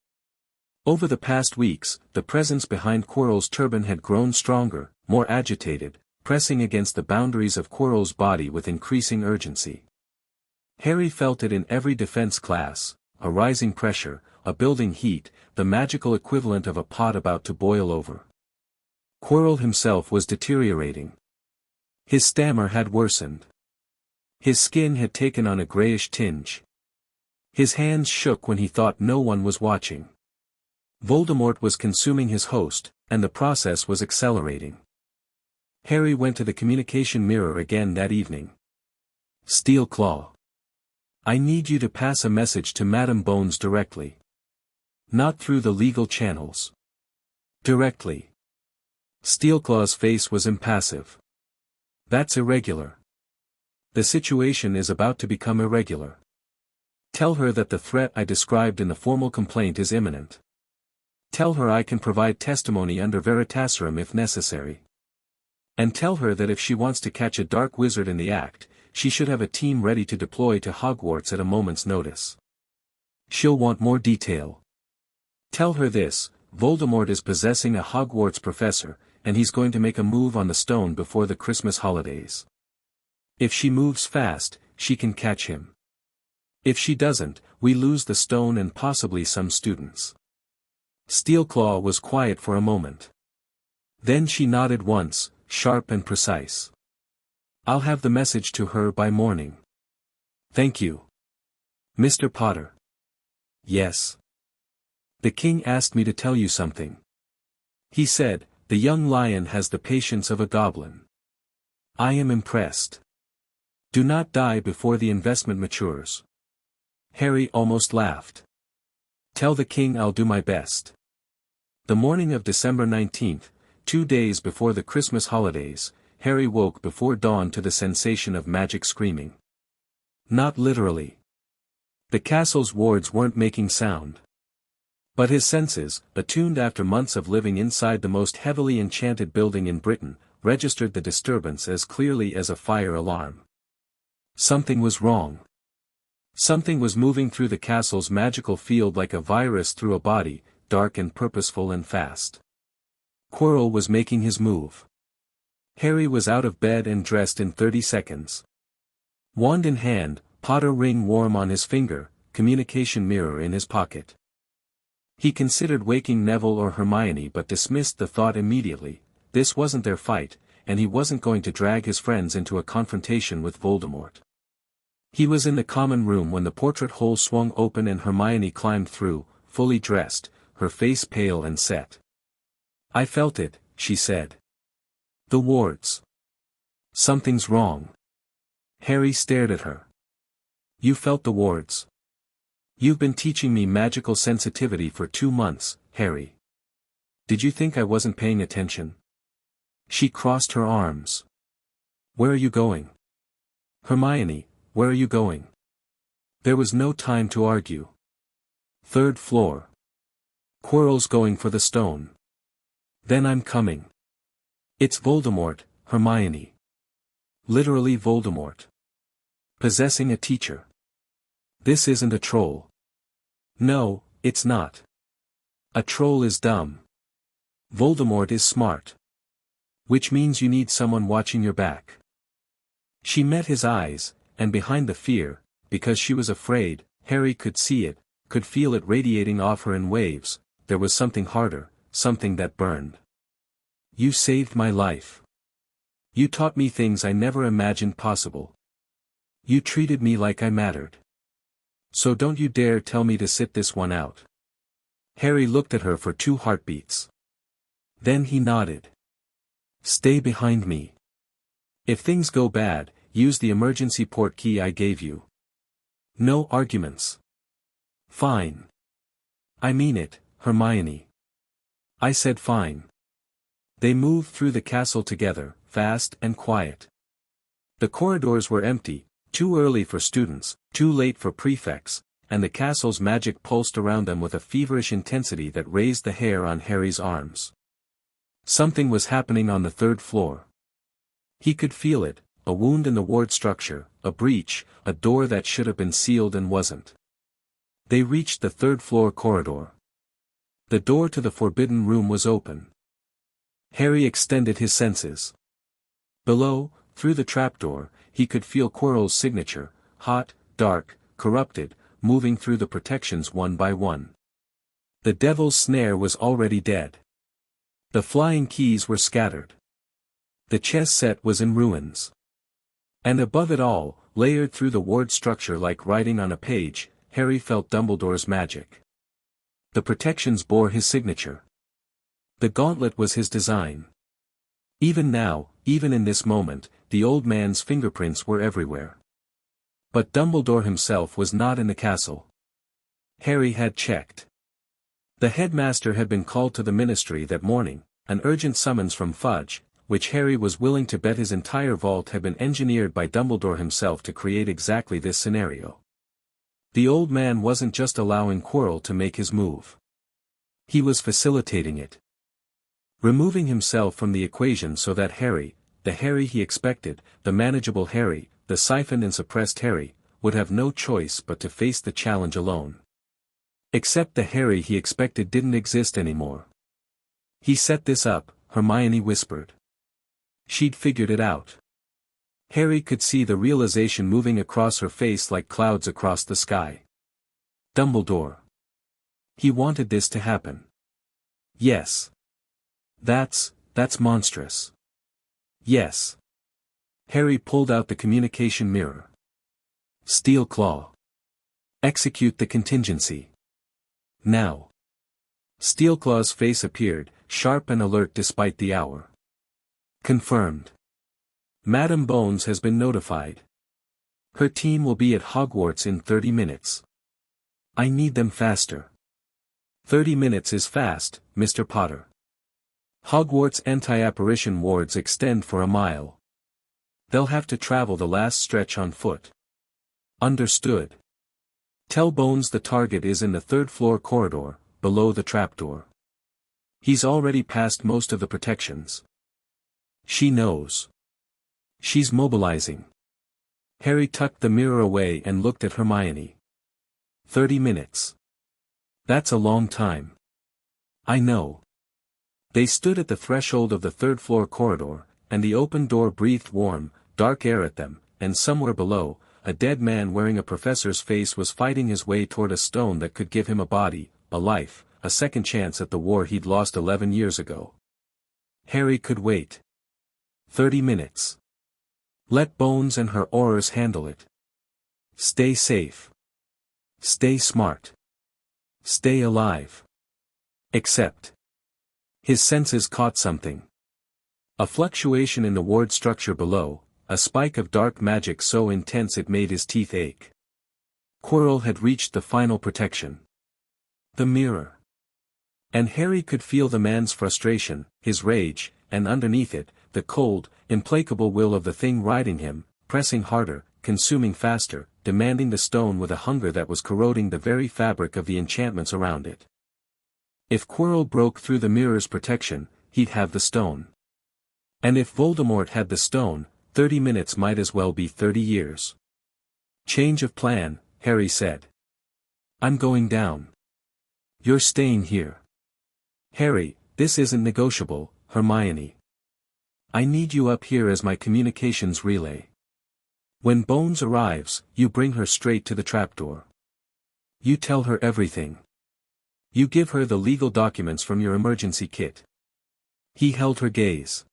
Over the past weeks, the presence behind Quirrell's turban had grown stronger, more agitated, pressing against the boundaries of Quirrell's body with increasing urgency. Harry felt it in every defense class, a rising pressure, a building heat, the magical equivalent of a pot about to boil over. Quirrell himself was deteriorating. His stammer had worsened. His skin had taken on a grayish tinge. His hands shook when he thought no one was watching. Voldemort was consuming his host, and the process was accelerating. Harry went to the communication mirror again that evening. Steel Claw. I need you to pass a message to Madame Bones directly. Not through the legal channels. Directly. Steelclaw's face was impassive. That's irregular. The situation is about to become irregular. Tell her that the threat I described in the formal complaint is imminent. Tell her I can provide testimony under Veritaserum if necessary. And tell her that if she wants to catch a dark wizard in the act, she should have a team ready to deploy to Hogwarts at a moment's notice. She'll want more detail. Tell her this: Voldemort is possessing a Hogwarts professor, and he's going to make a move on the stone before the Christmas holidays. If she moves fast, she can catch him. If she doesn't, we lose the stone and possibly some students. Steelclaw was quiet for a moment. Then she nodded once, sharp and precise. I'll have the message to her by morning. Thank you. Mr. Potter. Yes. The king asked me to tell you something. He said, the young lion has the patience of a goblin. I am impressed. Do not die before the investment matures. Harry almost laughed. Tell the king I'll do my best. The morning of December 19th, 2 days before the Christmas holidays, Harry woke before dawn to the sensation of magic screaming. Not literally. The castle's wards weren't making sound. But his senses, attuned after months of living inside the most heavily enchanted building in Britain, registered the disturbance as clearly as a fire alarm. Something was wrong. Something was moving through the castle's magical field like a virus through a body, dark and purposeful and fast. Quirrell was making his move. Harry was out of bed and dressed in 30 seconds. Wand in hand, Potter ring warm on his finger, communication mirror in his pocket. He considered waking Neville or Hermione but dismissed the thought immediately. This wasn't their fight, and he wasn't going to drag his friends into a confrontation with Voldemort. He was in the common room when the portrait hole swung open and Hermione climbed through, fully dressed, her face pale and set. I felt it, she said. The wards. Something's wrong. Harry stared at her. You felt the wards. You've been teaching me magical sensitivity for 2 months, Harry. Did you think I wasn't paying attention? She crossed her arms. Where are you going? Hermione, where are you going? There was no time to argue. Third floor. Quirrell's going for the stone. Then I'm coming. It's Voldemort, Hermione. Literally Voldemort. Possessing a teacher. This isn't a troll. No, it's not. A troll is dumb. Voldemort is smart. Which means you need someone watching your back. She met his eyes, and behind the fear, because she was afraid, Harry could see it, could feel it radiating off her in waves, there was something harder, something that burned. You saved my life. You taught me things I never imagined possible. You treated me like I mattered. So don't you dare tell me to sit this one out. Harry looked at her for 2 heartbeats. Then he nodded. Stay behind me. If things go bad, use the emergency port key I gave you. No arguments. Fine. I mean it, Hermione. I said fine. They moved through the castle together, fast and quiet. The corridors were empty, too early for students, too late for prefects, and the castle's magic pulsed around them with a feverish intensity that raised the hair on Harry's arms. Something was happening on the 3rd floor. He could feel it, a wound in the ward structure, a breach, a door that should have been sealed and wasn't. They reached the 3rd floor corridor. The door to the forbidden room was open. Harry extended his senses. Below, through the trapdoor, he could feel Quirrell's signature, hot, dark, corrupted, moving through the protections one by one. The devil's snare was already dead. The flying keys were scattered. The chess set was in ruins. And above it all, layered through the ward structure like writing on a page, Harry felt Dumbledore's magic. The protections bore his signature. The gauntlet was his design. Even now, even in this moment, the old man's fingerprints were everywhere. But Dumbledore himself was not in the castle. Harry had checked. The headmaster had been called to the ministry that morning, an urgent summons from Fudge, which Harry was willing to bet his entire vault had been engineered by Dumbledore himself to create exactly this scenario. The old man wasn't just allowing Quirrell to make his move. He was facilitating it. Removing himself from the equation so that Harry, the Harry he expected, the manageable Harry, the siphoned and suppressed Harry, would have no choice but to face the challenge alone. Except the Harry he expected didn't exist anymore. He set this up, Hermione whispered. She'd figured it out. Harry could see the realization moving across her face like clouds across the sky. Dumbledore. He wanted this to happen. Yes. That's monstrous. Yes. Harry pulled out the communication mirror. Steel Claw. Execute the contingency. Now. Steelclaw's face appeared, sharp and alert despite the hour. Confirmed. Madam Bones has been notified. Her team will be at Hogwarts in 30 minutes. I need them faster. 30 minutes is fast, Mr. Potter. Hogwarts anti-apparition wards extend for a mile. They'll have to travel the last stretch on foot. Understood. Tell Bones the target is in the 3rd floor corridor, below the trapdoor. He's already passed most of the protections. She knows. She's mobilizing. Harry tucked the mirror away and looked at Hermione. 30 minutes. That's a long time. I know. They stood at the threshold of the 3rd floor corridor, and the open door breathed warm, dark air at them, and somewhere below, a dead man wearing a professor's face was fighting his way toward a stone that could give him a body, a life, a second chance at the war he'd lost 11 years ago. Harry could wait. 30 minutes. Let Bones and her aurors handle it. Stay safe. Stay smart. Stay alive. Except. His senses caught something. A fluctuation in the ward structure below, a spike of dark magic so intense it made his teeth ache. Quirrell had reached the final protection. The mirror. And Harry could feel the man's frustration, his rage, and underneath it, the cold, implacable will of the thing riding him, pressing harder, consuming faster, demanding the stone with a hunger that was corroding the very fabric of the enchantments around it. If Quirrell broke through the mirror's protection, he'd have the stone. And if Voldemort had the stone, 30 minutes might as well be 30 years. Change of plan, Harry said. I'm going down. You're staying here. Harry, this isn't negotiable, Hermione. I need you up here as my communications relay. When Bones arrives, you bring her straight to the trapdoor. You tell her everything. You give her the legal documents from your emergency kit. He held her gaze.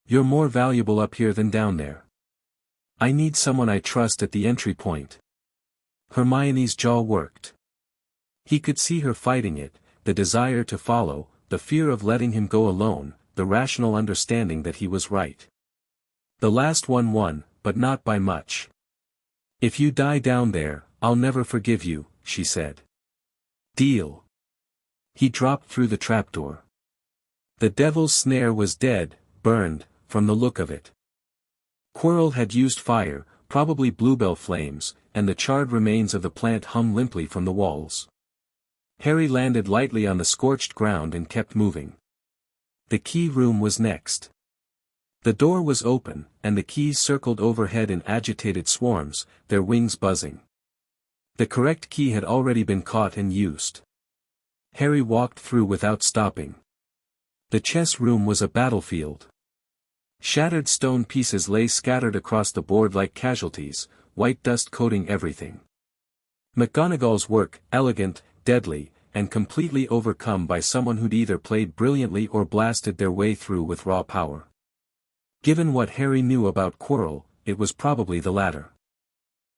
You're more valuable up here than down there. I need someone I trust at the entry point. Hermione's jaw worked. He could see her fighting it, the desire to follow, the fear of letting him go alone, the rational understanding that he was right. The last one won, but not by much. If you die down there, I'll never forgive you, she said. Deal. He dropped through the trapdoor. The devil's snare was dead, burned, from the look of it. Quirrell had used fire, probably bluebell flames, and the charred remains of the plant hung limply from the walls. Harry landed lightly on the scorched ground and kept moving. The key room was next. The door was open, and the keys circled overhead in agitated swarms, their wings buzzing. The correct key had already been caught and used. Harry walked through without stopping. The chess room was a battlefield. Shattered stone pieces lay scattered across the board like casualties, white dust coating everything. McGonagall's work, elegant, deadly, and completely overcome by someone who'd either played brilliantly or blasted their way through with raw power. Given what Harry knew about Quirrell, it was probably the latter.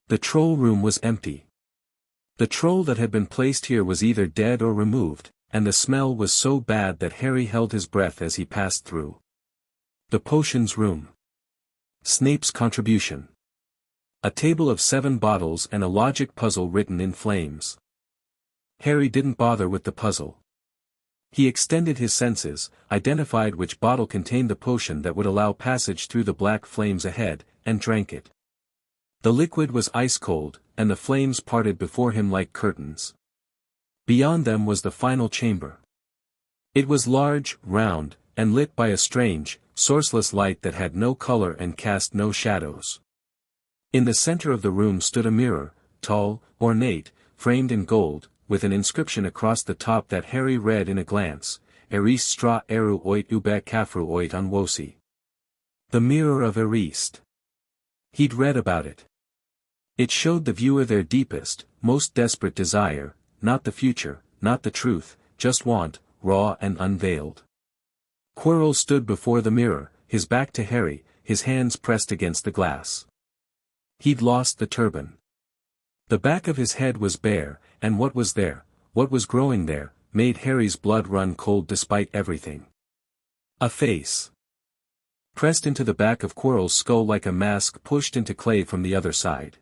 The troll room was empty. The troll that had been placed here was either dead or removed, and the smell was so bad that Harry held his breath as he passed through. The potions room. Snape's contribution. A table of 7 bottles and a logic puzzle written in flames. Harry didn't bother with the puzzle. He extended his senses, identified which bottle contained the potion that would allow passage through the black flames ahead, and drank it. The liquid was ice cold, and the flames parted before him like curtains. Beyond them was the final chamber. It was large, round, and lit by a strange, sourceless light that had no color and cast no shadows. In the center of the room stood a mirror, tall, ornate, framed in gold, with an inscription across the top that Harry read in a glance, Erist stra eru oit ube kafru oit onwosi. The Mirror of Erist. He'd read about it. It showed the viewer their deepest, most desperate desire, not the future, not the truth, just want, raw and unveiled. Quirrell stood before the mirror, his back to Harry, his hands pressed against the glass. He'd lost the turban. The back of his head was bare, and what was there, what was growing there, made Harry's blood run cold despite everything. A face. Pressed into the back of Quirrell's skull like a mask pushed into clay from the other side.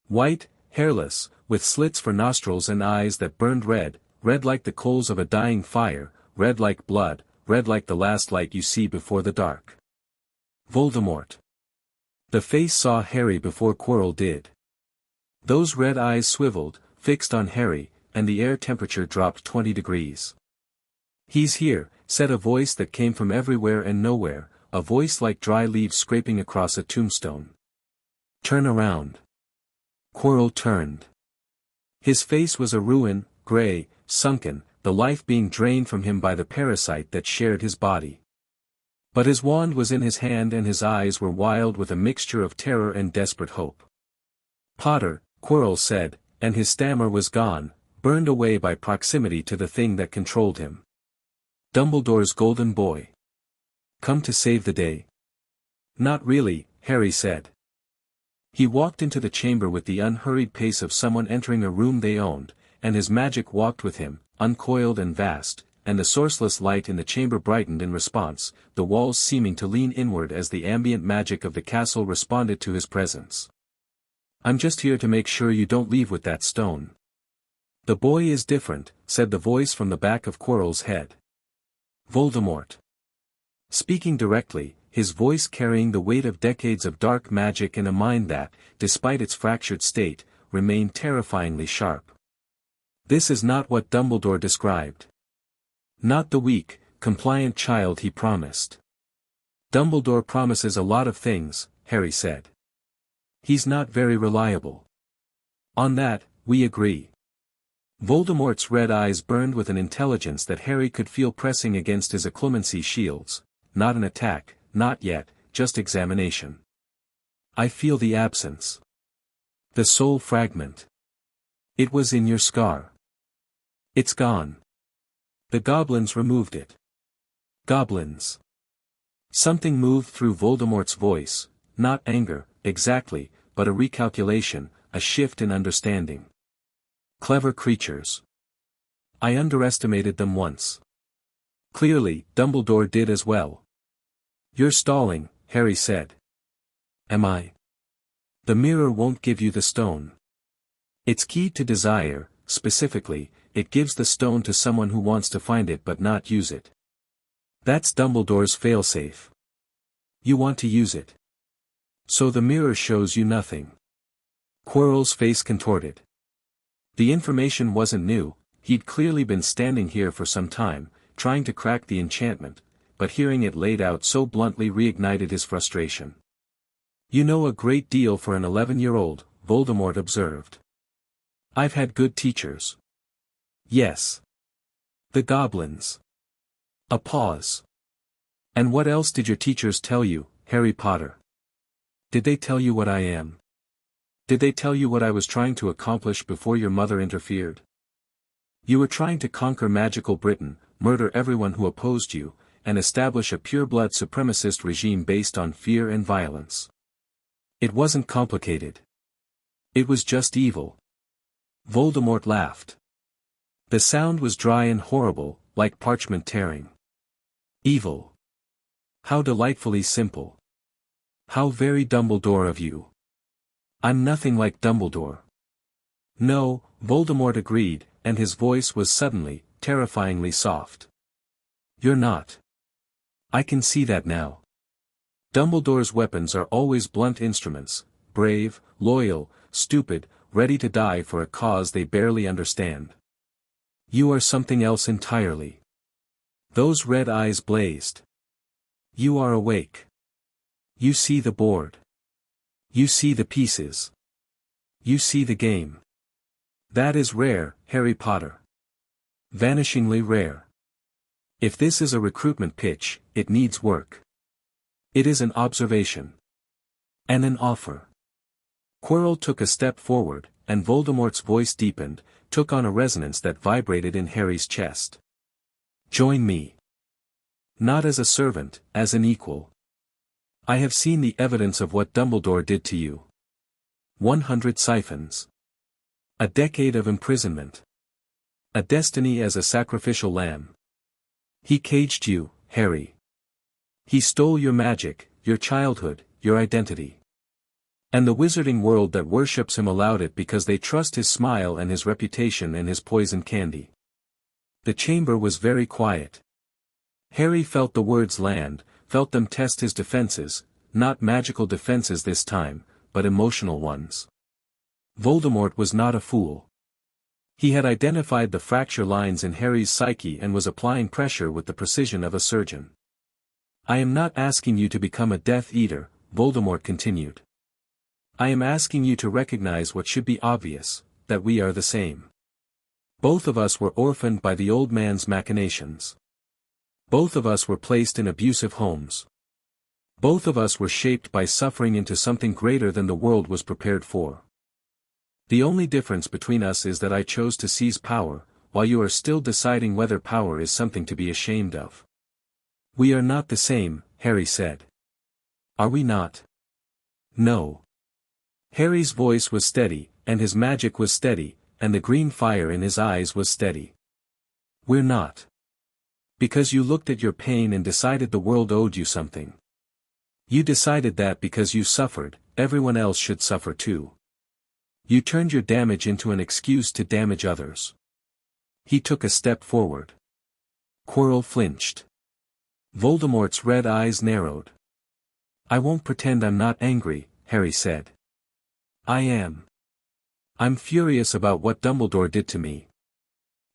White, hairless, with slits for nostrils and eyes that burned red, red like the coals of a dying fire, red like blood, red like the last light you see before the dark. Voldemort. The face saw Harry before Quirrell did. Those red eyes swiveled, fixed on Harry, and the air temperature dropped 20 degrees. He's here, said a voice that came from everywhere and nowhere, a voice like dry leaves scraping across a tombstone. Turn around. Quirrell turned. His face was a ruin, gray, sunken, the life being drained from him by the parasite that shared his body. But his wand was in his hand and his eyes were wild with a mixture of terror and desperate hope. Potter, Quirrell said, and his stammer was gone, burned away by proximity to the thing that controlled him. Dumbledore's golden boy. Come to save the day? Not really, Harry said. He walked into the chamber with the unhurried pace of someone entering a room they owned, and his magic walked with him, uncoiled and vast, and the sourceless light in the chamber brightened in response, the walls seeming to lean inward as the ambient magic of the castle responded to his presence. I'm just here to make sure you don't leave with that stone. The boy is different, said the voice from the back of Quirrell's head. Voldemort. Speaking directly, his voice carrying the weight of decades of dark magic in a mind that, despite its fractured state, remained terrifyingly sharp. This is not what Dumbledore described. Not the weak, compliant child he promised. Dumbledore promises a lot of things, Harry said. He's not very reliable. On that, we agree. Voldemort's red eyes burned with an intelligence that Harry could feel pressing against his occlumency shields. Not an attack, not yet, just examination. I feel the absence. The soul fragment. It was in your scar. It's gone. The goblins removed it. Goblins. Something moved through Voldemort's voice, not anger, exactly, but a recalculation, a shift in understanding. Clever creatures. I underestimated them once. Clearly, Dumbledore did as well. You're stalling, Harry said. Am I? The mirror won't give you the stone. It's keyed to desire, specifically, it gives the stone to someone who wants to find it but not use it. That's Dumbledore's failsafe. You want to use it. So the mirror shows you nothing. Quirrell's face contorted. The information wasn't new, he'd clearly been standing here for some time, trying to crack the enchantment, but hearing it laid out so bluntly reignited his frustration. You know a great deal for an 11-year-old, Voldemort observed. I've had good teachers. Yes. The goblins. A pause. And what else did your teachers tell you, Harry Potter? Did they tell you what I am? Did they tell you what I was trying to accomplish before your mother interfered? You were trying to conquer magical Britain, murder everyone who opposed you, and establish a pure-blood supremacist regime based on fear and violence. It wasn't complicated. It was just evil. Voldemort laughed. The sound was dry and horrible, like parchment tearing. Evil. How delightfully simple. How very Dumbledore of you. I'm nothing like Dumbledore. No, Voldemort agreed, and his voice was suddenly, terrifyingly soft. You're not. I can see that now. Dumbledore's weapons are always blunt instruments, brave, loyal, stupid, ready to die for a cause they barely understand. You are something else entirely. Those red eyes blazed. You are awake. You see the board. You see the pieces. You see the game. That is rare, Harry Potter. Vanishingly rare. If this is a recruitment pitch, it needs work. It is an observation. And an offer. Quirrell took a step forward, and Voldemort's voice deepened, took on a resonance that vibrated in Harry's chest. Join me. Not as a servant, as an equal. I have seen the evidence of what Dumbledore did to you. 100 siphons. A decade of imprisonment. A destiny as a sacrificial lamb. He caged you, Harry. He stole your magic, your childhood, your identity. And the wizarding world that worships him allowed it because they trust his smile and his reputation and his poison candy. The chamber was very quiet. Harry felt the words land, felt them test his defenses, not magical defenses this time, but emotional ones. Voldemort was not a fool. He had identified the fracture lines in Harry's psyche and was applying pressure with the precision of a surgeon. I am not asking you to become a Death Eater, Voldemort continued. I am asking you to recognize what should be obvious, that we are the same. Both of us were orphaned by the old man's machinations. Both of us were placed in abusive homes. Both of us were shaped by suffering into something greater than the world was prepared for. The only difference between us is that I chose to seize power, while you are still deciding whether power is something to be ashamed of. We are not the same, Harry said. Are we not? No. Harry's voice was steady, and his magic was steady, and the green fire in his eyes was steady. We're not. Because you looked at your pain and decided the world owed you something. You decided that because you suffered, everyone else should suffer too. You turned your damage into an excuse to damage others. He took a step forward. Quirrell flinched. Voldemort's red eyes narrowed. I won't pretend I'm not angry, Harry said. I am. I'm furious about what Dumbledore did to me.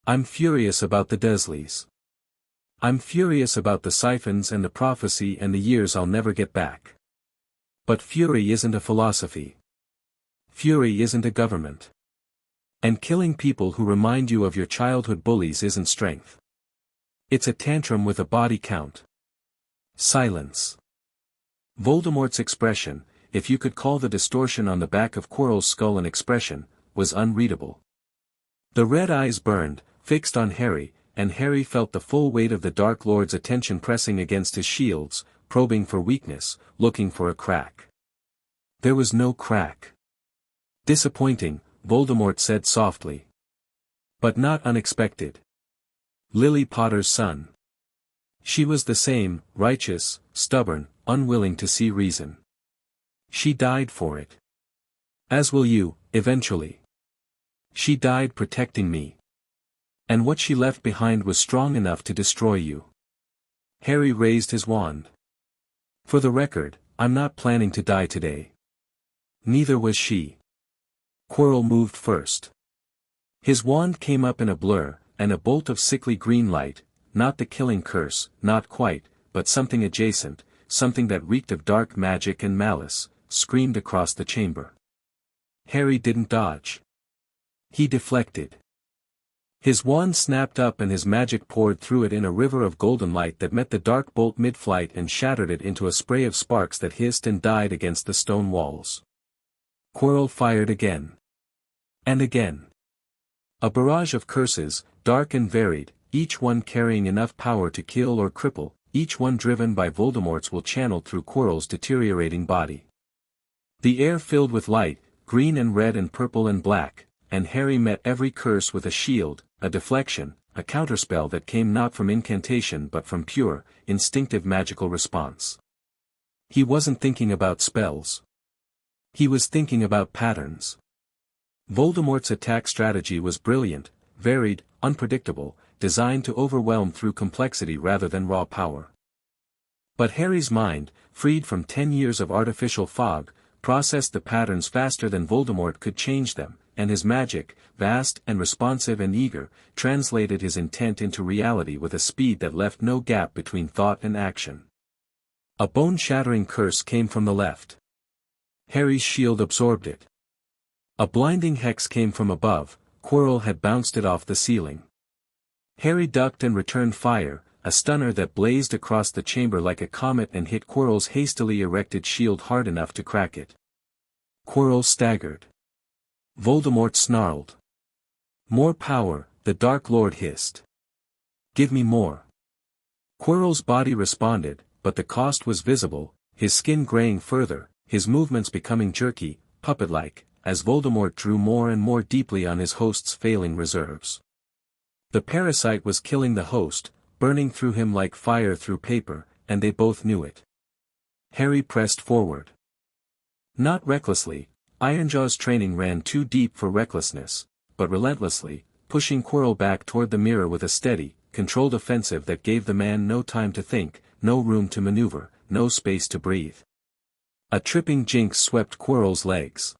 I'm furious about the Dursleys. I'm furious about the siphons and the prophecy and the years I'll never get back. But fury isn't a philosophy. Fury isn't a government. And killing people who remind you of your childhood bullies isn't strength. It's a tantrum with a body count. Silence. Voldemort's expression, if you could call the distortion on the back of Quirrell's skull an expression, was unreadable. The red eyes burned, fixed on Harry, and Harry felt the full weight of the Dark Lord's attention pressing against his shields, probing for weakness, looking for a crack. There was no crack. Disappointing, Voldemort said softly. But not unexpected. Lily Potter's son. She was the same, righteous, stubborn, unwilling to see reason. She died for it. As will you, eventually. She died protecting me. And what she left behind was strong enough to destroy you. Harry raised his wand. For the record, I'm not planning to die today. Neither was she. Quirrell moved first. His wand came up in a blur, and a bolt of sickly green light, not the killing curse, not quite, but something adjacent, something that reeked of dark magic and malice, screamed across the chamber. Harry didn't dodge. He deflected. His wand snapped up and his magic poured through it in a river of golden light that met the dark bolt mid-flight and shattered it into a spray of sparks that hissed and died against the stone walls. Quirrell fired again. And again. A barrage of curses, dark and varied, each one carrying enough power to kill or cripple, each one driven by Voldemort's will channeled through Quirrell's deteriorating body. The air filled with light, green and red and purple and black, and Harry met every curse with a shield, a deflection, a counterspell that came not from incantation but from pure, instinctive magical response. He wasn't thinking about spells. He was thinking about patterns. Voldemort's attack strategy was brilliant, varied, unpredictable, designed to overwhelm through complexity rather than raw power. But Harry's mind, freed from 10 years of artificial fog, processed the patterns faster than Voldemort could change them, and his magic, vast and responsive and eager, translated his intent into reality with a speed that left no gap between thought and action. A bone-shattering curse came from the left. Harry's shield absorbed it. A blinding hex came from above, Quirrell had bounced it off the ceiling. Harry ducked and returned fire, a stunner that blazed across the chamber like a comet and hit Quirrell's hastily erected shield hard enough to crack it. Quirrell staggered. Voldemort snarled. More power, the Dark Lord hissed. Give me more. Quirrell's body responded, but the cost was visible, his skin graying further, his movements becoming jerky, puppet-like, as Voldemort drew more and more deeply on his host's failing reserves. The parasite was killing the host, burning through him like fire through paper, and they both knew it. Harry pressed forward. Not recklessly, Ironjaw's training ran too deep for recklessness, but relentlessly, pushing Quirrell back toward the mirror with a steady, controlled offensive that gave the man no time to think, no room to maneuver, no space to breathe. A tripping jinx swept Quirrell's legs.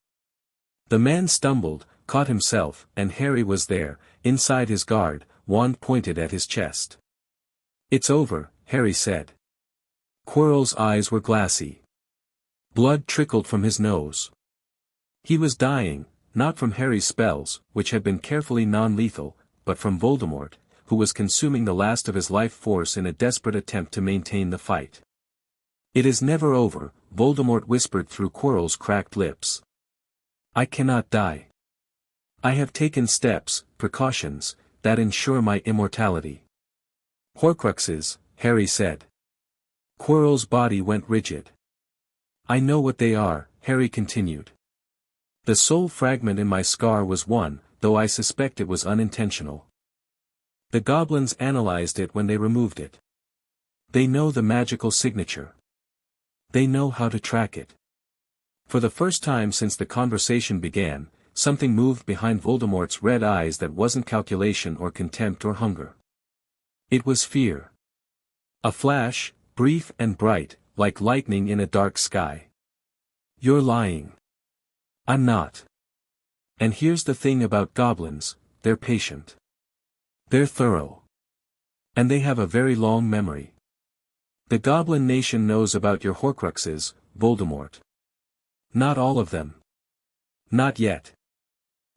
The man stumbled, caught himself, and Harry was there, inside his guard, wand pointed at his chest. It's over, Harry said. Quirrell's eyes were glassy. Blood trickled from his nose. He was dying, not from Harry's spells, which had been carefully non-lethal, but from Voldemort, who was consuming the last of his life force in a desperate attempt to maintain the fight. It is never over, Voldemort whispered through Quirrell's cracked lips. I cannot die. I have taken steps, precautions, that ensure my immortality. Horcruxes, Harry said. Quirrell's body went rigid. I know what they are, Harry continued. The soul fragment in my scar was one, though I suspect it was unintentional. The goblins analyzed it when they removed it. They know the magical signature. They know how to track it. For the first time since the conversation began, something moved behind Voldemort's red eyes that wasn't calculation or contempt or hunger. It was fear. A flash, brief and bright, like lightning in a dark sky. You're lying. I'm not. And here's the thing about goblins, they're patient. They're thorough. And they have a very long memory. The Goblin Nation knows about your Horcruxes, Voldemort. Not all of them. Not yet.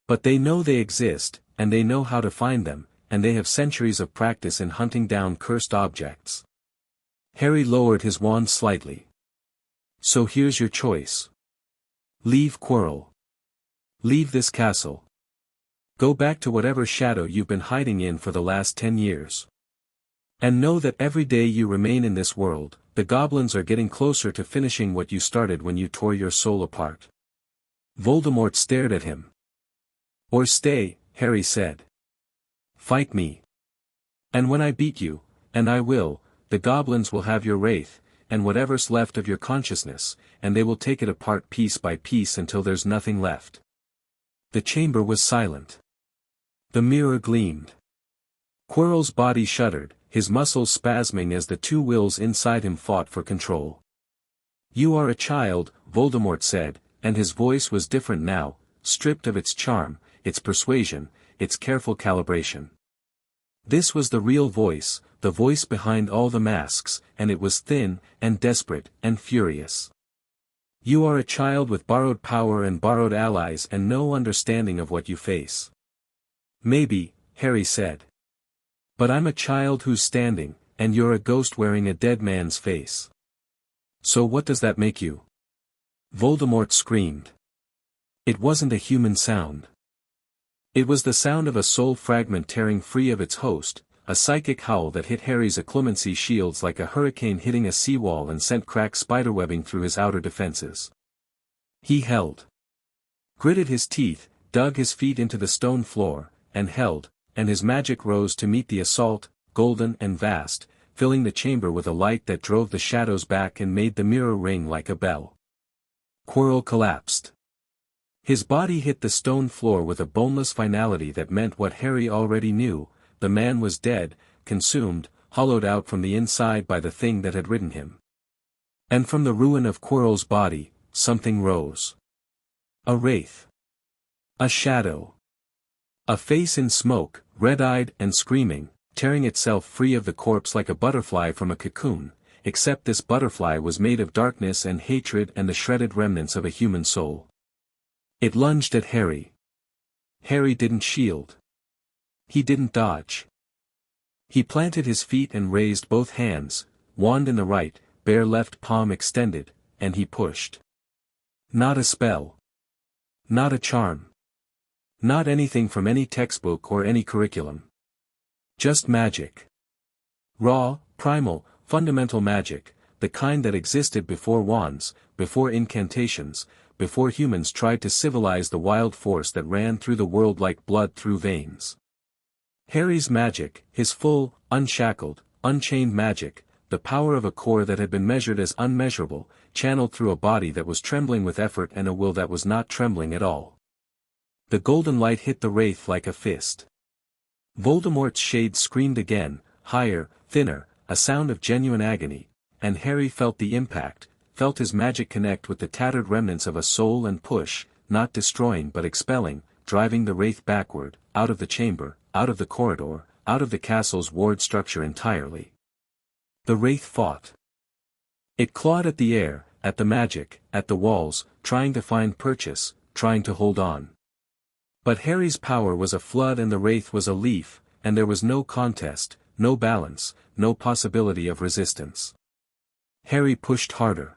But they know they exist, and they know how to find them, and they have centuries of practice in hunting down cursed objects. Harry lowered his wand slightly. So here's your choice. Leave Quirrell. Leave this castle. Go back to whatever shadow you've been hiding in for the last 10 years. And know that every day you remain in this world, the goblins are getting closer to finishing what you started when you tore your soul apart. Voldemort stared at him. Or stay, Harry said. Fight me. And when I beat you, and I will, the goblins will have your wraith, and whatever's left of your consciousness, and they will take it apart piece by piece until there's nothing left. The chamber was silent. The mirror gleamed. Quirrell's body shuddered, his muscles spasming as the two wills inside him fought for control. You are a child, Voldemort said, and his voice was different now, stripped of its charm, its persuasion, its careful calibration. This was the real voice, the voice behind all the masks, and it was thin, and desperate, and furious. You are a child with borrowed power and borrowed allies and no understanding of what you face. Maybe, Harry said. But I'm a child who's standing, and you're a ghost wearing a dead man's face. So what does that make you? Voldemort screamed. It wasn't a human sound. It was the sound of a soul fragment tearing free of its host, a psychic howl that hit Harry's acclimacy shields like a hurricane hitting a seawall and sent cracked spiderwebbing through his outer defenses. He held. Gritted his teeth, dug his feet into the stone floor, and held, and his magic rose to meet the assault, golden and vast, filling the chamber with a light that drove the shadows back and made the mirror ring like a bell. Quirrell collapsed. His body hit the stone floor with a boneless finality that meant what Harry already knew: the man was dead, consumed, hollowed out from the inside by the thing that had ridden him. And from the ruin of Quirrell's body, something rose. A wraith. A shadow. A face in smoke, red-eyed and screaming, tearing itself free of the corpse like a butterfly from a cocoon, except this butterfly was made of darkness and hatred and the shredded remnants of a human soul. It lunged at Harry. Harry didn't shield. He didn't dodge. He planted his feet and raised both hands, wand in the right, bare left palm extended, and he pushed. Not a spell. Not a charm. Not anything from any textbook or any curriculum. Just magic. Raw, primal, fundamental magic, the kind that existed before wands, before incantations, before humans tried to civilize the wild force that ran through the world like blood through veins. Harry's magic, his full, unshackled, unchained magic, the power of a core that had been measured as unmeasurable, channeled through a body that was trembling with effort and a will that was not trembling at all. The golden light hit the wraith like a fist. Voldemort's shade screamed again, higher, thinner, a sound of genuine agony, and Harry felt the impact, felt his magic connect with the tattered remnants of a soul and push, not destroying but expelling, driving the wraith backward, out of the chamber, out of the corridor, out of the castle's ward structure entirely. The wraith fought. It clawed at the air, at the magic, at the walls, trying to find purchase, trying to hold on. But Harry's power was a flood and the wraith was a leaf, and there was no contest, no balance, no possibility of resistance. Harry pushed harder.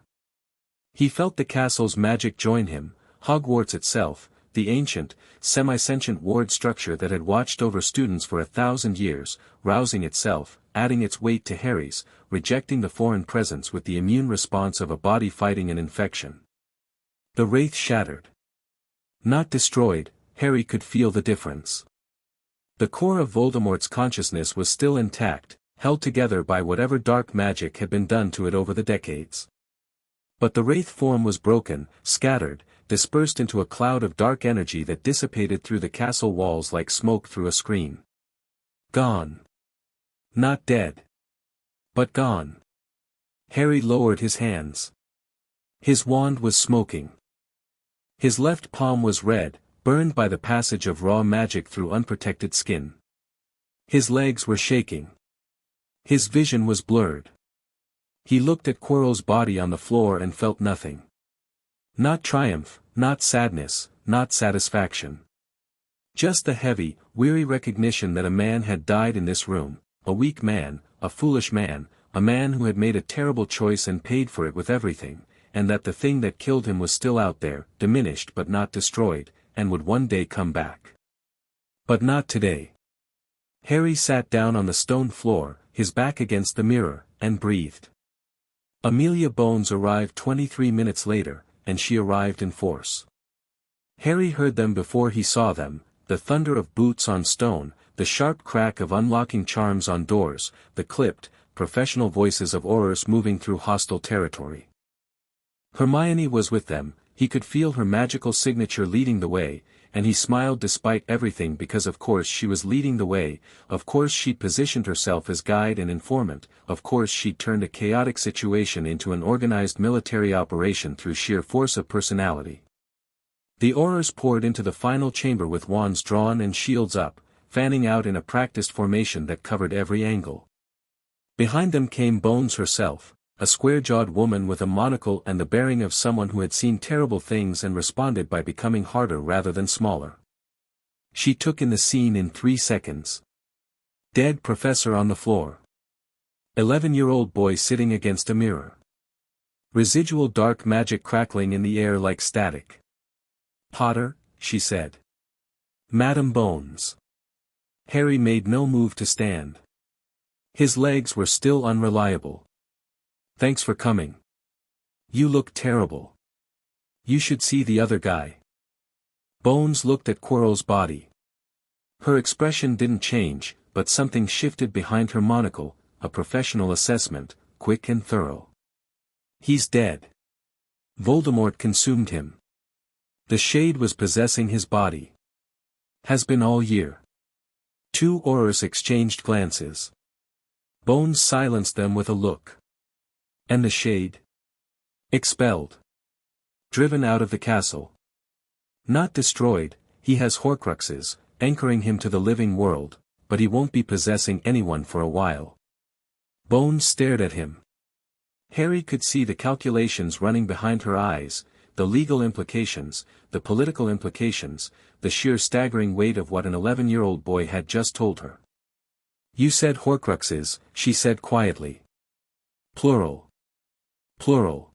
He felt the castle's magic join him, Hogwarts itself, the ancient, semi-sentient ward structure that had watched over students for 1,000 years, rousing itself, adding its weight to Harry's, rejecting the foreign presence with the immune response of a body fighting an infection. The wraith shattered. Not destroyed, Harry could feel the difference. The core of Voldemort's consciousness was still intact, held together by whatever dark magic had been done to it over the decades. But the wraith form was broken, scattered, dispersed into a cloud of dark energy that dissipated through the castle walls like smoke through a screen. Gone. Not dead. But gone. Harry lowered his hands. His wand was smoking. His left palm was red, burned by the passage of raw magic through unprotected skin. His legs were shaking. His vision was blurred. He looked at Quirrell's body on the floor and felt nothing. Not triumph, not sadness, not satisfaction. Just the heavy, weary recognition that a man had died in this room, a weak man, a foolish man, a man who had made a terrible choice and paid for it with everything, and that the thing that killed him was still out there, diminished but not destroyed, and would one day come back. But not today. Harry sat down on the stone floor, his back against the mirror, and breathed. Amelia Bones arrived 23 minutes later, and she arrived in force. Harry heard them before he saw them, the thunder of boots on stone, the sharp crack of unlocking charms on doors, the clipped, professional voices of Aurors moving through hostile territory. Hermione was with them, he could feel her magical signature leading the way, and he smiled despite everything because of course she was leading the way, of course she'd positioned herself as guide and informant, of course she'd turned a chaotic situation into an organized military operation through sheer force of personality. The Aurors poured into the final chamber with wands drawn and shields up, fanning out in a practiced formation that covered every angle. Behind them came Bones herself, a square-jawed woman with a monocle and the bearing of someone who had seen terrible things and responded by becoming harder rather than smaller. She took in the scene in 3 seconds. Dead professor on the floor. 11-year-old boy sitting against a mirror. Residual dark magic crackling in the air like static. "Potter," she said. "Madam Bones." Harry made no move to stand. His legs were still unreliable. "Thanks for coming. You look terrible. You should see the other guy." Bones looked at Quirrell's body. Her expression didn't change, but something shifted behind her monocle, a professional assessment, quick and thorough. "He's dead. Voldemort consumed him. The shade was possessing his body. Has been all year." 2 Aurors exchanged glances. Bones silenced them with a look. "And the shade?" "Expelled. Driven out of the castle. Not destroyed, he has Horcruxes, anchoring him to the living world, but he won't be possessing anyone for a while." Bones stared at him. Harry could see the calculations running behind her eyes, the legal implications, the political implications, the sheer staggering weight of what an 11-year-old boy had just told her. "You said Horcruxes," she said quietly. "Plural. Plural.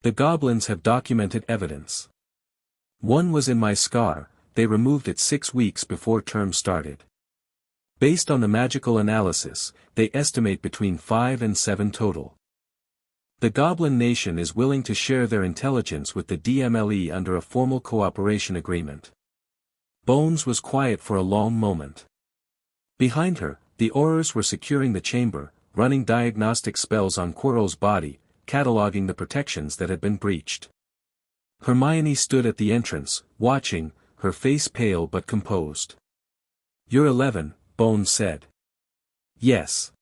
The Goblins have documented evidence. One was in my scar, they removed it 6 weeks before term started. Based on the magical analysis, they estimate between 5 and 7 total. The Goblin Nation is willing to share their intelligence with the DMLE under a formal cooperation agreement." Bones was quiet for a long moment. Behind her, the Aurors were securing the chamber, running diagnostic spells on Quirrell's body, cataloging the protections that had been breached. Hermione stood at the entrance, watching, her face pale but composed. "You're 11, Bones said." "Yes.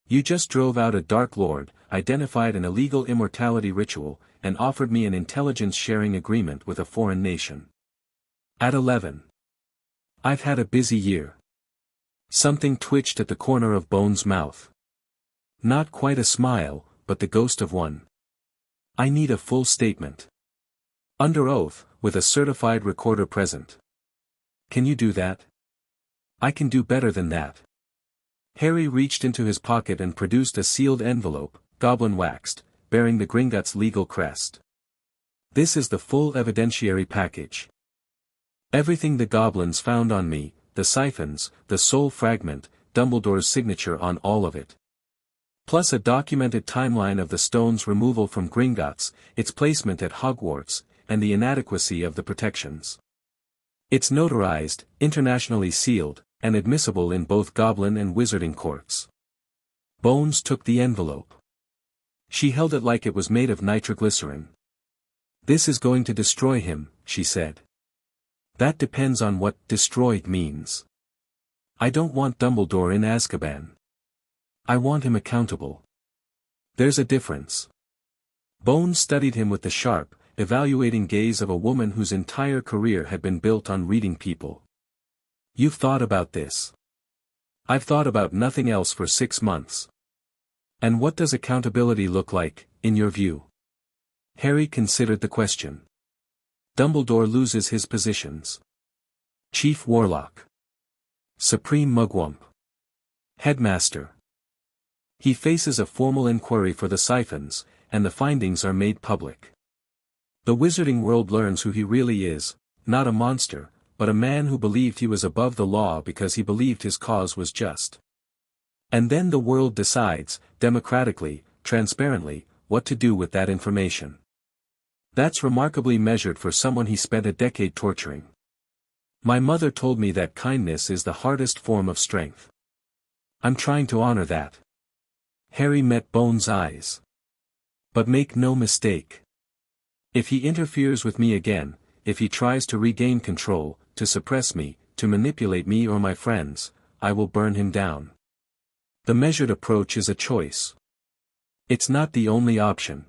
You just drove out a Dark Lord, identified an illegal immortality ritual, and offered me an intelligence-sharing agreement with a foreign nation. At 11. I've had a busy year." Something twitched at the corner of Bones' mouth. Not quite a smile, but the ghost of one. "I need a full statement. Under oath, with a certified recorder present. Can you do that?" "I can do better than that." Harry reached into his pocket and produced a sealed envelope, goblin waxed, bearing the Gringotts legal crest. "This is the full evidentiary package. Everything the Goblins found on me, the siphons, the soul fragment, Dumbledore's signature on all of it. Plus a documented timeline of the stone's removal from Gringotts, its placement at Hogwarts, and the inadequacy of the protections. It's notarized, internationally sealed, and admissible in both Goblin and Wizarding courts." Bones took the envelope. She held it like it was made of nitroglycerin. "This is going to destroy him," she said. "That depends on what 'destroyed' means. I don't want Dumbledore in Azkaban. I want him accountable. There's a difference. Bones studied him with the sharp, evaluating gaze of a woman whose entire career had been built on reading people. You've thought about this. I've thought about nothing else for 6 months. And what does accountability look like, in your view? Harry considered the question. Dumbledore loses his positions. Chief Warlock. Supreme Mugwump. Headmaster. He faces a formal inquiry for the Siphons, and the findings are made public. The wizarding world learns who he really is, not a monster, but a man who believed he was above the law because he believed his cause was just. And then the world decides, democratically, transparently, what to do with that information. That's remarkably measured for someone he spent a decade torturing. My mother told me that kindness is the hardest form of strength. I'm trying to honor that. Harry met Bones' eyes. But make no mistake. If he interferes with me again, if he tries to regain control, to suppress me, to manipulate me or my friends, I will burn him down. The measured approach is a choice. It's not the only option.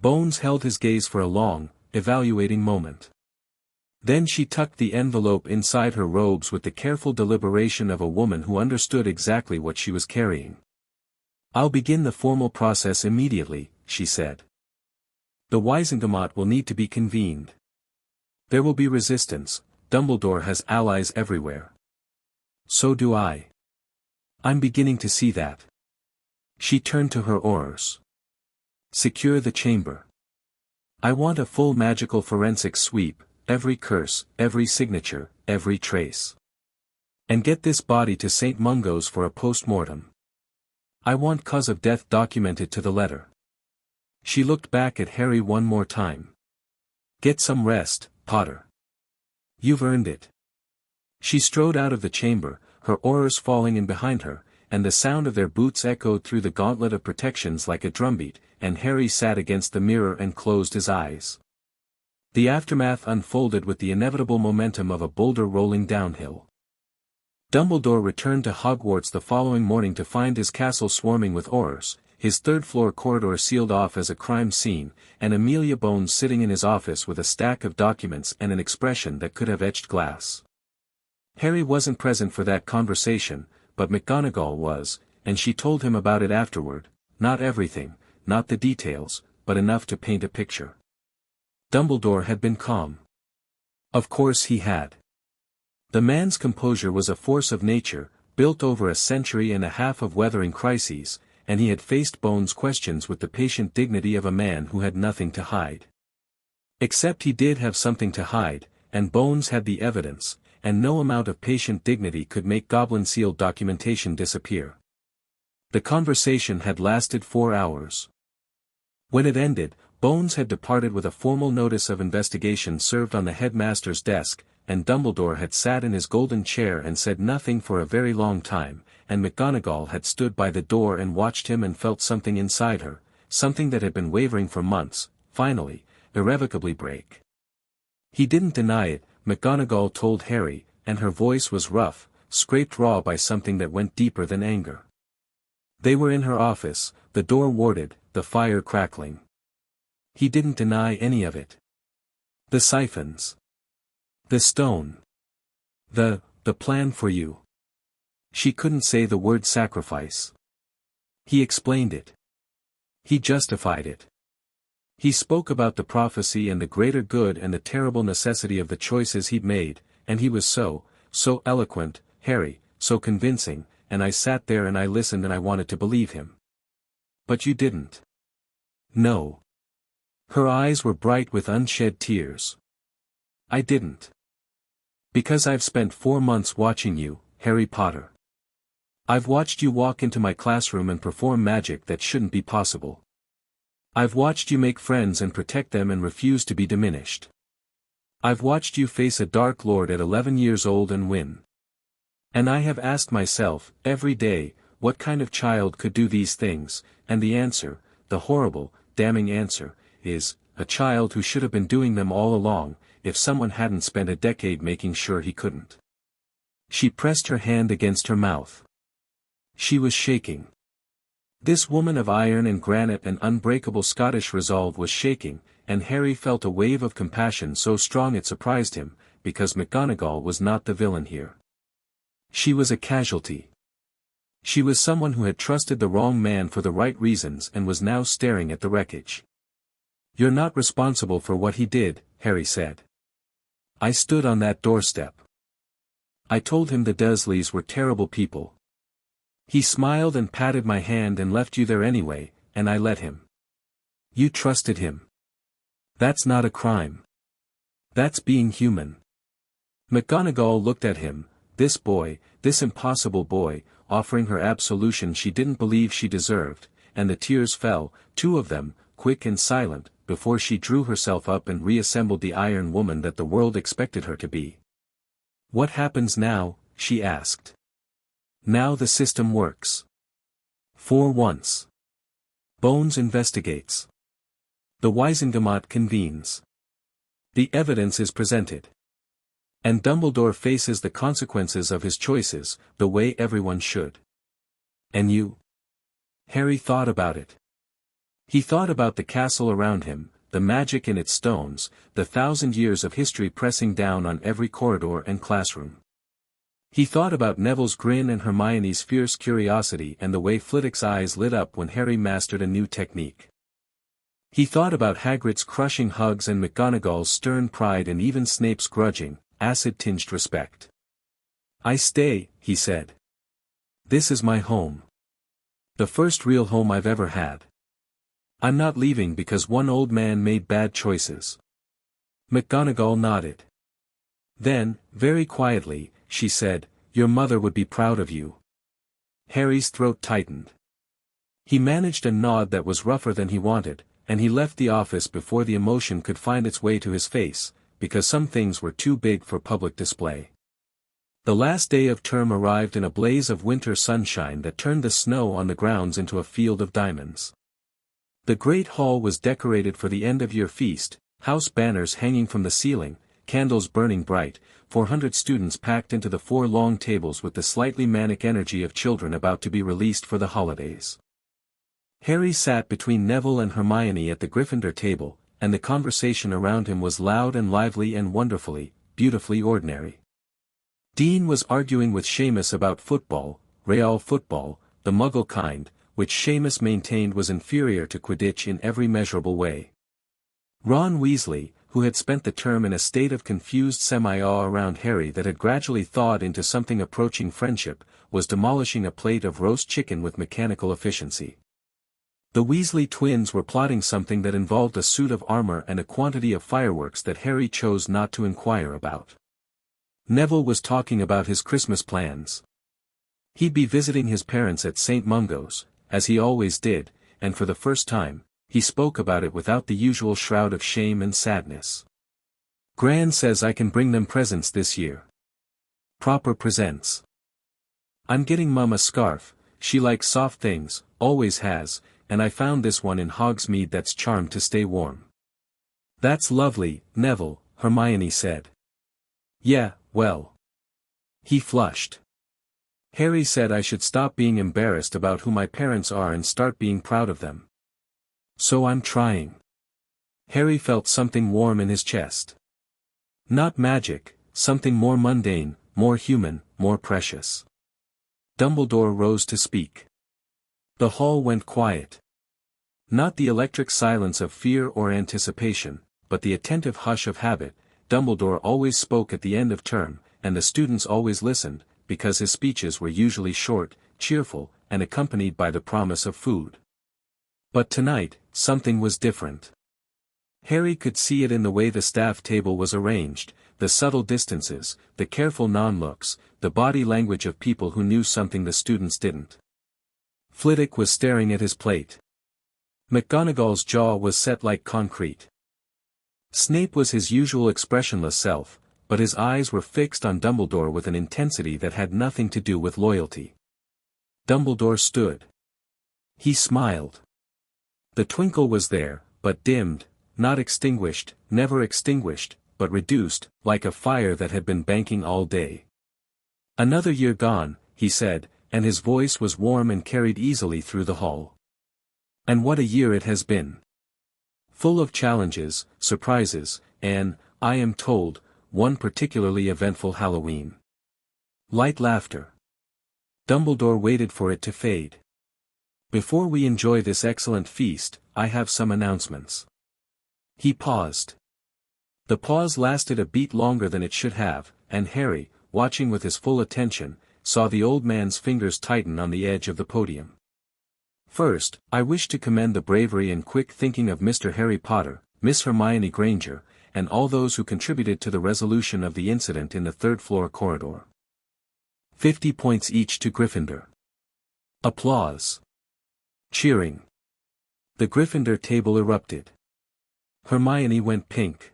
Bones held his gaze for a long, evaluating moment. Then she tucked the envelope inside her robes with the careful deliberation of a woman who understood exactly what she was carrying. I'll begin the formal process immediately, she said. The Wizengamot will need to be convened. There will be resistance. Dumbledore has allies everywhere. So do I. I'm beginning to see that. She turned to her oars. Secure the chamber. I want a full magical forensic sweep, every curse, every signature, every trace. And get this body to St. Mungo's for a post-mortem. I want cause of death documented to the letter. She looked back at Harry one more time. Get some rest, Potter. You've earned it. She strode out of the chamber, her oars falling in behind her, and the sound of their boots echoed through the gauntlet of protections like a drumbeat, and Harry sat against the mirror and closed his eyes. The aftermath unfolded with the inevitable momentum of a boulder rolling downhill. Dumbledore returned to Hogwarts the following morning to find his castle swarming with Aurors, his third-floor corridor sealed off as a crime scene, and Amelia Bones sitting in his office with a stack of documents and an expression that could have etched glass. Harry wasn't present for that conversation, but McGonagall was, and she told him about it afterward, not everything, not the details, but enough to paint a picture. Dumbledore had been calm. Of course he had. The man's composure was a force of nature, built over a century and a half of weathering crises, and he had faced Bones' questions with the patient dignity of a man who had nothing to hide. Except he did have something to hide, and Bones had the evidence, and no amount of patient dignity could make goblin-sealed documentation disappear. The conversation had lasted 4 hours. When it ended, Bones had departed with a formal notice of investigation served on the headmaster's desk, and Dumbledore had sat in his golden chair and said nothing for a very long time, and McGonagall had stood by the door and watched him and felt something inside her, something that had been wavering for months, finally, irrevocably break. He didn't deny it, McGonagall told Harry, and her voice was rough, scraped raw by something that went deeper than anger. They were in her office, the door warded, the fire crackling. He didn't deny any of it. The Siphons. The stone. The plan for you. She couldn't say the word sacrifice. He explained it. He justified it. He spoke about the prophecy and the greater good and the terrible necessity of the choices he'd made, and he was so eloquent, Harry, so convincing, and I sat there and I listened and I wanted to believe him. But you didn't. No. Her eyes were bright with unshed tears. I didn't. Because I've spent 4 months watching you, Harry Potter. I've watched you walk into my classroom and perform magic that shouldn't be possible. I've watched you make friends and protect them and refuse to be diminished. I've watched you face a Dark Lord at 11 years old and win. And I have asked myself, every day, what kind of child could do these things, and the answer, the horrible, damning answer, is, a child who should have been doing them all along, if someone hadn't spent a decade making sure he couldn't. She pressed her hand against her mouth. She was shaking. This woman of iron and granite and unbreakable Scottish resolve was shaking, and Harry felt a wave of compassion so strong it surprised him, because McGonagall was not the villain here. She was a casualty. She was someone who had trusted the wrong man for the right reasons and was now staring at the wreckage. "You're not responsible for what he did," Harry said. "I stood on that doorstep. I told him the Dursleys were terrible people. He smiled and patted my hand and left you there anyway, and I let him." "You trusted him. That's not a crime. That's being human." McGonagall looked at him, this boy, this impossible boy, offering her absolution she didn't believe she deserved, and the tears fell, 2 of them, quick and silent, before she drew herself up and reassembled the iron woman that the world expected her to be. "What happens now?" she asked. "Now the system works. For once. Bones investigates. The Wisengamot convenes. The evidence is presented. And Dumbledore faces the consequences of his choices, the way everyone should. And you?" Harry thought about it. He thought about the castle around him, the magic in its stones, the 1,000 years of history pressing down on every corridor and classroom. He thought about Neville's grin and Hermione's fierce curiosity and the way Flitwick's eyes lit up when Harry mastered a new technique. He thought about Hagrid's crushing hugs and McGonagall's stern pride and even Snape's grudging, acid-tinged respect. "I stay," he said. "This is my home. The first real home I've ever had. I'm not leaving because one old man made bad choices." McGonagall nodded. Then, very quietly, she said, "Your mother would be proud of you." Harry's throat tightened. He managed a nod that was rougher than he wanted, and he left the office before the emotion could find its way to his face, because some things were too big for public display. The last day of term arrived in a blaze of winter sunshine that turned the snow on the grounds into a field of diamonds. The great hall was decorated for the end-of-year feast, house banners hanging from the ceiling, candles burning bright, 400 students packed into the 4 long tables with the slightly manic energy of children about to be released for the holidays. Harry sat between Neville and Hermione at the Gryffindor table, and the conversation around him was loud and lively and wonderfully, beautifully ordinary. Dean was arguing with Seamus about football, real football, the Muggle kind, which Seamus maintained was inferior to Quidditch in every measurable way. Ron Weasley, who had spent the term in a state of confused semi-awe around Harry that had gradually thawed into something approaching friendship, was demolishing a plate of roast chicken with mechanical efficiency. The Weasley twins were plotting something that involved a suit of armor and a quantity of fireworks that Harry chose not to inquire about. Neville was talking about his Christmas plans. He'd be visiting his parents at St. Mungo's, as he always did, and for the first time, he spoke about it without the usual shroud of shame and sadness. "Gran says I can bring them presents this year. Proper presents. I'm getting Mum a scarf, she likes soft things, always has, and I found this one in Hogsmeade that's charmed to stay warm." "That's lovely, Neville," Hermione said. "Yeah, well." He flushed. "Harry said I should stop being embarrassed about who my parents are and start being proud of them. So I'm trying." Harry felt something warm in his chest. Not magic, something more mundane, more human, more precious. Dumbledore rose to speak. The hall went quiet. Not the electric silence of fear or anticipation, but the attentive hush of habit. Dumbledore always spoke at the end of term, and the students always listened, because his speeches were usually short, cheerful, and accompanied by the promise of food. But tonight, something was different. Harry could see it in the way the staff table was arranged, the subtle distances, the careful non-looks, the body language of people who knew something the students didn't. Flitwick was staring at his plate. McGonagall's jaw was set like concrete. Snape was his usual expressionless self, but his eyes were fixed on Dumbledore with an intensity that had nothing to do with loyalty. Dumbledore stood. He smiled. The twinkle was there, but dimmed, not extinguished, never extinguished, but reduced, like a fire that had been banking all day. "Another year gone," he said, and his voice was warm and carried easily through the hall. "And what a year it has been! Full of challenges, surprises, and, I am told, one particularly eventful Halloween." Light laughter. Dumbledore waited for it to fade. "Before we enjoy this excellent feast, I have some announcements." He paused. The pause lasted a beat longer than it should have, and Harry, watching with his full attention, saw the old man's fingers tighten on the edge of the podium. "First, I wish to commend the bravery and quick thinking of Mr. Harry Potter, Miss Hermione Granger, and all those who contributed to the resolution of the incident in the third-floor corridor. 50 points each to Gryffindor." Applause. Cheering. The Gryffindor table erupted. Hermione went pink.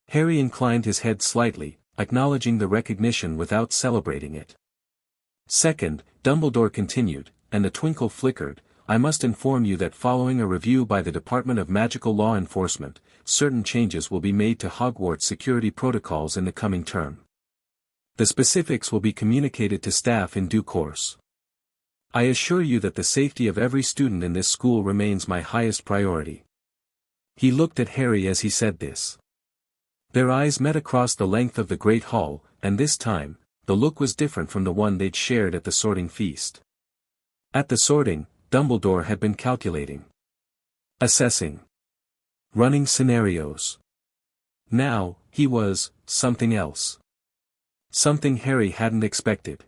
Harry inclined his head slightly, acknowledging the recognition without celebrating it. "Second," Dumbledore continued, and the twinkle flickered, "I must inform you that following a review by the Department of Magical Law Enforcement, certain changes will be made to Hogwarts security protocols in the coming term. The specifics will be communicated to staff in due course. I assure you that the safety of every student in this school remains my highest priority." He looked at Harry as he said this. Their eyes met across the length of the great hall, and this time, the look was different from the one they'd shared at the sorting feast. At the sorting, Dumbledore had been calculating, assessing, running scenarios. Now, he was something else. Something Harry hadn't expected.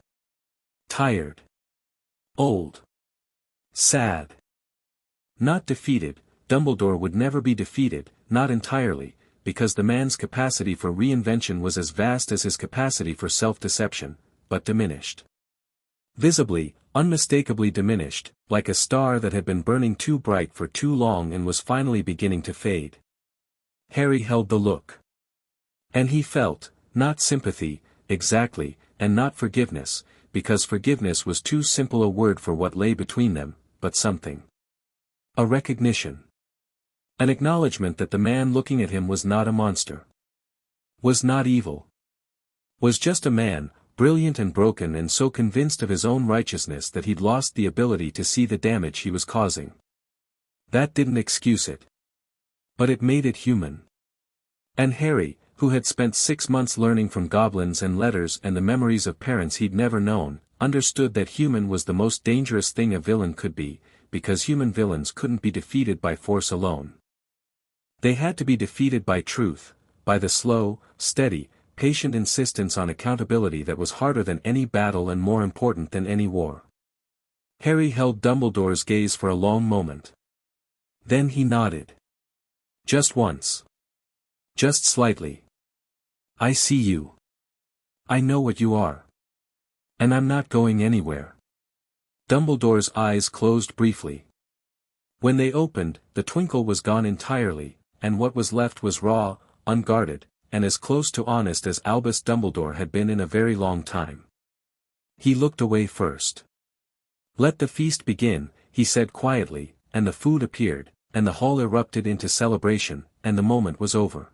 Tired. Old. Sad. Not defeated. Dumbledore would never be defeated, not entirely, because the man's capacity for reinvention was as vast as his capacity for self-deception, but diminished. Visibly, unmistakably diminished, like a star that had been burning too bright for too long and was finally beginning to fade. Harry held the look. And he felt, not sympathy, exactly, and not forgiveness, because forgiveness was too simple a word for what lay between them, but something. A recognition. An acknowledgement that the man looking at him was not a monster. Was not evil. Was just a man, brilliant and broken and so convinced of his own righteousness that he'd lost the ability to see the damage he was causing. That didn't excuse it. But it made it human. And Harry, who had spent 6 months learning from goblins and letters and the memories of parents he'd never known, understood that human was the most dangerous thing a villain could be, because human villains couldn't be defeated by force alone. They had to be defeated by truth, by the slow, steady, patient insistence on accountability that was harder than any battle and more important than any war. Harry held Dumbledore's gaze for a long moment. Then he nodded. Just once. Just slightly. "I see you. I know what you are. And I'm not going anywhere." Dumbledore's eyes closed briefly. When they opened, the twinkle was gone entirely, and what was left was raw, unguarded, and as close to honest as Albus Dumbledore had been in a very long time. He looked away first. "Let the feast begin," he said quietly, and the food appeared, and the hall erupted into celebration, and the moment was over.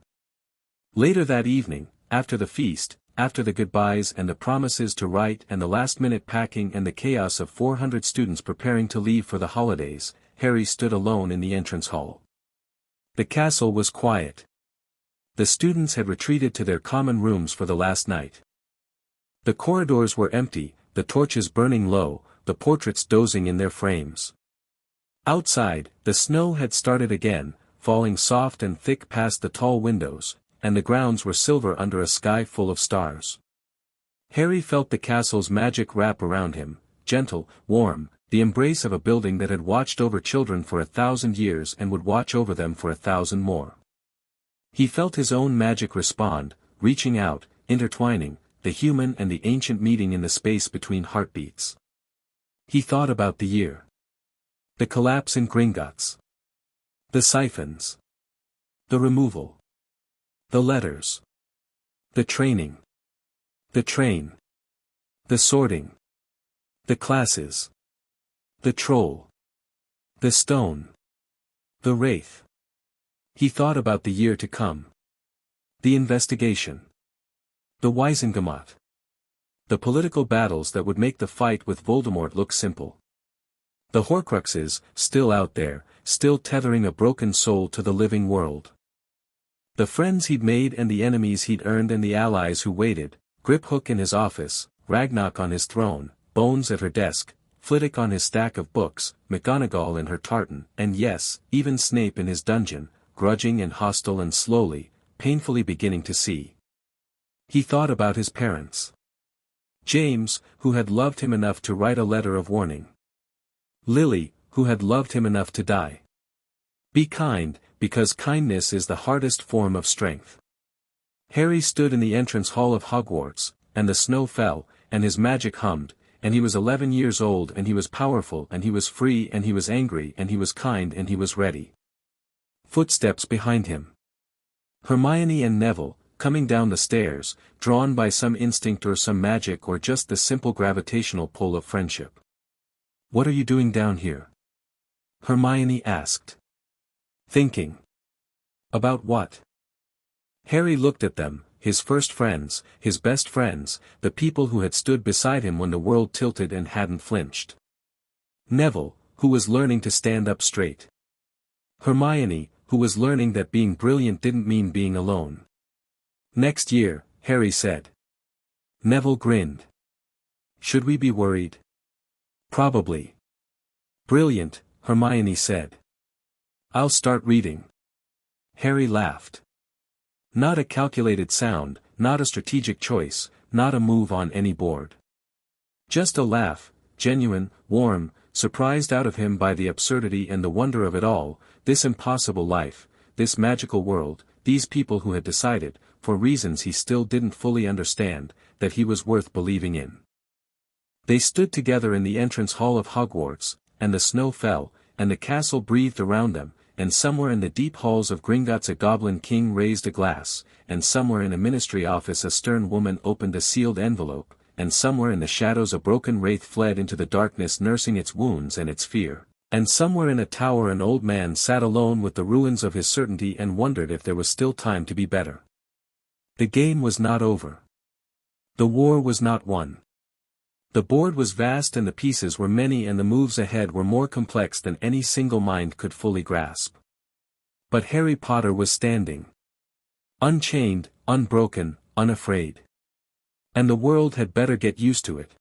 Later that evening, after the feast, after the goodbyes and the promises to write and the last-minute packing and the chaos of 400 students preparing to leave for the holidays, Harry stood alone in the entrance hall. The castle was quiet. The students had retreated to their common rooms for the last night. The corridors were empty, the torches burning low, the portraits dozing in their frames. Outside, the snow had started again, falling soft and thick past the tall windows, and the grounds were silver under a sky full of stars. Harry felt the castle's magic wrap around him, gentle, warm, the embrace of a building that had watched over children for 1,000 years and would watch over them for 1,000 more. He felt his own magic respond, reaching out, intertwining, the human and the ancient meeting in the space between heartbeats. He thought about the year. The collapse in Gringotts. The siphons. The removal. The letters. The training. The train. The sorting. The classes. The troll. The stone. The wraith. He thought about the year to come. The investigation. The Wizengamot. the political battles that would make the fight with Voldemort look simple. The Horcruxes, still out there, still tethering a broken soul to the living world. The friends he'd made and the enemies he'd earned and the allies who waited, Griphook in his office, Ragnarok on his throne, Bones at her desk, Flitwick on his stack of books, McGonagall in her tartan, and yes, even Snape in his dungeon, grudging and hostile and slowly, painfully beginning to see. He thought about his parents. James, who had loved him enough to write a letter of warning. Lily, who had loved him enough to die. Be kind, because kindness is the hardest form of strength. Harry stood in the entrance hall of Hogwarts, and the snow fell, and his magic hummed, and he was 11 years old and he was powerful and he was free and he was angry and he was kind and he was ready. Footsteps behind him. Hermione and Neville, coming down the stairs, drawn by some instinct or some magic or just the simple gravitational pull of friendship. "What are you doing down here?" Hermione asked. "Thinking." "About what?" Harry looked at them, his first friends, his best friends, the people who had stood beside him when the world tilted and hadn't flinched. Neville, who was learning to stand up straight. Hermione, who was learning that being brilliant didn't mean being alone. "Next year," Harry said. Neville grinned. "Should we be worried?" "Probably." "Brilliant," Hermione said. "I'll start reading." Harry laughed. Not a calculated sound, not a strategic choice, not a move on any board. Just a laugh, genuine, warm, surprised out of him by the absurdity and the wonder of it all, this impossible life, this magical world, these people who had decided, for reasons he still didn't fully understand, that he was worth believing in. They stood together in the entrance hall of Hogwarts, and the snow fell, and the castle breathed around them, and somewhere in the deep halls of Gringotts a goblin king raised a glass, and somewhere in a ministry office a stern woman opened a sealed envelope, and somewhere in the shadows a broken wraith fled into the darkness nursing its wounds and its fear, and somewhere in a tower an old man sat alone with the ruins of his certainty and wondered if there was still time to be better. The game was not over. The war was not won. The board was vast and the pieces were many and the moves ahead were more complex than any single mind could fully grasp. But Harry Potter was standing. Unchained, unbroken, unafraid. And the world had better get used to it.